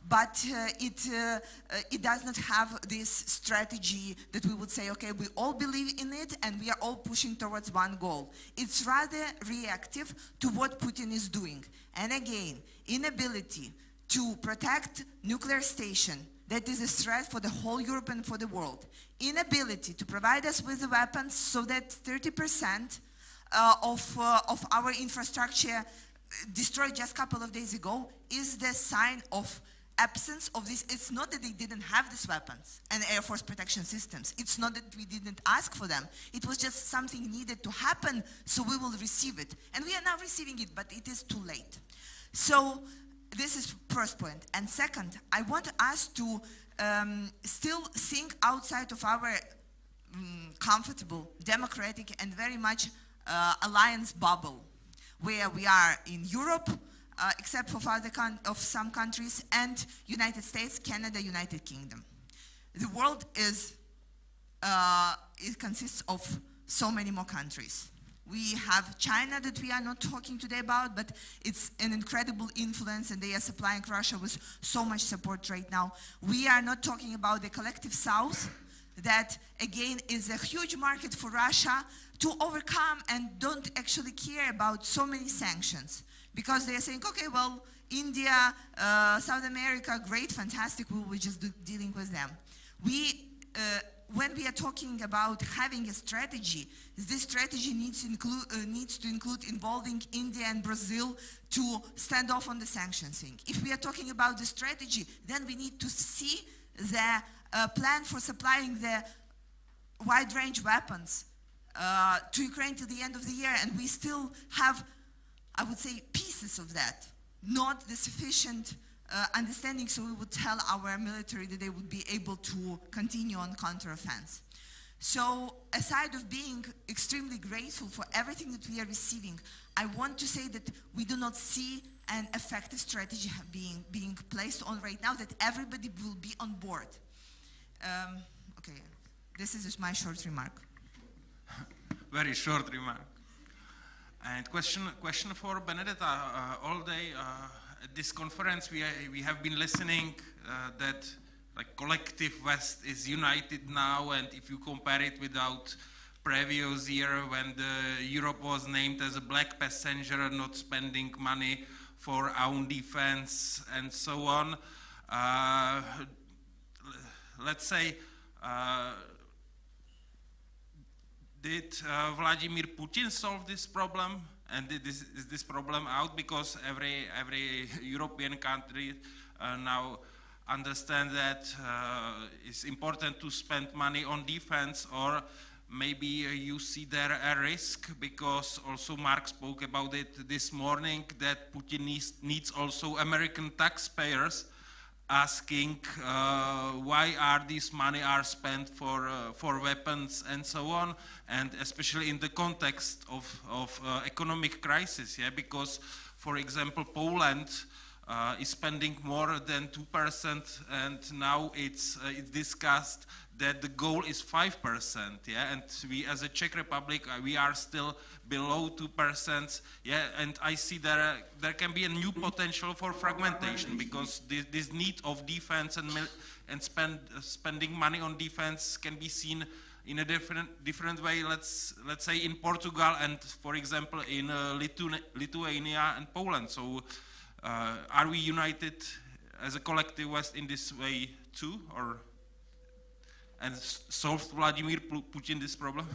But it does not have this strategy that we would say, okay, we all believe in it and we are all pushing towards one goal. It's rather reactive to what Putin is doing. And again, inability to protect nuclear station, that is a threat for the whole Europe and for the world. Inability to provide us with the weapons so that 30% of our infrastructure destroyed just a couple of days ago is the sign of absence of this. It's not that they didn't have these weapons and Air Force protection systems. It's not that we didn't ask for them. It was just something needed to happen, so we will receive it. And we are now receiving it, but it is too late. So this is first point. And second, I want us to still think outside of our comfortable, democratic, and very much alliance bubble, where we are in Europe, except for some countries, and United States, Canada, United Kingdom. The world is, it consists of so many more countries. We have China that we are not talking today about, but it's an incredible influence and they are supplying Russia with so much support right now. We are not talking about the collective South, that again is a huge market for Russia to overcome and don't actually care about so many sanctions. Because they are saying, okay, well, India, South America, great, fantastic, we will just dealing with them. When we are talking about having a strategy, this strategy needs to include involving India and Brazil to stand off on the sanctions thing. If we are talking about the strategy, then we need to see the plan for supplying the wide range weapons to Ukraine till the end of the year, and we still have, I would say, pieces of that, not the sufficient understanding, so we would tell our military that they would be able to continue on counteroffense. So aside of being extremely grateful for everything that we are receiving, I want to say that we do not see an effective strategy being placed on right now, that everybody will be on board. Okay, this is just my short remark. Very short remark. And question for Benedetta. All day at this conference we have been listening that like collective West is united now, and if you compare it without previous year when Europe was named as a black passenger, not spending money for own defense and so on. Let's say, did Vladimir Putin solve this problem? And is this problem out? Because every European country now understand that it's important to spend money on defense, or maybe you see there a risk, because also Mark spoke about it this morning, that Putin needs also American taxpayers asking why are these money are spent for weapons and so on, and especially in the context of economic crisis, yeah, because for example Poland is spending more than 2%, and now it's discussed that the goal is 5%, yeah, and we as a Czech Republic we are still below 2%, yeah, and I see there can be a new potential for fragmentation, because this need of defense and spending money on defense can be seen in a different way. Let's say in Portugal and for example in Lithuania and Poland. So. Are we united as a collective West in this way too, and solved Vladimir Putin this problem?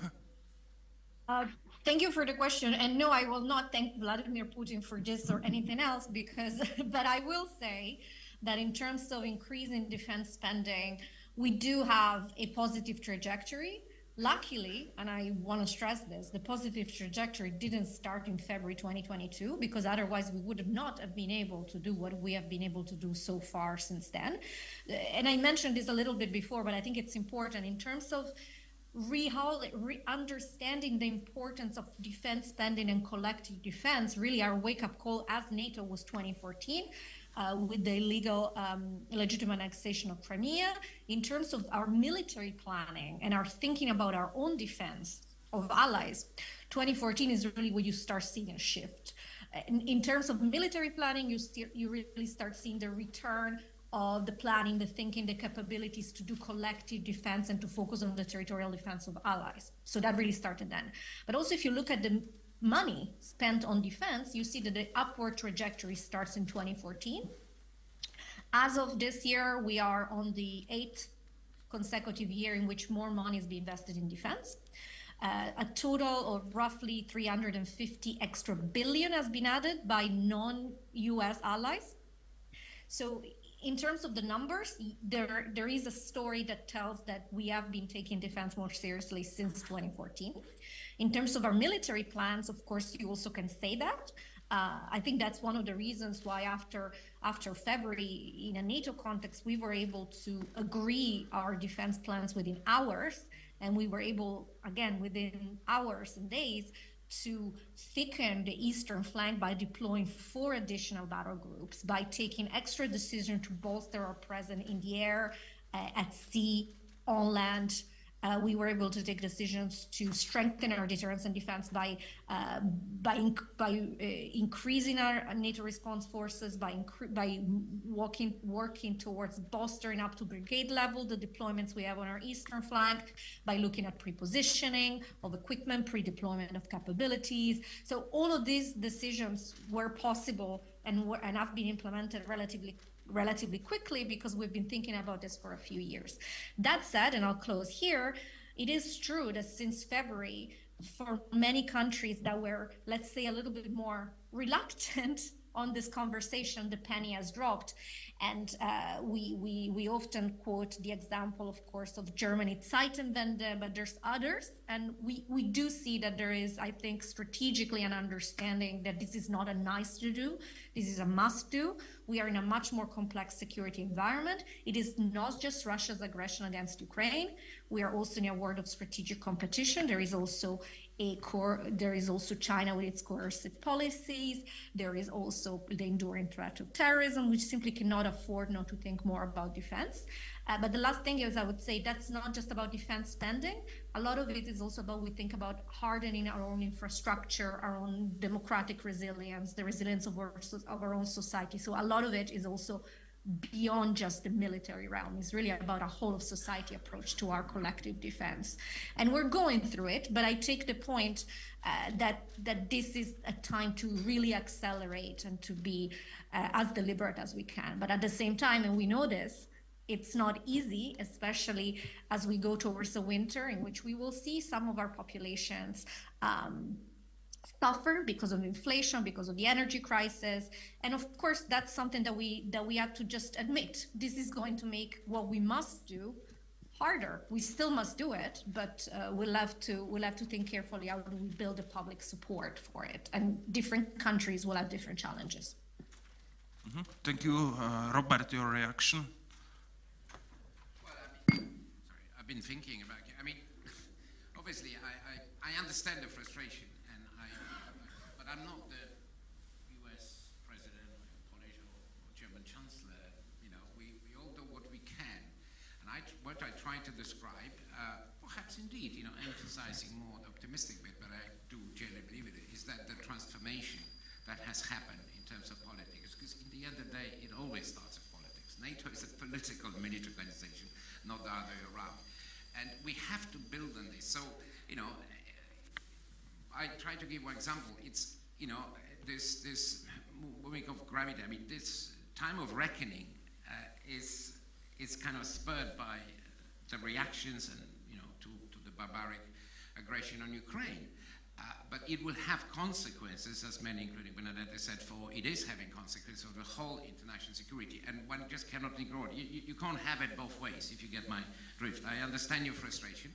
Thank you for the question, and no, I will not thank Vladimir Putin for this or anything else, but I will say that in terms of increasing defense spending, we do have a positive trajectory. Luckily, and I want to stress this, the positive trajectory didn't start in February 2022, because otherwise we would not have been able to do what we have been able to do so far since then. And I mentioned this a little bit before, but I think it's important in terms of understanding the importance of defense spending and collective defense. Really, our wake-up call as NATO was 2014. With the illegal legitimate annexation of Crimea. In terms of our military planning and our thinking about our own defense of allies, 2014 is really where you start seeing a shift. In terms of military planning, you really start seeing the return of the planning, the thinking, the capabilities to do collective defense and to focus on the territorial defense of allies. So that really started then. But also if you look at the money spent on defense, you see that the upward trajectory starts in 2014. As of this year, we are on the 8th consecutive year in which more money is being invested in defense. A total of roughly 350 extra billion has been added by non-US allies. So in terms of the numbers, there is a story that tells that we have been taking defense more seriously since 2014. In terms of our military plans, of course, you also can say that. I think that's one of the reasons why after February, in a NATO context, we were able to agree our defense plans within hours, and we were able, again, within hours and days, to thicken the eastern flank by deploying 4 additional battle groups, by taking extra decision to bolster our presence in the air, at sea, on land. We were able to take decisions to strengthen our deterrence and defense by increasing our NATO response forces, by working towards bolstering up to brigade level the deployments we have on our eastern flank, by looking at pre-positioning of equipment, pre-deployment of capabilities. So all of these decisions were possible and have been implemented relatively quickly, because we've been thinking about this for a few years. That said, and I'll close here, it is true that since February, for many countries that were, let's say, a little bit more reluctant on this conversation, the penny has dropped. And we often quote the example, of course, of Germany, Zeitenwende, but there's others. And we do see that there is, I think, strategically an understanding that this is not a nice to do. This is a must do. We are in a much more complex security environment. It is not just Russia's aggression against Ukraine. We are also in a world of strategic competition. There is also China with its coercive policies. There is also the enduring threat of terrorism, which simply cannot afford not to think more about defense. But the last thing is, I would say that's not just about defense spending. A lot of it is also about, we think about hardening our own infrastructure, our own democratic resilience, the resilience of our own society. So a lot of it is also beyond just the military realm. It's really about a whole of society approach to our collective defense. And we're going through it, but I take the point that this is a time to really accelerate and to be as deliberate as we can. But at the same time, and we know this, it's not easy, especially as we go towards a winter in which we will see some of our populations suffer because of inflation, because of the energy crisis. And of course, that's something that we have to just admit. This is going to make what we must do harder. We still must do it, but we'll have to think carefully how do we build the public support for it. And different countries will have different challenges. Mm-hmm. Thank you, Robert. Your reaction? Well, I've been thinking about it. I mean, obviously, I understand the frustration. But I'm not the US president, or Polish or German chancellor. You know, we all do what we can. And what I try to describe, perhaps indeed, you know, emphasizing more the optimistic bit, but I do generally believe it, is that the transformation that has happened in terms of politics, because in the end of the day, it always starts with politics. NATO is a political military organization, not the other way around. And we have to build on this. So, you know, I try to give one example. It's, you know, this moving of gravity. I mean, this time of reckoning is kind of spurred by the reactions and, you know, to the barbaric aggression on Ukraine. But it will have consequences, as many, including Bernadette, said, it is having consequences for the whole international security. And one just cannot ignore it. You can't have it both ways, if you get my drift. I understand your frustration,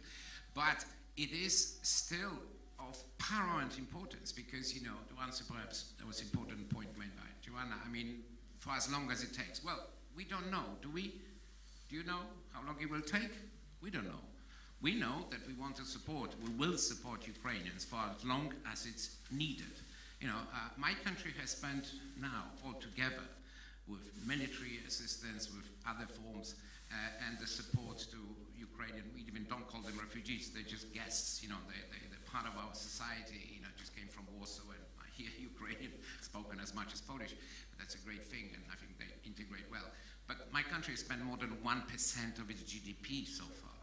but it is still of paramount importance because, you know, to answer perhaps the most important point made by Joanna, I mean, for as long as it takes. Well, we don't know, do we? Do you know how long it will take? We don't know. We know that we want to support, we will support Ukrainians for as long as it's needed. You know, my country has spent now altogether with military assistance, with other forms, and the support to Ukrainian, we even don't call them refugees, they're just guests, you know, they're part of our society, you know, just came from Warsaw, and I hear Ukrainian spoken as much as Polish, but that's a great thing, and I think they integrate well. But my country has spent more than 1% of its GDP so far,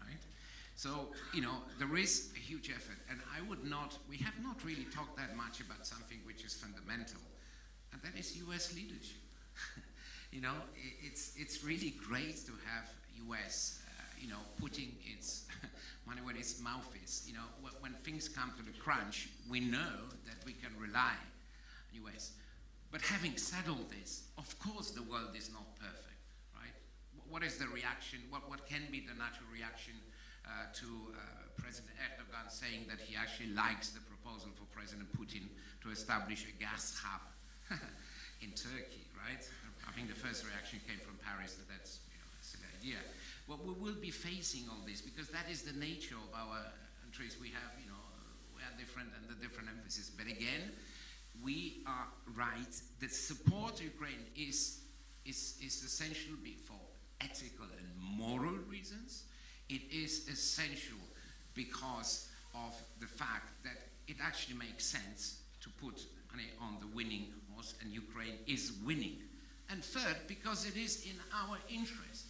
right? So, you know, there is a huge effort, and we have not really talked that much about something which is fundamental, and that is US leadership. You know, it's really great to have US, you know, putting its money where its mouth is. You know, when things come to the crunch, we know that we can rely on US. But having said all this, of course the world is not perfect, right? What is the reaction? What can be the natural reaction to President Erdogan saying that he actually likes the proposal for President Putin to establish a gas hub in Turkey, right? I think the first reaction came from Paris that that's, you know, a silly idea. Well, we will be facing all this because that is the nature of our countries. We have, you know, we are different and the different emphasis. But again, we are right. The support to Ukraine is essential for ethical and moral reasons. It is essential because of the fact that it actually makes sense to put money on the winning horse, and Ukraine is winning. And third, because it is in our interest.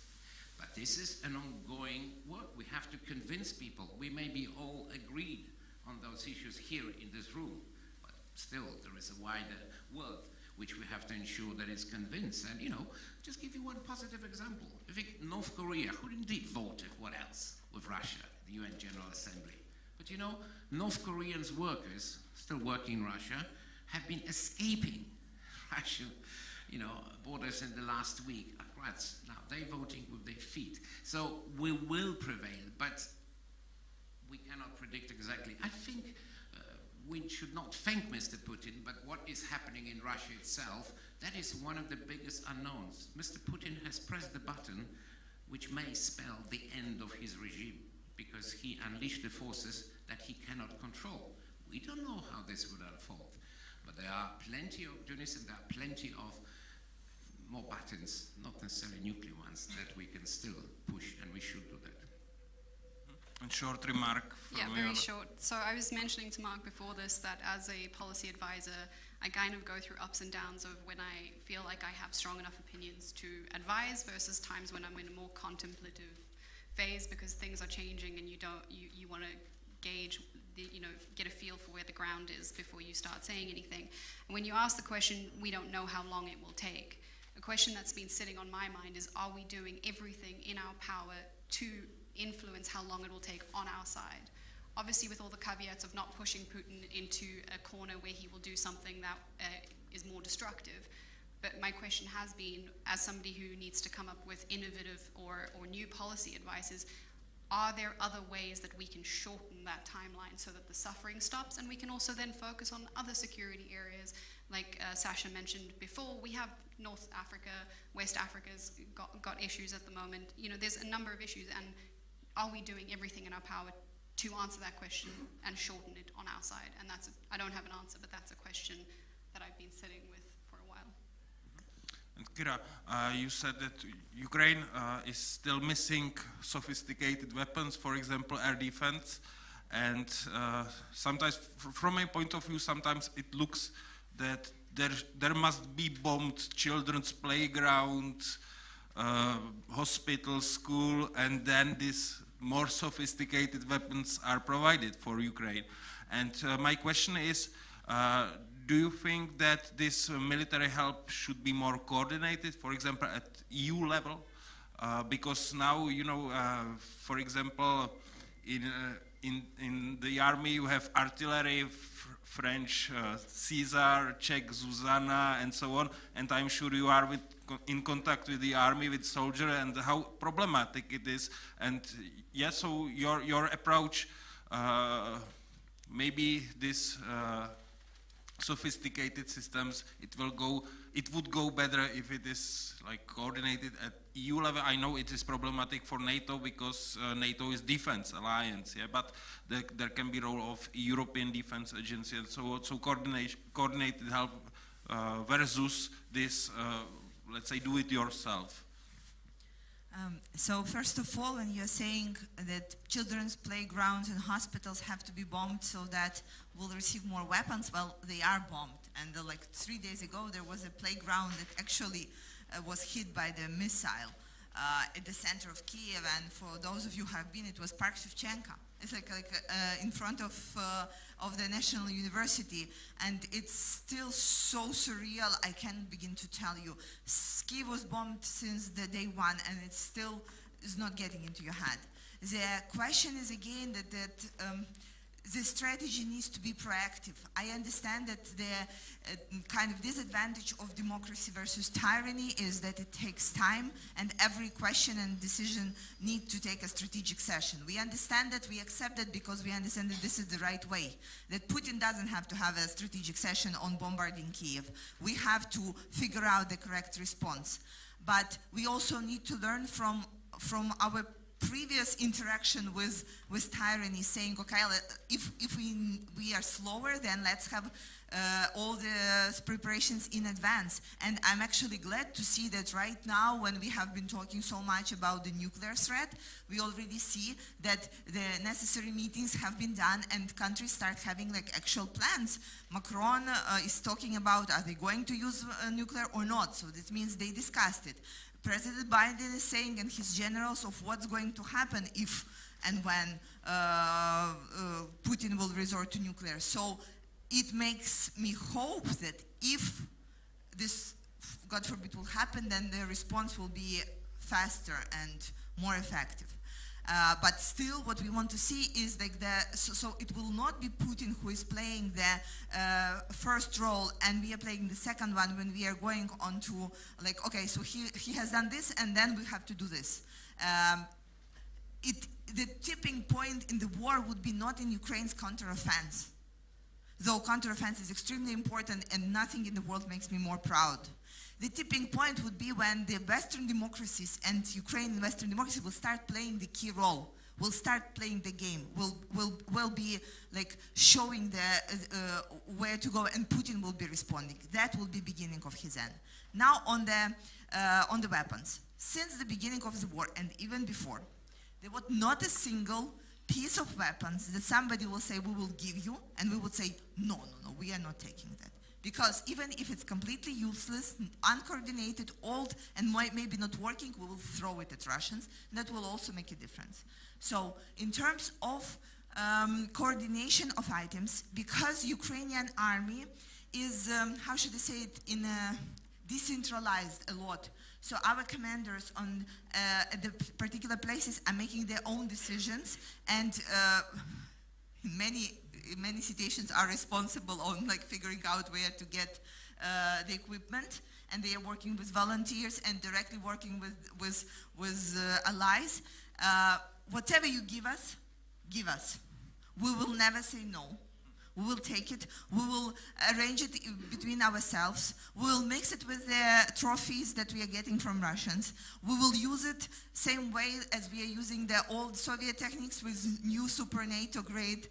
But this is an ongoing work. We have to convince people. We may be all agreed on those issues here in this room, but still there is a wider world which we have to ensure that it's convinced. And, you know, just give you one positive example. I think North Korea, who indeed voted, what else, with Russia, the UN General Assembly. But, you know, North Koreans workers still working in Russia have been escaping Russian, borders in the last week. Right, now they're voting with their feet. So we will prevail, but we cannot predict exactly. I think we should not thank Mr. Putin, but what is happening in Russia itself, that is one of the biggest unknowns. Mr. Putin has pressed the button which may spell the end of his regime, because he unleashed the forces that he cannot control. We don't know how this would unfold, but there are plenty of opportunities and there are plenty of more buttons, not necessarily nuclear ones, that we can still push, and we should do that. A short remark from Yeah, very short. So I was mentioning to Mark before this that as a policy advisor, I kind of go through ups and downs of when I feel like I have strong enough opinions to advise versus times when I'm in a more contemplative phase because things are changing and you want to gauge, get a feel for where the ground is before you start saying anything. And when you ask the question, we don't know how long it will take. A question that's been sitting on my mind is, are we doing everything in our power to influence how long it will take on our side? Obviously with all the caveats of not pushing Putin into a corner where he will do something that is more destructive. But my question has been, as somebody who needs to come up with innovative or new policy advices, are there other ways that we can shorten that timeline so that the suffering stops and we can also then focus on other security areas? Like Sasha mentioned before, we have North Africa, West Africa's got issues at the moment. There's a number of issues, and are we doing everything in our power to answer that question and shorten it on our side? And I don't have an answer, but that's a question that I've been sitting with for a while. And Kira, you said that Ukraine is still missing sophisticated weapons, for example, air defense. And sometimes, from my point of view, sometimes it looks that there must be bombed children's playground, hospital, school, and then these more sophisticated weapons are provided for Ukraine. And my question is, do you think that this military help should be more coordinated, for example, at EU level? Because now, for example, in the army you have artillery, French Caesar, Czech Zuzana, and so on, and I'm sure you are in contact with the army, with soldiers, and how problematic it is. And yes, so your approach, maybe this sophisticated systems, it would go better if it is like coordinated at EU level. I know it is problematic for NATO because NATO is defense alliance, yeah, but there can be role of European Defense Agency and so coordinated help versus this, let's say, do it yourself. So first of all, when you're saying that children's playgrounds and hospitals have to be bombed so that we'll receive more weapons, well, they are bombed. And like 3 days ago, there was a playground that actually was hit by the missile at the center of Kiev. And for those of you who have been, it was Park Shevchenko. It's like in front of the National University, and it's still so surreal. I can't begin to tell you. Kiev was bombed since the day one, and it still is not getting into your head. The question is again that the strategy needs to be proactive. I understand that the kind of disadvantage of democracy versus tyranny is that it takes time, and every question and decision need to take a strategic session. We understand that, we accept that because we understand that this is the right way, that Putin doesn't have to have a strategic session on bombarding Kiev. We have to figure out the correct response. But we also need to learn from our previous interaction with tyranny, saying, okay, if we are slower, then let's have all the preparations in advance. And I'm actually glad to see that right now, when we have been talking so much about the nuclear threat, we already see that the necessary meetings have been done and countries start having like actual plans. Macron is talking about, are they going to use nuclear or not? So that means they discussed it. President Biden is saying, and his generals, of what's going to happen if and when Putin will resort to nuclear. So it makes me hope that if this, God forbid, will happen, then the response will be faster and more effective. But still, what we want to see is like so it will not be Putin who is playing the first role, and we are playing the second one when we are going on to like, okay, so he has done this, and then we have to do this. The tipping point in the war would be not in Ukraine's counteroffense, though counteroffense is extremely important, and nothing in the world makes me more proud. The tipping point would be when the Western democracies and Ukrainian Western democracy will start playing the key role, will start playing the game, will be like showing the where to go, and Putin will be responding. That will be beginning of his end. Now on the weapons. Since the beginning of the war and even before, there was not a single piece of weapons that somebody will say, we will give you, and we would say, no, we are not taking that. Because even if it's completely useless, uncoordinated, old, and maybe not working, we will throw it at Russians. And that will also make a difference. So in terms of coordination of items, because Ukrainian army is, how should I say it, decentralized a lot. So our commanders at the particular places are making their own decisions, and in many situations are responsible on like figuring out where to get the equipment, and they are working with volunteers and directly working with allies. Whatever you give us, give us. We will never say no. We will take it, we will arrange it between ourselves, we will mix it with the trophies that we are getting from Russians, we will use it same way as we are using the old Soviet techniques with new super NATO grade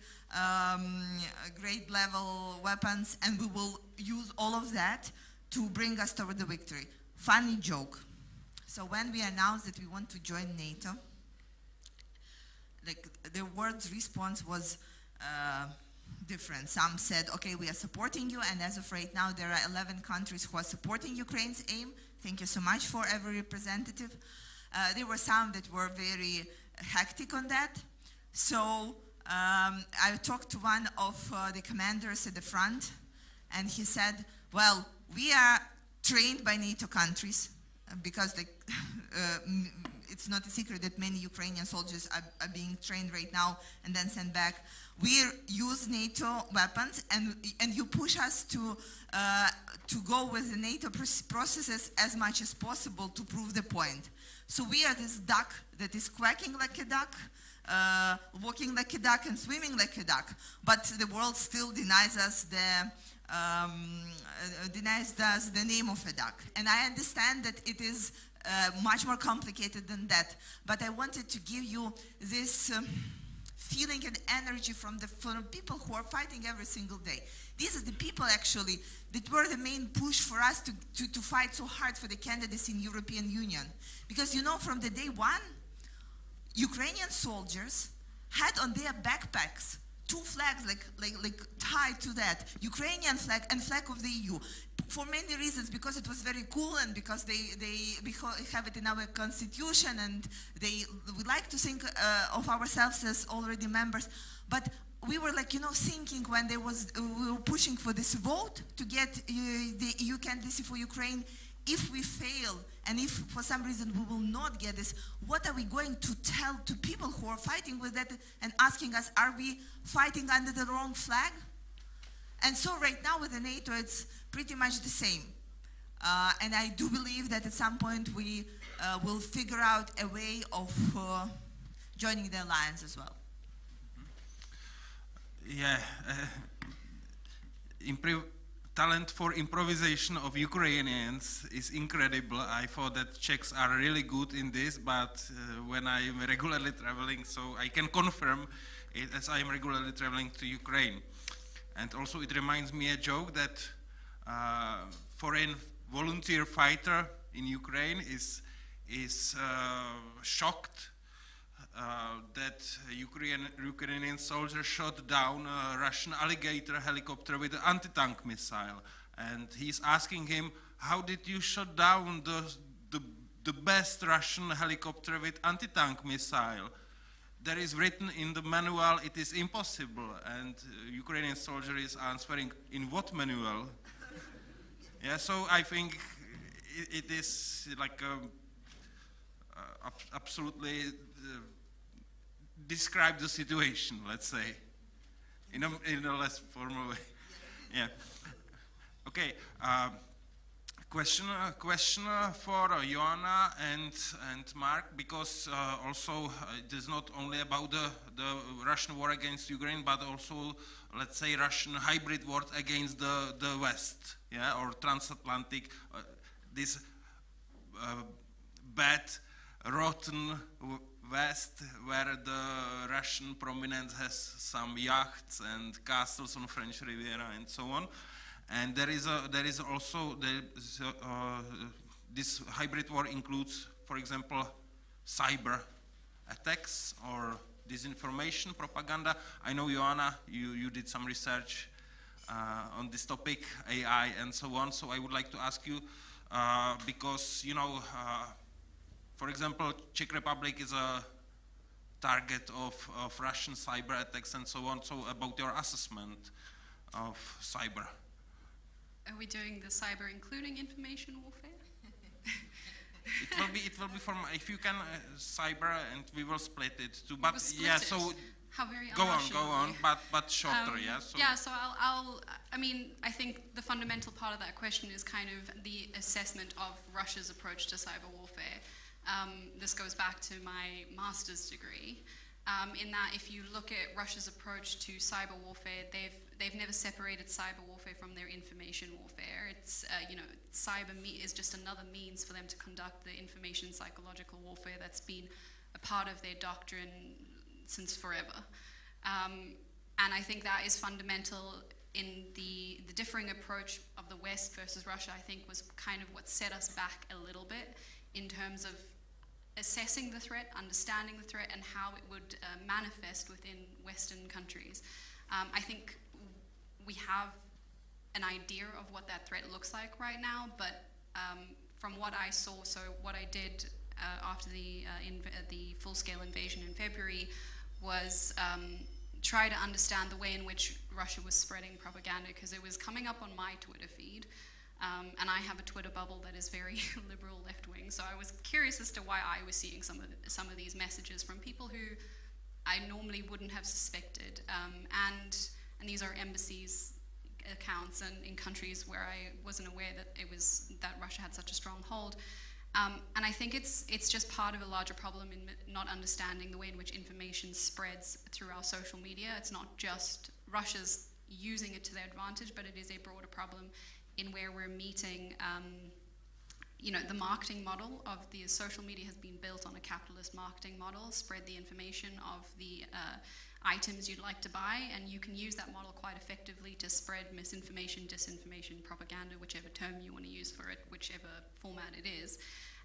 level weapons, and we will use all of that to bring us toward the victory. Funny joke. So when we announced that we want to join NATO, like the world's response was different. Some said, okay, we are supporting you, and as of right now, there are 11 countries who are supporting Ukraine's aim. Thank you so much for every representative. There were some that were very hectic on that. So I talked to one of the commanders at the front, and he said, well, we are trained by NATO countries, because it's not a secret that many Ukrainian soldiers are being trained right now and then sent back. We use NATO weapons, and you push us to go with the NATO processes as much as possible to prove the point. So we are this duck that is quacking like a duck, walking like a duck, and swimming like a duck. But the world still denies us the name of a duck. And I understand that it is much more complicated than that. But I wanted to give you this feeling and energy from people who are fighting every single day. These are the people actually that were the main push for us to fight so hard for the candidacy in European Union. Because you know, from the day one, Ukrainian soldiers had on their backpacks two flags like tied to that, Ukrainian flag and flag of the EU. For many reasons, because it was very cool, and because we have it in our constitution, and we like to think of ourselves as already members. But we were like, thinking when we were pushing for this vote to get the EU candidacy for Ukraine, if we fail, and if for some reason we will not get this, what are we going to tell to people who are fighting with that and asking us, are we fighting under the wrong flag? And so right now with the NATO, it's pretty much the same. And I do believe that at some point we will figure out a way of joining the alliance as well. Yeah, talent for improvisation of Ukrainians is incredible. I thought that Czechs are really good in this, but when I'm regularly traveling, so I can confirm it as I am regularly traveling to Ukraine. And also it reminds me a joke that foreign volunteer fighter in Ukraine is shocked that Ukrainian soldier shot down a Russian alligator helicopter with an anti-tank missile, and he's asking him, how did you shoot down the best Russian helicopter with anti-tank missile? There is written in the manual, it is impossible, and Ukrainian soldier is answering, in what manual? Yeah, so I think it is like absolutely describe the situation, let's say, in a less formal way. Yeah. Okay. Question for Joanna and Mark, because also it is not only about the Russian war against Ukraine, but also, let's say, Russian hybrid war against the West, yeah, or transatlantic, this bad, rotten West, where the Russian prominence has some yachts and castles on French Riviera and so on. And there is also this hybrid war includes, for example, cyber attacks or disinformation, propaganda. I know, Joanna, you did some research on this topic, AI and so on. So I would like to ask you, because, you know, for example, Czech Republic is a target of Russian cyber attacks and so on. So about your assessment of cyber. Are we doing the cyber including information warfare? It will be from, if you can, cyber, and we will split it too. But yeah, so how very go on, but shorter, yeah. So. Yeah, so I mean, I think the fundamental part of that question is kind of the assessment of Russia's approach to cyber warfare. This goes back to my master's degree. In that, if you look at Russia's approach to cyber warfare, they've never separated cyber warfare from their information warfare. It's you know, cyber is just another means for them to conduct the information psychological warfare that's been a part of their doctrine since forever. And I think that is fundamental in the differing approach of the West versus Russia. I think was kind of what set us back a little bit in terms of assessing the threat, understanding the threat, and how it would manifest within Western countries. I think we have an idea of what that threat looks like right now, but from what I saw, so what I did after the full-scale invasion in February was try to understand the way in which Russia was spreading propaganda, because it was coming up on my Twitter feed. And I have a Twitter bubble that is very liberal left-wing, so I was curious as to why I was seeing some of these messages from people who I normally wouldn't have suspected, and these are embassies accounts and in countries where I wasn't aware that Russia had such a strong hold. And I think it's just part of a larger problem in not understanding the way in which information spreads through our social media. It's not just Russia's using it to their advantage, but it is a broader problem in where we're meeting, you know, the marketing model of the social media has been built on a capitalist marketing model, spread the information of the items you'd like to buy, and you can use that model quite effectively to spread misinformation, disinformation, propaganda, whichever term you want to use for it, whichever format it is.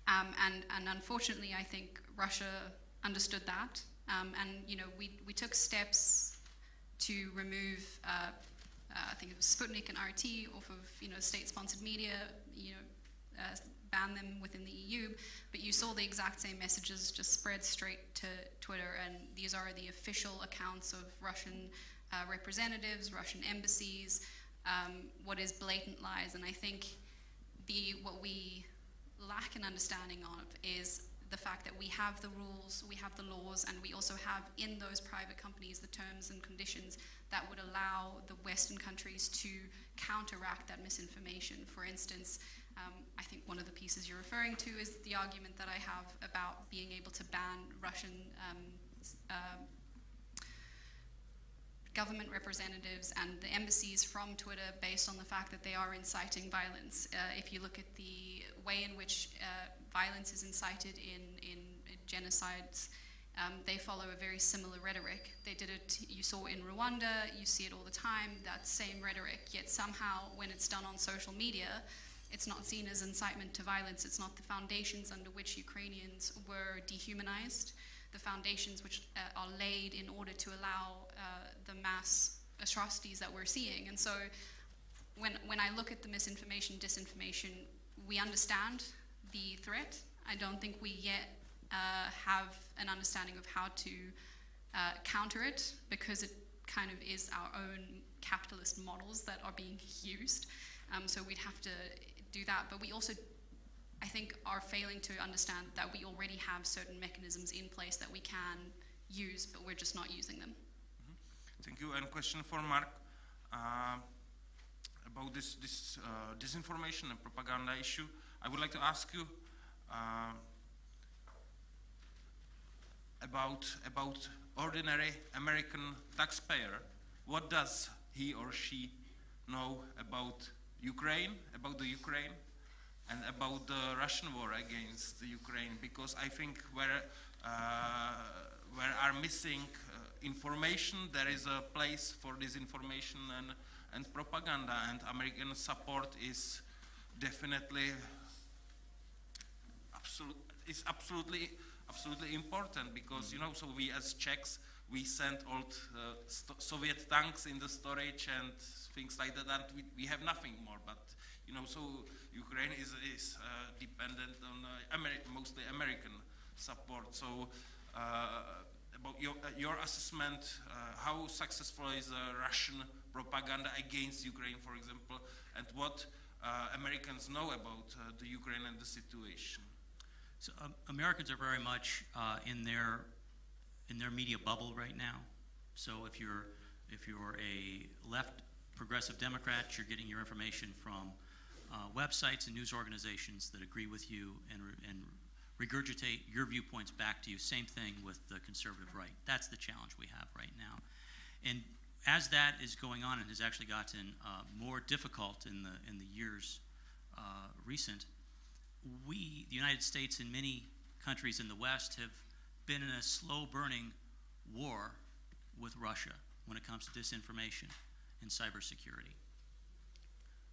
And unfortunately, I think Russia understood that, and you know, we took steps to remove I think it was Sputnik and RT off of, you know, state-sponsored media, you know, ban them within the EU, but you saw the exact same messages just spread straight to Twitter, and these are the official accounts of Russian representatives, Russian embassies, what is blatant lies. And I think what we lack an understanding of is the fact that we have the rules, we have the laws, and we also have in those private companies the terms and conditions that would allow the Western countries to counteract that misinformation. For instance, I think one of the pieces you're referring to is the argument that I have about being able to ban Russian government representatives and the embassies from Twitter based on the fact that they are inciting violence. If you look at the way in which violence is incited in genocides, they follow a very similar rhetoric. They did it, you saw in Rwanda, you see it all the time, that same rhetoric, yet somehow when it's done on social media, it's not seen as incitement to violence. It's not the foundations under which Ukrainians were dehumanized, the foundations which are laid in order to allow the mass atrocities that we're seeing. And so when I look at the misinformation, disinformation, we understand the threat. I don't think we yet have an understanding of how to counter it, because it kind of is our own capitalist models that are being used. So we'd have to do that. But we also, I think, are failing to understand that we already have certain mechanisms in place that we can use, but we're just not using them. Thank you. And question for Mark about this disinformation and propaganda issue. I would like to ask you about ordinary American taxpayer. What does he or she know about Ukraine, about the Ukraine, and about the Russian war against the Ukraine? Because I think where are missing information, there is a place for disinformation and propaganda, and American support is definitely absolutely important, because you know, so we as Czechs, we sent old Soviet tanks in the storage and things like that, and we have nothing more. But you know, so Ukraine is dependent on mostly American support. So about your assessment, how successful is Russian propaganda against Ukraine, for example, and what Americans know about the Ukraine and the situation? So Americans are very much in their media bubble right now. So if you're a left progressive Democrat, you're getting your information from websites and news organizations that agree with you and regurgitate your viewpoints back to you. Same thing with the conservative right. That's the challenge we have right now. And as that is going on, and has actually gotten more difficult in the years recent, the United States and many countries in the West have been in a slow-burning war with Russia when it comes to disinformation and cybersecurity.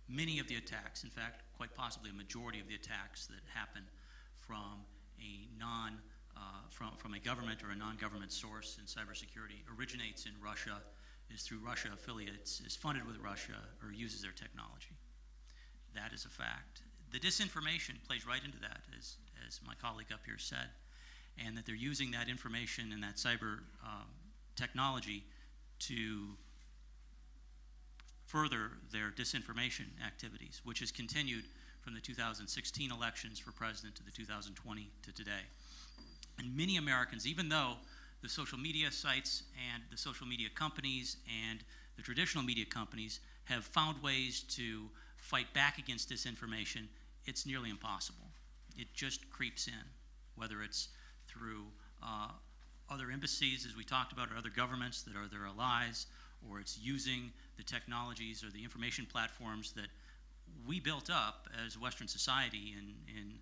Many of the attacks, in fact, quite possibly a majority of the attacks that happen from a government or a non-government source in cybersecurity originates in Russia, is through Russia affiliates, is funded with Russia, or uses their technology. That is a fact. The disinformation plays right into that, as my colleague up here said, and that they're using that information and that cyber technology to further their disinformation activities, which has continued from the 2016 elections for president to the 2020 to today. And many Americans, even though the social media sites and the social media companies and the traditional media companies have found ways to fight back against disinformation, it's nearly impossible. It just creeps in, whether it's through other embassies, as we talked about, or other governments that are their allies, or it's using the technologies or the information platforms that we built up as Western society in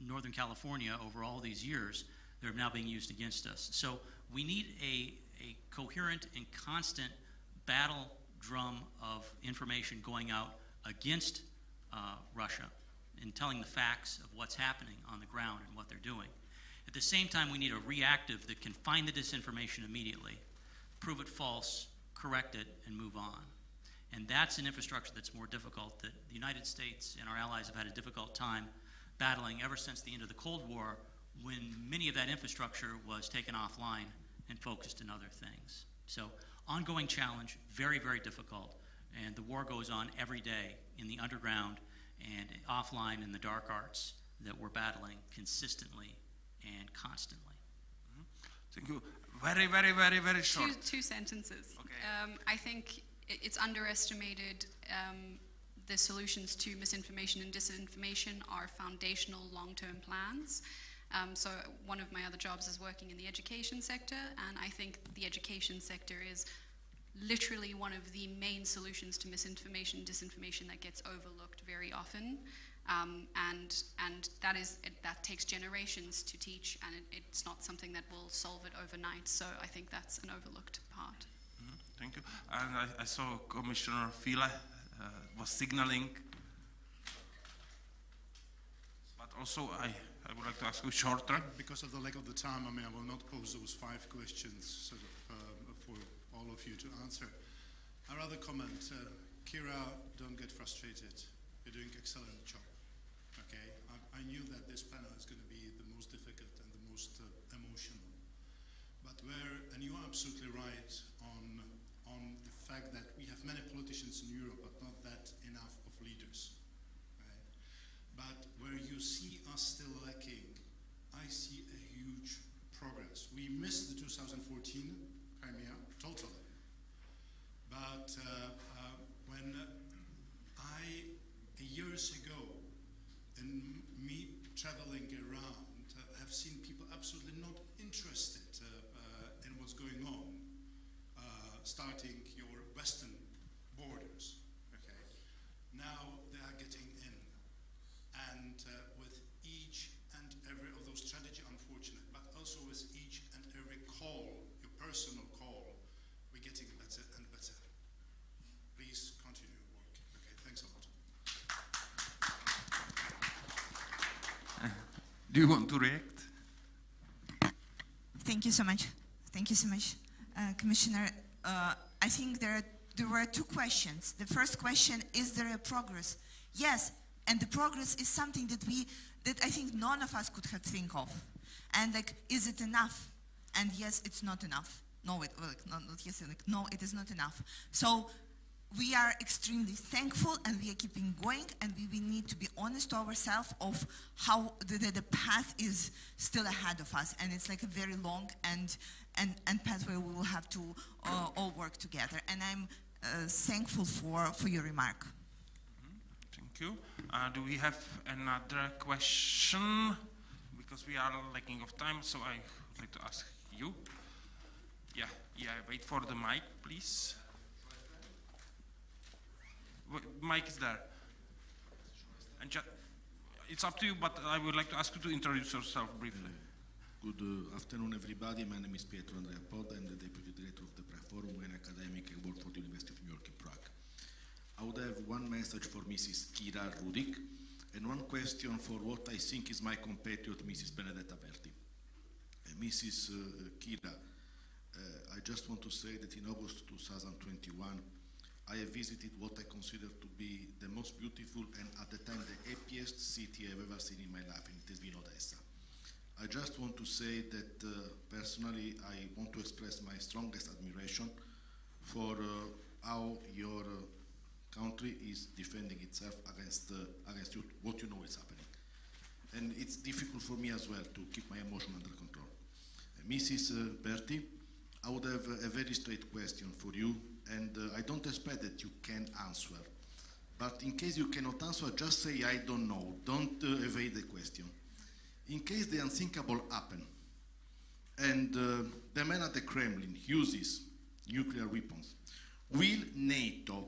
Northern California over all these years. They're now being used against us. So we need a coherent and constant battle drum of information going out against Russia and telling the facts of what's happening on the ground and what they're doing. At the same time, we need a reactive that can find the disinformation immediately, prove it false, correct it, and move on. And that's an infrastructure that's more difficult, that the United States and our allies have had a difficult time battling ever since the end of the Cold War, when many of that infrastructure was taken offline and focused in other things. So ongoing challenge, very, very difficult. And the war goes on every day in the underground and offline in the dark arts that we're battling consistently and constantly. Thank you. Very, very, very, very short. Two sentences. Okay. I think it's underestimated. The solutions to misinformation and disinformation are foundational long-term plans. So one of my other jobs is working in the education sector, and I think the education sector is literally one of the main solutions to misinformation, disinformation that gets overlooked very often. And that takes generations to teach, and it's not something that will solve it overnight. So I think that's an overlooked part. Thank you. And I saw Commissioner File was signaling, but also I would like to ask you shorter. Because of the lack of the time, I will not pose those 5 questions sort of for all of you to answer. I rather comment, Kira, don't get frustrated. You're doing an excellent job. Okay, I knew that this panel is going to be the most difficult and the most emotional. But and you are absolutely right on the fact that we have many politicians in Europe, but not that enough of leaders. Right? But where you see us still lacking, I see a huge progress. We missed the 2014 Crimea totally. But when years ago, in me traveling around, have seen people absolutely not interested in what's going on, starting your western borders. Okay, now they are getting in, and with each and every of those tragedy, unfortunate, but also with each and every call, your personal call, we're getting better and better. Please continue your work. Okay, thanks a lot. Do you want to react? Thank you so much. Thank you so much, Commissioner. I think there were two questions. The first question, is there a progress? Yes, and the progress is something that I think none of us could have think of. And like, is it enough? And yes, it's not enough. No, no, it is not enough. So we are extremely thankful, and we are keeping going, and we need to be honest to ourselves of how the path is still ahead of us, and it's like a very long and pathway we will have to all work together. And I'm thankful for your remark. Thank you. Do we have another question? Because we are lacking of time, so I would like to ask you. Yeah, wait for the mic, please. Mic is there. And it's up to you, but I would like to ask you to introduce yourself briefly. Good afternoon, everybody. My name is Pietro Andrea Pod. I'm the Deputy Director of the Prague Forum, an academic I work for the University of New York in Prague. I would have one message for Mrs. Kira Rudik and one question for what I think is my compatriot, Mrs. Benedetta Berti. Mrs. Kira, I just want to say that in August 2021, I have visited what I consider to be the most beautiful and at the time the happiest city I've ever seen in my life, and it has been Odessa. I just want to say that personally I want to express my strongest admiration for how your country is defending itself against what you know is happening. And it's difficult for me as well to keep my emotion under control. Mrs. Berti, I would have a very straight question for you, and I don't expect that you can answer. But in case you cannot answer, just say, I don't know. Don't evade the question. In case the unthinkable happen, and the man at the Kremlin uses nuclear weapons, will NATO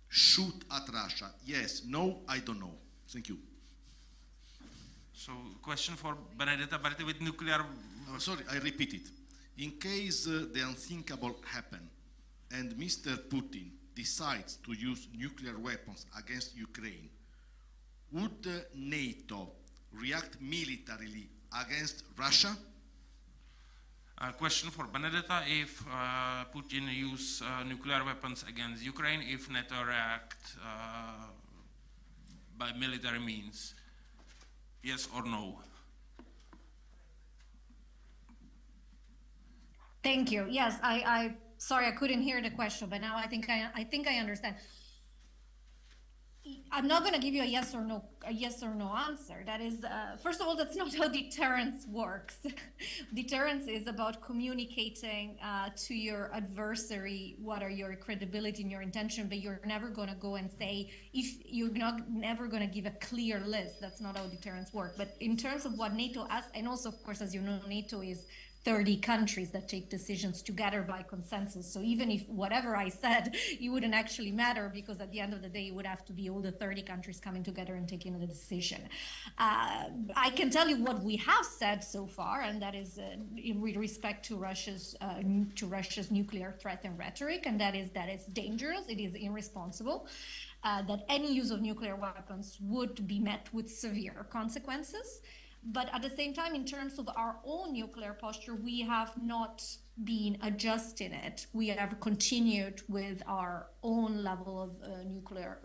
shoot at Russia? Yes, no, I don't know. Thank you. So, question for Benedetta Berti with nuclear... sorry, I repeat it. In case the unthinkable happen, and Mr. Putin decides to use nuclear weapons against Ukraine, would NATO react militarily against Russia? Question for Benedetta, if Putin use nuclear weapons against Ukraine, if NATO react by military means, yes or no? Thank you. Yes, sorry, I couldn't hear the question, but now I think I understand. I'm not going to give you a yes or no answer. That is, first of all, that's not how deterrence works. Deterrence is about communicating to your adversary what are your credibility and your intention, but you're never going to go and say, if you're never going to give a clear list. That's not how deterrence works. But in terms of what NATO has, and also, of course, as you know, NATO is 30 countries that take decisions together by consensus. So even if whatever I said, it wouldn't actually matter, because at the end of the day, it would have to be all the 30 countries coming together and taking the decision. I can tell you what we have said so far, and that is with respect to Russia's nuclear threat and rhetoric, and that is dangerous, it is irresponsible, that any use of nuclear weapons would be met with severe consequences. But at the same time, in terms of our own nuclear posture, we have not been adjusting it. We have continued with our own level of nuclear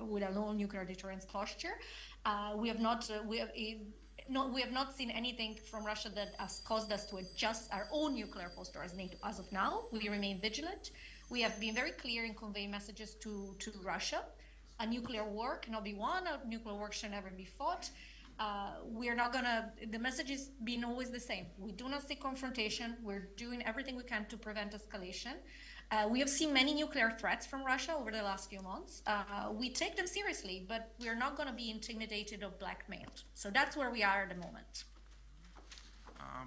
deterrence posture. We have not seen anything from Russia that has caused us to adjust our own nuclear posture as NATO as of now. We remain vigilant. We have been very clear in conveying messages to Russia. A nuclear war cannot be won. A nuclear war should never be fought. we're not gonna, the message has been always the same. We do not seek confrontation. We're doing everything we can to prevent escalation. We have seen many nuclear threats from Russia over the last few months. We take them seriously, but we're not going to be intimidated or blackmailed. So that's where we are at the moment.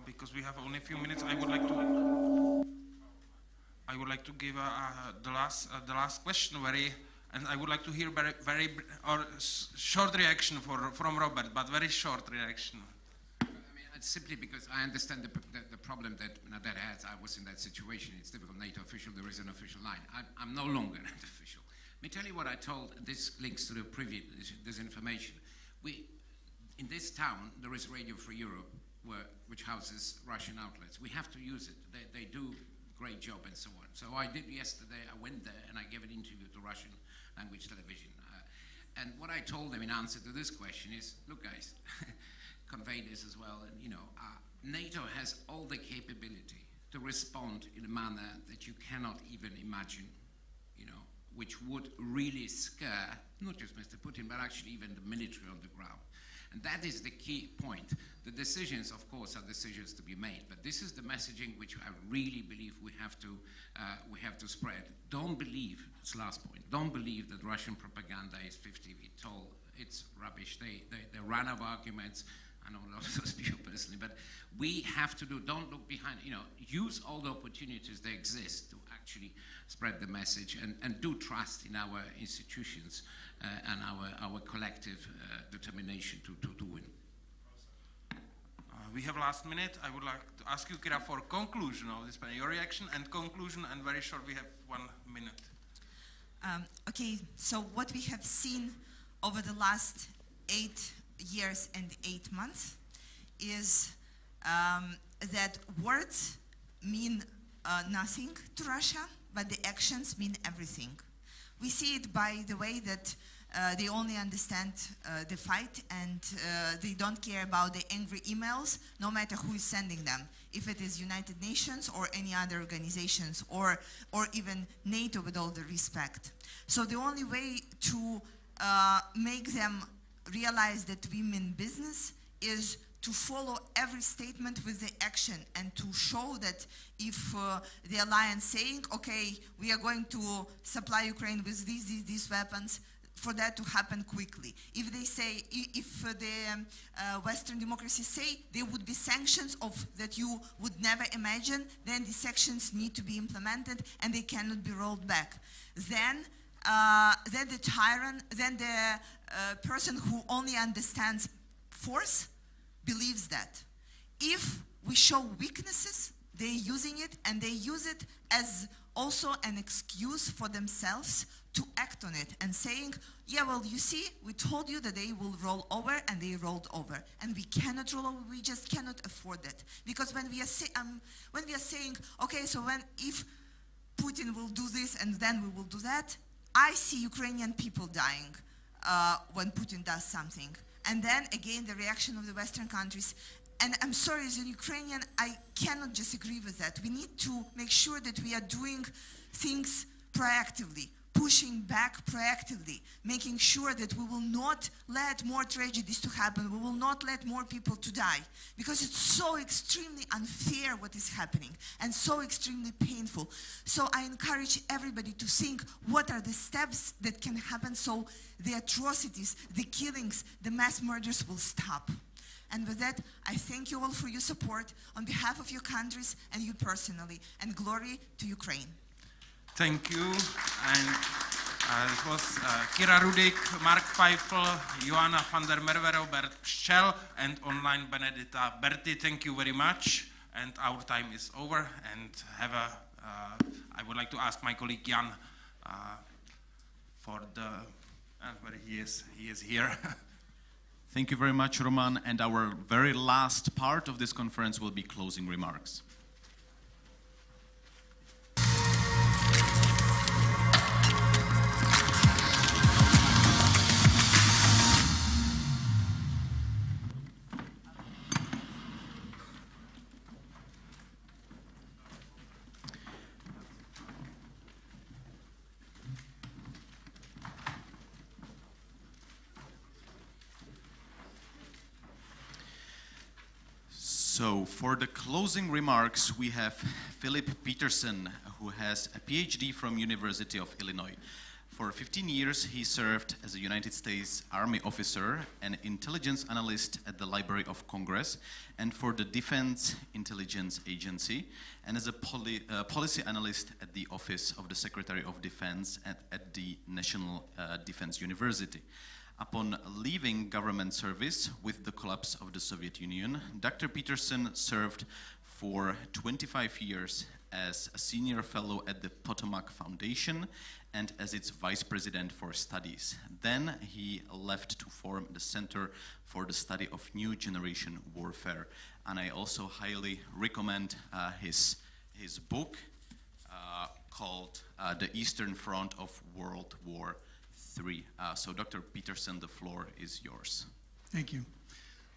Because we have only a few minutes, I would like to give the last question and I would like to hear very short reaction from Robert, but very short reaction. Simply because I understand the problem that Nader has. I was in that situation. It's typical NATO official. There is an official line. I'm no longer an official. Let me tell you what I told. This links to the previous disinformation. In this town, there is Radio Free Europe, which houses Russian outlets. We have to use it. They do a great job and so on. So I did yesterday. I went there and I gave an interview to Russian language television. And what I told them in answer to this question is, look, guys. Convey this as well, and NATO has all the capability to respond in a manner that you cannot even imagine, which would really scare not just Mr. Putin, but actually even the military on the ground. And that is the key point. The decisions, of course, are decisions to be made, but this is the messaging which I really believe we have to spread. Don't believe, it's last point, don't believe that Russian propaganda is 50 feet tall. It's rubbish. They run out of arguments. I know a lot of those people personally, but we have to don't look behind, use all the opportunities that exist to actually spread the message and do trust in our institutions and our collective determination to win. We have last minute. I would like to ask you, Kira, for conclusion of this panel, your reaction and conclusion, and very short, we have 1 minute. Okay, so what we have seen over the last 8 years and 8 months is that words mean nothing to Russia, but the actions mean everything. We see it by the way that they only understand the fight and they don't care about the angry emails, no matter who is sending them, if it is United Nations or any other organizations or even NATO, with all the respect. So the only way to make them realize that we mean business is to follow every statement with the action and to show that if the alliance saying, okay, we are going to supply Ukraine with these weapons, for that to happen quickly. If they say, if the Western democracies say there would be sanctions that you would never imagine, then the sanctions need to be implemented and they cannot be rolled back. Then the tyrant, then the person who only understands force believes that. If we show weaknesses, they're using it, and they use it as also an excuse for themselves to act on it and saying, yeah, well, you see, we told you that they will roll over, and they rolled over. And we cannot roll over, we just cannot afford it. Because when we are saying, okay, so if Putin will do this and then we will do that, I see Ukrainian people dying when Putin does something. And then again, the reaction of the Western countries. And I'm sorry, as a Ukrainian, I cannot disagree with that. We need to make sure that we are doing things proactively, pushing back proactively, making sure that we will not let more tragedies to happen. We will not let more people to die, because it's so extremely unfair what is happening and so extremely painful. So I encourage everybody to think what are the steps that can happen so the atrocities, the killings, the mass murders will stop. And with that, I thank you all for your support on behalf of your countries and you personally, and glory to Ukraine. Thank you. And this was Kira Rudik, Mark Feifel, Joanna van der Merwe, Robert Pschel, and online Benedita Berti. Thank you very much. And our time is over. And I would like to ask my colleague Jan for the, where he is here. Thank you very much, Roman. And our very last part of this conference will be closing remarks. So for the closing remarks, we have Philip Peterson, who has a PhD from University of Illinois. For 15 years, he served as a United States Army officer and intelligence analyst at the Library of Congress and for the Defense Intelligence Agency, and as a policy analyst at the Office of the Secretary of Defense at the National Defense University. Upon leaving government service with the collapse of the Soviet Union, Dr. Peterson served for 25 years as a senior fellow at the Potomac Foundation and as its vice president for studies. Then he left to form the Center for the Study of New Generation Warfare. And I also highly recommend his book called The Eastern Front of World War III. So Dr. Peterson, the floor is yours. Thank you.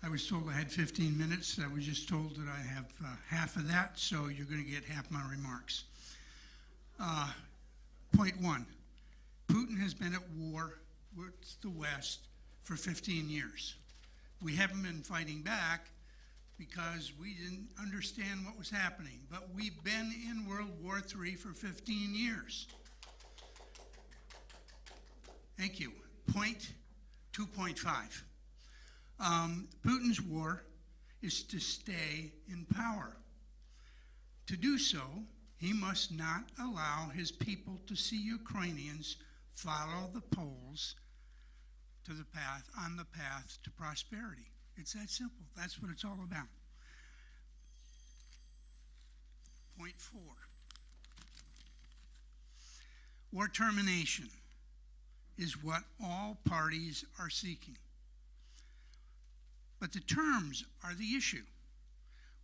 I was told I had 15 minutes. I was just told that I have half of that, so you're going to get half my remarks. Point one, Putin has been at war with the West for 15 years. We haven't been fighting back because we didn't understand what was happening, but we've been in World War III for 15 years. Thank you. Point 2.5. Putin's war is to stay in power. To do so, he must not allow his people to see Ukrainians follow the Poles to the path, on the path to prosperity. It's that simple. That's what it's all about. Point 4. War termination is what all parties are seeking. But the terms are the issue.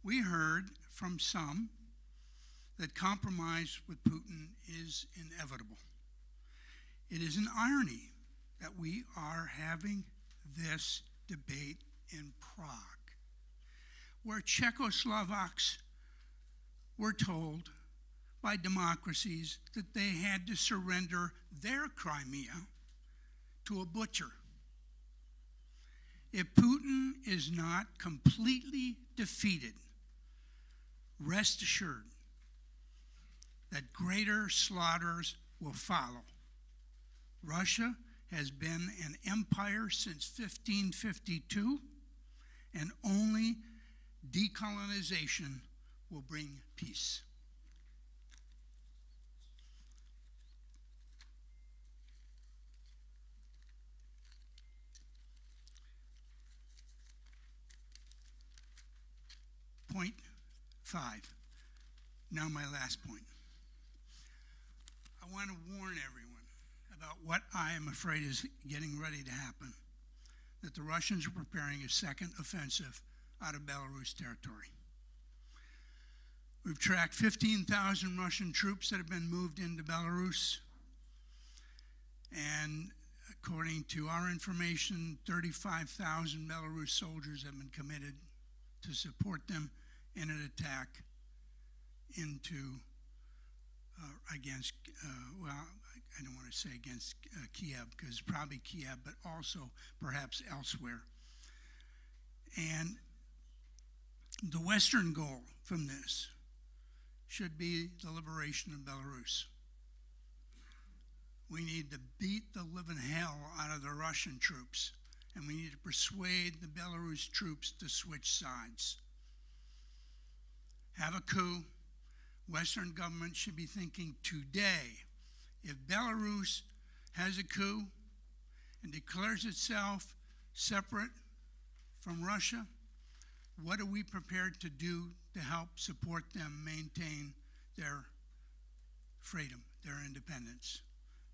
We heard from some that compromise with Putin is inevitable. It is an irony that we are having this debate in Prague, where Czechoslovaks were told by democracies that they had to surrender their Crimea to a butcher. If Putin is not completely defeated, rest assured that greater slaughters will follow. Russia has been an empire since 1552, and only decolonization will bring peace. Point 5. Now my last point. I want to warn everyone about what I am afraid is getting ready to happen, that the Russians are preparing a second offensive out of Belarus territory. We've tracked 15,000 Russian troops that have been moved into Belarus, and according to our information, 35,000 Belarus soldiers have been committed to support them in an attack into against, well, I don't want to say against Kiev, because probably Kiev, but also perhaps elsewhere. And the Western goal from this should be the liberation of Belarus. We need to beat the living hell out of the Russian troops, and we need to persuade the Belarus troops to switch sides. Have a coup. Western government should be thinking today, if Belarus has a coup and declares itself separate from Russia, what are we prepared to do to help support them maintain their freedom, their independence?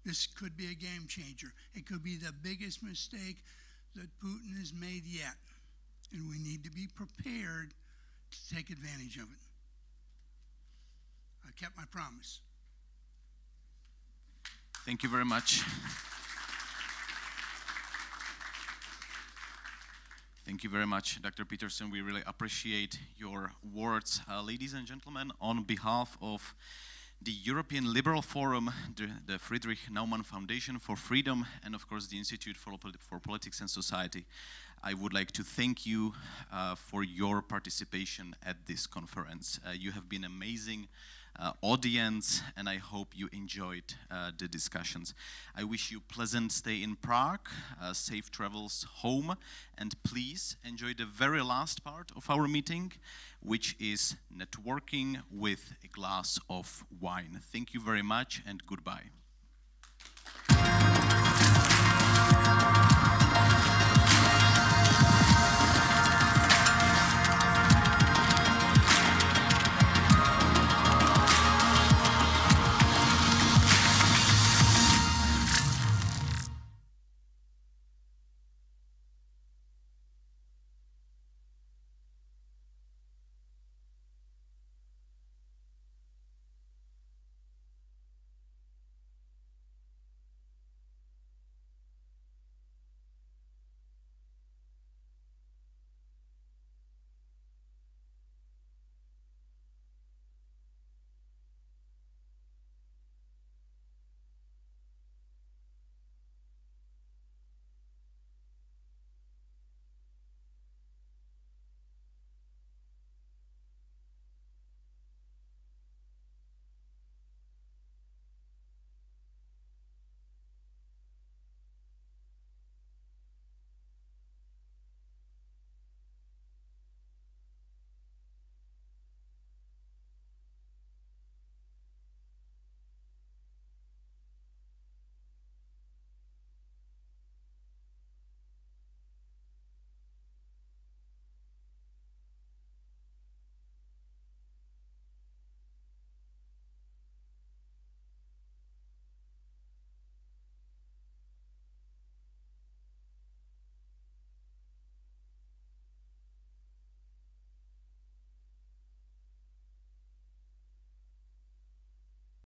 This could be a game changer. It could be the biggest mistake that Putin has made yet, and we need to be prepared to take advantage of it. I kept my promise. Thank you very much. Thank you very much, Dr. Peterson. We really appreciate your words. Ladies and gentlemen, on behalf of the European Liberal Forum, the Friedrich Naumann Foundation for Freedom, and of course the Institute for Politics and Society. I would like to thank you for your participation at this conference. You have been amazing audience, and I hope you enjoyed the discussions. I wish you pleasant stay in Prague, safe travels home, and please enjoy the very last part of our meeting, which is networking with a glass of wine. Thank you very much, and goodbye.